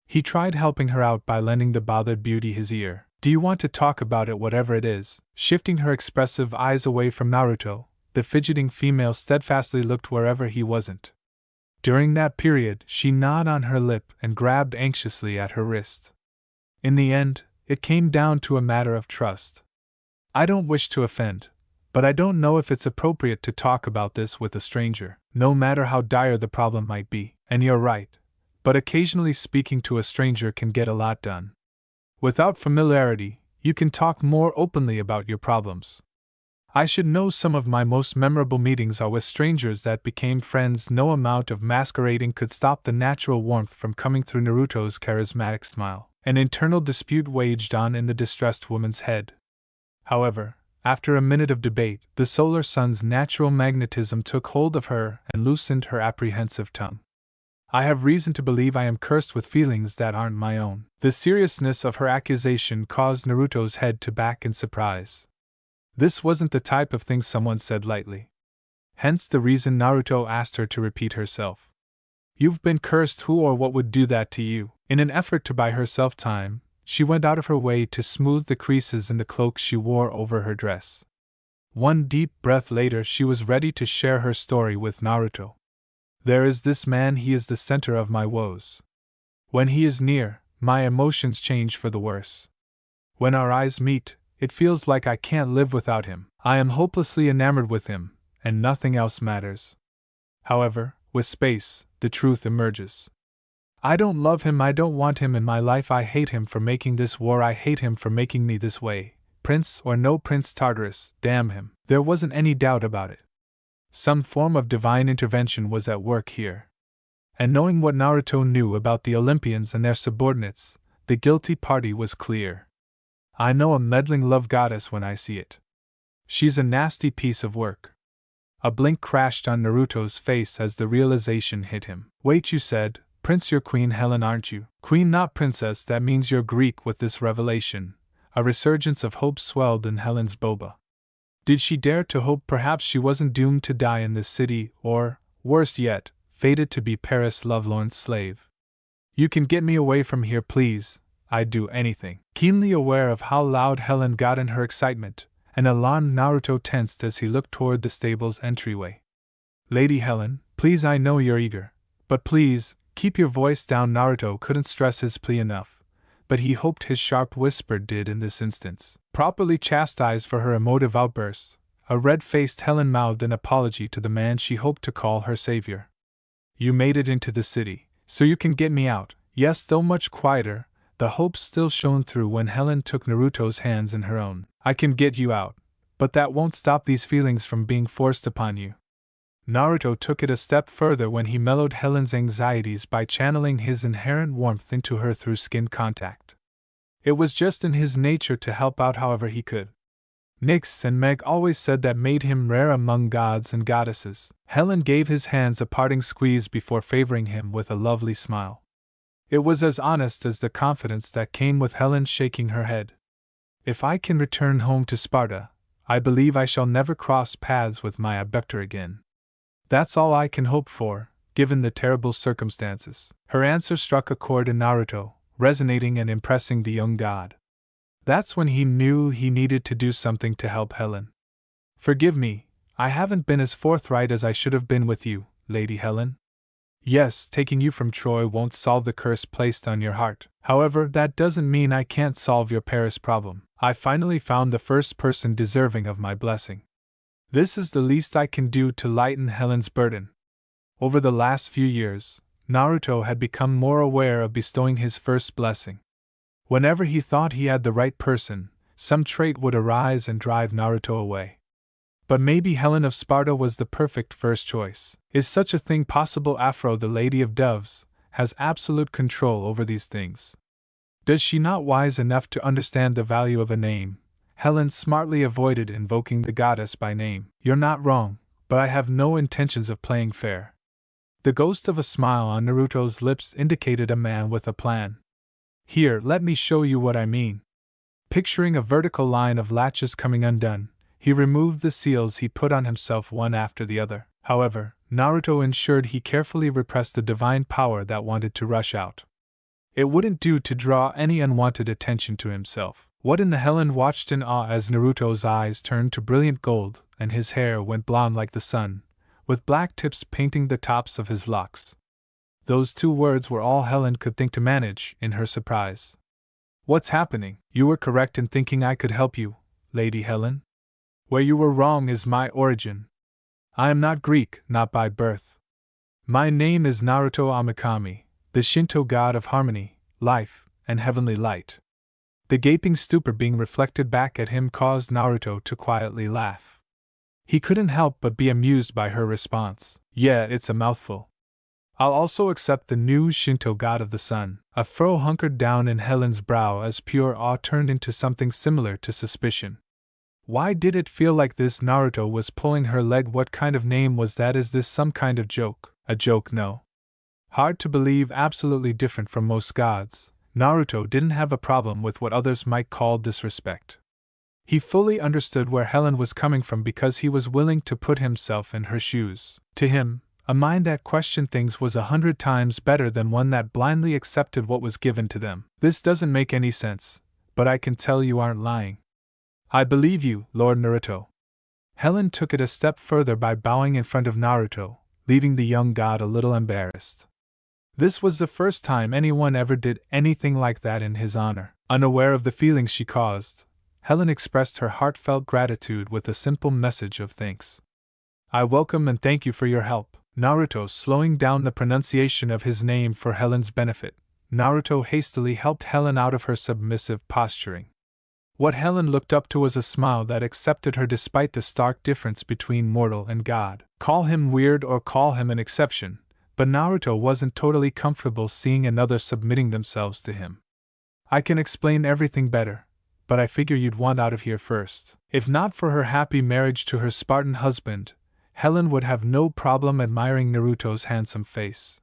S1: He tried helping her out by lending the bothered beauty his ear. Do you want to talk about it, whatever it is? Shifting her expressive eyes away from Naruto, the fidgeting female steadfastly looked wherever he wasn't. During that period, she gnawed on her lip and grabbed anxiously at her wrist. In the end, it came down to a matter of trust. I don't wish to offend, but I don't know if it's appropriate to talk about this with a stranger, no matter how dire the problem might be. And you're right, but occasionally speaking to a stranger can get a lot done. Without familiarity, you can talk more openly about your problems. I should know some of my most memorable meetings are with strangers that became friends. No amount of masquerading could stop the natural warmth from coming through Naruto's charismatic smile. An internal dispute waged on in the distressed woman's head. However, after a minute of debate, the solar sun's natural magnetism took hold of her and loosened her apprehensive tongue. I have reason to believe I am cursed with feelings that aren't my own. The seriousness of her accusation caused Naruto's head to back in surprise. This wasn't the type of thing someone said lightly. Hence the reason Naruto asked her to repeat herself. You've been cursed. Who or what would do that to you? In an effort to buy herself time, she went out of her way to smooth the creases in the cloak she wore over her dress. One deep breath later, she was ready to share her story with Naruto. There is this man, he is the center of my woes. When he is near, my emotions change for the worse. When our eyes meet, it feels like I can't live without him. I am hopelessly enamored with him, and nothing else matters. However, with space, the truth emerges. I don't love him, I don't want him in my life, I hate him for making this war, I hate him for making me this way. Prince or no Prince Tartarus, damn him. There wasn't any doubt about it. Some form of divine intervention was at work here. And knowing what Naruto knew about the Olympians and their subordinates, the guilty party was clear. I know a meddling love goddess when I see it. She's a nasty piece of work. A blink crashed on Naruto's face as the realization hit him. Wait, you said, Prince, you're Queen Helen, aren't you? Queen, not princess, that means you're Greek. With this revelation, a resurgence of hope swelled in Helen's boba. Did she dare to hope perhaps she wasn't doomed to die in this city, or, worse yet, fated to be Paris' lovelorn slave? You can get me away from here, please. I'd do anything. Keenly aware of how loud Helen got in her excitement, an alarmed Naruto tensed as he looked toward the stable's entryway. Lady Helen, please, I know you're eager, but please, keep your voice down. Naruto couldn't stress his plea enough, but he hoped his sharp whisper did in this instance. Properly chastised for her emotive outburst, a red-faced Helen mouthed an apology to the man she hoped to call her savior. You made it into the city, so you can get me out. Yes, though much quieter, the hope still shone through when Helen took Naruto's hands in her own. I can get you out, but that won't stop these feelings from being forced upon you. Naruto took it a step further when he mellowed Helen's anxieties by channeling his inherent warmth into her through skin contact. It was just in his nature to help out however he could. Nyx and Meg always said that made him rare among gods and goddesses. Helen gave his hands a parting squeeze before favoring him with a lovely smile. It was as honest as the confidence that came with Helen shaking her head. If I can return home to Sparta, I believe I shall never cross paths with my abductor again. That's all I can hope for, given the terrible circumstances. Her answer struck a chord in Naruto, resonating and impressing the young god. That's when he knew he needed to do something to help Helen. Forgive me, I haven't been as forthright as I should have been with you, Lady Helen. Yes, taking you from Troy won't solve the curse placed on your heart. However, that doesn't mean I can't solve your Paris problem. I finally found the first person deserving of my blessing. This is the least I can do to lighten Helen's burden. Over the last few years, Naruto had become more aware of bestowing his first blessing. Whenever he thought he had the right person, some trait would arise and drive Naruto away. But maybe Helen of Sparta was the perfect first choice. Is such a thing possible? Afro, the Lady of Doves, has absolute control over these things. Does she not wise enough to understand the value of a name? Helen smartly avoided invoking the goddess by name. You're not wrong, but I have no intentions of playing fair. The ghost of a smile on Naruto's lips indicated a man with a plan. Here, let me show you what I mean. Picturing a vertical line of latches coming undone, he removed the seals he put on himself one after the other. However, Naruto ensured he carefully repressed the divine power that wanted to rush out. It wouldn't do to draw any unwanted attention to himself. What in the Helen watched in awe as Naruto's eyes turned to brilliant gold and his hair went blonde like the sun, with black tips painting the tops of his locks. Those 2 words were all Helen could think to manage in her surprise. What's happening? You were correct in thinking I could help you, Lady Helen. Where you were wrong is my origin. I am not Greek, not by birth. My name is Naruto Amikami, the Shinto god of harmony, life, and heavenly light. The gaping stupor being reflected back at him caused Naruto to quietly laugh. He couldn't help but be amused by her response. Yeah, it's a mouthful. I'll also accept the new Shinto god of the sun. A furrow hunkered down in Helen's brow as pure awe turned into something similar to suspicion. Why did it feel like this? Naruto was pulling her leg. What kind of name was that? Is this some kind of joke? A joke, no. Hard to believe, absolutely different from most gods, Naruto didn't have a problem with what others might call disrespect. He fully understood where Helen was coming from because he was willing to put himself in her shoes. To him, a mind that questioned things was 100 times better than one that blindly accepted what was given to them. This doesn't make any sense, but I can tell you aren't lying. I believe you, Lord Naruto. Helen took it a step further by bowing in front of Naruto, leaving the young god a little embarrassed. This was the first time anyone ever did anything like that in his honor. Unaware of the feelings she caused, Helen expressed her heartfelt gratitude with a simple message of thanks. I welcome and thank you for your help. Naruto slowing down the pronunciation of his name for Helen's benefit. Naruto hastily helped Helen out of her submissive posturing. What Helen looked up to was a smile that accepted her despite the stark difference between mortal and god. Call him weird or call him an exception, but Naruto wasn't totally comfortable seeing another submitting themselves to him. I can explain everything better, but I figure you'd want out of here first. If not for her happy marriage to her Spartan husband, Helen would have no problem admiring Naruto's handsome face.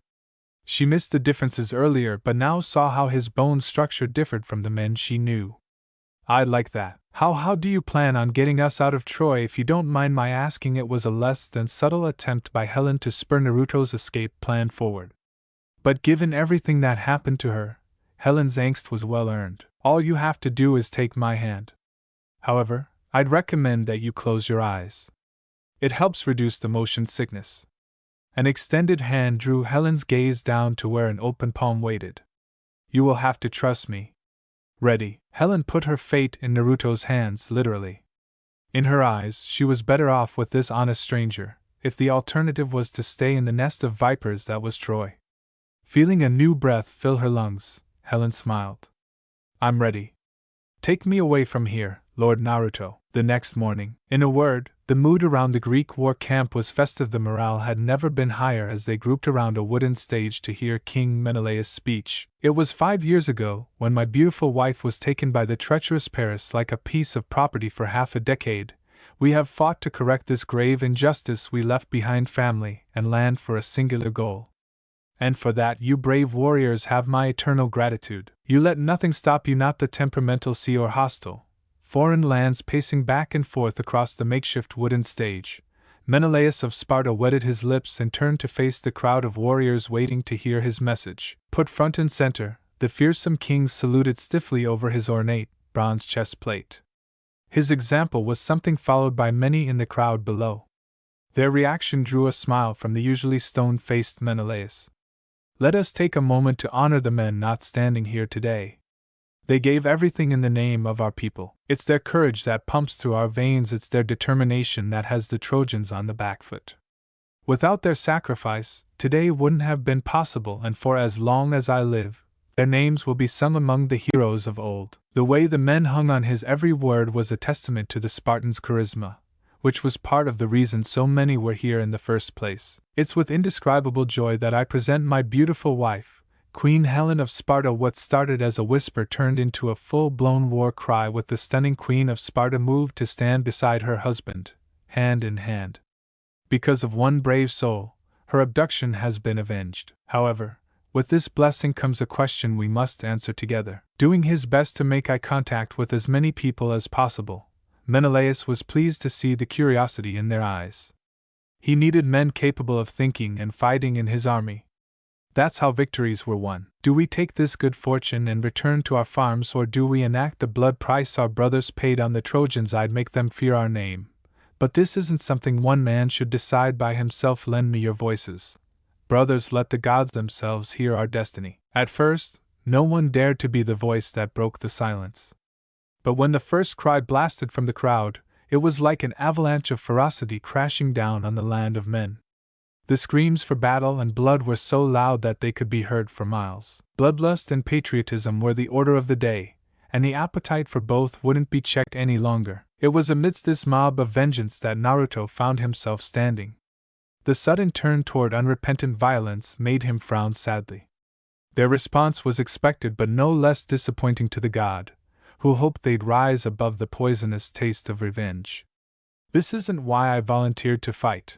S1: She missed the differences earlier but now saw how his bone structure differed from the men she knew. I'd like that. How do you plan on getting us out of Troy? If you don't mind my asking. It was a less than subtle attempt by Helen to spur Naruto's escape plan forward. But given everything that happened to her, Helen's angst was well earned. All you have to do is take my hand. However, I'd recommend that you close your eyes. It helps reduce the motion sickness. An extended hand drew Helen's gaze down to where an open palm waited. You will have to trust me. Ready. Helen put her fate in Naruto's hands, literally. In her eyes, she was better off with this honest stranger, if the alternative was to stay in the nest of vipers that was Troy. Feeling a new breath fill her lungs, Helen smiled. I'm ready. Take me away from here, Lord Naruto. The next morning, in a word, the mood around the Greek war camp was festive. The morale had never been higher as they grouped around a wooden stage to hear King Menelaus' speech. It was 5 years ago, when my beautiful wife was taken by the treacherous Paris like a piece of property for half a decade. We have fought to correct this grave injustice. We left behind family and land for a singular goal. And for that you brave warriors have my eternal gratitude. You let nothing stop you, not the temperamental sea or hostile foreign lands. Pacing back and forth across the makeshift wooden stage, Menelaus of Sparta wetted his lips and turned to face the crowd of warriors waiting to hear his message. Put front and center, the fearsome king saluted stiffly over his ornate, bronze chest plate. His example was something followed by many in the crowd below. Their reaction drew a smile from the usually stone-faced Menelaus. Let us take a moment to honor the men not standing here today. They gave everything in the name of our people. It's their courage that pumps through our veins. It's their determination that has the Trojans on the back foot. Without their sacrifice, today wouldn't have been possible, and for as long as I live, their names will be sung among the heroes of old. The way the men hung on his every word was a testament to the Spartans' charisma, which was part of the reason so many were here in the first place. It's with indescribable joy that I present my beautiful wife, Queen Helen of Sparta. What started as a whisper turned into a full-blown war cry with the stunning Queen of Sparta moved to stand beside her husband, hand in hand. Because of one brave soul, her abduction has been avenged. However, with this blessing comes a question we must answer together. Doing his best to make eye contact with as many people as possible, Menelaus was pleased to see the curiosity in their eyes. He needed men capable of thinking and fighting in his army. That's how victories were won. Do we take this good fortune and return to our farms, or do we enact the blood price our brothers paid on the Trojans? I'd make them fear our name. But this isn't something one man should decide by himself. Lend me your voices. Brothers, let the gods themselves hear our destiny. At first, no one dared to be the voice that broke the silence. But when the first cry blasted from the crowd, it was like an avalanche of ferocity crashing down on the land of men. The screams for battle and blood were so loud that they could be heard for miles. Bloodlust and patriotism were the order of the day, and the appetite for both wouldn't be checked any longer. It was amidst this mob of vengeance that Naruto found himself standing. The sudden turn toward unrepentant violence made him frown sadly. Their response was expected but no less disappointing to the god, who hoped they'd rise above the poisonous taste of revenge. This isn't why I volunteered to fight.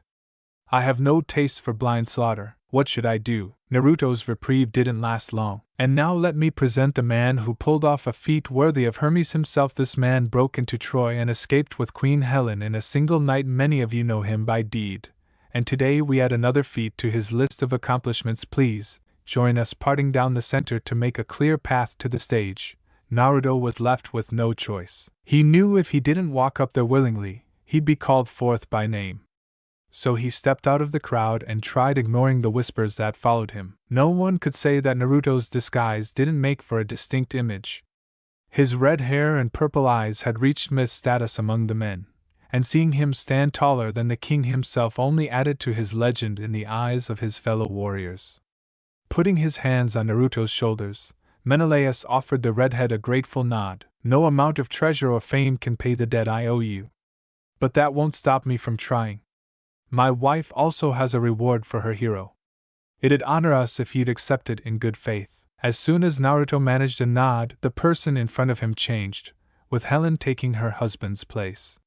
S1: I have no taste for blind slaughter. What should I do? Naruto's reprieve didn't last long. And now let me present the man who pulled off a feat worthy of Hermes himself. This man broke into Troy and escaped with Queen Helen in a single night. Many of you know him by deed, and today we add another feat to his list of accomplishments. Please, join us parting down the center to make a clear path to the stage. Naruto was left with no choice. He knew if he didn't walk up there willingly, he'd be called forth by name. So he stepped out of the crowd and tried ignoring the whispers that followed him. No one could say that Naruto's disguise didn't make for a distinct image. His red hair and purple eyes had reached myth status among the men, and seeing him stand taller than the king himself only added to his legend in the eyes of his fellow warriors. Putting his hands on Naruto's shoulders, Menelaus offered the redhead a grateful nod. No amount of treasure or fame can pay the debt I owe you. But that won't stop me from trying. My wife also has a reward for her hero. It'd honor us if you'd accept it in good faith. As soon as Naruto managed a nod, the person in front of him changed, with Helen taking her husband's place.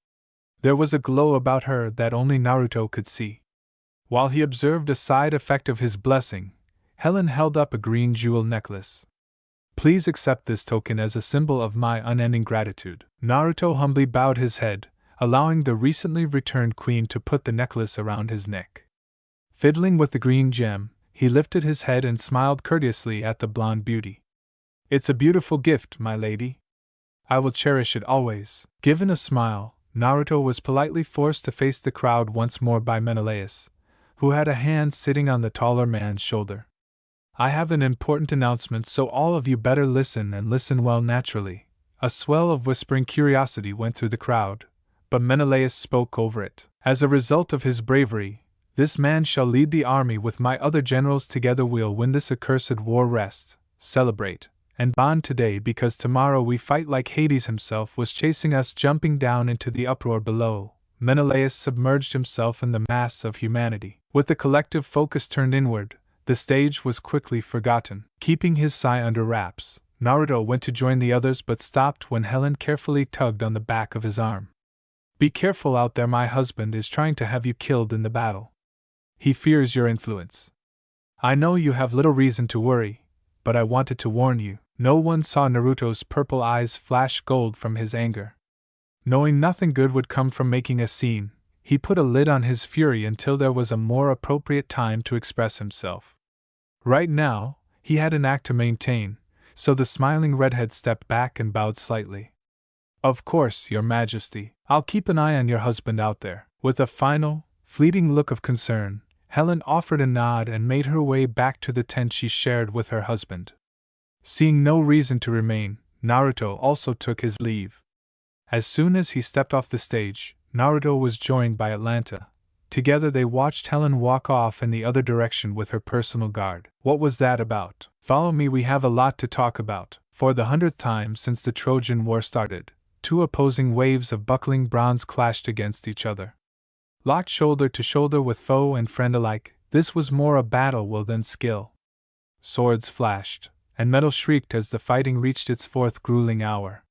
S1: There was a glow about her that only Naruto could see. While he observed a side effect of his blessing, Helen held up a green jewel necklace. Please accept this token as a symbol of my unending gratitude. Naruto humbly bowed his head, allowing the recently returned queen to put the necklace around his neck. Fiddling with the green gem, he lifted his head and smiled courteously at the blonde beauty. It's a beautiful gift, my lady. I will cherish it always. Given a smile, Naruto was politely forced to face the crowd once more by Menelaus, who had a hand sitting on the taller man's shoulder. I have an important announcement, so all of you better listen and listen well. Naturally, a swell of whispering curiosity went through the crowd, but Menelaus spoke over it. As a result of his bravery, this man shall lead the army with my other generals. Together we'll win this accursed war. Rest, celebrate, and bond today, because tomorrow we fight like Hades himself was chasing us. Jumping down into the uproar below, Menelaus submerged himself in the mass of humanity. With the collective focus turned inward, the stage was quickly forgotten. Keeping his sigh under wraps, Naruto went to join the others but stopped when Helen carefully tugged on the back of his arm. Be careful out there, my husband is trying to have you killed in the battle. He fears your influence. I know you have little reason to worry, but I wanted to warn you. No one saw Naruto's purple eyes flash gold from his anger. Knowing nothing good would come from making a scene, he put a lid on his fury until there was a more appropriate time to express himself. Right now, he had an act to maintain, so the smiling redhead stepped back and bowed slightly. Of course, Your Majesty. I'll keep an eye on your husband out there. With a final, fleeting look of concern, Helen offered a nod and made her way back to the tent she shared with her husband. Seeing no reason to remain, Naruto also took his leave. As soon as he stepped off the stage, Naruto was joined by Atlanta. Together they watched Helen walk off in the other direction with her personal guard. What was that about? Follow me, we have a lot to talk about. For the 100th time since the Trojan War started, two opposing waves of buckling bronze clashed against each other. Locked shoulder to shoulder with foe and friend alike, this was more a battle will than skill. Swords flashed, and metal shrieked as the fighting reached its fourth grueling hour.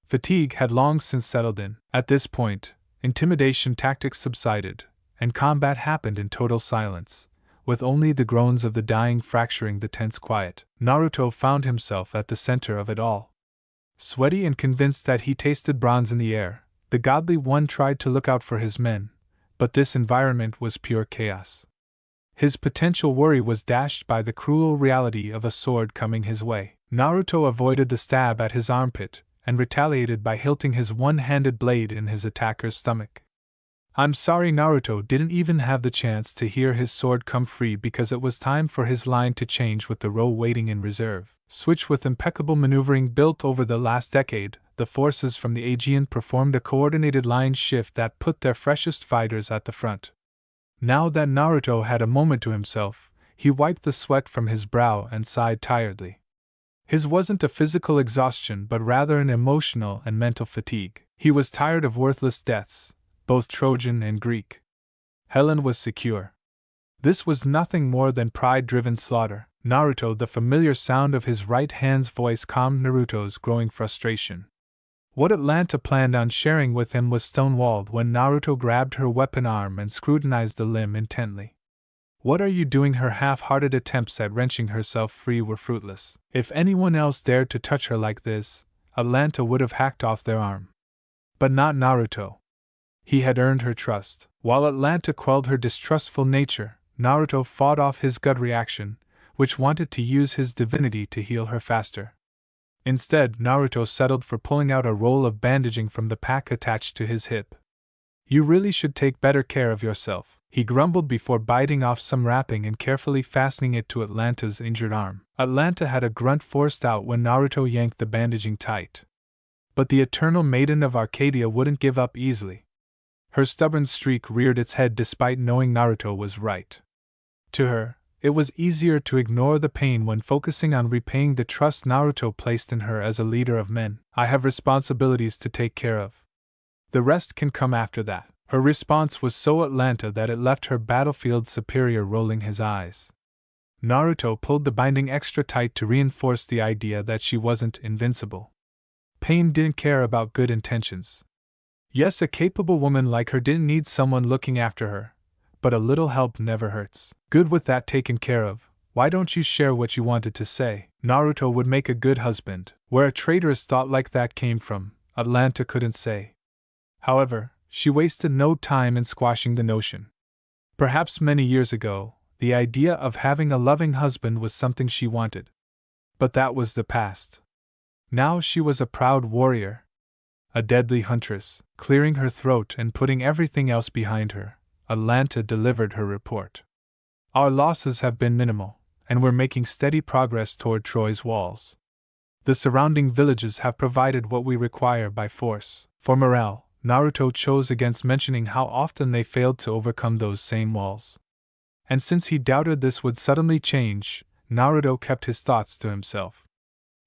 S1: Fatigue had long since settled in. At this point, intimidation tactics subsided, and combat happened in total silence, with only the groans of the dying fracturing the tense quiet. Naruto found himself at the center of it all. Sweaty and convinced that he tasted bronze in the air, the godly one tried to look out for his men, but this environment was pure chaos. His potential worry was dashed by the cruel reality of a sword coming his way. Naruto avoided the stab at his armpit, and retaliated by hilting his one-handed blade in his attacker's stomach. I'm sorry, Naruto didn't even have the chance to hear his sword come free because it was time for his line to change with the row waiting in reserve. Switch. With impeccable maneuvering built over the last decade, the forces from the Aegean performed a coordinated line shift that put their freshest fighters at the front. Now that Naruto had a moment to himself, he wiped the sweat from his brow and sighed tiredly. His wasn't a physical exhaustion but rather an emotional and mental fatigue. He was tired of worthless deaths, both Trojan and Greek. Helen was secure. This was nothing more than pride-driven slaughter. Naruto, the familiar sound of his right hand's voice calmed Naruto's growing frustration. What Atlanta planned on sharing with him was stonewalled when Naruto grabbed her weapon arm and scrutinized the limb intently. What are you doing? Her half-hearted attempts at wrenching herself free were fruitless. If anyone else dared to touch her like this, Atlanta would have hacked off their arm. But not Naruto. He had earned her trust. While Atlanta quelled her distrustful nature, Naruto fought off his gut reaction, which wanted to use his divinity to heal her faster. Instead, Naruto settled for pulling out a roll of bandaging from the pack attached to his hip. You really should take better care of yourself, he grumbled before biting off some wrapping and carefully fastening it to Atlanta's injured arm. Atlanta had a grunt forced out when Naruto yanked the bandaging tight. But the eternal maiden of Arcadia wouldn't give up easily. Her stubborn streak reared its head despite knowing Naruto was right. To her, it was easier to ignore the pain when focusing on repaying the trust Naruto placed in her as a leader of men. I have responsibilities to take care of. The rest can come after that. Her response was so Atlanta that it left her battlefield superior rolling his eyes. Naruto pulled the binding extra tight to reinforce the idea that she wasn't invincible. Pain didn't care about good intentions. Yes, a capable woman like her didn't need someone looking after her, but a little help never hurts. Good. With that taken care of, why don't you share what you wanted to say? Naruto would make a good husband. Where a traitorous thought like that came from, Atlanta couldn't say. However, she wasted no time in squashing the notion. Perhaps many years ago, the idea of having a loving husband was something she wanted. But that was the past. Now she was a proud warrior. A deadly huntress. Clearing her throat and putting everything else behind her, Atlanta delivered her report. Our losses have been minimal, and we're making steady progress toward Troy's walls. The surrounding villages have provided what we require by force. For morale, Naruto chose against mentioning how often they failed to overcome those same walls. And since he doubted this would suddenly change, Naruto kept his thoughts to himself.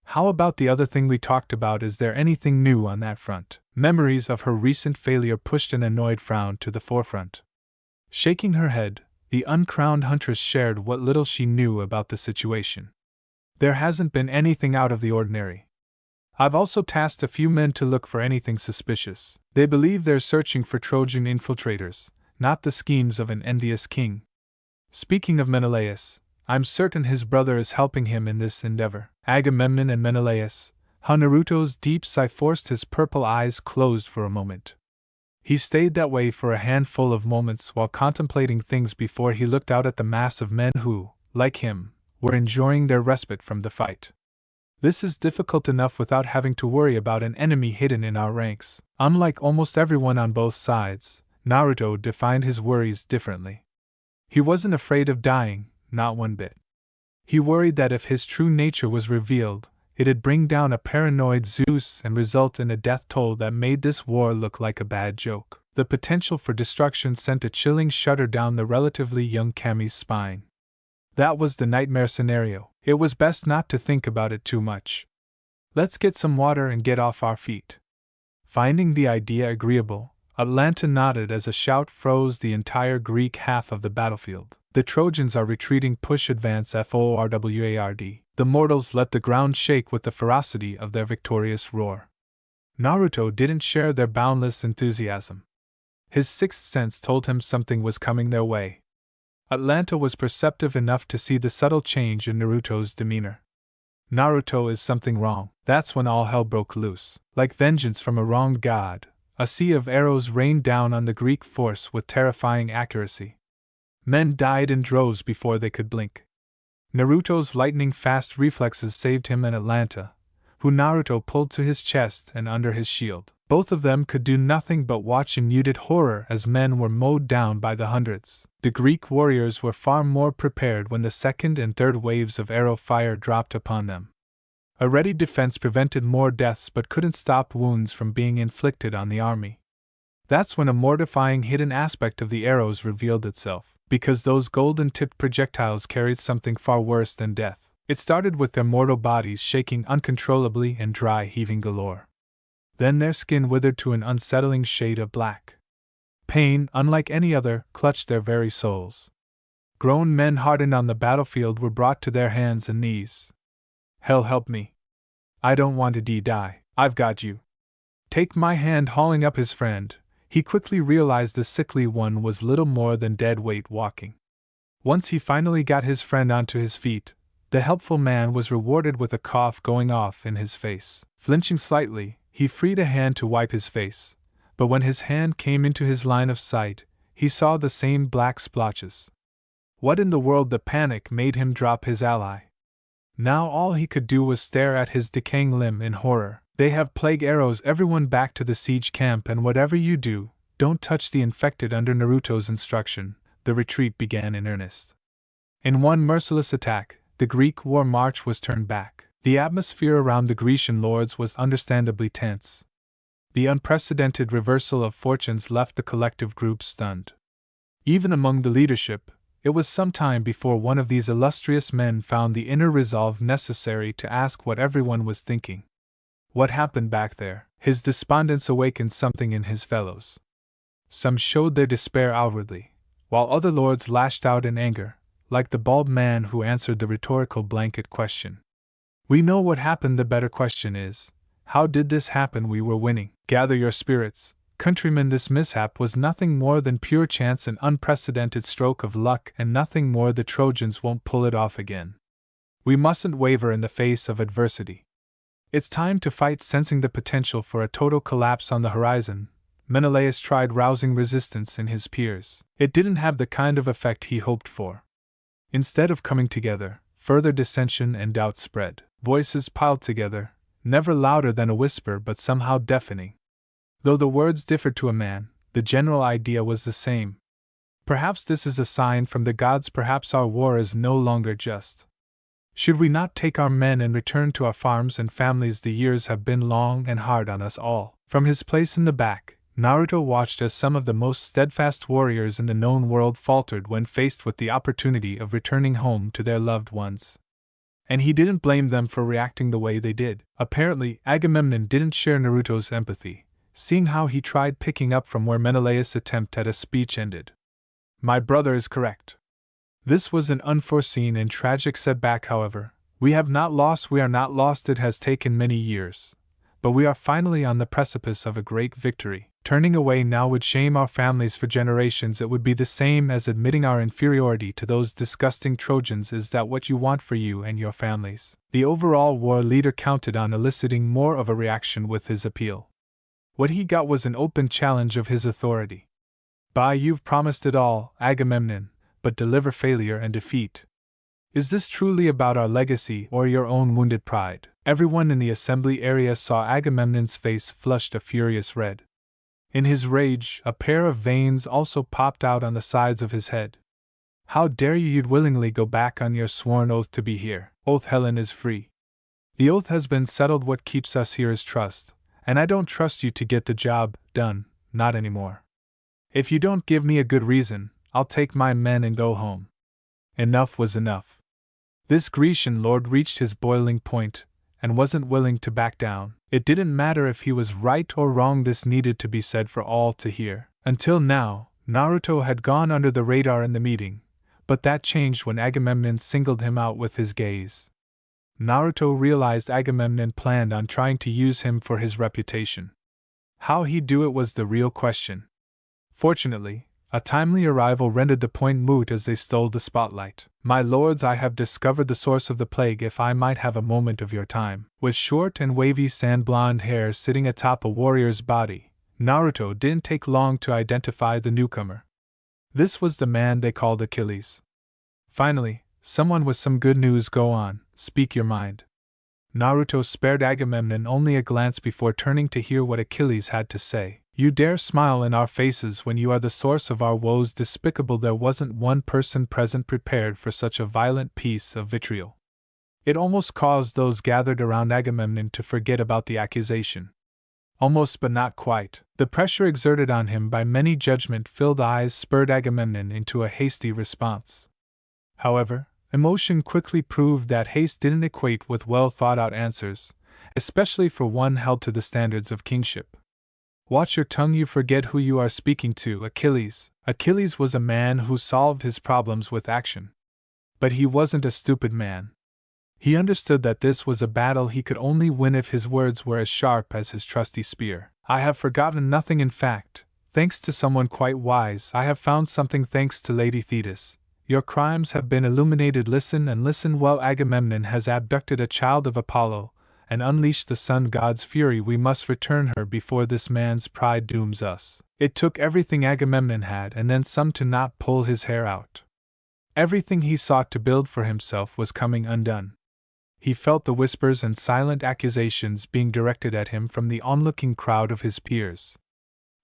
S1: How about the other thing we talked about? Is there anything new on that front? Memories of her recent failure pushed an annoyed frown to the forefront. Shaking her head, the uncrowned huntress shared what little she knew about the situation. There hasn't been anything out of the ordinary. I've also tasked a few men to look for anything suspicious. They believe they're searching for Trojan infiltrators, not the schemes of an envious king. Speaking of Menelaus, I'm certain his brother is helping him in this endeavor. Agamemnon and Menelaus. Naruto's deep sigh forced his purple eyes closed for a moment. He stayed that way for a handful of moments while contemplating things before he looked out at the mass of men who, like him, were enjoying their respite from the fight. This is difficult enough without having to worry about an enemy hidden in our ranks. Unlike almost everyone on both sides, Naruto defined his worries differently. He wasn't afraid of dying, not one bit. He worried that if his true nature was revealed, it'd bring down a paranoid Zeus and result in a death toll that made this war look like a bad joke. The potential for destruction sent a chilling shudder down the relatively young Kami's spine. That was the nightmare scenario. It was best not to think about it too much. Let's get some water and get off our feet. Finding the idea agreeable, Atlanta nodded as a shout froze the entire Greek half of the battlefield. The Trojans are retreating. Push, advance, forward. The mortals let the ground shake with the ferocity of their victorious roar. Naruto didn't share their boundless enthusiasm. His sixth sense told him something was coming their way. Atlanta was perceptive enough to see the subtle change in Naruto's demeanor. Naruto, is something wrong? That's when all hell broke loose. Like vengeance from a wronged god, A sea of arrows rained down on the Greek force with terrifying accuracy. Men died in droves before they could blink. Naruto's lightning-fast reflexes saved him and Atlanta, who Naruto pulled to his chest and under his shield. Both of them could do nothing but watch in muted horror as men were mowed down by the hundreds. The Greek warriors were far more prepared when the second and third waves of arrow fire dropped upon them. A ready defense prevented more deaths but couldn't stop wounds from being inflicted on the army. That's when a mortifying hidden aspect of the arrows revealed itself, because those golden-tipped projectiles carried something far worse than death. It started with their mortal bodies shaking uncontrollably and dry heaving galore. Then their skin withered to an unsettling shade of black. Pain, unlike any other, clutched their very souls. Grown men hardened on the battlefield were brought to their hands and knees. Hell help me. I don't want to die, I've got you. Take my hand. Hauling up his friend, he quickly realized the sickly one was little more than dead weight walking. Once he finally got his friend onto his feet, the helpful man was rewarded with a cough going off in his face. Flinching slightly, he freed a hand to wipe his face, but when his hand came into his line of sight, he saw the same black splotches. What in the world? The panic made him drop his ally. Now all he could do was stare at his decaying limb in horror. They have plague arrows. Everyone back to the siege camp, and whatever you do, don't touch the infected. Under Naruto's instruction, the retreat began in earnest. In one merciless attack, the Greek war march was turned back. The atmosphere around the Grecian lords was understandably tense. The unprecedented reversal of fortunes left the collective group stunned. Even among the leadership, it was some time before one of these illustrious men found the inner resolve necessary to ask what everyone was thinking. What happened back there? His despondence awakened something in his fellows. Some showed their despair outwardly, while other lords lashed out in anger, like the bald man who answered the rhetorical blanket question. We know what happened. The better question is, how did this happen? We were winning. Gather your spirits, countrymen. This mishap was nothing more than pure chance, an unprecedented stroke of luck, and nothing more. The Trojans won't pull it off again. We mustn't waver in the face of adversity. It's time to fight. Sensing the potential for a total collapse on the horizon, Menelaus tried rousing resistance in his peers. It didn't have the kind of effect he hoped for. Instead of coming together, further dissension and doubt spread. Voices piled together, never louder than a whisper but somehow deafening. Though the words differed to a man, the general idea was the same. Perhaps this is a sign from the gods. Perhaps our war is no longer just. Should we not take our men and return to our farms and families? The years have been long and hard on us all. From his place in the back, Naruto watched as some of the most steadfast warriors in the known world faltered when faced with the opportunity of returning home to their loved ones. And he didn't blame them for reacting the way they did. Apparently, Agamemnon didn't share Naruto's empathy, seeing how he tried picking up from where Menelaus' attempt at a speech ended. My brother is correct. This was an unforeseen and tragic setback. However, we have not lost. We are not lost. It has taken many years, but we are finally on the precipice of a great victory. Turning away now would shame our families for generations. It would be the same as admitting our inferiority to those disgusting Trojans. Is that what you want for you and your families? The overall war leader counted on eliciting more of a reaction with his appeal. What he got was an open challenge of his authority. By you've promised it all, Agamemnon, but deliver failure and defeat. Is this truly about our legacy or your own wounded pride? Everyone in the assembly area saw Agamemnon's face flushed a furious red. In his rage, a pair of veins also popped out on the sides of his head. How dare you? You'd willingly go back on your sworn oath to be here. Oath. Helen is free. The oath has been settled. What keeps us here is trust, and I don't trust you to get the job done, not anymore. If you don't give me a good reason, I'll take my men and go home. Enough was enough. This Grecian lord reached his boiling point, and wasn't willing to back down. It didn't matter if he was right or wrong, this needed to be said for all to hear. Until now, Naruto had gone under the radar in the meeting, but that changed when Agamemnon singled him out with his gaze. Naruto realized Agamemnon planned on trying to use him for his reputation. How he'd do it was the real question. Fortunately, a timely arrival rendered the point moot as they stole the spotlight. My lords, I have discovered the source of the plague. If I might have a moment of your time. With short and wavy sand-blonde hair sitting atop a warrior's body, Naruto didn't take long to identify the newcomer. This was the man they called Achilles. Finally, someone with some good news. Go on, speak your mind. Naruto spared Agamemnon only a glance before turning to hear what Achilles had to say. You dare smile in our faces when you are the source of our woes. Despicable. There wasn't one person present prepared for such a violent piece of vitriol. It almost caused those gathered around Agamemnon to forget about the accusation. Almost, but not quite. The pressure exerted on him by many judgment-filled eyes spurred Agamemnon into a hasty response. However, emotion quickly proved that haste didn't equate with well-thought-out answers, especially for one held to the standards of kingship. Watch your tongue, you forget who you are speaking to. Achilles. Achilles was a man who solved his problems with action. But he wasn't a stupid man. He understood that this was a battle he could only win if his words were as sharp as his trusty spear. I have forgotten nothing. In fact, thanks to someone quite wise, I have found something. Thanks to Lady Thetis, your crimes have been illuminated. Listen and listen well. Agamemnon has abducted a child of Apollo and unleashed the sun god's fury. We must return her before this man's pride dooms us. It took everything Agamemnon had and then some to not pull his hair out. Everything he sought to build for himself was coming undone. He felt the whispers and silent accusations being directed at him from the onlooking crowd of his peers.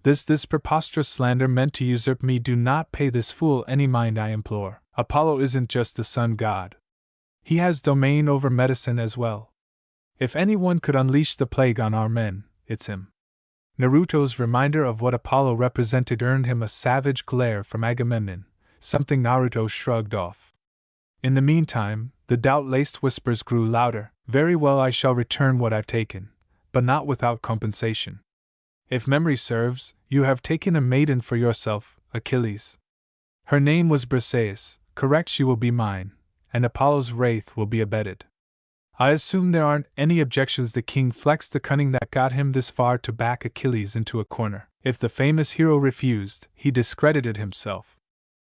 S1: This preposterous slander meant to usurp me. Do not pay this fool any mind, I implore. Apollo isn't just the sun god. He has domain over medicine as well. If anyone could unleash the plague on our men, it's him. Naruto's reminder of what Apollo represented earned him a savage glare from Agamemnon, something Naruto shrugged off. In the meantime, the doubt-laced whispers grew louder. Very well, I shall return what I've taken, but not without compensation. If memory serves, you have taken a maiden for yourself, Achilles. Her name was Briseis. Correct, she will be mine, and Apollo's wraith will be abetted. I assume there aren't any objections. The king flexed the cunning that got him this far to back Achilles into a corner. If the famous hero refused, he discredited himself.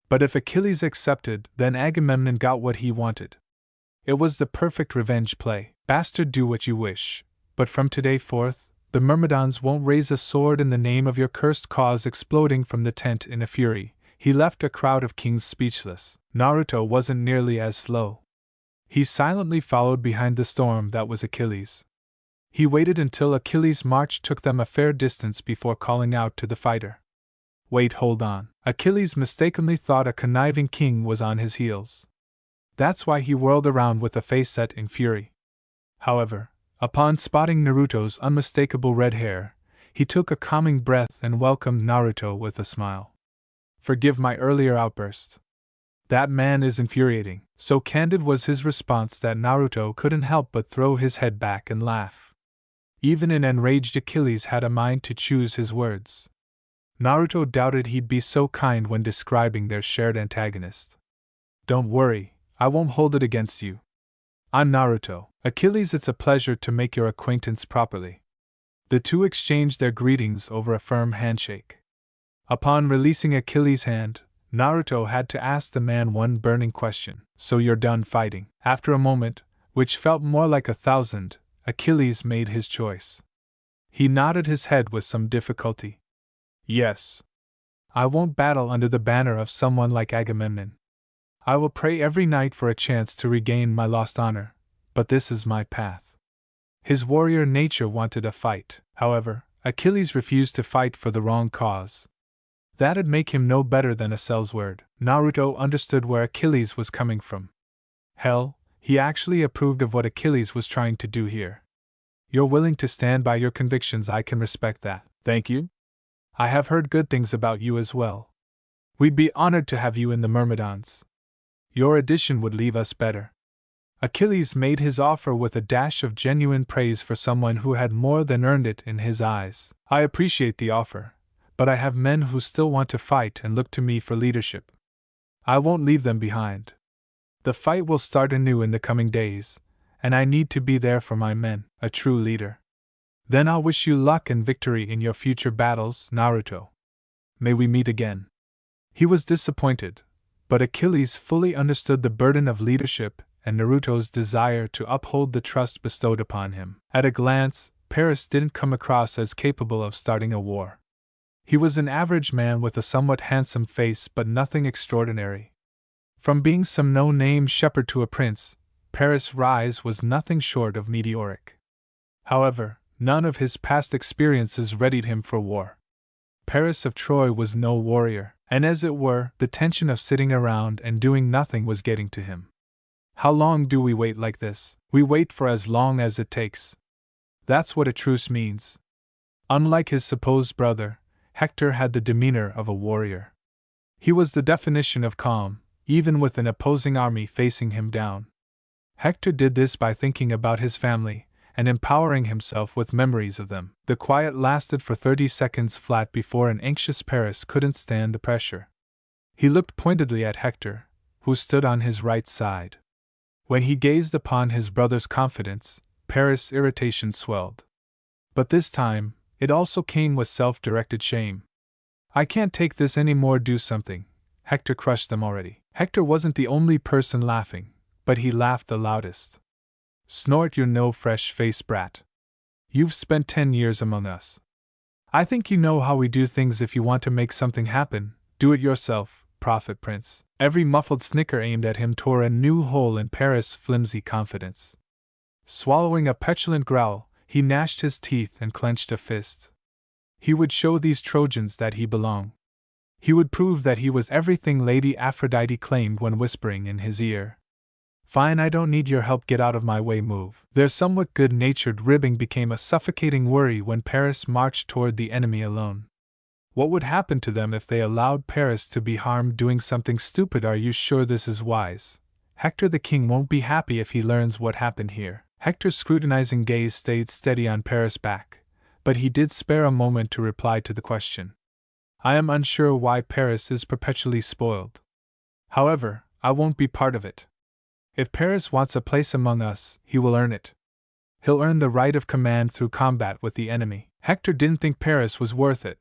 S1: But if Achilles accepted, then Agamemnon got what he wanted. It was the perfect revenge play. Bastard, do what you wish, but from today forth, the Myrmidons won't raise a sword in the name of your cursed cause. Exploding from the tent in a fury, he left a crowd of kings speechless. Naruto wasn't nearly as slow. He silently followed behind the storm that was Achilles. He waited until Achilles' march took them a fair distance before calling out to the fighter. Wait, hold on. Achilles mistakenly thought a conniving king was on his heels. That's why he whirled around with a face set in fury. However, upon spotting Naruto's unmistakable red hair, he took a calming breath and welcomed Naruto with a smile. Forgive my earlier outburst. That man is infuriating. So candid was his response that Naruto couldn't help but throw his head back and laugh. Even an enraged Achilles had a mind to choose his words. Naruto doubted he'd be so kind when describing their shared antagonist. Don't worry, I won't hold it against you. I'm Naruto. Achilles, it's a pleasure to make your acquaintance properly. The two exchanged their greetings over a firm handshake. Upon releasing Achilles' hand, Naruto had to ask the man one burning question. So you're done fighting? After a moment, which felt more like 1,000, Achilles made his choice. He nodded his head with some difficulty. Yes. I won't battle under the banner of someone like Agamemnon. I will pray every night for a chance to regain my lost honor, but this is my path. His warrior nature wanted a fight. However, Achilles refused to fight for the wrong cause. That'd make him no better than a sellsword. Naruto understood where Achilles was coming from. Hell, he actually approved of what Achilles was trying to do here. You're willing to stand by your convictions, I can respect that. Thank you. I have heard good things about you as well. We'd be honored to have you in the Myrmidons. Your addition would leave us better. Achilles made his offer with a dash of genuine praise for someone who had more than earned it in his eyes. I appreciate the offer, but I have men who still want to fight and look to me for leadership. I won't leave them behind. The fight will start anew in the coming days, and I need to be there for my men, a true leader. Then I'll wish you luck and victory in your future battles, Naruto. May we meet again. He was disappointed, but Achilles fully understood the burden of leadership and Naruto's desire to uphold the trust bestowed upon him. At a glance, Paris didn't come across as capable of starting a war. He was an average man with a somewhat handsome face but nothing extraordinary. From being some no-name shepherd to a prince, Paris' rise was nothing short of meteoric. However, none of his past experiences readied him for war. Paris of Troy was no warrior, and as it were, the tension of sitting around and doing nothing was getting to him. How long do we wait like this? We wait for as long as it takes. That's what a truce means. Unlike his supposed brother, Hector had the demeanor of a warrior. He was the definition of calm, even with an opposing army facing him down. Hector did this by thinking about his family and empowering himself with memories of them. The quiet lasted for 30 seconds flat before an anxious Paris couldn't stand the pressure. He looked pointedly at Hector, who stood on his right side. When he gazed upon his brother's confidence, Paris' irritation swelled. But this time, it also came with self-directed shame. I can't take this anymore, do something. Hector crushed them already. Hector wasn't the only person laughing, but he laughed the loudest. Snort, you no fresh-faced brat. You've spent 10 years among us. I think you know how we do things. If you want to make something happen, do it yourself, Prophet Prince. Every muffled snicker aimed at him tore a new hole in Paris' flimsy confidence. Swallowing a petulant growl, he gnashed his teeth and clenched a fist. He would show these Trojans that he belonged. He would prove that he was everything Lady Aphrodite claimed when whispering in his ear. Fine, I don't need your help, get out of my way, move. Their somewhat good-natured ribbing became a suffocating worry when Paris marched toward the enemy alone. What would happen to them if they allowed Paris to be harmed doing something stupid? Are you sure this is wise? Hector the king won't be happy if he learns what happened here. Hector's scrutinizing gaze stayed steady on Paris' back, but he did spare a moment to reply to the question. I am unsure why Paris is perpetually spoiled. However, I won't be part of it. If Paris wants a place among us, he will earn it. He'll earn the right of command through combat with the enemy. Hector didn't think Paris was worth it,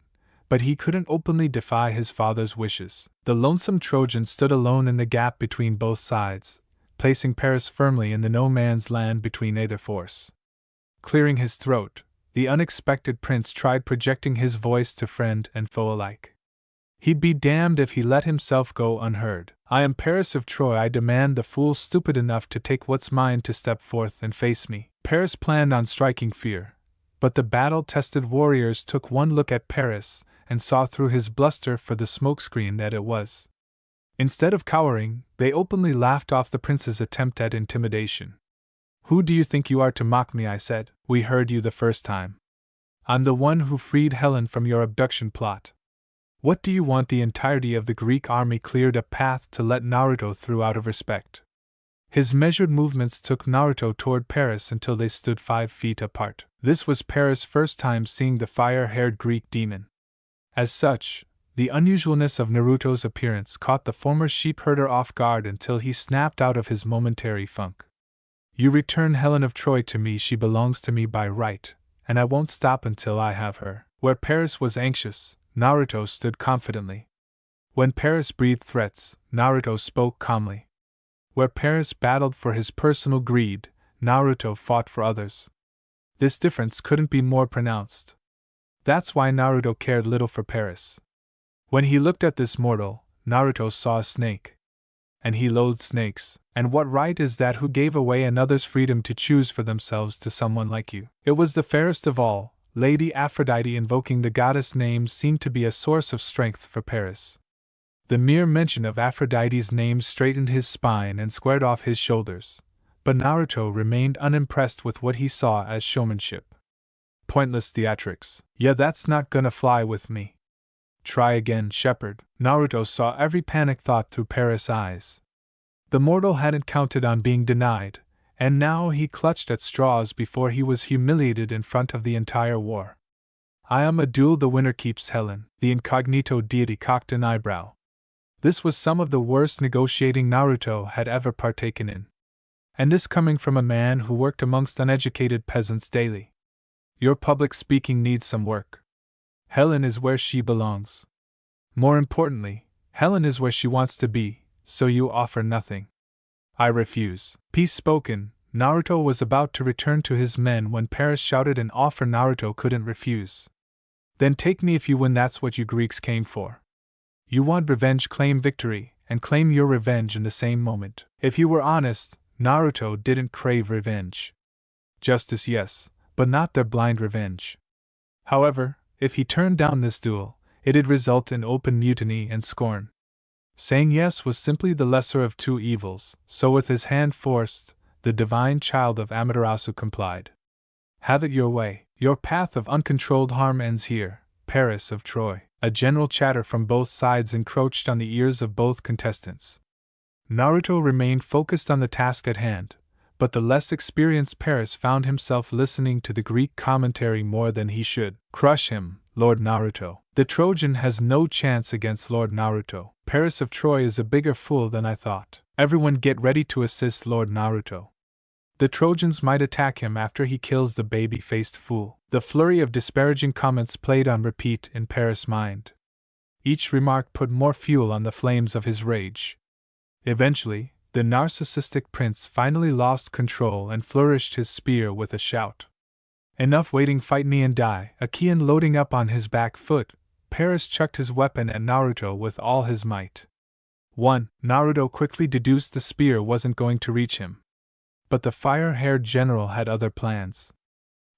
S1: but he couldn't openly defy his father's wishes. The lonesome Trojan stood alone in the gap between both sides, placing Paris firmly in the no-man's land between either force. Clearing his throat, the unexpected prince tried projecting his voice to friend and foe alike. He'd be damned if he let himself go unheard. I am Paris of Troy. I demand the fool stupid enough to take what's mine to step forth and face me. Paris planned on striking fear, but the battle-tested warriors took one look at Paris and saw through his bluster for the smokescreen that it was. Instead of cowering, they openly laughed off the prince's attempt at intimidation. Who do you think you are to mock me? I said. We heard you the first time. I'm the one who freed Helen from your abduction plot. What do you want? The entirety of the Greek army cleared a path to let Naruto through out of respect. His measured movements took Naruto toward Paris until they stood 5 feet apart. This was Paris' first time seeing the fire-haired Greek demon. As such, the unusualness of Naruto's appearance caught the former sheepherder off guard until he snapped out of his momentary funk. You return Helen of Troy to me. She belongs to me by right, and I won't stop until I have her. Where Paris was anxious, Naruto stood confidently. When Paris breathed threats, Naruto spoke calmly. Where Paris battled for his personal greed, Naruto fought for others. This difference couldn't be more pronounced. That's why Naruto cared little for Paris. When he looked at this mortal, Naruto saw a snake. And he loathed snakes. And what right is that who gave away another's freedom to choose for themselves to someone like you? It was the fairest of all. Lady Aphrodite invoking the goddess name seemed to be a source of strength for Paris. The mere mention of Aphrodite's name straightened his spine and squared off his shoulders, but Naruto remained unimpressed with what he saw as showmanship. Pointless theatrics. Yeah, that's not gonna fly with me. Try again, shepherd. Naruto saw every panic thought through Paris' eyes. The mortal hadn't counted on being denied, and now he clutched at straws before he was humiliated in front of the entire war. I am a duel, the winner keeps Helen. The incognito deity cocked an eyebrow. This was some of the worst negotiating Naruto had ever partaken in. And this coming from a man who worked amongst uneducated peasants daily. Your public speaking needs some work. Helen is where she belongs. More importantly, Helen is where she wants to be, so you offer nothing. I refuse. Peace spoken, Naruto was about to return to his men when Paris shouted an offer Naruto couldn't refuse. Then take me if you win, that's what you Greeks came for. You want revenge, claim victory, and claim your revenge in the same moment. If you were honest, Naruto didn't crave revenge. Justice, yes, but not their blind revenge. However, if he turned down this duel, it'd result in open mutiny and scorn. Saying yes was simply the lesser of two evils, so with his hand forced, the divine child of Amaterasu complied. Have it your way. Your path of uncontrolled harm ends here, Paris of Troy. A general chatter from both sides encroached on the ears of both contestants. Naruto remained focused on the task at hand, but the less experienced Paris found himself listening to the Greek commentary more than he should. Crush him, Lord Naruto. The Trojan has no chance against Lord Naruto. Paris of Troy is a bigger fool than I thought. Everyone get ready to assist Lord Naruto. The Trojans might attack him after he kills the baby-faced fool. The flurry of disparaging comments played on repeat in Paris' mind. Each remark put more fuel on the flames of his rage. Eventually, the narcissistic prince finally lost control and flourished his spear with a shout. Enough waiting, fight me and die. Akian loading up on his back foot, Paris chucked his weapon at Naruto with all his might. 1. Naruto quickly deduced the spear wasn't going to reach him. But the fire-haired general had other plans.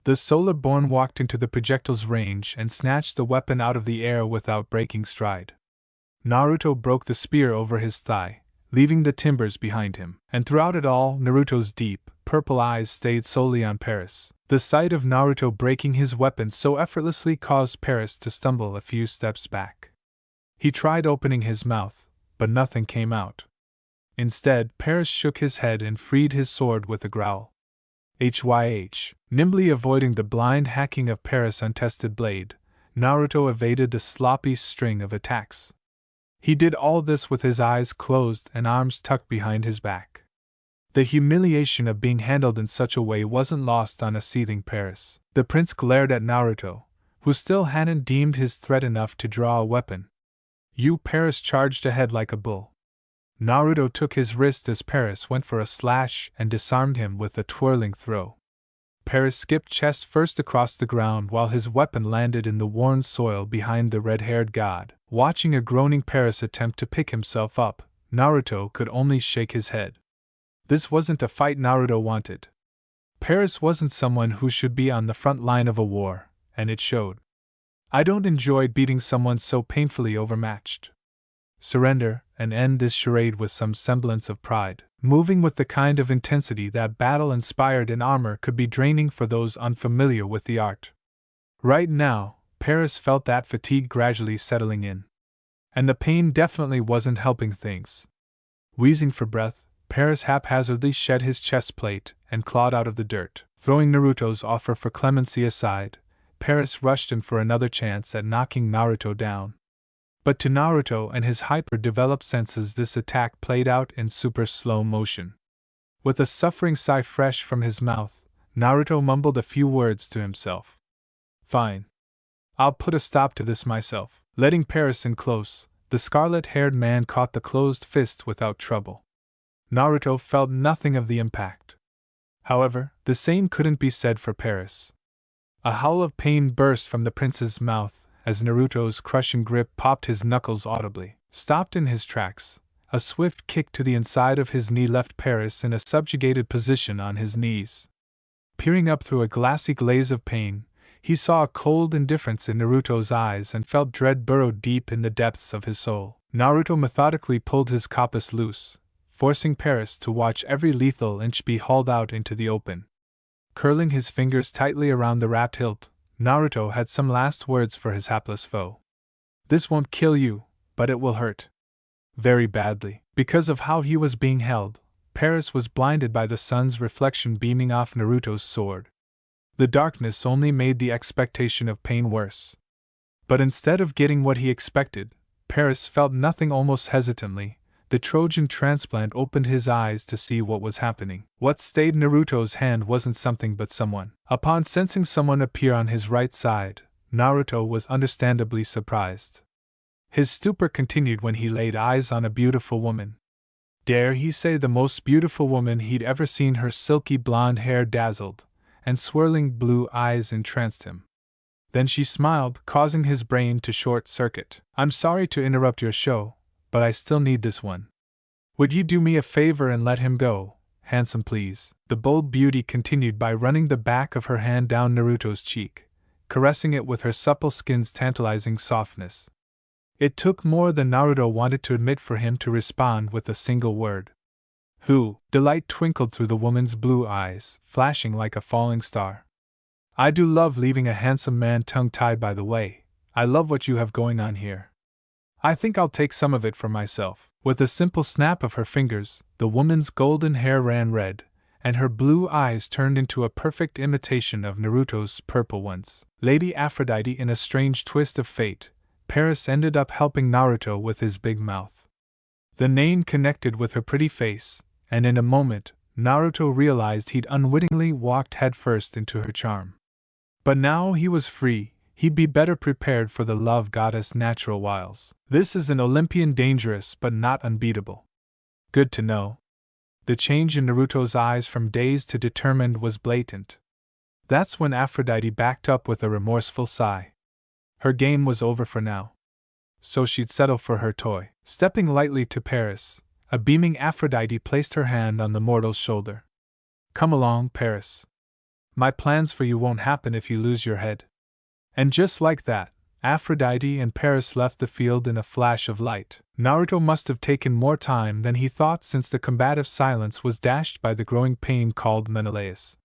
S1: The Solar-born walked into the projectile's range and snatched the weapon out of the air without breaking stride. Naruto broke the spear over his thigh, leaving the timbers behind him. And throughout it all, Naruto's deep, purple eyes stayed solely on Paris. The sight of Naruto breaking his weapon so effortlessly caused Paris to stumble a few steps back. He tried opening his mouth, but nothing came out. Instead, Paris shook his head and freed his sword with a growl. HYH. Nimbly avoiding the blind hacking of Paris' untested blade, Naruto evaded the sloppy string of attacks. He did all this with his eyes closed and arms tucked behind his back. The humiliation of being handled in such a way wasn't lost on a seething Paris. The prince glared at Naruto, who still hadn't deemed his threat enough to draw a weapon. Paris charged ahead like a bull. Naruto took his wrist as Paris went for a slash and disarmed him with a twirling throw. Paris skipped chest first across the ground while his weapon landed in the worn soil behind the red-haired god. Watching a groaning Paris attempt to pick himself up, Naruto could only shake his head. This wasn't a fight Naruto wanted. Paris wasn't someone who should be on the front line of a war, and it showed. I don't enjoy beating someone so painfully overmatched. Surrender and end this charade with some semblance of pride. Moving with the kind of intensity that battle inspired in armor could be draining for those unfamiliar with the art. Right now, Paris felt that fatigue gradually settling in. And the pain definitely wasn't helping things. Wheezing for breath, Paris haphazardly shed his chest plate and clawed out of the dirt. Throwing Naruto's offer for clemency aside, Paris rushed in for another chance at knocking Naruto down. But to Naruto and his hyper-developed senses, this attack played out in super slow motion. With a suffering sigh fresh from his mouth, Naruto mumbled a few words to himself. Fine. I'll put a stop to this myself. Letting Paris in close, the scarlet-haired man caught the closed fist without trouble. Naruto felt nothing of the impact. However, the same couldn't be said for Paris. A howl of pain burst from the prince's mouth as Naruto's crushing grip popped his knuckles audibly. Stopped in his tracks, a swift kick to the inside of his knee left Paris in a subjugated position on his knees. Peering up through a glassy glaze of pain, he saw a cold indifference in Naruto's eyes and felt dread burrow deep in the depths of his soul. Naruto methodically pulled his kopis loose, forcing Paris to watch every lethal inch be hauled out into the open. Curling his fingers tightly around the wrapped hilt, Naruto had some last words for his hapless foe. This won't kill you, but it will hurt. Very badly. Because of how he was being held, Paris was blinded by the sun's reflection beaming off Naruto's sword. The darkness only made the expectation of pain worse. But instead of getting what he expected, Paris felt nothing. Almost hesitantly, the Trojan transplant opened his eyes to see what was happening. What stayed Naruto's hand wasn't something but someone. Upon sensing someone appear on his right side, Naruto was understandably surprised. His stupor continued when he laid eyes on a beautiful woman. Dare he say the most beautiful woman he'd ever seen. Her silky blonde hair dazzled, and swirling blue eyes entranced him. Then she smiled, causing his brain to short-circuit. I'm sorry to interrupt your show, but I still need this one. Would you do me a favor and let him go, handsome please? The bold beauty continued by running the back of her hand down Naruto's cheek, caressing it with her supple skin's tantalizing softness. It took more than Naruto wanted to admit for him to respond with a single word. Who? Delight twinkled through the woman's blue eyes, flashing like a falling star. I do love leaving a handsome man tongue-tied, by the way. I love what you have going on here. I think I'll take some of it for myself. With a simple snap of her fingers, the woman's golden hair ran red, and her blue eyes turned into a perfect imitation of Naruto's purple ones. Lady Aphrodite, in a strange twist of fate, Paris ended up helping Naruto with his big mouth. The name connected with her pretty face, and in a moment, Naruto realized he'd unwittingly walked headfirst into her charm. But now he was free, he'd be better prepared for the love goddess' natural wiles. This is an Olympian, dangerous but not unbeatable. Good to know. The change in Naruto's eyes from dazed to determined was blatant. That's when Aphrodite backed up with a remorseful sigh. Her game was over for now. So she'd settle for her toy. Stepping lightly to Paris, a beaming Aphrodite placed her hand on the mortal's shoulder. Come along, Paris. My plans for you won't happen if you lose your head. And just like that, Aphrodite and Paris left the field in a flash of light. Naruto must have taken more time than he thought, since the combative silence was dashed by the growing pain called Menelaus.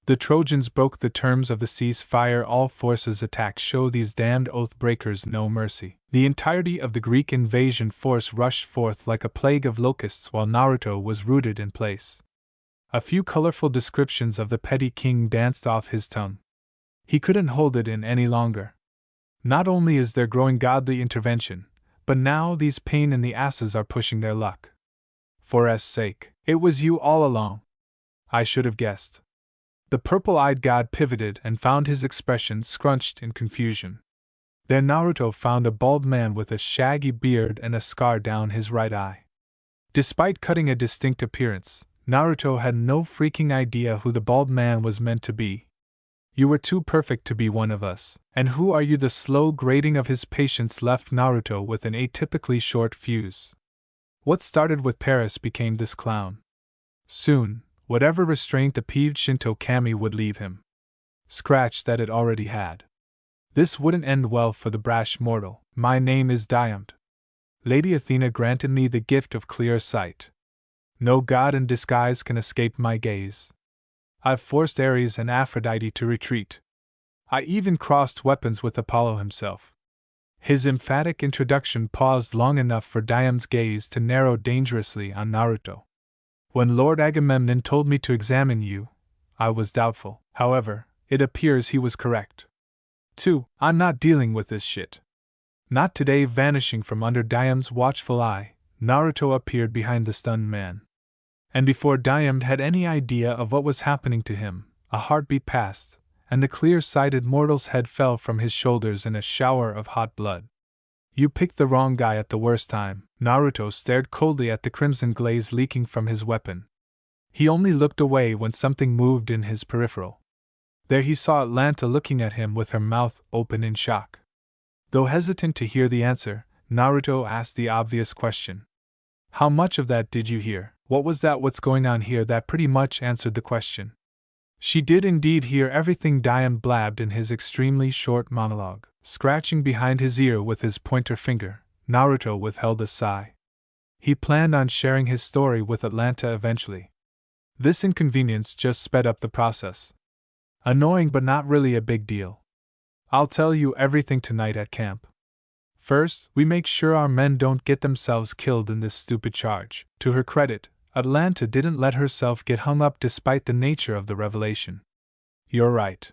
S1: The Trojans broke the terms of the ceasefire. All forces attacked. Show these damned oath-breakers no mercy. The entirety of the Greek invasion force rushed forth like a plague of locusts while Naruto was rooted in place. A few colorful descriptions of the petty king danced off his tongue. He couldn't hold it in any longer. Not only is there growing godly intervention, but now these pain in the asses are pushing their luck. For S sake, it was you all along. I should have guessed. The purple-eyed god pivoted and found his expression scrunched in confusion. There Naruto found a bald man with a shaggy beard and a scar down his right eye. Despite cutting a distinct appearance, Naruto had no freaking idea who the bald man was meant to be. You were too perfect to be one of us. And who are you? The slow grating of his patience left Naruto with an atypically short fuse. What started with Paris became this clown. Soon, whatever restraint the peeved Shinto kami would leave him. Scratch that, it already had. This wouldn't end well for the brash mortal. My name is Diamond. Lady Athena granted me the gift of clear sight. No god in disguise can escape my gaze. I've forced Ares and Aphrodite to retreat. I even crossed weapons with Apollo himself. His emphatic introduction paused long enough for Diamond's gaze to narrow dangerously on Naruto. When Lord Agamemnon told me to examine you, I was doubtful. However, it appears he was correct. 2. I'm not dealing with this shit. Not today. Vanishing from under Diamond's watchful eye, Naruto appeared behind the stunned man. And before Diamond had any idea of what was happening to him, a heartbeat passed, and the clear-sighted mortal's head fell from his shoulders in a shower of hot blood. You picked the wrong guy at the worst time. Naruto stared coldly at the crimson glaze leaking from his weapon. He only looked away when something moved in his peripheral. There he saw Atlanta looking at him with her mouth open in shock. Though hesitant to hear the answer, Naruto asked the obvious question. How much of that did you hear? What was that? What's going on here? That pretty much answered the question. She did indeed hear everything Diamond blabbed in his extremely short monologue. Scratching behind his ear with his pointer finger, Naruto withheld a sigh. He planned on sharing his story with Atlanta eventually. This inconvenience just sped up the process. Annoying but not really a big deal. I'll tell you everything tonight at camp. First, we make sure our men don't get themselves killed in this stupid charge. To her credit, Atlanta didn't let herself get hung up despite the nature of the revelation. You're right.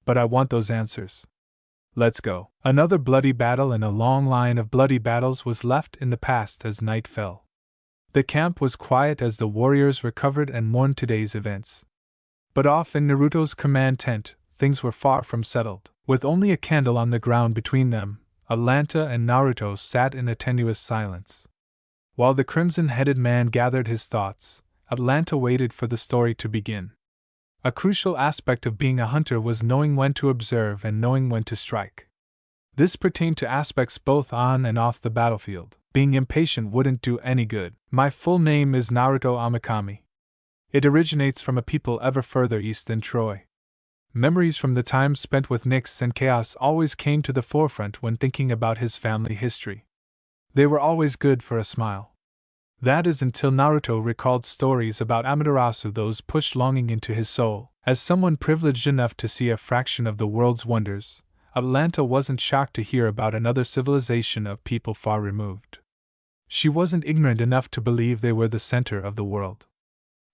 S1: But I want those answers. Let's go. Another bloody battle in a long line of bloody battles was left in the past as night fell. The camp was quiet as the warriors recovered and mourned today's events. But off in Naruto's command tent, things were far from settled. With only a candle on the ground between them, Atlanta and Naruto sat in a tenuous silence. While the crimson-headed man gathered his thoughts, Atlanta waited for the story to begin. A crucial aspect of being a hunter was knowing when to observe and knowing when to strike. This pertained to aspects both on and off the battlefield. Being impatient wouldn't do any good. My full name is Naruto Amakami. It originates from a people ever further east than Troy. Memories from the time spent with Nyx and Chaos always came to the forefront when thinking about his family history. They were always good for a smile. That is until Naruto recalled stories about Amaterasu, those pushed longing into his soul. As someone privileged enough to see a fraction of the world's wonders, Atlanta wasn't shocked to hear about another civilization of people far removed. She wasn't ignorant enough to believe they were the center of the world.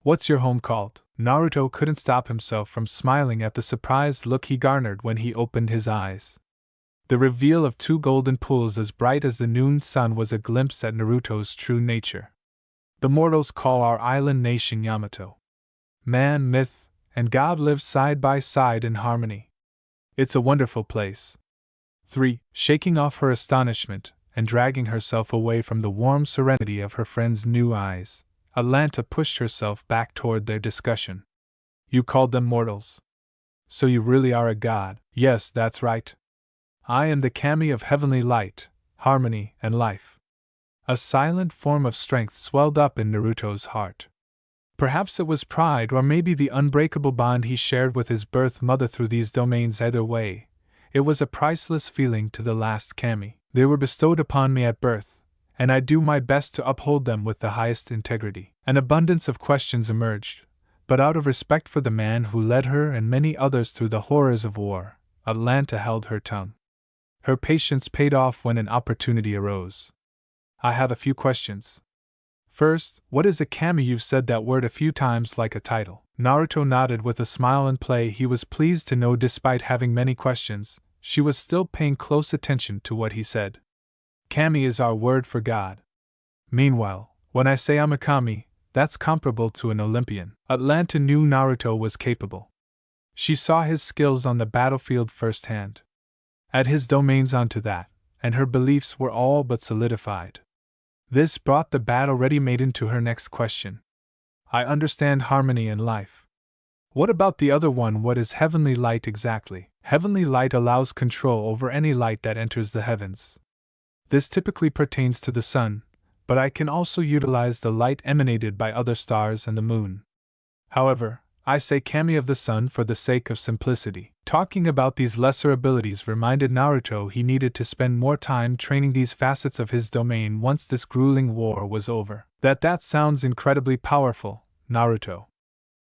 S1: "What's your home called?" Naruto couldn't stop himself from smiling at the surprised look he garnered when he opened his eyes. The reveal of two golden pools as bright as the noon sun was a glimpse at Naruto's true nature. "The mortals call our island nation Yamato. Man, myth, and God live side by side in harmony. It's a wonderful place." 3. Shaking off her astonishment, and dragging herself away from the warm serenity of her friend's new eyes, Atlanta pushed herself back toward their discussion. "You called them mortals. So you really are a god?" "Yes, that's right. I am the kami of heavenly light, harmony, and life." A silent form of strength swelled up in Naruto's heart. Perhaps it was pride, or maybe the unbreakable bond he shared with his birth mother through these domains. Either way, it was a priceless feeling to the last kami. "They were bestowed upon me at birth, and I do my best to uphold them with the highest integrity." An abundance of questions emerged, but out of respect for the man who led her and many others through the horrors of war, Atlanta held her tongue. Her patience paid off when an opportunity arose. "I have a few questions. First, what is a kami? You've said that word a few times like a title." Naruto nodded with a smile and play. He was pleased to know, despite having many questions, she was still paying close attention to what he said. "Kami is our word for God. Meanwhile, when I say I'm a kami, that's comparable to an Olympian." Atlanta knew Naruto was capable. She saw his skills on the battlefield firsthand. Add his domains onto that, and her beliefs were all but solidified. This brought the battle ready-made into her next question. "I understand harmony and life. What about the other one? What is heavenly light exactly?" "Heavenly light allows control over any light that enters the heavens. This typically pertains to the sun, but I can also utilize the light emanated by other stars and the moon. However, I say kami of the sun for the sake of simplicity." Talking about these lesser abilities reminded Naruto he needed to spend more time training these facets of his domain once this grueling war was over. That sounds incredibly powerful, Naruto.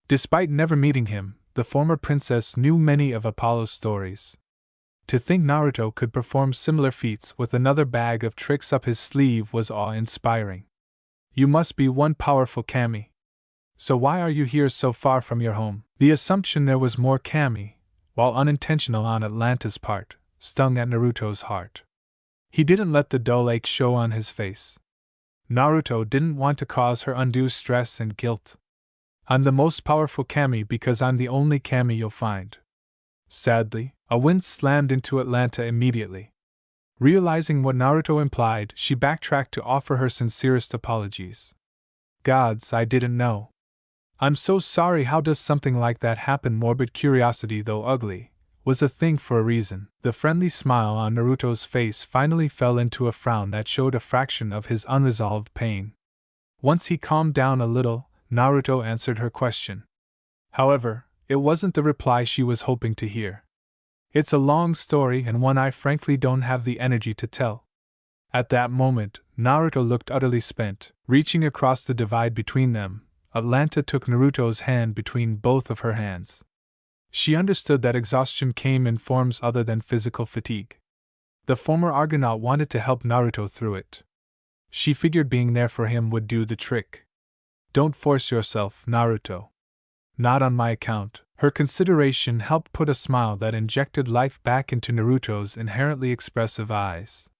S1: Despite never meeting him, the former princess knew many of Apollo's stories. To think Naruto could perform similar feats with another bag of tricks up his sleeve was awe-inspiring. "You must be one powerful kami. So why are you here so far from your home?" The assumption there was more kami, while unintentional on Atlanta's part, stung at Naruto's heart. He didn't let the dull ache show on his face. Naruto didn't want to cause her undue stress and guilt. "I'm the most powerful kami because I'm the only kami you'll find." Sadly, a wind slammed into Atlanta immediately. Realizing what Naruto implied, she backtracked to offer her sincerest apologies. "Gods, I didn't know. I'm so sorry. How does something like that happen?" Morbid curiosity, though ugly, was a thing for a reason. The friendly smile on Naruto's face finally fell into a frown that showed a fraction of his unresolved pain. Once he calmed down a little, Naruto answered her question. However, it wasn't the reply she was hoping to hear. "It's a long story and one I frankly don't have the energy to tell." At that moment, Naruto looked utterly spent. Reaching across the divide between them, Atlanta took Naruto's hand between both of her hands. She understood that exhaustion came in forms other than physical fatigue. The former Argonaut wanted to help Naruto through it. She figured being there for him would do the trick. "Don't force yourself, Naruto. Not on my account." Her consideration helped put a smile that injected life back into Naruto's inherently expressive eyes.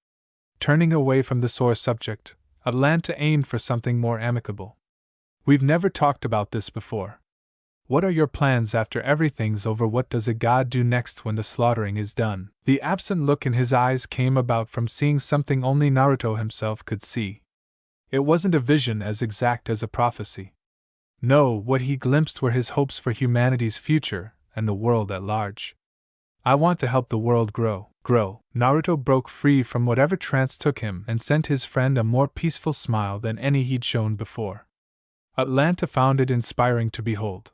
S1: Turning away from the sore subject, Atlanta aimed for something more amicable. "We've never talked about this before. What are your plans after everything's over? What does a god do next when the slaughtering is done?" The absent look in his eyes came about from seeing something only Naruto himself could see. It wasn't a vision as exact as a prophecy. No, what he glimpsed were his hopes for humanity's future and the world at large. I want to help the world grow. Naruto broke free from whatever trance took him and sent his friend a more peaceful smile than any he'd shown before. Atlanta found it inspiring to behold.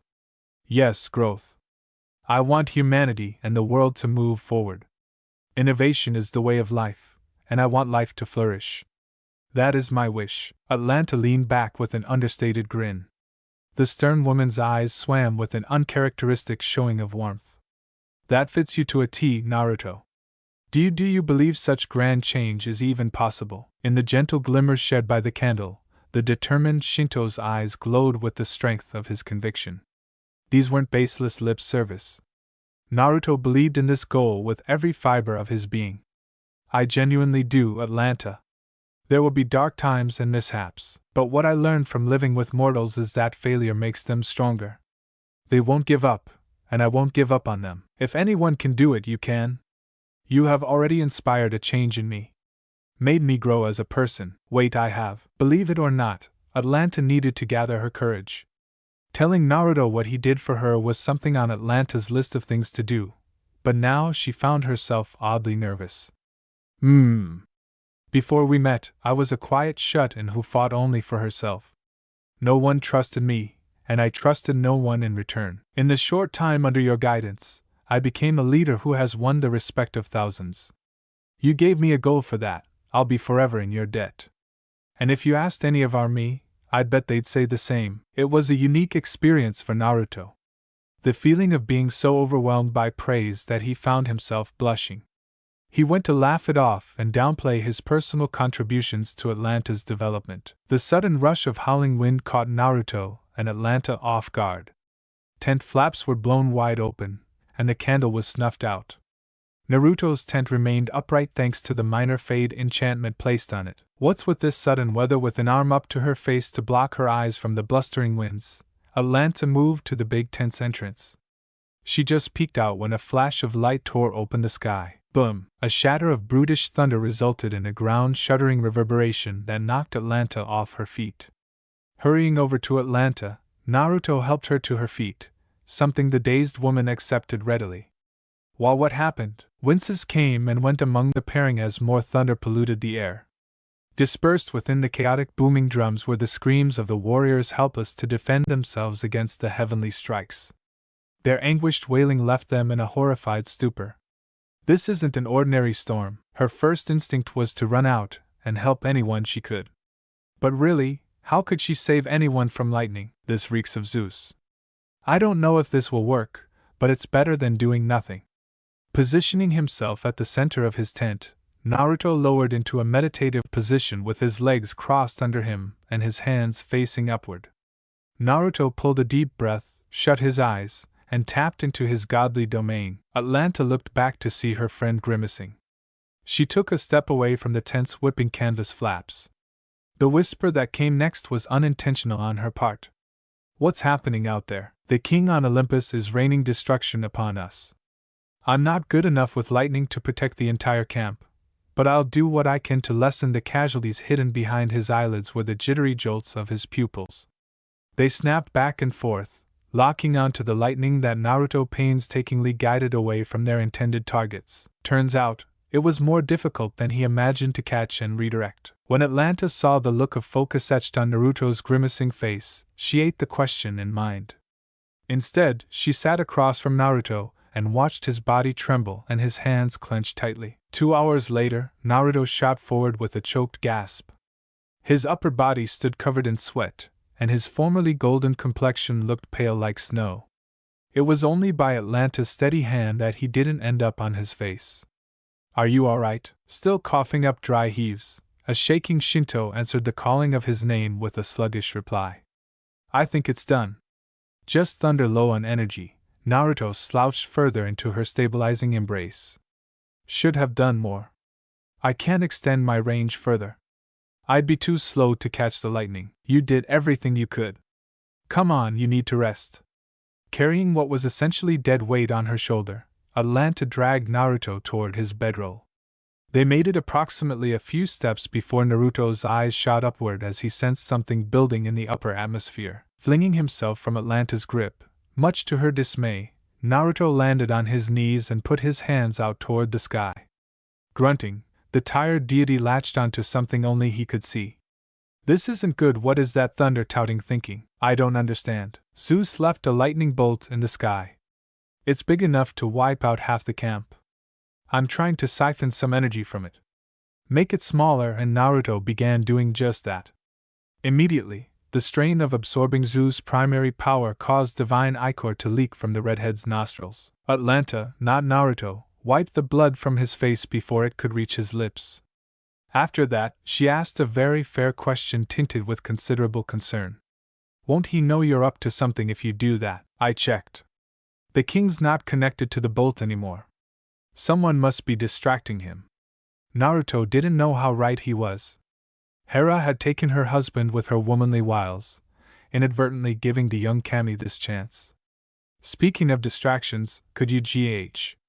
S1: Yes, growth. I want humanity and the world to move forward. Innovation is the way of life, and I want life to flourish. That is my wish. Atlanta leaned back with an understated grin. The stern woman's eyes swam with an uncharacteristic showing of warmth. That fits you to a T, Naruto. Do you believe such grand change is even possible? In the gentle glimmers shed by the candle, the determined Shinto's eyes glowed with the strength of his conviction. These weren't baseless lip service. Naruto believed in this goal with every fiber of his being. I genuinely do, Atlanta. There will be dark times and mishaps, but what I learned from living with mortals is that failure makes them stronger. They won't give up, and I won't give up on them. If anyone can do it, you can. You have already inspired a change in me. Made me grow as a person. Wait, I have. Believe it or not, Atlanta needed to gather her courage. Telling Naruto what he did for her was something on Atlanta's list of things to do, but now she found herself oddly nervous. Before we met, I was a quiet shut-in who fought only for herself. No one trusted me, and I trusted no one in return. In the short time under your guidance, I became a leader who has won the respect of thousands. You gave me a goal for that. I'll be forever in your debt. And if you asked any of our me, I'd bet they'd say the same. It was a unique experience for Naruto. The feeling of being so overwhelmed by praise that he found himself blushing. He went to laugh it off and downplay his personal contributions to Atlanta's development. The sudden rush of howling wind caught Naruto and Atlanta off guard. Tent flaps were blown wide open, and the candle was snuffed out. Naruto's tent remained upright thanks to the minor fade enchantment placed on it. What's with this sudden weather? With an arm up to her face to block her eyes from the blustering winds, Atlanta moved to the big tent's entrance. She just peeked out when a flash of light tore open the sky. Boom! A shatter of brutish thunder resulted in a ground-shuddering reverberation that knocked Atlanta off her feet. Hurrying over to Atlanta, Naruto helped her to her feet, something the dazed woman accepted readily. While what happened, winces came and went among the pairing as more thunder polluted the air. Dispersed within the chaotic booming drums were the screams of the warriors helpless to defend themselves against the heavenly strikes. Their anguished wailing left them in a horrified stupor. This isn't an ordinary storm. Her first instinct was to run out and help anyone she could. But really, how could she save anyone from lightning? This reeks of Zeus. I don't know if this will work, but it's better than doing nothing. Positioning himself at the center of his tent, Naruto lowered into a meditative position with his legs crossed under him and his hands facing upward. Naruto pulled a deep breath, shut his eyes, and tapped into his godly domain. Atlanta looked back to see her friend grimacing. She took a step away from the tent's whipping canvas flaps. The whisper that came next was unintentional on her part. What's happening out there? The king on Olympus is raining destruction upon us. I'm not good enough with lightning to protect the entire camp, but I'll do what I can to lessen the casualties. Hidden behind his eyelids were the jittery jolts of his pupils. They snapped back and forth, locking onto the lightning that Naruto painstakingly guided away from their intended targets. Turns out, it was more difficult than he imagined to catch and redirect. When Atlanta saw the look of focus etched on Naruto's grimacing face, she ate the question in mind. Instead, she sat across from Naruto and watched his body tremble and his hands clench tightly. 2 hours later, Naruto shot forward with a choked gasp. His upper body stood covered in sweat, and his formerly golden complexion looked pale like snow. It was only by Atlanta's steady hand that he didn't end up on his face. Are you all right? Still coughing up dry heaves, a shaking Shinto answered the calling of his name with a sluggish reply. I think it's done. Just thunder low on energy. Naruto slouched further into her stabilizing embrace. Should have done more. I can't extend my range further. I'd be too slow to catch the lightning. You did everything you could. Come on, you need to rest. Carrying what was essentially dead weight on her shoulder, Atlanta dragged Naruto toward his bedroll. They made it approximately a few steps before Naruto's eyes shot upward as he sensed something building in the upper atmosphere. Flinging himself from Atlanta's grip, much to her dismay, Naruto landed on his knees and put his hands out toward the sky. Grunting, the tired deity latched onto something only he could see. This isn't good. What is that thunder touting thinking? I don't understand. Zeus left a lightning bolt in the sky. It's big enough to wipe out half the camp. I'm trying to siphon some energy from it. Make it smaller, and Naruto began doing just that. Immediately, the strain of absorbing Zeus' primary power caused divine ichor to leak from the redhead's nostrils. Atlanta, not Naruto, wiped the blood from his face before it could reach his lips. After that, she asked a very fair question tinted with considerable concern. Won't he know you're up to something if you do that? I checked. The king's not connected to the bolt anymore. Someone must be distracting him. Naruto didn't know how right he was. Hera had taken her husband with her womanly wiles, inadvertently giving the young Kami this chance. Speaking of distractions, could you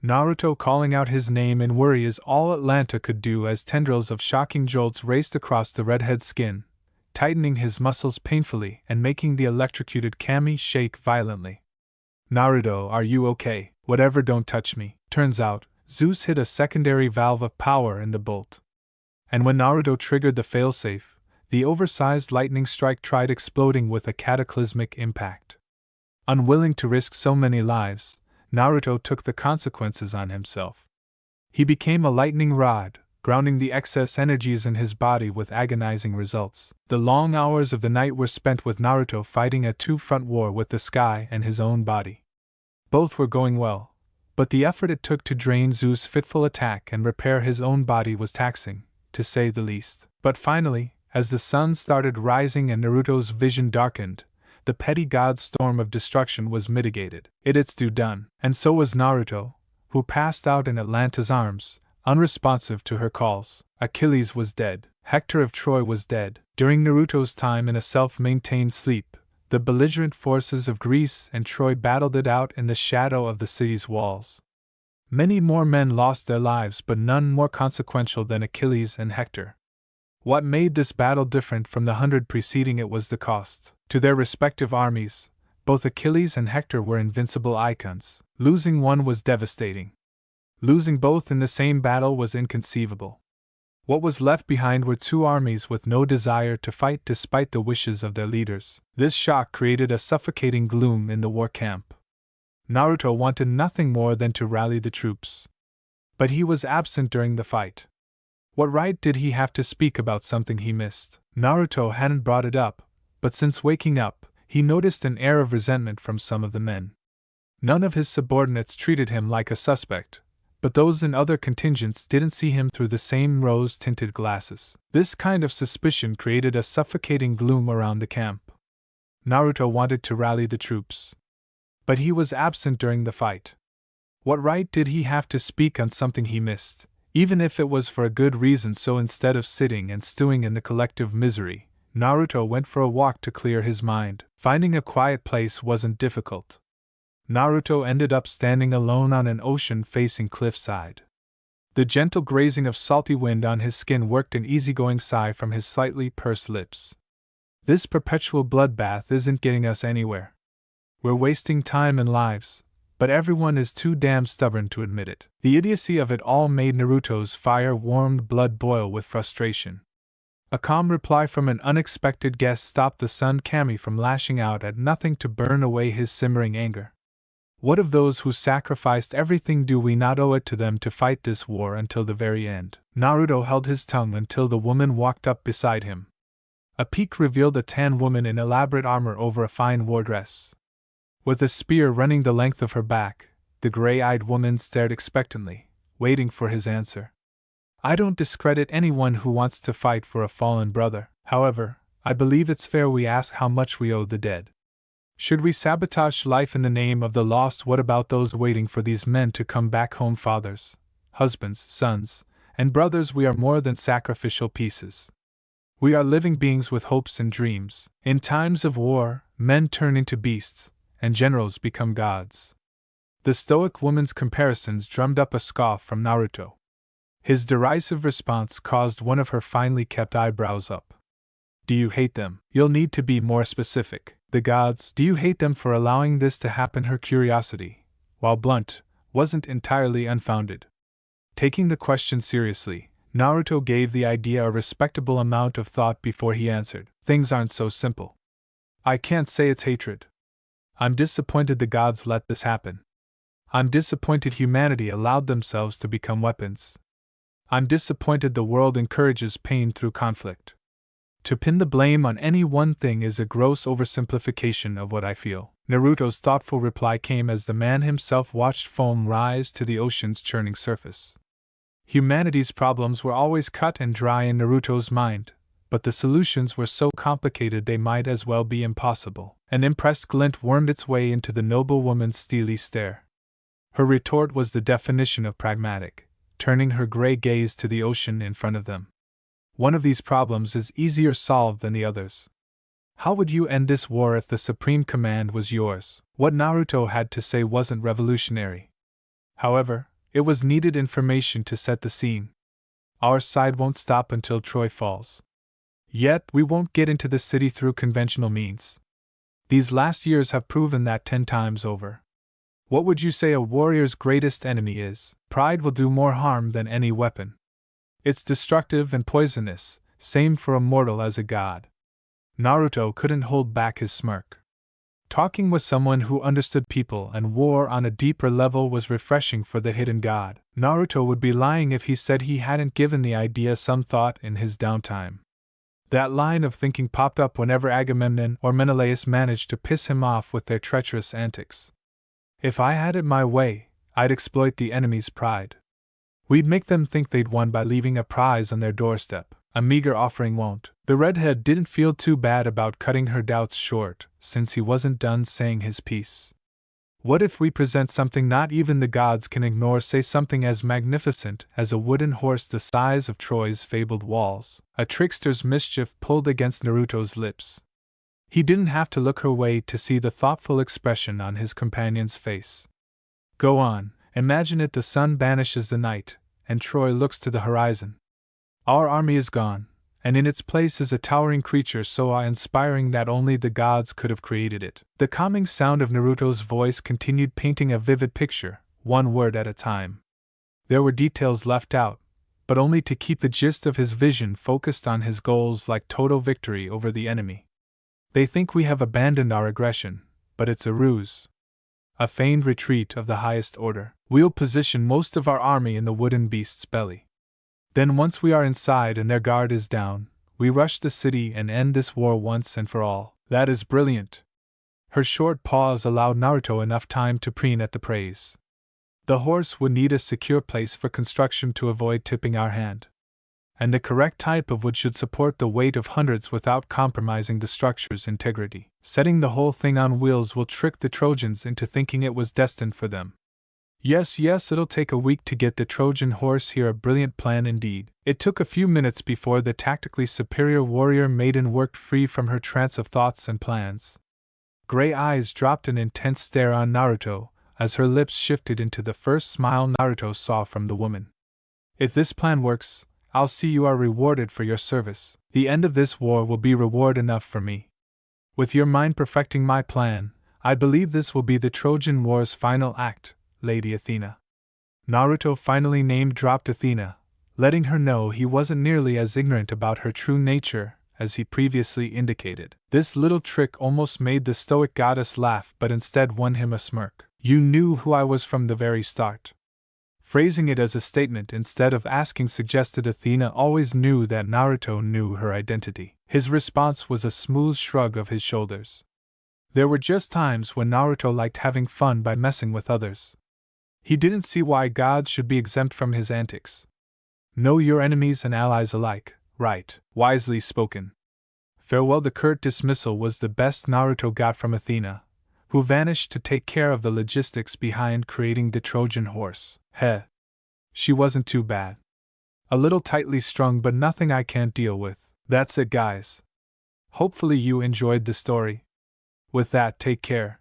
S1: Naruto calling out his name in worry is all Atlanta could do as tendrils of shocking jolts raced across the redhead's skin, tightening his muscles painfully and making the electrocuted Kami shake violently. Naruto, are you okay? Whatever, don't touch me. Turns out, Zeus hit a secondary valve of power in the bolt. And when Naruto triggered the failsafe, the oversized lightning strike tried exploding with a cataclysmic impact. Unwilling to risk so many lives, Naruto took the consequences on himself. He became a lightning rod, grounding the excess energies in his body with agonizing results. The long hours of the night were spent with Naruto fighting a two-front war with the sky and his own body. Both were going well, but the effort it took to drain Zeus' fitful attack and repair his own body was taxing, to say the least. But finally, as the sun started rising and Naruto's vision darkened, the petty god's storm of destruction was mitigated. It's done. And so was Naruto, who passed out in Atlanta's arms, unresponsive to her calls. Achilles was dead. Hector of Troy was dead. During Naruto's time in a self-maintained sleep, the belligerent forces of Greece and Troy battled it out in the shadow of the city's walls. Many more men lost their lives, but none more consequential than Achilles and Hector. What made this battle different from the 100 preceding it was the cost. To their respective armies, both Achilles and Hector were invincible icons. Losing one was devastating. Losing both in the same battle was inconceivable. What was left behind were two armies with no desire to fight despite the wishes of their leaders. This shock created a suffocating gloom in the war camp. Naruto wanted nothing more than to rally the troops. But he was absent during the fight. What right did he have to speak about something he missed? Naruto hadn't brought it up, but since waking up, he noticed an air of resentment from some of the men. None of his subordinates treated him like a suspect, but those in other contingents didn't see him through the same rose-tinted glasses. This kind of suspicion created a suffocating gloom around the camp. Naruto wanted to rally the troops, but he was absent during the fight. What right did he have to speak on something he missed, even if it was for a good reason? So instead of sitting and stewing in the collective misery, Naruto went for a walk to clear his mind. Finding a quiet place wasn't difficult. Naruto ended up standing alone on an ocean-facing cliffside. The gentle grazing of salty wind on his skin worked an easygoing sigh from his slightly pursed lips. This perpetual bloodbath isn't getting us anywhere. We're wasting time and lives, but everyone is too damn stubborn to admit it. The idiocy of it all made Naruto's fire-warmed blood boil with frustration. A calm reply from an unexpected guest stopped the Sun Kami from lashing out at nothing to burn away his simmering anger. What of those who sacrificed everything? Do we not owe it to them to fight this war until the very end? Naruto held his tongue until the woman walked up beside him. A peek revealed a tan woman in elaborate armor over a fine war dress. With a spear running the length of her back, the gray-eyed woman stared expectantly, waiting for his answer. I don't discredit anyone who wants to fight for a fallen brother. However, I believe it's fair we ask how much we owe the dead. Should we sabotage life in the name of the lost? What about those waiting for these men to come back home? Fathers, husbands, sons, and brothers, we are more than sacrificial pieces. We are living beings with hopes and dreams. In times of war, men turn into beasts, and generals become gods. The stoic woman's comparisons drummed up a scoff from Naruto. His derisive response caused one of her finely kept eyebrows up. Do you hate them? You'll need to be more specific. The gods, do you hate them for allowing this to happen? Her curiosity, while blunt, wasn't entirely unfounded. Taking the question seriously, Naruto gave the idea a respectable amount of thought before he answered. Things aren't so simple. I can't say it's hatred. I'm disappointed the gods let this happen. I'm disappointed humanity allowed themselves to become weapons. I'm disappointed the world encourages pain through conflict. To pin the blame on any one thing is a gross oversimplification of what I feel. Naruto's thoughtful reply came as the man himself watched foam rise to the ocean's churning surface. Humanity's problems were always cut and dry in Naruto's mind, but the solutions were so complicated they might as well be impossible. An impressed glint wormed its way into the noble woman's steely stare. Her retort was the definition of pragmatic, turning her gray gaze to the ocean in front of them. One of these problems is easier solved than the others. How would you end this war if the supreme command was yours? What Naruto had to say wasn't revolutionary. However, it was needed information to set the scene. Our side won't stop until Troy falls. Yet, we won't get into the city through conventional means. These last years have proven that 10 times over. What would you say a warrior's greatest enemy is? Pride will do more harm than any weapon. It's destructive and poisonous, same for a mortal as a god. Naruto couldn't hold back his smirk. Talking with someone who understood people and war on a deeper level was refreshing for the hidden god. Naruto would be lying if he said he hadn't given the idea some thought in his downtime. That line of thinking popped up whenever Agamemnon or Menelaus managed to piss him off with their treacherous antics. If I had it my way, I'd exploit the enemy's pride. We'd make them think they'd won by leaving a prize on their doorstep. A meager offering won't. The redhead didn't feel too bad about cutting her doubts short, since he wasn't done saying his piece. What if we present something not even the gods can ignore, say something as magnificent as a wooden horse the size of Troy's fabled walls? A trickster's mischief pulled against Naruto's lips. He didn't have to look her way to see the thoughtful expression on his companion's face. Go on, imagine it: the sun banishes the night, and Troy looks to the horizon. Our army is gone, and in its place is a towering creature so awe-inspiring that only the gods could have created it. The calming sound of Naruto's voice continued painting a vivid picture, one word at a time. There were details left out, but only to keep the gist of his vision focused on his goals, like total victory over the enemy. They think we have abandoned our aggression, but it's a ruse. A feigned retreat of the highest order. We'll position most of our army in the wooden beast's belly. Then once we are inside and their guard is down, we rush the city and end this war once and for all. That is brilliant. Her short pause allowed Naruto enough time to preen at the praise. The horse would need a secure place for construction to avoid tipping our hand. And the correct type of wood should support the weight of hundreds without compromising the structure's integrity. Setting the whole thing on wheels will trick the Trojans into thinking it was destined for them. Yes, it'll take a week to get the Trojan horse here. A brilliant plan indeed. It took a few minutes before the tactically superior warrior maiden worked free from her trance of thoughts and plans. Gray eyes dropped an intense stare on Naruto, as her lips shifted into the first smile Naruto saw from the woman. If this plan works, I'll see you are rewarded for your service. The end of this war will be reward enough for me. With your mind perfecting my plan, I believe this will be the Trojan War's final act, Lady Athena. Naruto finally name-dropped Athena, letting her know he wasn't nearly as ignorant about her true nature as he previously indicated. This little trick almost made the stoic goddess laugh, but instead won him a smirk. You knew who I was from the very start. Phrasing it as a statement instead of asking suggested Athena always knew that Naruto knew her identity. His response was a smooth shrug of his shoulders. There were just times when Naruto liked having fun by messing with others. He didn't see why gods should be exempt from his antics. Know your enemies and allies alike, right? Wisely spoken. Farewell. The curt dismissal was the best Naruto got from Athena, who vanished to take care of the logistics behind creating the Trojan horse. She wasn't too bad. A little tightly strung, but nothing I can't deal with. That's it, guys. Hopefully you enjoyed the story. With that, take care.